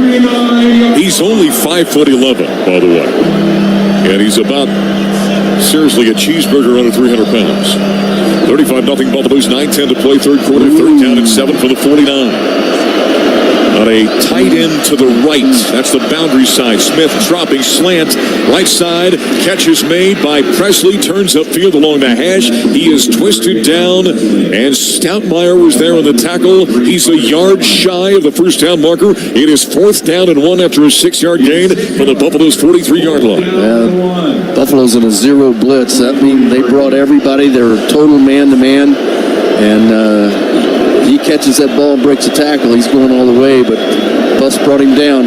He's only 5'11", by the way. And he's about, seriously, a cheeseburger under 300 pounds. 35-0 Buffaloes, 9:10 to play, third quarter, third down and 7 for the 49. On a tight end to the right. That's the boundary side. Smith dropping slant. Right side. Catch is made by Presley. Turns upfield along the hash. He is twisted down. And Stoutmeyer was there on the tackle. He's a yard shy of the first down marker. It is 4th down and 1 after a 6-yard gain for the Buffaloes' 43-yard line. Yeah, Buffalo's in a zero blitz. That means they brought everybody. They're total man-to-man. And he catches that ball and breaks a tackle. He's going all the way, but Buffs brought him down.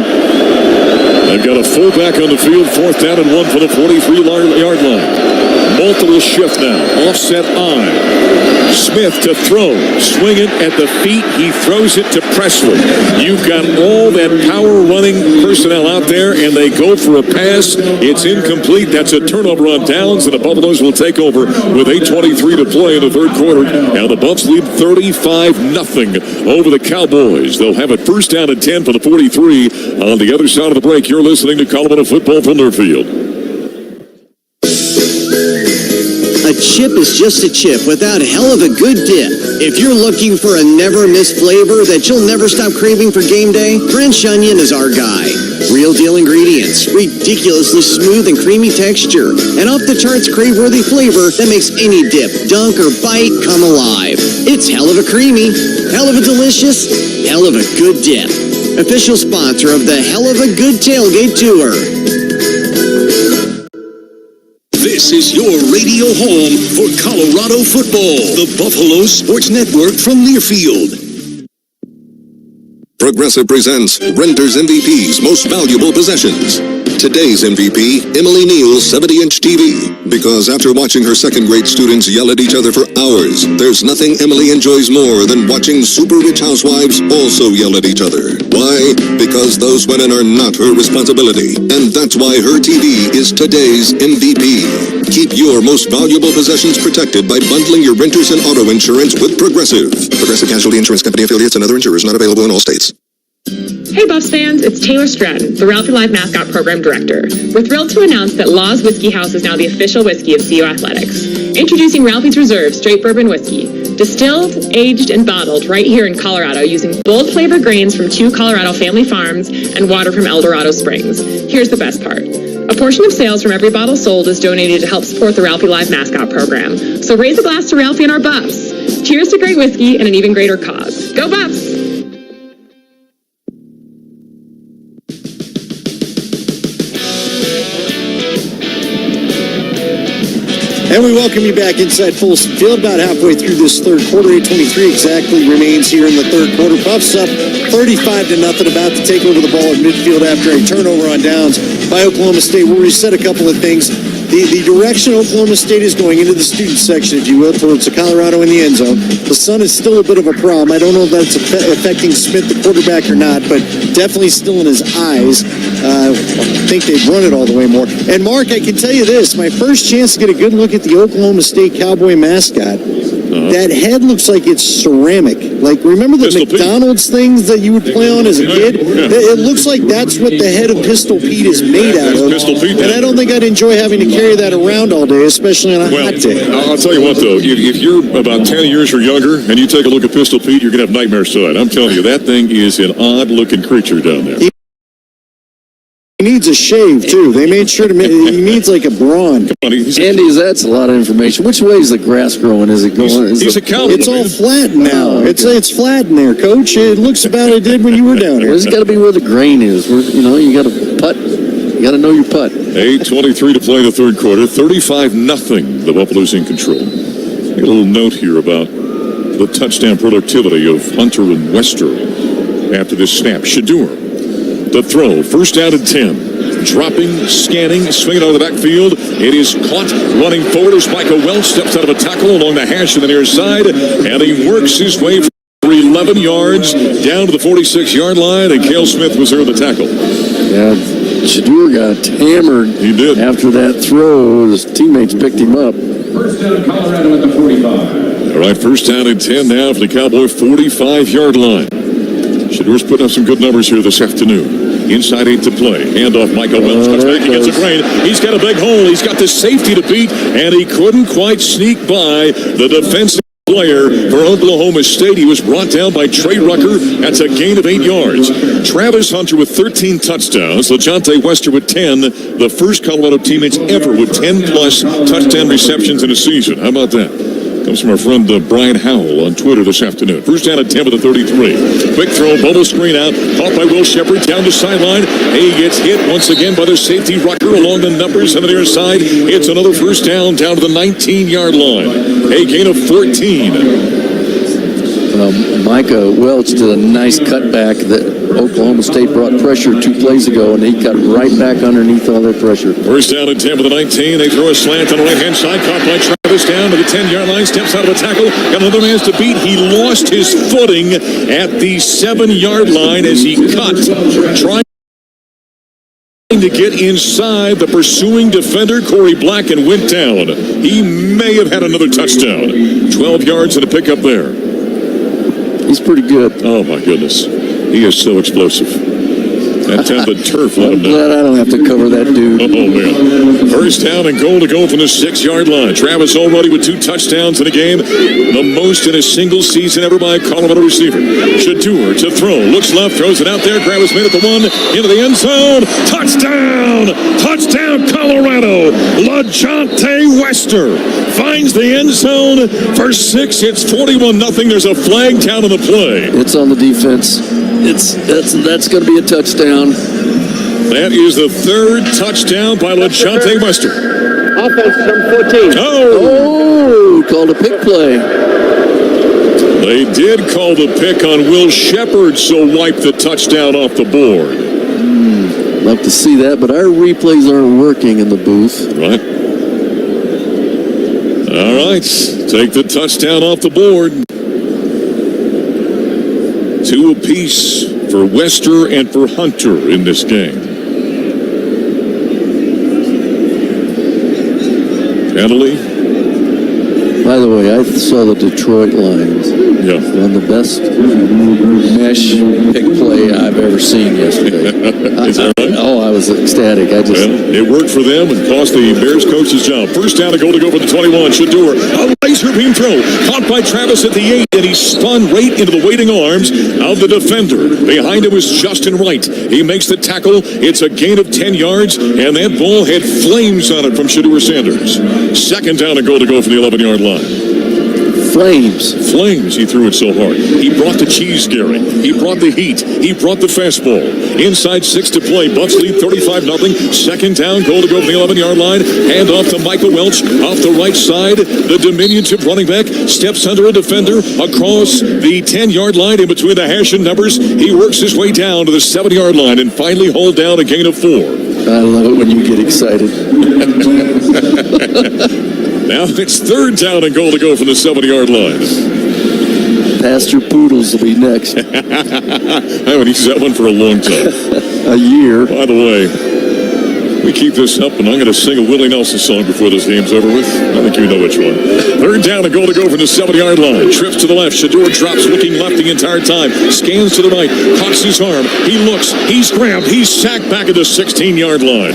They've got a fullback on the field, 4th down and 1 for the 43-yard line. Multiple shift now. Offset eye. Smith to throw. Swing it at the feet. He throws it to Presley. You've got all that power running personnel out there, and they go for a pass. It's incomplete. That's a turnover on downs, and the Buffaloes will take over with 8:23 to play in the third quarter. Now the Buffs lead 35-0 over the Cowboys. They'll have it first down and 10 for the 43. On the other side of the break, you're listening to Colorado Football from Learfield. A chip is just a chip without a hell of a good dip. If you're looking for a never-miss flavor that you'll never stop craving for game day, French onion is our guy. Real deal ingredients, ridiculously smooth and creamy texture, and off-the-charts crave-worthy flavor that makes any dip, dunk, or bite come alive. It's hell of a creamy, hell of a delicious, hell of a good dip. Official sponsor of the Hell of a Good Tailgate Tour. This is your radio home for Colorado football. The Buffalo Sports Network from Learfield. Progressive presents Renter's MVP's Most Valuable Possessions. Today's MVP, Emily Neal's 70-inch TV. Because after watching her second-grade students yell at each other for hours, there's nothing Emily enjoys more than watching super-rich housewives also yell at each other. Why? Because those women are not her responsibility. And that's why her TV is today's MVP. Keep your most valuable possessions protected by bundling your renters and auto insurance with Progressive. Progressive Casualty Insurance Company affiliates and other insurers not available in all states. Hey Buffs fans, it's Taylor Stratton, the Ralphie Live Mascot Program Director. We're thrilled to announce that Law's Whiskey House is now the official whiskey of CU Athletics. Introducing Ralphie's Reserve Straight Bourbon Whiskey. Distilled, aged, and bottled right here in Colorado using bold flavor grains from 2 Colorado family farms and water from El Dorado Springs. Here's the best part. A portion of sales from every bottle sold is donated to help support the Ralphie Live Mascot Program. So raise a glass to Ralphie and our Buffs. Cheers to great whiskey and an even greater cause. Go Buffs! And we welcome you back inside full field. About halfway through this third quarter, 8:23 exactly remains here in the third quarter. Buffs up 35-0, about to take over the ball at midfield after a turnover on downs by Oklahoma State. We'll reset a couple of things. The direction Oklahoma State is going into the student section, if you will, towards the Colorado in the end zone. The sun is still a bit of a problem. I don't know if that's affecting Smith, the quarterback, or not, but definitely still in his eyes. I think they've run it all the way more. And Mark, I can tell you this, my first chance to get a good look at the Oklahoma State Cowboy mascot, that head looks like it's ceramic. Like, remember the McDonald's things that you would play on as a kid? It looks like that's what the head of Pistol Pete is made out of. And I don't think I'd enjoy having to carry that around all day, especially on a hot day. I'll tell you what, though. If you're about 10 years or younger and you take a look at Pistol Pete, you're going to have nightmare sight. I'm telling you, that thing is an odd-looking creature down there. He needs a shave, too. They made sure to make, he needs like a brawn. Andy, that's a lot of information. Which way is the grass growing? Is it going? He's a cowboy. It's all flat now. Oh, okay. It's flat in there, Coach. It looks about as it did when you were down here. Well, it's got to be where the grain is. You got to putt. You got to know your putt. 8:23 to play the third quarter. 35-0. The Buffaloes in control. A little note here about the touchdown productivity of Hunter and Wester after this snap. Shador. The throw, first down and 10. Dropping, scanning, swinging out of the backfield. It is caught, running forward as Michael Welch steps out of a tackle along the hash to the near side, and he works his way for 11 yards down to the 46-yard line, and Cale Smith was there with the tackle. Yeah, Shador got hammered. He did. After that throw, his teammates picked him up. First down, Colorado at the 45. All right, first down and 10 now for the Cowboy 45-yard line. Shador's putting up some good numbers here this afternoon. Inside 8 to play. Handoff, Michael Welch cuts back against the grain. He's got a big hole. He's got the safety to beat, and he couldn't quite sneak by the defensive player for Oklahoma State. He was brought down by Trey Rucker. That's a gain of 8 yards. Travis Hunter with 13 touchdowns. LaJohntay Wester with 10. The first Colorado teammates ever with 10-plus touchdown receptions in a season. How about that? Comes from our friend Brian Howell on Twitter this afternoon. First down at 10 with a 33. Quick throw, bubble screen out. Caught by Will Shepard down the sideline. He gets hit once again by the safety Rucker along the numbers on the near side. It's another first down to the 19-yard line. A gain of 14. Micah Welch did a nice cutback that Oklahoma State brought pressure 2 plays ago, and he cut right back underneath all their pressure. First down and 10 with the 19. They throw a slant on the right-hand side. Caught by Travis down to the 10-yard line. Steps out of a tackle. Got another man's to beat. He lost his footing at the 7-yard line as he cut. Trying to get inside the pursuing defender, Corey Black, and went down. He may have had another touchdown. 12 yards and a pickup there. He's pretty good. Oh, my goodness. He is so explosive. That time the turf let him down. Glad I don't have to cover that dude. Oh, man. First down and goal to go from the 6-yard line. Travis already with 2 touchdowns in a game. The most in a single season ever by a Colorado receiver. Shador to throw. Looks left, throws it out there. Travis made it the 1. Into the end zone. Touchdown! Touchdown, Colorado! LaJohntay Wester finds the end zone for 6. It's 41-0. There's a flag down on the play. It's on the defense. That's going to be a touchdown. That is the 3rd touchdown by LaJohntay Wester. Offense number 14. Oh, called a pick play. They did call the pick on Will Shepard, so wipe the touchdown off the board. Love to see that, but our replays aren't working in the booth. Right. All right, take the touchdown off the board. 2 apiece for Wester and for Hunter in this game. Penalty. By the way, I saw the Detroit Lions. Yeah. On the best mesh pick play I've ever seen yesterday. Is that right? I was ecstatic. Well, it worked for them and cost the Bears coach his job. First down, a goal to go for the 21. Shador, a laser beam throw. Caught by Travis at the 8, and he spun right into the waiting arms of the defender. Behind him was Justin Wright. He makes the tackle. It's a gain of 10 yards, and that ball had flames on it from Shador Sanders. Second down, a goal to go for the 11-yard line. Flames, he threw it so hard. He brought the cheese, Gary. He brought the heat. He brought the fastball. Inside 6 to play. Bucks lead 35-0. Second down, goal to go for the 11-yard line. Hand off to Michael Welch off the right side. The diminutive running back steps under a defender across the 10-yard line in between the hash and numbers. He works his way down to the 7-yard line and finally hold down a gain of 4. I love it when you get excited. Now it's third down and goal to go from the 7-yard line. Pastor Poodles will be next. I haven't used that one for a long time. A year. By the way, we keep this up, and I'm going to sing a Willie Nelson song before this game's over with. I think you know which one. Third down and goal to go from the 7-yard line. Trips to the left. Shador drops, looking left the entire time. Scans to the right. Cocks his arm. He looks. He's grabbed. He's sacked back at the 16-yard line.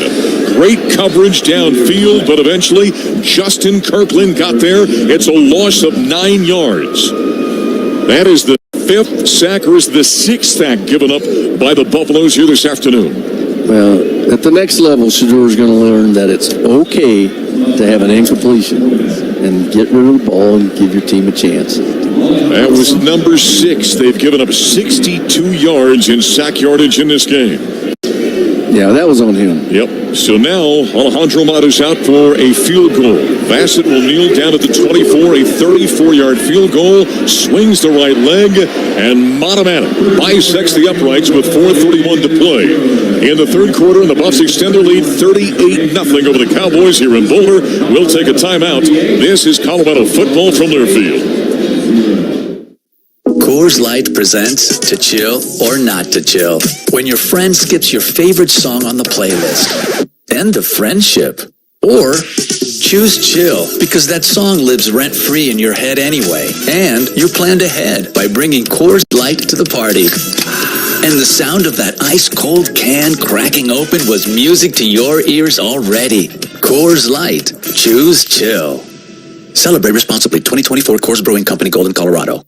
Great coverage downfield, but eventually Justin Kirkland got there. It's a loss of 9 yards. That is the 5th sack, or is the 6th sack given up by the Buffaloes here this afternoon. Well, at the next level, Shadur's going to learn that it's okay to have an incompletion and get rid of the ball and give your team a chance. That was number 6. They've given up 62 yards in sack yardage in this game. Yeah, that was on him. Yep. So now Alejandro Mata's out for a field goal. Bassett will kneel down at the 24, a 34-yard field goal, swings the right leg, and Mata bisects the uprights with 4:31 to play. In the third quarter, the Buffs extend their lead 38-0 over the Cowboys here in Boulder. We'll take a timeout. This is Colorado football from their field. Coors Light presents To Chill or Not to Chill. When your friend skips your favorite song on the playlist. End of friendship. Or choose chill because that song lives rent-free in your head anyway. And you planned ahead by bringing Coors Light to the party. And the sound of that ice-cold can cracking open was music to your ears already. Coors Light. Choose chill. Celebrate responsibly. 2024 Coors Brewing Company, Golden, Colorado.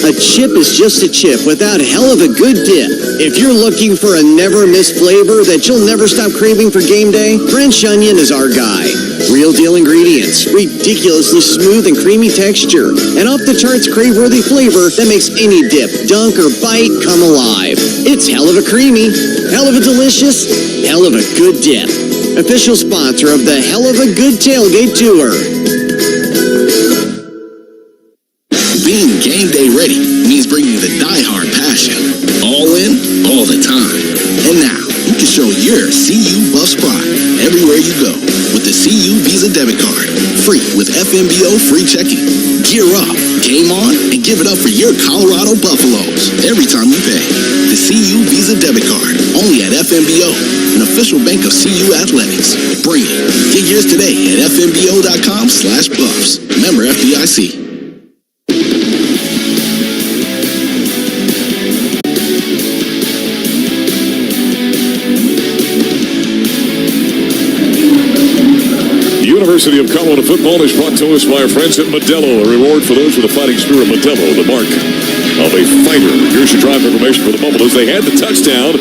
A chip is just a chip without hell of a good dip. If you're looking for a never-miss flavor that you'll never stop craving for game day, French onion is our guy. Real deal ingredients, ridiculously smooth and creamy texture, and off-the-charts crave-worthy flavor that makes any dip, dunk, or bite come alive. It's hell of a creamy, hell of a delicious, hell of a good dip. Official sponsor of the Hell of a Good Tailgate Tour. Being game day ready means bringing the die-hard passion. All in, all the time. And now, you can show your CU Buffs pride everywhere you go with the CU Visa debit card. Free with FMBO free checking. Gear up, game on, and give it up for your Colorado Buffaloes every time you pay. The CU Visa debit card, only at FMBO, an official bank of CU Athletics. Bring it. Get yours today at FMBO.com/Buffs. Member FDIC. University of Colorado football is brought to us by our friends at Modelo. A reward for those with a fighting spirit. Modelo, the mark of a fighter. Here's your drive information for the Buffaloes. They had the touchdown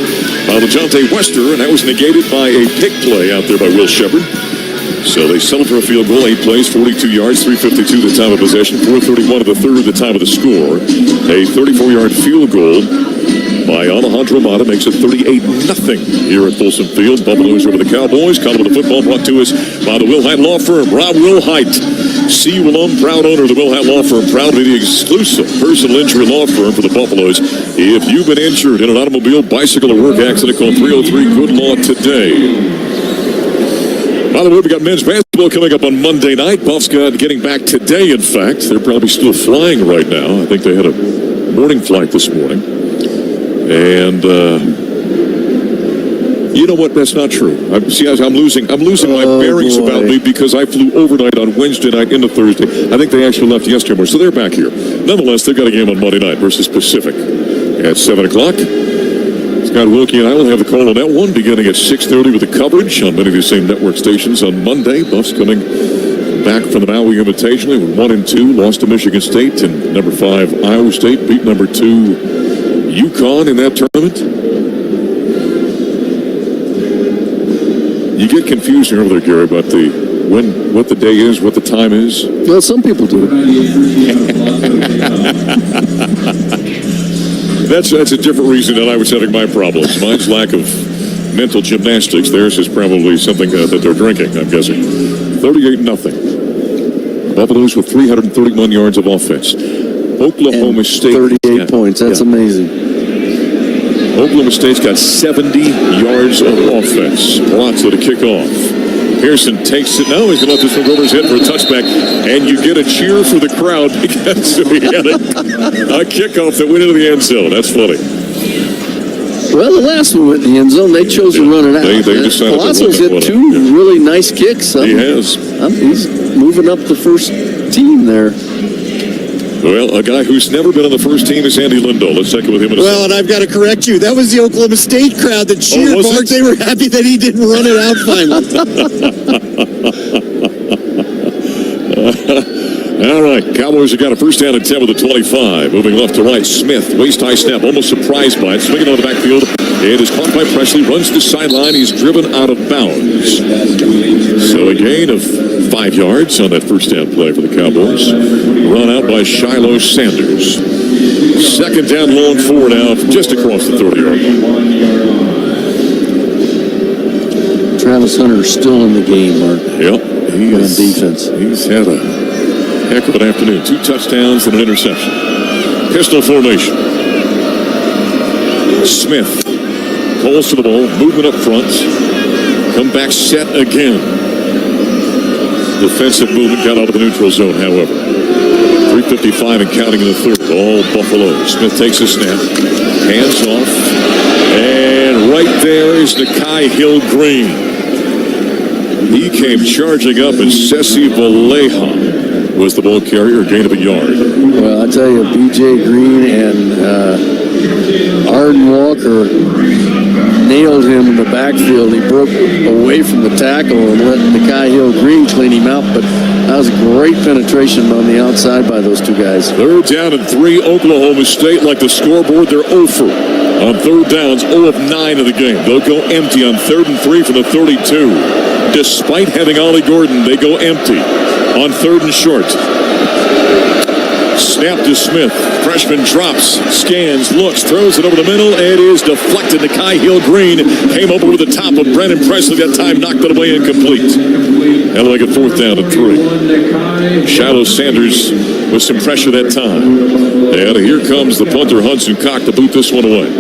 by LeJontay Wester, and that was negated by a pick play out there by Will Shepard. So they settled for a field goal, 8 plays, 42 yards, 3:52 the time of possession, 4:31 of the third, the time of the score. A 34-yard field goal by Alejandro Mata makes it 38-0 here at Folsom Field. Buffaloes over the Cowboys. Colorado football brought to us by the Wilhite Law Firm. Rob Wilhite, CU alum, proud owner of the Wilhite Law Firm, proud to be the exclusive personal injury law firm for the Buffaloes. If you've been injured in an automobile, bicycle, or work accident, call 303-GOOD-LAW today. By the way, we got men's basketball coming up on Monday night. Buffs getting back today, in fact. They're probably still flying right now. I think they had a morning flight this morning. And you know what? That's not true. I'm losing my bearings about me because I flew overnight on Wednesday night into Thursday. I think they actually left yesterday morning, so they're back here. Nonetheless, they've got a game on Monday night versus Pacific at 7 o'clock. Scott Wilkie and I will have the call on that one beginning at 6:30 with the coverage on many of these same network stations on Monday. Buffs coming back from the Maui Invitational with 1-2, lost to Michigan State, and number 5 Iowa State beat number 2 UConn in that tournament. You get confused over there, Gary, about what the day is, what the time is. Well, some people do. That's a different reason than I was having my problems. Mine's lack of mental gymnastics. Theirs is probably something that they're drinking, I'm guessing. 38-0. Buffaloes with 331 yards of offense. Oklahoma State 38 points. That's amazing. Oklahoma State's got 70 yards of offense. Lots of the kickoff. Pearson takes it. No, he's going to let this one go over his head for a touchback. And you get a cheer for the crowd because we had a kickoff that went into the end zone. That's funny. Well, the last one went in the end zone. They chose to run it out. They decided Palazzo's hit 2 really nice kicks. He has. He's moving up the first team there. Well, a guy who's never been on the first team is Andy Lindo. Let's check it with him in a second. And I've got to correct you. That was the Oklahoma State crowd that cheered Mark. They were happy that he didn't run it out finally. All right, Cowboys have got a first down and 10 with the 25. Moving left to right, Smith, waist-high snap, almost surprised by it. Swinging on the backfield. It is caught by Presley, runs the sideline. He's driven out of bounds. So a gain of 5 yards on that first down play for the Cowboys. Run out by Shiloh Sanders. Second down, low and 4 now, just across the 30-yard line. Travis Hunter still in the game, Mark. Yep. He on defense. He's had a heck of an afternoon. 2 touchdowns and an interception. Pistol formation. Smith calls to the ball, movement up front. Come back set again. Defensive movement got out of the neutral zone, however. 3:55 and counting in the third. All Buffalo. Smith takes a snap. Hands off. And right there is Nakai Hill-Green. He came charging up, and Ceci Valleja was the ball carrier, gain of a yard. Well, I tell you, B.J. Green and Arden Walker nailed him in the backfield. He broke away from the tackle and let Nakai Hill-Green clean him out, but that was great penetration on the outside by those two guys. Third down and 3, Oklahoma State, like the scoreboard, they're 0 for on third downs, 0 of 9 of the game. They'll go empty on 3rd and 3 from the 32. Despite having Ollie Gordon, they go empty on 3rd and short. Snap to Smith. Freshman drops, scans, looks, throws it over the middle. It is deflected. Nakai Hill-Green came up over the top of Brennan Presley. That time knocked it away incomplete. That'll make it 4th down and 3. Shiloh Sanders with some pressure that time. And here comes the punter, Hudson Cock, to boot this one away.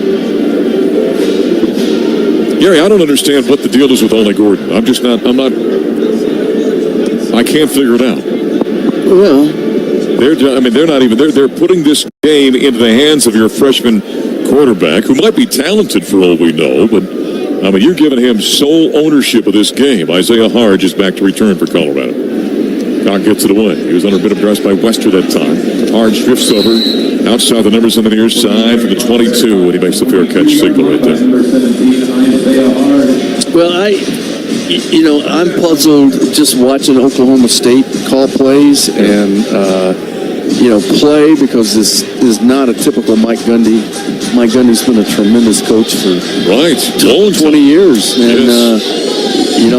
Gary, I don't understand what the deal is with Ollie Gordon. I can't figure it out. Well, they're putting this game into the hands of your freshman quarterback, who might be talented for all we know, but you're giving him sole ownership of this game. Isaiah Harge is back to return for Colorado. Cock gets it away. He was under a bit of duress by Wester that time. Harge drifts over outside the numbers on the near side for the 22, and he makes the fair catch signal right there. Well, I'm puzzled just watching Oklahoma State call plays and, play, because this is not a typical Mike Gundy. Mike Gundy's been a tremendous coach for 20 years. And,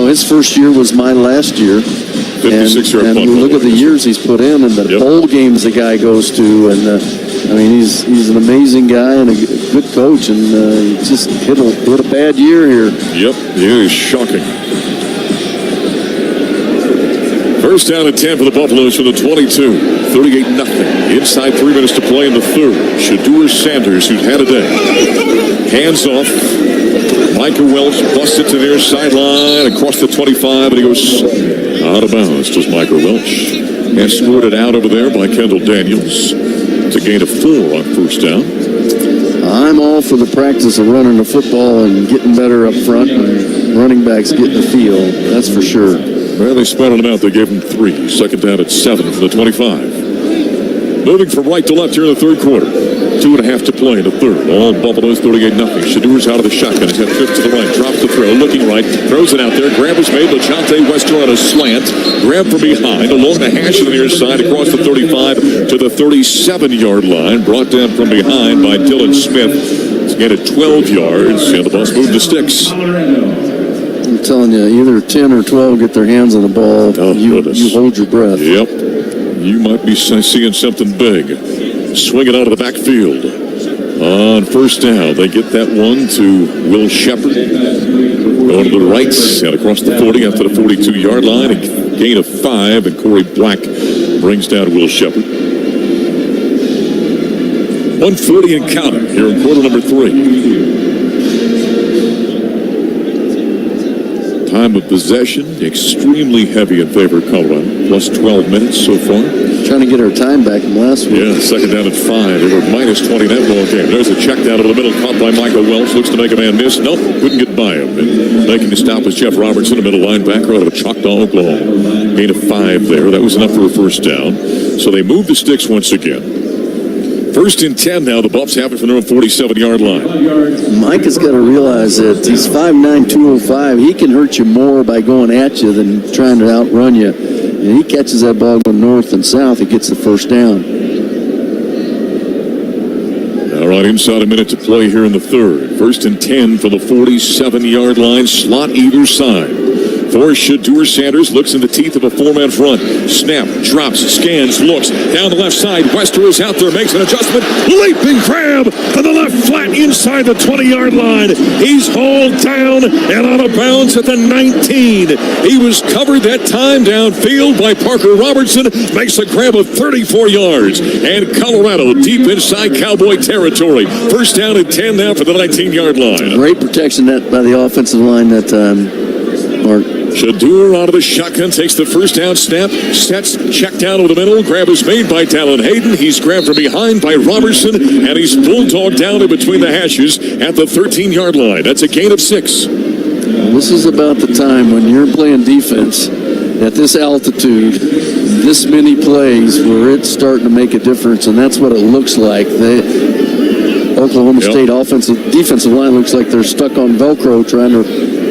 his first year was my last year. 56-yard and we look at the years he's put in and the bowl games the guy goes to. And, he's an amazing guy and a good coach. And he just hit a bad year here. Yep, it is shocking. First down and 10 for the Buffaloes from the 22. 38-0. Inside 3 minutes to play in the third. Shadur Sanders, who's had a day. Hands off. Micah Welch busts it to their sideline across the 25, and he goes out of bounds. Just Micah Welch. Escorted out over there by Kendall Daniels. It's a gain of 4 on first down. I'm all for the practice of running the football and getting better up front, and running backs getting the feel. That's for sure. Well, they spotted him out. They gave him 3. Second down at 7 for the 25. Moving from right to left here in the third quarter. 2.5 to play in the third. All Buffaloes 38-0. Shadur's out of the shotgun. He's got trips to the right. Drops the throw. Looking right. Throws it out there. Grab was made. LaJonte Wester on a slant. Grab from behind. Along the hash on the near side. Across the 35 to the 37-yard line. Brought down from behind by Dylan Smith. It's again at 12 yards. And the bus moved the sticks. I'm telling you, either 10 or 12 get their hands on the ball. You hold your breath. Yep. You might be seeing something big. Swing it out of the backfield. On first down, they get that one to Will Shepard. Going to the right and across the 40 up to the 42-yard line. A gain of 5, and Corey Black brings down Will Shepard. 1:40 and counting here in quarter number 3. Time of possession, extremely heavy in favor of Colorado. Plus 12 minutes so far. Trying to get our time back from last week. Yeah, second down at 5. They were minus 20 in that ball game. There's a check down over the middle, caught by Michael Welch. Looks to make a man miss. Nope, couldn't get by him. And making the stop was Jeff Robertson, a middle linebacker out of Choctaw, Oklahoma. Gain of 5 there. That was enough for a first down. So they moved the sticks once again. First and 10 now. The Buffs have it from their own 47-yard line. Mike has got to realize that he's 5'9", 205. He can hurt you more by going at you than trying to outrun you. and he catches that ball going north and south, he gets the first down. All right, inside a minute to play here in the third. 1st and 10 for the 47-yard line, slot either side. For Shadur Sanders, looks in the teeth of a four-man front. Snap, drops, scans, looks. Down the left side, Wester is out there, makes an adjustment. Leaping grab to the left flat inside the 20-yard line. He's hauled down and out of bounds at the 19. He was covered that time downfield by Parker Robertson. Makes a grab of 34 yards. And Colorado deep inside Cowboy territory. First down and 10 now for the 19-yard line. Great protection by the offensive line that Mark. Shadur out of the shotgun, takes the first down snap, sets, check down over the middle, grab is made by Talon Hayden. He's grabbed from behind by Robertson, and he's bulldogged down in between the hashes at the 13-yard line. That's a gain of 6. This is about the time when you're playing defense at this altitude, this many plays, where it's starting to make a difference, and that's what it looks like. Oklahoma State defensive line looks like they're stuck on Velcro trying to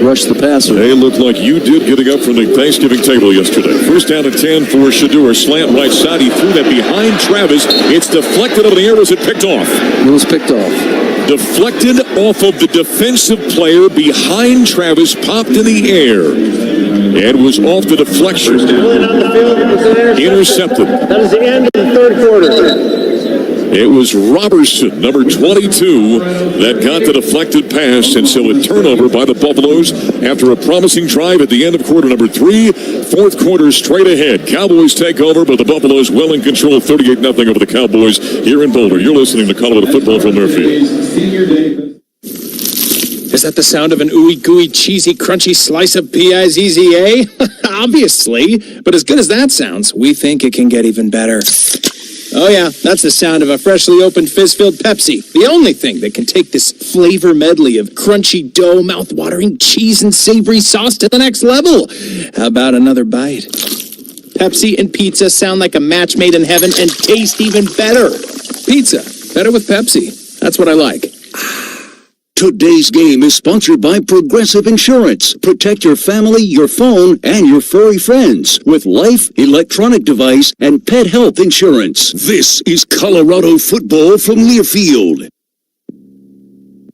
rush the passer. They look like you did getting up from the Thanksgiving table yesterday. First down and 10 for Shadur. Slant right side. He threw that behind Travis. It's deflected over the air. Was it picked off? It was picked off. Deflected off of the defensive player behind Travis. Popped in the air. And was off the deflection. Intercepted. That is the end of the third quarter. It was Robertson, number 22, that got the deflected pass, and so a turnover by the Buffaloes after a promising drive at the end of quarter number 3. Fourth quarter straight ahead. Cowboys take over, but the Buffaloes well in control, 38-0 over the Cowboys here in Boulder. You're listening to Colorado Football from Murphy. Is that the sound of an ooey gooey cheesy crunchy slice of P-I-Z-Z-A? Obviously, but as good as that sounds, we think it can get even better. Oh yeah, that's the sound of a freshly opened fizz-filled Pepsi. The only thing that can take this flavor medley of crunchy dough, mouth-watering cheese, and savory sauce to the next level. How about another bite? Pepsi and pizza sound like a match made in heaven and taste even better. Pizza, better with Pepsi. That's what I like. Today's game is sponsored by Progressive Insurance. Protect your family, your phone, and your furry friends with life, electronic device, and pet health insurance. This is Colorado football from Learfield.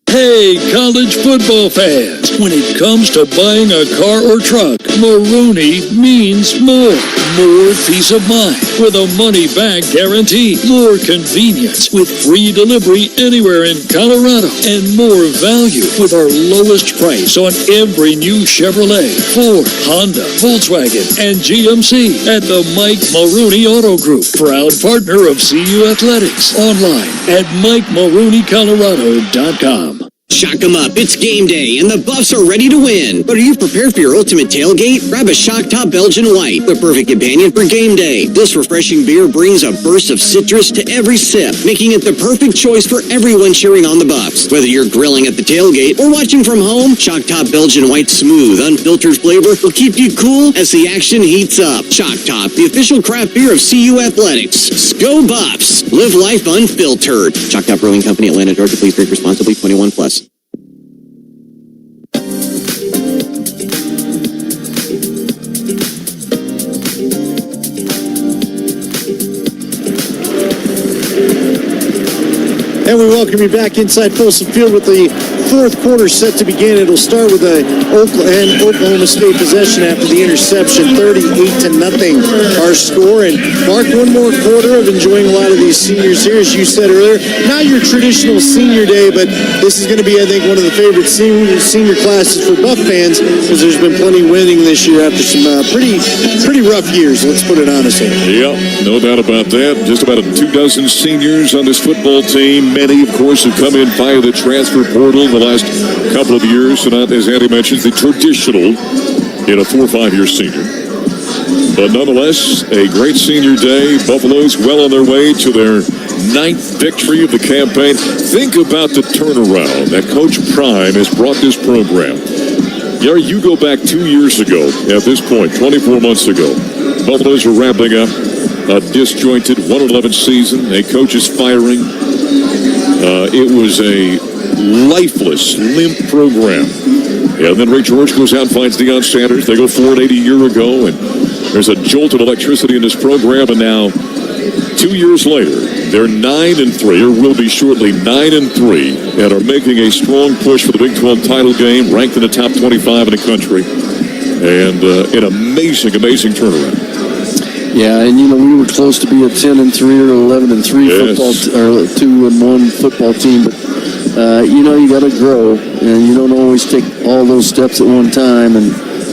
Hey, college football fans, when it comes to buying a car or truck, Maroney means more. More peace of mind with a money-back guarantee. More convenience with free delivery anywhere in Colorado. And more value with our lowest price on every new Chevrolet, Ford, Honda, Volkswagen, and GMC at the Mike Maroney Auto Group. Proud partner of CU Athletics. Online at MikeMaroneyColorado.com. Shock 'em up, it's game day, and the Buffs are ready to win. But are you prepared for your ultimate tailgate? Grab a Shock Top Belgian White, the perfect companion for game day. This refreshing beer brings a burst of citrus to every sip, making it the perfect choice for everyone cheering on the Buffs. Whether you're grilling at the tailgate or watching from home, Shock Top Belgian White's smooth, unfiltered flavor will keep you cool as the action heats up. Shock Top, the official craft beer of CU Athletics. Go Buffs! Live life unfiltered. Shock Top Brewing Company, Atlanta, Georgia. Please drink responsibly. 21 plus. And we welcome you back inside Folsom Field with the fourth quarter set to begin. It'll start with a Oklahoma State possession after the interception, 38-0 our score. And Mark, one more quarter of enjoying a lot of these seniors here, as you said earlier. Not your traditional senior day, but this is going to be, I think, one of the favorite senior classes for Buff fans, because there's been plenty winning this year after some pretty rough years, let's put it honestly. Yeah, no doubt about that. Just about 24 seniors on this football team. Many, of course, have come in via the transfer portal the last couple of years. So not, as Andy mentions, the traditional 4 or 5 year senior. But nonetheless, a great senior day. Buffaloes well on their way to their 9th victory of the campaign. Think about the turnaround that Coach Prime has brought this program. Yeah, you go back 2 years ago at this point, 24 months ago. Buffaloes are wrapping up a disjointed 1-11 season. A coach is firing. It was a lifeless, limp program. And then Ray George goes out and finds Deion Sanders. They go 4-8 a year ago, and There's a jolt of electricity in this program, and now 2 years later, they're 9-3, or will be shortly 9-3, and are making a strong push for the Big 12 title game, ranked in the top 25 in the country, and an amazing turnaround. Yeah, and we were close to be a 10-3 or 11-3 football, or 2-1 football team, but you got to grow, and you don't always take all those steps at one time,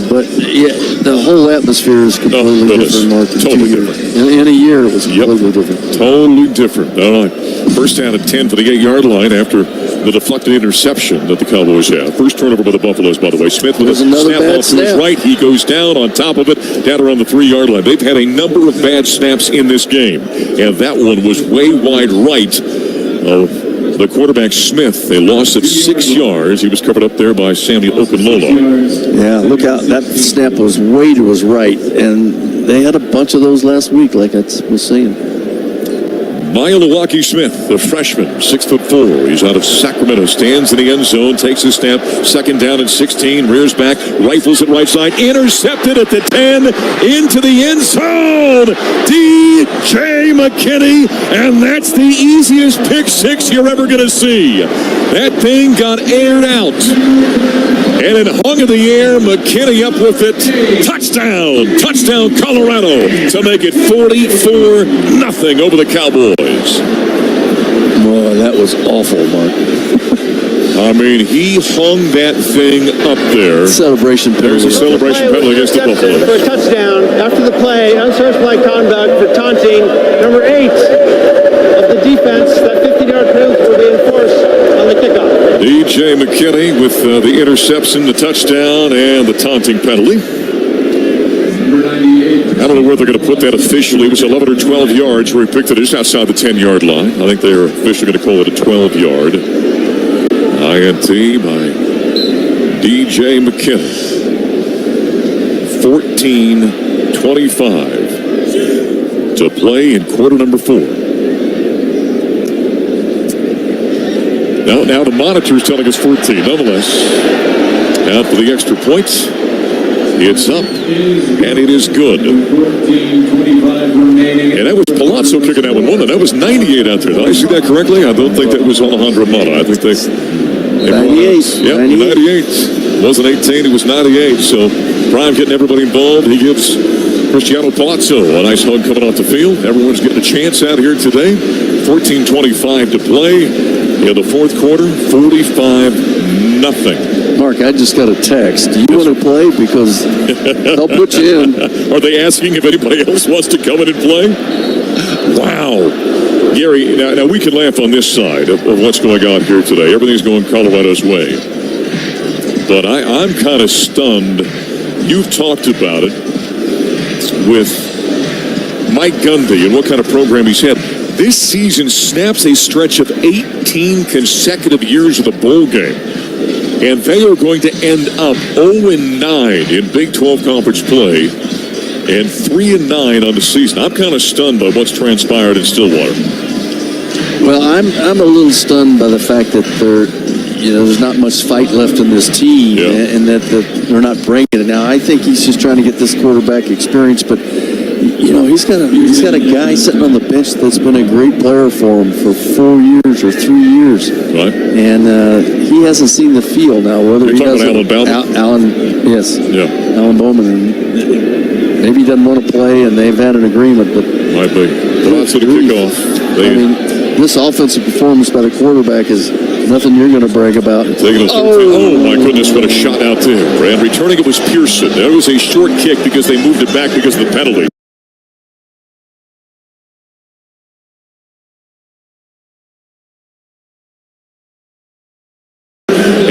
but yeah, the whole atmosphere is completely different, Mark. Totally different. In a year, it was completely different. Totally different. All right. First down at 10 for the 8-yard line after the deflected interception that the Cowboys have. First turnover by the Buffaloes, by the way. Smith with a snap off to his right. He goes down on top of it, down around the 3-yard line. They've had a number of bad snaps in this game, and that one was way wide right of the quarterback Smith. They lost it 6 yards. He was covered up there by Samuel Okunlola. Yeah, look out. That snap was way to his right, and they had a bunch of those last week, like I was saying. Milwaukee Smith, the freshman, 6'4". He's out of Sacramento. Stands in the end zone, takes his snap. Second down and 16. Rears back, rifles it right side. Intercepted at the 10. Into the end zone. D.J. McKinney. And that's the easiest pick six you're ever going to see. That thing got aired out. And it hung in the air. McKinney up with it. Touchdown. Touchdown, Colorado, to make it 44-0 over the Cowboys. Boy, that was awful, Mark. I mean, he hung that thing up there. Celebration penalty. There's a celebration penalty against the Buffaloes. For a touchdown after the play, unsportsmanlike conduct for taunting. Number 8 of the defense. That 50-yard penalty will be enforced on the kickoff. D.J. McKinney with the interception, the touchdown, and the taunting penalty. I don't know where they're going to put that officially. It was 11 or 12 yards where he picked it just outside the 10-yard line. I think they're officially going to call it a 12-yard. INT by D.J. McKinney. 14-25 to play in quarter number 4. Now the monitor is telling us 14. Nonetheless, out for the extra points. It's up, and it is good. And that was Palazzo kicking that one. That was 98 out there. Did I see that correctly? I don't think that was Alejandro Mata. I think they 98. Yep, 98. It wasn't 18, it was 98. So Prime getting everybody involved. He gives Cristiano Palazzo a nice hug coming off the field. Everyone's getting a chance out here today. 14:25 to play in the fourth quarter. 45-0. Mark, I just got a text. Do you want to play? Because they'll put you in. Are they asking if anybody else wants to come in and play? Wow. Gary, now we can laugh on this side of what's going on here today. Everything's going Colorado's way. But I'm kind of stunned. You've talked about it with Mike Gundy and what kind of program he's had. This season snaps a stretch of 18 consecutive years of the bowl game. And they are going to end up 0-9 in Big 12 conference play and 3-9 on the season. I'm kind of stunned by what's transpired in Stillwater. Well, I'm a little stunned by the fact that there's not much fight left in this team, and that they're not bringing it. Now, I think he's just trying to get this quarterback experience, but he's got a guy sitting on the bench that's been a great player for him for 4 years or 3 years. Right. And he hasn't seen the field now. Whether You're he has Alan Bowman? Yes. Yeah. Alan Bowman. And maybe he doesn't want to play, and they've had an agreement, but might be. Lots of the kickoff. This offensive performance by the quarterback is nothing you're going to brag about. Oh, my goodness, what a shot out there. And returning it was Pearson. That was a short kick because they moved it back because of the penalty.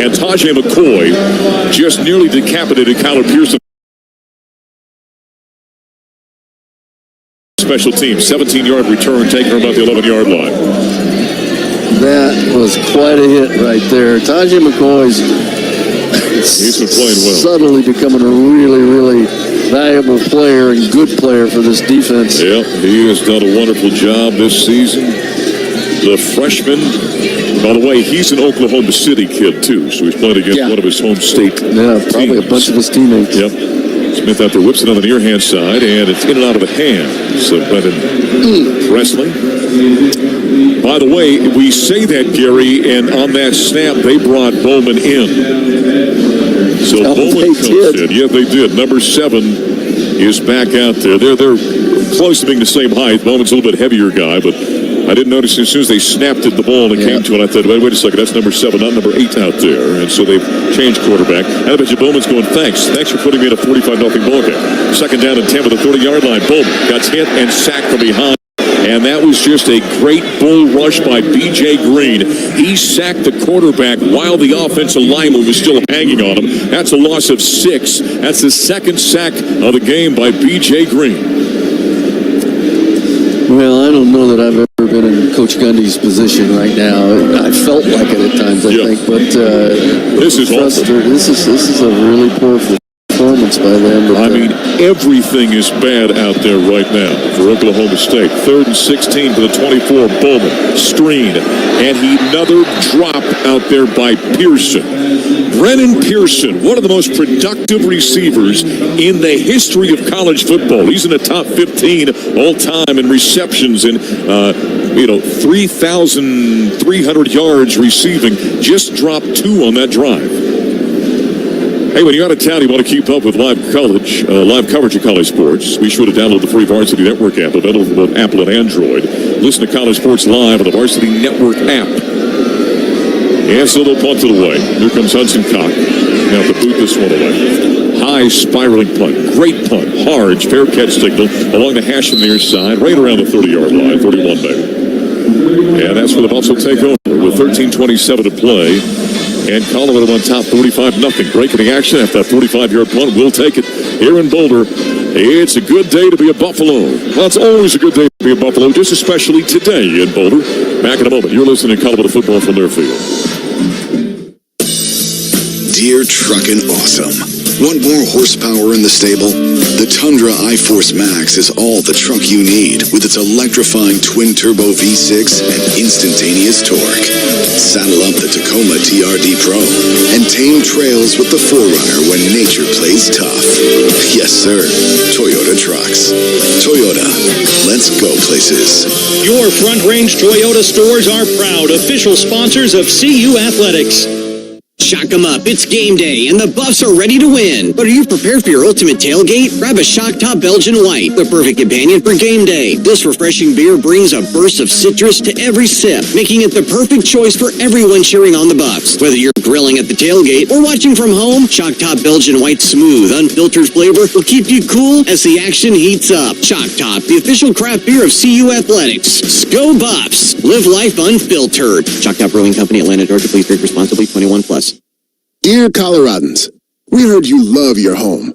And Tajay McCoy just nearly decapitated Kyler Pearson. Special team, 17-yard return, taking her about the 11-yard line. That was quite a hit right there. Tajay McCoy's he's been playing well. Subtly becoming a really, really valuable player and good player for this defense. Yep, he has done a wonderful job this season. The freshman, by the way, he's an Oklahoma City kid too, so he's playing against one of his home state probably teams. A bunch of his teammates. Yep. Smith out there whips it on the near-hand side, and it's in and out of the hands of Brendan Presley. By the way, we say that, Gary, and on that snap, they brought Bowman in. So Bowman comes in. Yeah, they did. Number 7 is back out there. They're close to being the same height. Bowman's a little bit heavier guy, but I didn't notice as soon as they snapped at the ball and it came to it, I thought, wait a second, that's number 7, not number 8 out there. And so they've changed quarterback. And I bet you Bowman's going, thanks for putting me in a 45-0 ball game. Second down and 10 with the 30-yard line. Bowman got hit and sacked from behind. And that was just a great bull rush by B.J. Green. He sacked the quarterback while the offensive lineman was still hanging on him. That's a loss of 6. That's the second sack of the game by B.J. Green. Well, I don't know that I've ever been in Coach Gundy's position right now. I felt like it at times, I think, but this is awful. This is a really poor performance by them. I mean, everything is bad out there right now for Oklahoma State. 3rd and 16 to the 24. Bowman, screen, and another drop out there by Pearson. Brennan Pearson, one of the most productive receivers in the history of college football. He's in the top 15 all time in receptions and 3,300 yards receiving. Just dropped 2 on that drive. Hey, when you're out of town, you want to keep up with live coverage of college sports. Be sure to download the free Varsity Network app available for both Apple and Android. Listen to college sports live on the Varsity Network app. And so they'll punt it away. Here comes Hudson Cock. Now to boot this one away. High spiraling punt. Great punt. Hard. Fair catch signal along the hash from the near side. Right around the 30-yard line. 31 maybe. And that's where the Buffs will take over with 13:27 to play. And Colorado on top 45-0. Breaking the action after that 45-yard punt. We'll take it here in Boulder. It's a good day to be a Buffalo. Well, it's always a good day to be a Buffalo, just especially today in Boulder. Back in a moment. You're listening to Colorado Football from their field. Dear Truckin' Awesome. Want more horsepower in the stable? The Tundra iForce Max is all the truck you need with its electrifying twin-turbo V6 and instantaneous torque. Saddle up the Tacoma TRD Pro and tame trails with the 4Runner when nature plays tough. Yes, sir. Toyota trucks. Toyota. Let's go places. Your Front Range Toyota stores are proud official sponsors of CU Athletics. Shock 'em up, it's game day, and the Buffs are ready to win. But are you prepared for your ultimate tailgate? Grab a Shock Top Belgian White, the perfect companion for game day. This refreshing beer brings a burst of citrus to every sip, making it the perfect choice for everyone cheering on the Buffs. Whether you're grilling at the tailgate or watching from home, Shock Top Belgian White's smooth, unfiltered flavor will keep you cool as the action heats up. Shock Top, the official craft beer of CU Athletics. Go Buffs! Live life unfiltered. Shock Top Brewing Company, Atlanta, Georgia. Please drink responsibly. 21 plus. Dear Coloradans, we heard you love your home.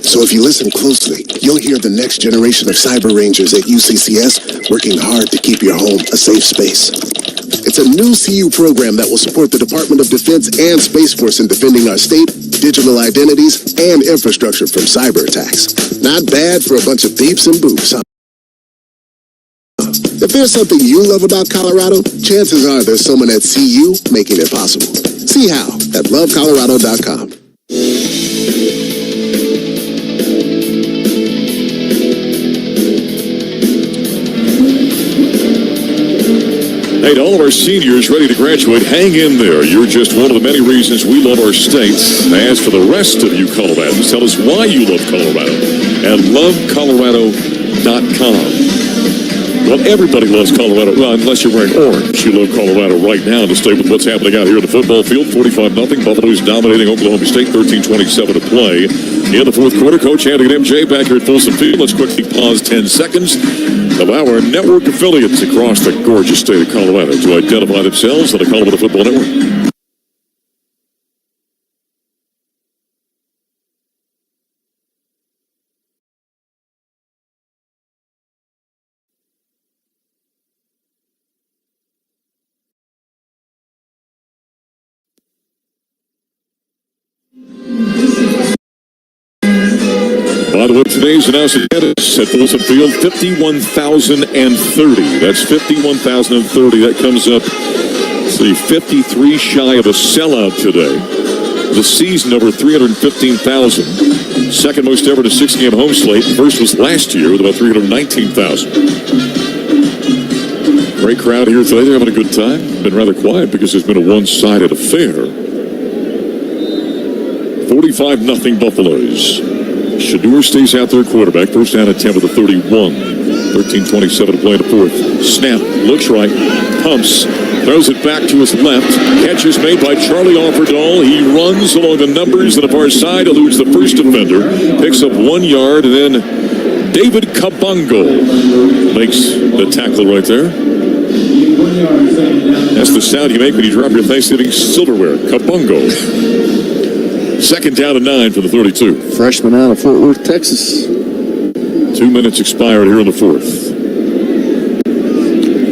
So if you listen closely, you'll hear the next generation of cyber rangers at UCCS working hard to keep your home a safe space. It's a new CU program that will support the Department of Defense and Space Force in defending our state, digital identities, and infrastructure from cyber attacks. Not bad for a bunch of beeps and boops, huh? If there's something you love about Colorado, chances are there's someone at CU making it possible. See how at lovecolorado.com. Hey, to all of our seniors ready to graduate, hang in there. You're just one of the many reasons we love our state. As for the rest of you Coloradans, tell us why you love Colorado at lovecolorado.com. Well, everybody loves Colorado. Well, unless you're wearing orange. You love Colorado right now to stay with what's happening out here in the football field. 45-0. Buffalo's dominating Oklahoma State. 13:27 to play. In the fourth quarter, Coach Andy and MJ back here at Folsom Field. Let's quickly pause 10 seconds of our network affiliates across the gorgeous state of Colorado to identify themselves on the Colorado Football Network. By the way, today's announcement is at Folsom Field, 51,030. That's 51,030. That comes up, let's see, 53 shy of a sellout today. the season, over 315,000. Second most ever to 6-game home slate. First was last year with about 319,000. Great crowd here today. They're having a good time. Been rather quiet because there's been a one-sided affair. 45-0 Buffaloes. Shador stays out there, quarterback. First down at 10 with a 31. 13:27 to play in the fourth. Snap, looks right, pumps, throws it back to his left. Catch is made by Charlie Offerdahl. He runs along the numbers to the far side, eludes the first defender, picks up 1 yard, and then David Kabongo makes the tackle right there. That's the sound you make when you drop your Thanksgiving silverware. Kabongo. Second down and 9 for the 32. Freshman out of Fort Worth, Texas. 2 minutes expired here in the fourth.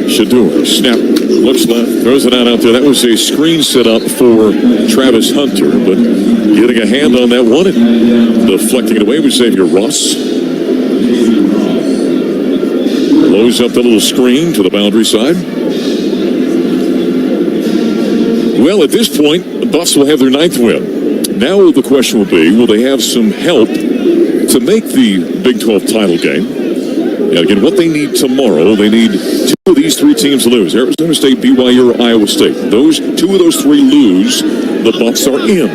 Shador, snap, looks left, throws it out there. That was a screen set up for Travis Hunter, but getting a hand on that one and deflecting it away was Xavier Ross. Blows up the little screen to the boundary side. Well, at this point, the Buffs will have their 9th win. Now the question will be, will they have some help to make the Big 12 title game? And again, what they need tomorrow, they need 2 of these 3 teams to lose. Arizona State, BYU, or Iowa State. 2 of those 3 lose, the Buffs are in.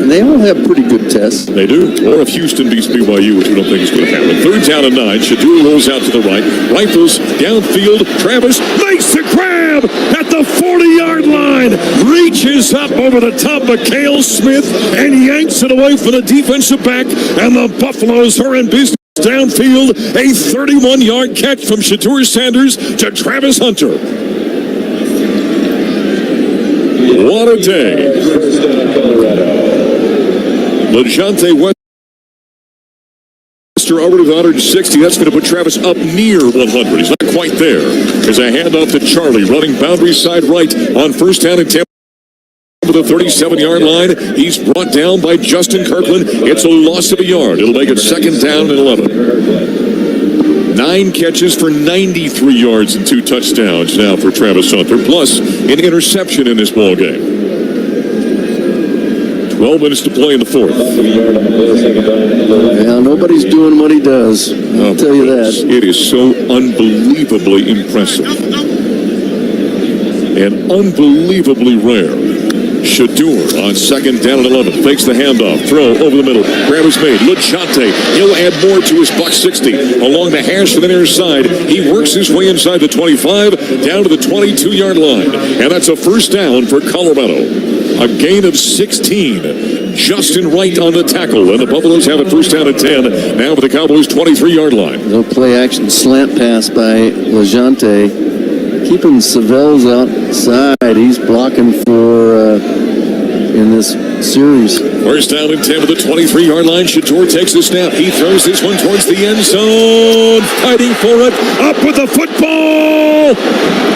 And they all have pretty good tests. They do. Or if Houston beats BYU, which we don't think is going to happen. Third down and 9. Shador rolls out to the right. Rifles downfield. Travis makes the grab at the 40-yard line. Reaches up over the top of Cale Smith and yanks it away from the defensive back. And the Buffaloes are in business. Downfield, a 31-yard catch from Shador Sanders to Travis Hunter. What a day. LeJante Wester over to the 160. That's going to put Travis up near 100. He's not quite there. There's a handoff to Charlie, running boundary side right on first down and 10. To the 37-yard line. He's brought down by Justin Kirkland. It's a loss of a yard. It'll make it second down and 11. 9 catches for 93 yards and 2 touchdowns now for Travis Hunter, plus an interception in this ball game. 12 minutes to play in the fourth. Yeah, nobody's doing what he does. I'll tell you that. It is so unbelievably impressive and unbelievably rare. Shador on second down and 11. Fakes the handoff. Throw over the middle. Grab is made. LeJante. He'll add more to his buck 60. Along the hash to the near side. He works his way inside the 25 down to the 22-yard line. And that's a first down for Colorado. A gain of 16. Justin Wright on the tackle. And the Buffaloes have it first down at 10. Now for the Cowboys' 23-yard line. No play action slant pass by LeJante. Keeping Savells outside. He's blocking for in this series. First down and 10 to the 23-yard line. Shador takes the snap. He throws this one towards the end zone. Fighting for it. Up with the football.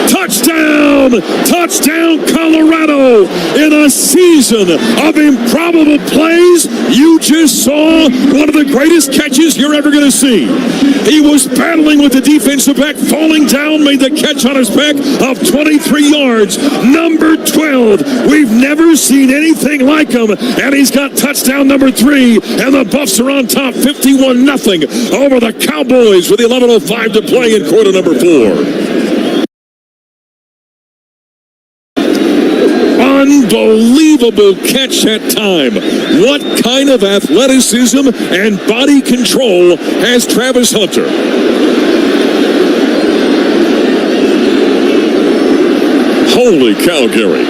Touchdown! Touchdown, Colorado! In a season of improbable plays, you just saw one of the greatest catches you're ever going to see. He was battling with the defensive back, falling down, made the catch on his back of 23 yards. Number 12. We've never seen anything like him, and he's got touchdown number 3, and the Buffs are on top 51-0 over the Cowboys with 11:05 to play in quarter number 4. Unbelievable catch that time. What kind of athleticism and body control has Travis Hunter? Holy cow, Gary.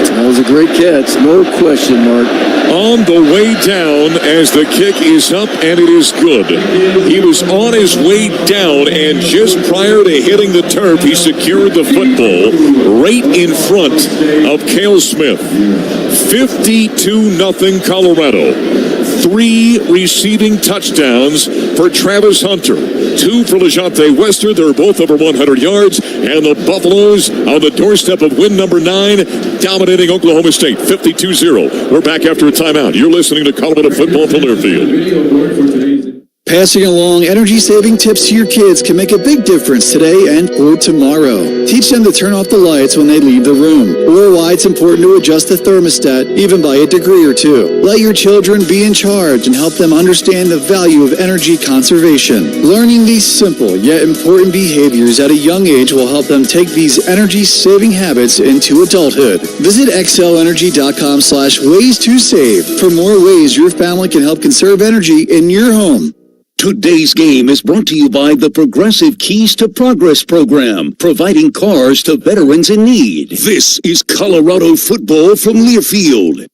That was a great catch, no question, Mark. On the way down as the kick is up, and it is good. He was on his way down, and just prior to hitting the turf, he secured the football right in front of Cale Smith. 52-0 Colorado. 3 receiving touchdowns for Travis Hunter. 2 for LeJante Wester. They're both over 100 yards. And the Buffaloes on the doorstep of win number 9, dominating Oklahoma State, 52-0. We're back after a timeout. You're listening to Colorado Football from Learfield. Passing along energy-saving tips to your kids can make a big difference today and or tomorrow. Teach them to turn off the lights when they leave the room, or why it's important to adjust the thermostat even by a degree or two. Let your children be in charge and help them understand the value of energy conservation. Learning these simple yet important behaviors at a young age will help them take these energy-saving habits into adulthood. Visit xlenergy.com/ways to save for more ways your family can help conserve energy in your home. Today's game is brought to you by the Progressive Keys to Progress program, providing cars to veterans in need. This is Colorado football from Learfield.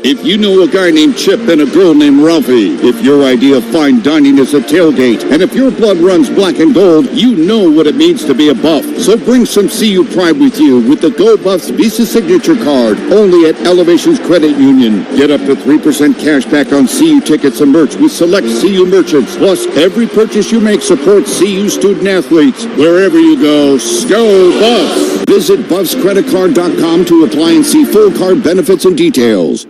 If you know a guy named Chip and a girl named Ralphie, if your idea of fine dining is a tailgate, and if your blood runs black and gold, you know what it means to be a Buff. So bring some CU pride with you with the Go Buffs Visa Signature Card, only at Elevations Credit Union. Get up to 3% cash back on CU tickets and merch with select CU merchants. Plus, every purchase you make supports CU student athletes. Wherever you go, go Buffs! Visit BuffsCreditCard.com to apply and see full card benefits and details.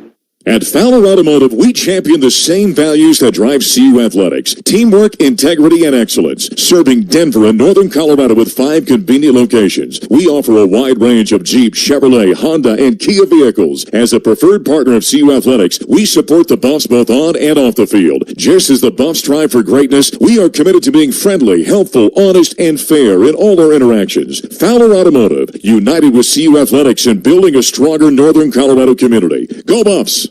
At Fowler Automotive, we champion the same values that drive CU athletics. Teamwork, integrity, and excellence. Serving Denver and Northern Colorado with 5 convenient locations. We offer a wide range of Jeep, Chevrolet, Honda, and Kia vehicles. As a preferred partner of CU athletics, we support the Buffs both on and off the field. Just as the Buffs strive for greatness, we are committed to being friendly, helpful, honest, and fair in all our interactions. Fowler Automotive, united with CU athletics in building a stronger Northern Colorado community. Go Buffs!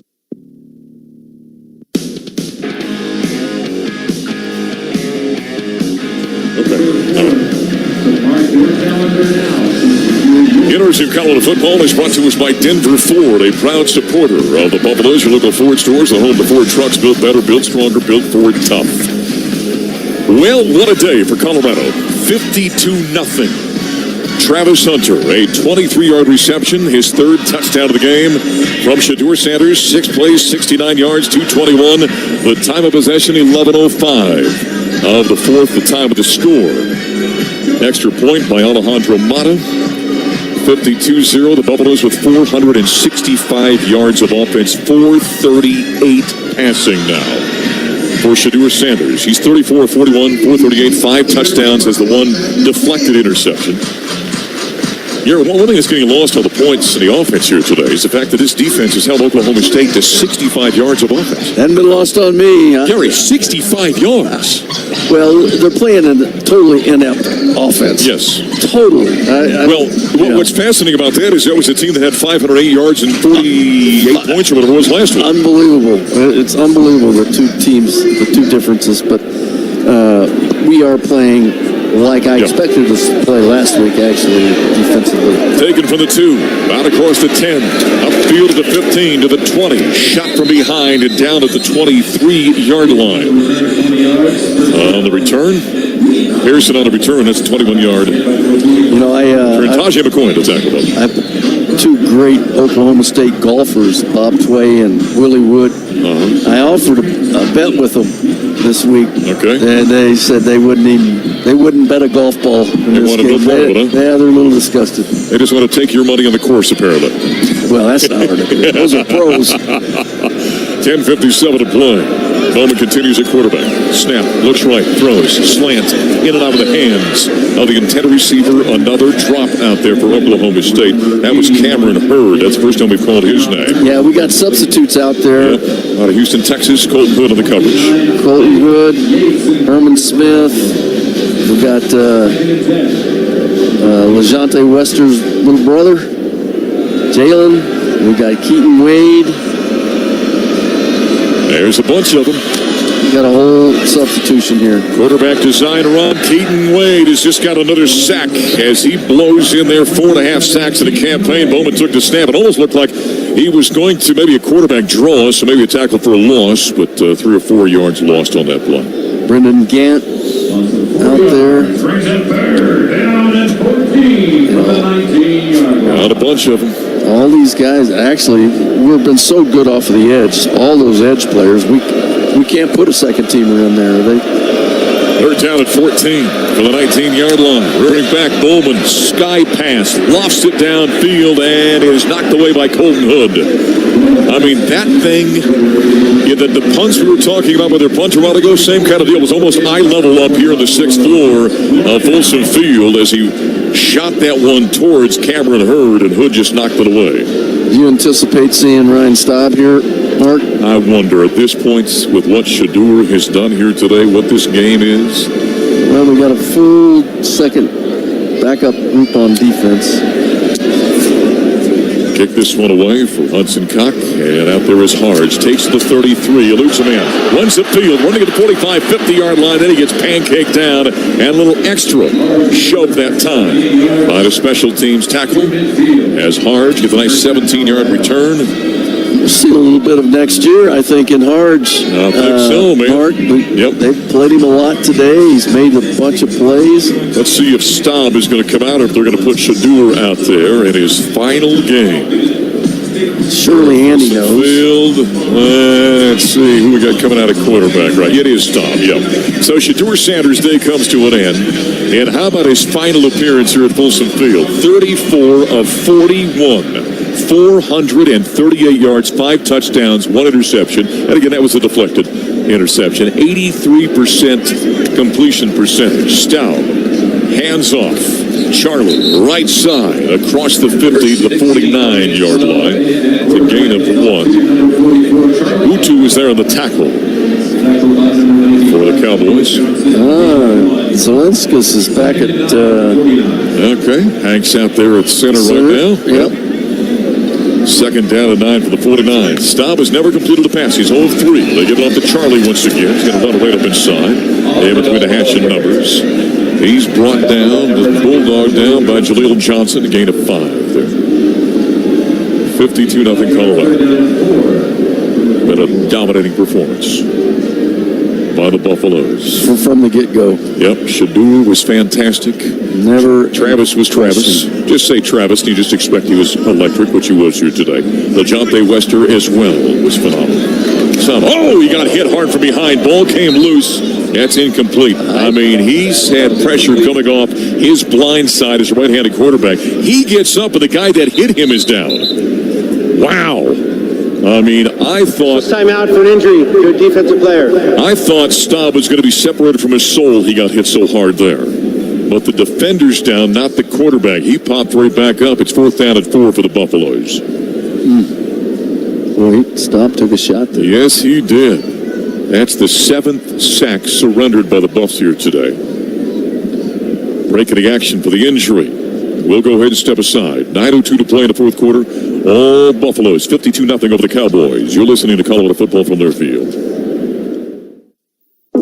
University of Colorado football is brought to us by Denver Ford, a proud supporter of the Buffaloes. Your local Ford stores, the home to Ford trucks, built better, built stronger, built Ford tough. Well, what a day for Colorado. 52-0. Travis Hunter, a 23-yard reception, his third touchdown of the game from Shedeur Sanders. 6 plays, 69 yards, 2:21. The time of possession, 11:05 of the fourth, the time of the score. Extra point by Alejandro Mata. 52-0. The Buffaloes with 465 yards of offense, 438 passing now for Shedeur Sanders. He's 34 of 41, 438, 5 touchdowns, has the one deflected interception. One thing that's getting lost on the points in the offense here today is the fact that this defense has held Oklahoma State to 65 yards of offense. Hadn't been lost on me. Gary, 65 yards. Well, they're playing a totally inept offense. Yes. Totally. What's fascinating about that is that was a team that had 508 yards and 48 points or whatever it was last week. Unbelievable. It's unbelievable, the two teams, the two differences. But we are playing like I expected us to play last week, actually, defensively. Taken from the 2, out across the 10, upfield to the 15, to the 20, shot from behind and down at the 23-yard line. On the return, Pearson on the return, that's a 21-yard. Tajay McCoy to tackle them. I have 2 great Oklahoma State golfers, Bob Tway and Willie Wood. I offered a bet with them this week. Okay. And they said they wouldn't bet a golf ball in this game. They're a little disgusted. They just want to take your money on the course, apparently. Well, that's not ridiculous. Those are pros. 10:57 to play. Bowman continues at quarterback. Snap, looks right, throws, slant, in and out of the hands of the intended receiver. Another drop out there for Oklahoma State. That was Cameron Hurd. That's the first time we've called his name. Yeah, we got substitutes out there. Out of Houston, Texas, Colton Hood on the coverage. Colton Hood, Herman Smith. We got LeJante Wester's little brother, Jalen. We got Keaton Wade. There's a bunch of them. We got a whole substitution here. Quarterback design run. Keaton Wade has just got another sack as he blows in there 4.5 sacks in the campaign. Bowman took the snap. It almost looked like he was going to maybe a quarterback draw, so maybe a tackle for a loss, but 3 or 4 yards lost on that play. Brendan Gant out there. Down at 14 for the 19-yard. Got a bunch of them. All these guys, actually, we've been so good off of the edge. All those edge players, we can't put a second teamer in there. Third down at 14 for the 19-yard line. Running back, Bowman, sky pass, lofts it downfield, and is knocked away by Colton Hood. I mean, that thing, the punts we were talking about with their punch a while ago, same kind of deal. It was almost eye level up here on the 6th floor of Folsom Field as he shot that one towards Cameron Hurd, and Hood just knocked it away. You anticipate seeing Ryan Staub here, Mark? I wonder at this point, with what Shadur has done here today, what this game is. Well, we got a full second backup group on defense. Kick this one away for Hudson Cock, and out there is Harge. Takes the 33, eludes a man, runs the field, running at the 45, 50-yard line, then he gets pancaked down, and a little extra shove that time by the special teams tackle as Harge gets a nice 17-yard return. We'll see a little bit of next year, I think, in Harge. I think so, man. Mark, they've played him a lot today. He's made a bunch of plays. Let's see if Staub is going to come out or if they're going to put Shadur out there in his final game. Surely Andy knows. Field. Let's see who we got coming out of quarterback, right? It is Staub, yep. So Shadur Sanders' day comes to an end. And how about his final appearance here at Folsom Field? 34 of 41. 438 yards, 5 touchdowns, 1 interception. And again, that was a deflected interception. 83% completion percentage. Staub, hands off. Charlie, right side, across the 50 to the 49-yard line. It's a gain of 1. Utu is there on the tackle for the Cowboys. Zelenskas is back at... Okay, Hank's out there at center right now. Yep. Second down and 9 for the 49. Staub has never completed a pass. He's 0 of 3. They give it off to Charlie once again. He's going to run right up inside. They between the hash and numbers. He's brought down, the Bulldog down by Jaleel Johnson, a gain of 5 there. 52-0 Colorado. But a dominating performance by the Buffaloes. From the get-go. Yep, Shadur was fantastic. Travis was Travis. Just say Travis, and you just expect he was electric, which he was here today. LeJohntay Wester as well was phenomenal. He got hit hard from behind. Ball came loose. That's incomplete. I mean, he's had pressure coming off his blind side as a right-handed quarterback. He gets up, and the guy that hit him is down. Wow. I mean, I thought... Time out for an injury to a defensive player. I thought Staub was going to be separated from his soul. He got hit so hard there. But the defender's down, not the quarterback. He popped right back up. It's 4th down and 4 for the Buffaloes. Well, Staub took a shot there. Yes, he did. That's the 7th sack surrendered by the Buffs here today. Breaking the action for the injury. We'll go ahead and step aside. 9:02 to play in the 4th quarter. All Buffaloes, 52-0 over the Cowboys. You're listening to Colorado football from their field.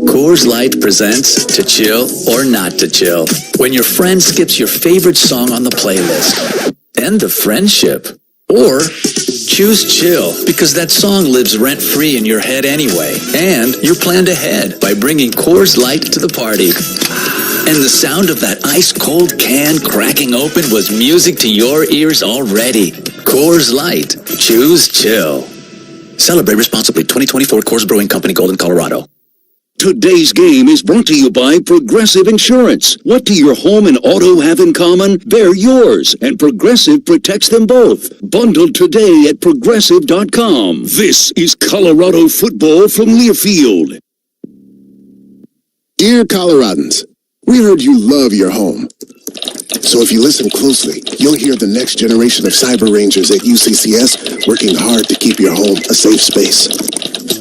Coors Light presents To Chill or Not to Chill. When your friend skips your favorite song on the playlist. End of friendship. Or choose chill because that song lives rent-free in your head anyway. And you're planned ahead by bringing Coors Light to the party. And the sound of that ice-cold can cracking open was music to your ears already. Coors Light. Choose chill. Celebrate responsibly. 2024 Coors Brewing Company, Golden, Colorado. Today's game is brought to you by Progressive Insurance. What do your home and auto have in common? They're yours, and Progressive protects them both. Bundled today at Progressive.com. This is Colorado football from Learfield. Dear Coloradans, we heard you love your home. So if you listen closely, you'll hear the next generation of Cyber Rangers at UCCS working hard to keep your home a safe space.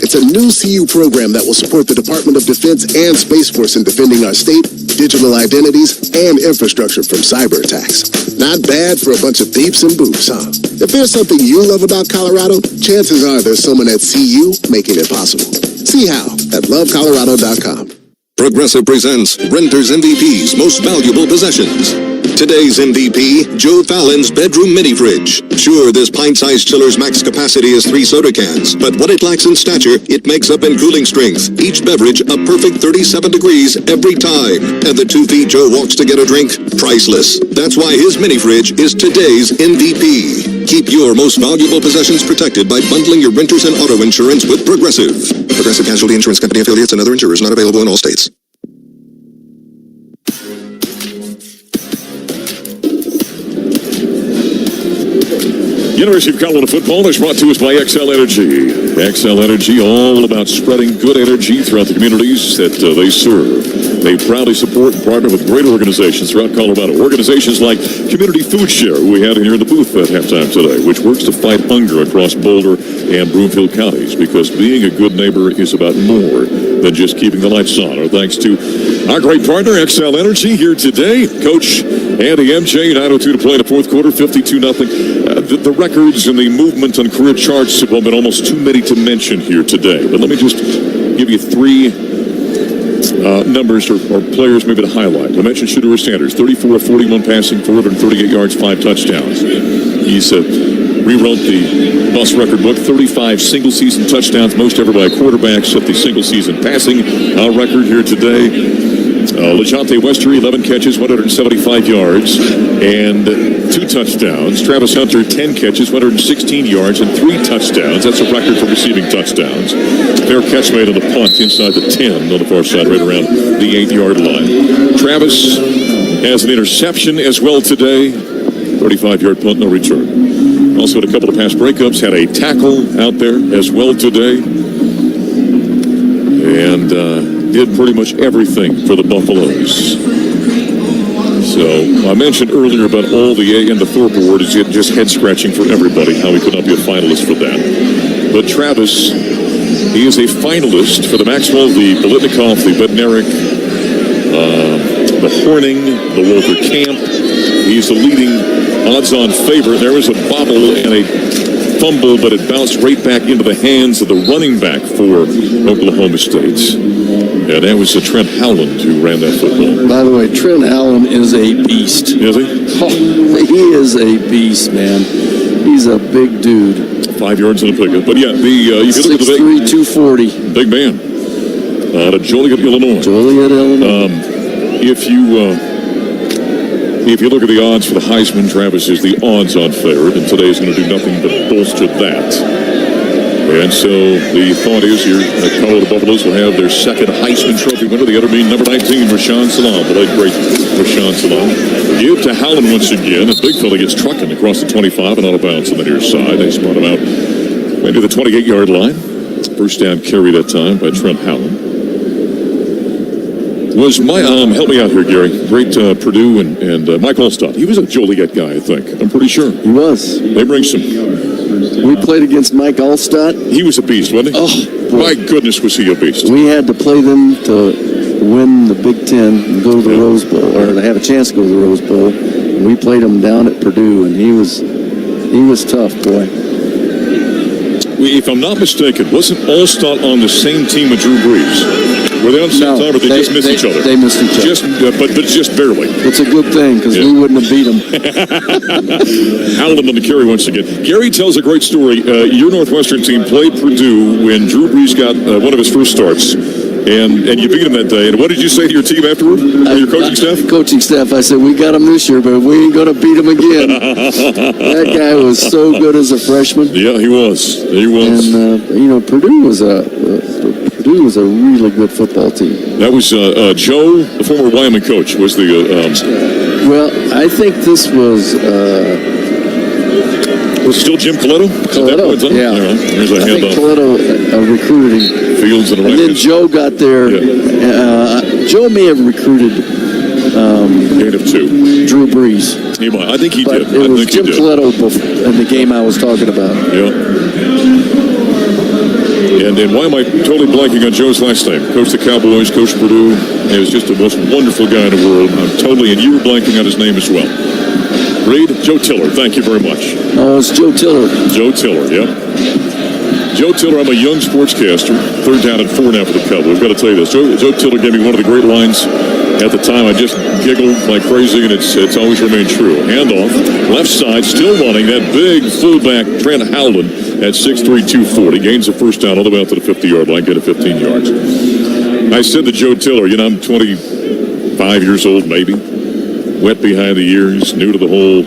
It's a new CU program that will support the Department of Defense and Space Force in defending our state, digital identities, and infrastructure from cyber attacks. Not bad for a bunch of beeps and boops, huh? If there's something you love about Colorado, chances are there's someone at CU making it possible. See how at lovecolorado.com. Progressive presents Renters MVP's Most Valuable Possessions. Today's MVP, Joe Fallon's bedroom mini fridge. Sure, this pint-sized chiller's max capacity is 3 soda cans, but what it lacks in stature, it makes up in cooling strength. Each beverage a perfect 37 degrees every time. And the 2 feet Joe walks to get a drink, priceless. That's why his mini fridge is today's MVP. Keep your most valuable possessions protected by bundling your renters and auto insurance with Progressive. Progressive Casualty Insurance Company affiliates and other insurers not available in all states. University of Colorado football is brought to us by XL Energy. XL Energy, all about spreading good energy throughout the communities that they serve. They proudly support and partner with great organizations throughout Colorado. Organizations like Community Food Share, who we had here in the booth at halftime today, which works to fight hunger across Boulder and Broomfield counties, because being a good neighbor is about more than just keeping the lights on. Our thanks to our great partner, XL Energy, here today. Coach Andy MJ, 9:02 to play in the fourth quarter, 52-0. The records and the movement on career charts have been almost too many to mention here today. But let me just give you three numbers or players maybe to highlight. I mentioned Shedeur Sanders, 34 of 41 passing, 438 yards, 5 touchdowns. He's rewrote the bus record book, 35 single-season touchdowns, most ever by a quarterback, set the single-season passing record here today. LeJohntay Wester, 11 catches, 175 yards, and 2 touchdowns. Travis Hunter, 10 catches, 116 yards, and 3 touchdowns. That's a record for receiving touchdowns. Fair catch made on the punt inside the 10 on the far side, right around the 8-yard line. Travis has an interception as well today. 35-yard punt, no return. Also had a couple of pass breakups, had a tackle out there as well today. And did pretty much everything for the Buffaloes. So I mentioned earlier about all the A and the Thorpe Award is just head-scratching for everybody, how he could not be a finalist for that. But Travis, he is a finalist for the Maxwell, the Bolitnikoff, the Bednarik, the Horning, the Walter Camp. He's the leading odds-on favorite. There was a bobble and a fumble, but it bounced right back into the hands of the running back for Oklahoma State. Yeah, that was Trent Howland who ran that football. By the way, Trent Howland is a beast. Is he? Oh, he is a beast, man. He's a big dude. 5 yards in a pickup. But yeah, you can look at the 6'3", 240. Big man. Out of Joliet, Illinois. Joliet, Illinois. If you look at the odds for the Heisman, Travis is the odds-on favorite, and today is going to do nothing but bolster that. And so the thought is here that Colorado Buffaloes will have their second Heisman Trophy winner, the other being number 19, Rashaan Salaam, the late great Rashaan Salaam. Give to Howland once again. A big fella gets trucking across the 25 and out of bounds on the near side. They spot him out into the 28-yard line. First down carry that time by Trent Howland. Was my help me out here, Gary. Great Purdue and Mike Allstott. He was a Joliet guy, I think. I'm pretty sure he was. They bring some. We played against Mike Allstott. He was a beast, wasn't he? Oh, boy. My goodness, was he a beast? We had to play them to win the Big Ten and go to the Rose Bowl, or to have a chance to go to the Rose Bowl. And we played him down at Purdue, and he was tough, boy. If I'm not mistaken, wasn't Allstott on the same team with Drew Brees? Were they on the same time, or they just missed each other? They missed each other. But just barely. It's a good thing, because we wouldn't have beat them. Howland on the carry once again. Gary tells a great story. Your Northwestern team played Purdue when Drew Brees got one of his first starts. And you beat him that day. And what did you say to your team afterward? Your coaching staff? Coaching staff, I said, we got him this year, but we ain't going to beat him again. That guy was so good as a freshman. Yeah, he was. He was. And, Purdue was a really good football team. That was Joe, the former Wyoming coach, was the... Well, I think this was... was it still Jim Coletto? Coletto, yeah. There's a I think Coletto recruited him. Fields and then Joe got there. Yeah. Joe may have recruited Drew Brees. I think he did. It was Jim Coletto in the game I was talking about. Yeah. And why am I totally blanking on Joe's last name? Coached the Cowboys, coached Purdue. He was just the most wonderful guy in the world. And you were blanking on his name as well. Reed, Joe Tiller, thank you very much. Oh, it's Joe Tiller. Joe Tiller, yep. Joe Tiller, I'm a young sportscaster. 3rd down and 4 now for the Cowboys. I've got to tell you this. Joe Tiller gave me one of the great lines at the time. I just giggled like crazy, and it's always remained true. Handoff, left side, still running. That big fullback, Trent Howland, at 6'3", 240. Gains a first down all the way out to the 50-yard line, get a 15 yards. I said to Joe Tiller, I'm 25 years old, maybe. Wet behind the ears, new to the whole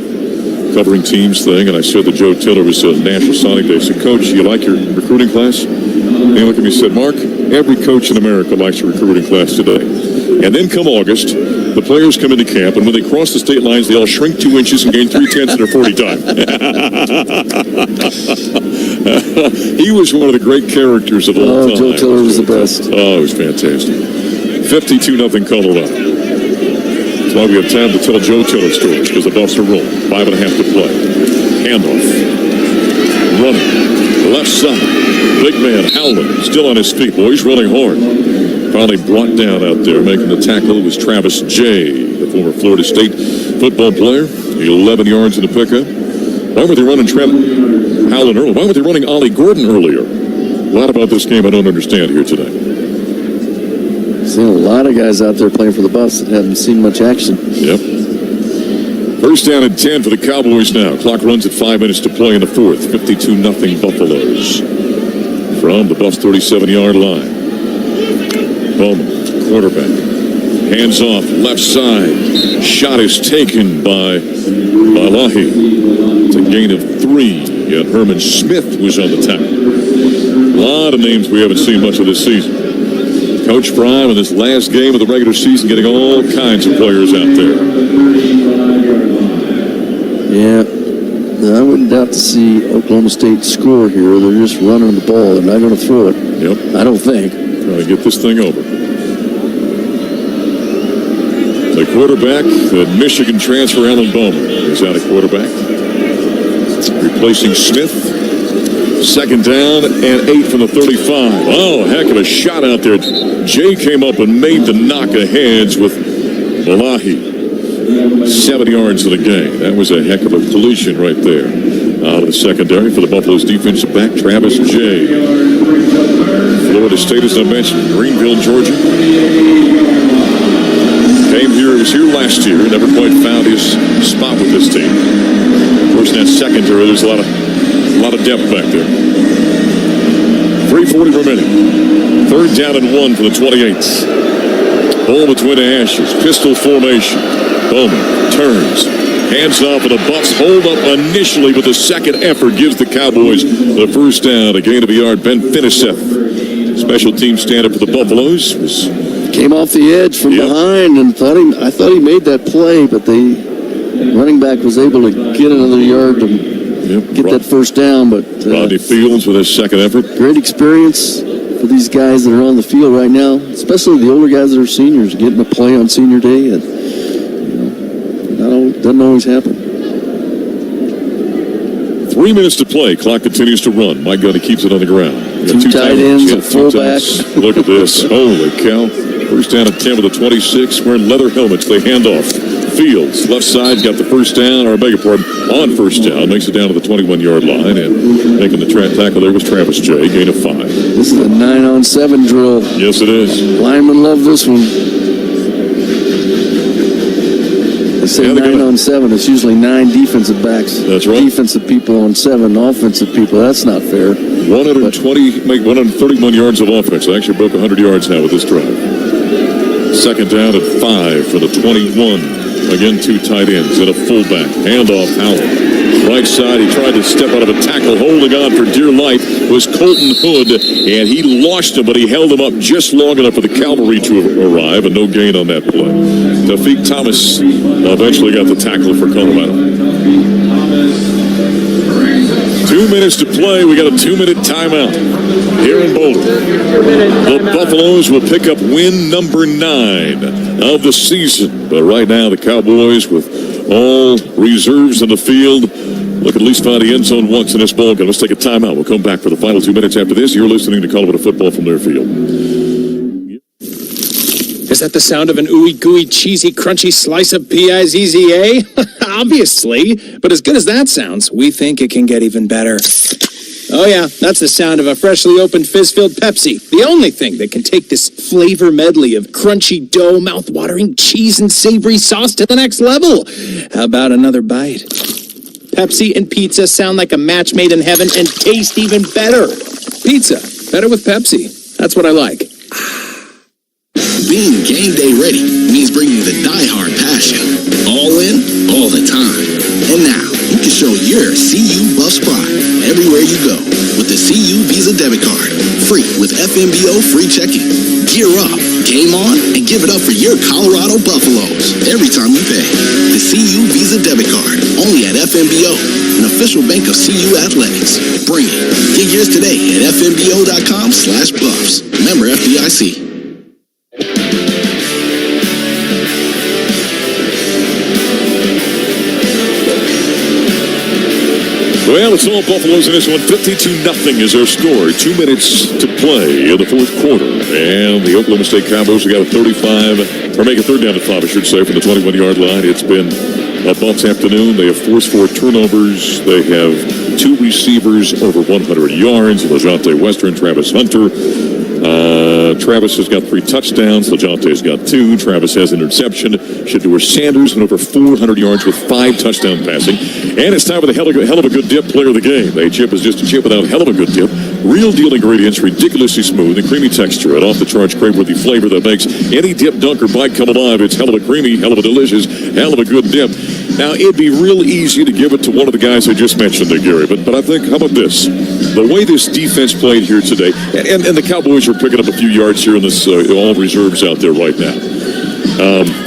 covering teams thing, and I said that Joe Tiller was a National Signing Day. I said, Coach, you like your recruiting class? And he looked at me and said, Mark, every coach in America likes your recruiting class today. And then come August, The players come into camp, and when they cross the state lines, they all shrink 2 inches and gain 3/10 of their 40 time. He was one of the great characters of all time. Joe Tiller was the best. Oh, it was fantastic. 52-0 Colorado. That's why we have time to tell Joe Tiller stories, because the Buffs are rolling. 5.5 to play. Handoff. Running. Left side. Big man Howland still on his feet. Boy, he's running hard. Finally brought down out there. Making the tackle was Travis Jay, the former Florida State football player. 11 yards in the pickup. Why were they running Howland early? Why were they running Ollie Gordon earlier? A lot about this game I don't understand here today. Seen a lot of guys out there playing for the Buffs that haven't seen much action. Yep. First down and 10 for the Cowboys now. Clock runs at 5 minutes to play in the fourth. 52-0 Buffaloes. From the Buffs 37-yard line. Bowman, quarterback. Hands off, left side. Shot is taken by Lahi. It's a gain of 3. Yet Herman Smith was on the tackle. A lot of names we haven't seen much of this season. Coach Prime in this last game of the regular season getting all kinds of players out there. Yeah, I wouldn't doubt to see Oklahoma State score here. They're just running the ball. They're not going to throw it. Yep. I don't think. Trying to get this thing over. The quarterback, the Michigan transfer, Alan Bowman, is out of quarterback. Replacing Smith. Second down and 8 from the 35. Oh, heck of a shot out there. Jay came up and made the knock aheads with Malahi. 7 yards to the gain. That was a heck of a collision right there. Out of the secondary for the Buffaloes defensive back, Travis Jay. Florida State, as I mentioned, Greenville, Georgia. Came here, was here last year. Never quite found his spot with this team. Of course, in that secondary, there's a lot of depth back there. 3:40 remaining. Third down and 1 for the 28s. Ball between the hashes. Pistol formation. Bowman turns. Hands off, and the Buffs hold up initially, but the second effort gives the Cowboys the first down. A gain of a yard. Ben Finiseth, special team stand-up for the Buffaloes, came off the edge from behind and I thought he made that play, but the running back was able to get another yard to get that first down. But Rodney Fields with his second effort. Great experience for these guys that are on the field right now, especially the older guys that are seniors, getting a play on senior day. And doesn't always happen. 3 minutes to play. Clock continues to run. Mike Gundy keeps it on the ground. Two tight ends, a fullback. Look at this. Holy cow. First down and 10 with the 26. Wearing leather helmets. They hand off. Fields, left side, got the first down, or I beg your pardon, on first down. Makes it down to the 21-yard line. And making the tackle there was Travis Jay. Gain of 5. This is a 9-on-7 drill. Yes, it is. Linemen love this one. They say 9-on-7. It's usually 9 defensive backs. That's right. Defensive people on 7 offensive people. That's not fair. 131 yards of offense. They actually broke 100 yards now with this drive. Second down at 5 for the 21. Again, 2 tight ends and a fullback. Handoff Howard. Right side, he tried to step out of a tackle. Holding on for dear life was Colton Hood, and he lost him, but he held him up just long enough for the cavalry to arrive, and no gain on that play. Tafik Thomas eventually got the tackle for Colorado. 2 minutes to play. We got a 2-minute timeout here in Boulder. The Buffaloes will pick up win number 9 of the season. But right now, the Cowboys, with all reserves in the field, look at least find the end zone once in this ball game. Let's take a timeout. We'll come back for the final 2 minutes after this. You're listening to Colorado Football from their field. Is that the sound of an ooey gooey cheesy crunchy slice of P-I-Z-Z-A? Obviously, but as good as that sounds, we think it can get even better. Oh yeah, that's the sound of a freshly opened fizz-filled Pepsi. The only thing that can take this flavor medley of crunchy dough, mouth-watering cheese, and savory sauce to the next level. How about another bite? Pepsi and pizza sound like a match made in heaven and taste even better. Pizza, better with Pepsi. That's what I like. Being game day ready means bringing the die-hard passion. All in, all the time. And now, you can show your CU Buffs pride everywhere you go with the CU Visa debit card. free with FMBO free checking. Gear up, game on, and give it up for your Colorado Buffaloes every time you pay. The CU Visa debit card, only at FMBO, an official bank of CU Athletics. Bring it. Get yours today at FMBO.com/Buffs. Member FDIC. Well, it's all Buffaloes in this one. 52-0 is their score. 2 minutes to play in the fourth quarter. And the Oklahoma State Cowboys have got a 35, or make a third down to 5, I should say, from the 21-yard line. It's been a Buffs afternoon. They have forced 4 turnovers. They have 2 receivers over 100 yards. LaJohntay Wester and Travis Hunter. Travis has got 3 touchdowns. LaJohntay's got 2. Travis has an interception. Shedeur Sanders went over 400 yards with 5 touchdown passing. And it's time for the hell of a good dip player of the game. A chip is just a chip without hell of a good dip. Real deal ingredients, ridiculously smooth and creamy texture. An off-the-charts crave-worthy flavor that makes any dip, dunk, or bite come alive. It's hell of a creamy, hell of a delicious, hell of a good dip. Now, it'd be real easy to give it to one of the guys I just mentioned there, Gary. But I think, how about this? The way this defense played here today, and the Cowboys are picking up a few yards here in this all reserves out there right now.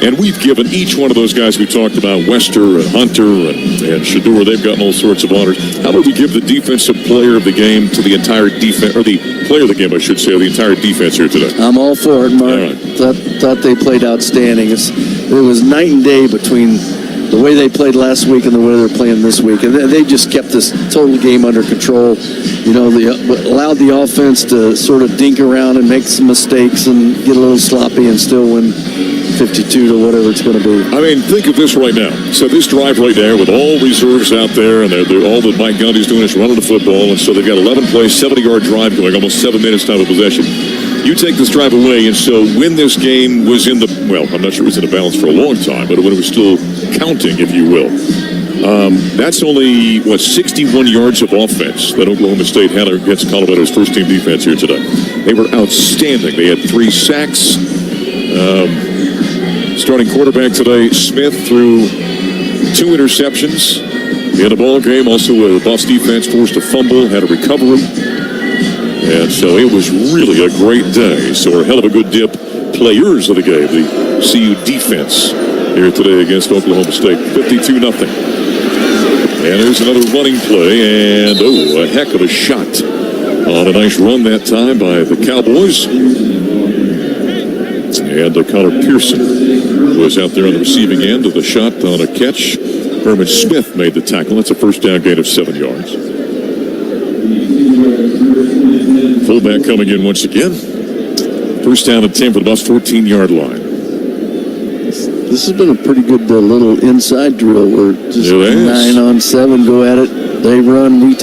And we've given each one of those guys we talked about, Wester and Hunter and Shedeur, they've gotten all sorts of honors. How about we give the defensive player of the game to the entire defense, or the player of the game, I should say, the entire defense here today? I'm all for it, Mark. Right. Thought they played outstanding. It was night and day between the way they played last week and the way they're playing this week. And they just kept this total game under control. You know, they allowed the offense to sort of dink around and make some mistakes and get a little sloppy and still win 52 to whatever it's going to be. I mean, think of this right now. So this drive right there with all reserves out there, and all that Mike Gundy's doing is running the football, and so they've got 11 plays, 70-yard drive going, almost 7 minutes time of possession. You take this drive away, and so when this game was in the, well, I'm not sure it was in the balance for a long time, but when it was still counting, if you will, that's only, 61 yards of offense that Oklahoma State had against Colorado's first-team defense here today. They were outstanding. They had 3 sacks. Starting quarterback today, Smith, threw 2 interceptions in the ball game. Also, the Buffs defense forced a fumble, had a recovery. And so it was really a great day. So a hell of a good dip. Players of the game, the CU defense here today against Oklahoma State. 52-0. And there's another running play. And, a heck of a shot on a nice run that time by the Cowboys. And Connor Pearson was out there on the receiving end of the shot on a catch. Herman Smith made the tackle. That's a first down gain of 7 yards. Fullback coming in once again. First down and 10 for the Buffs, 14-yard line. This has been a pretty good little inside drill where just 9 on 7 go at it. They run, we tackle.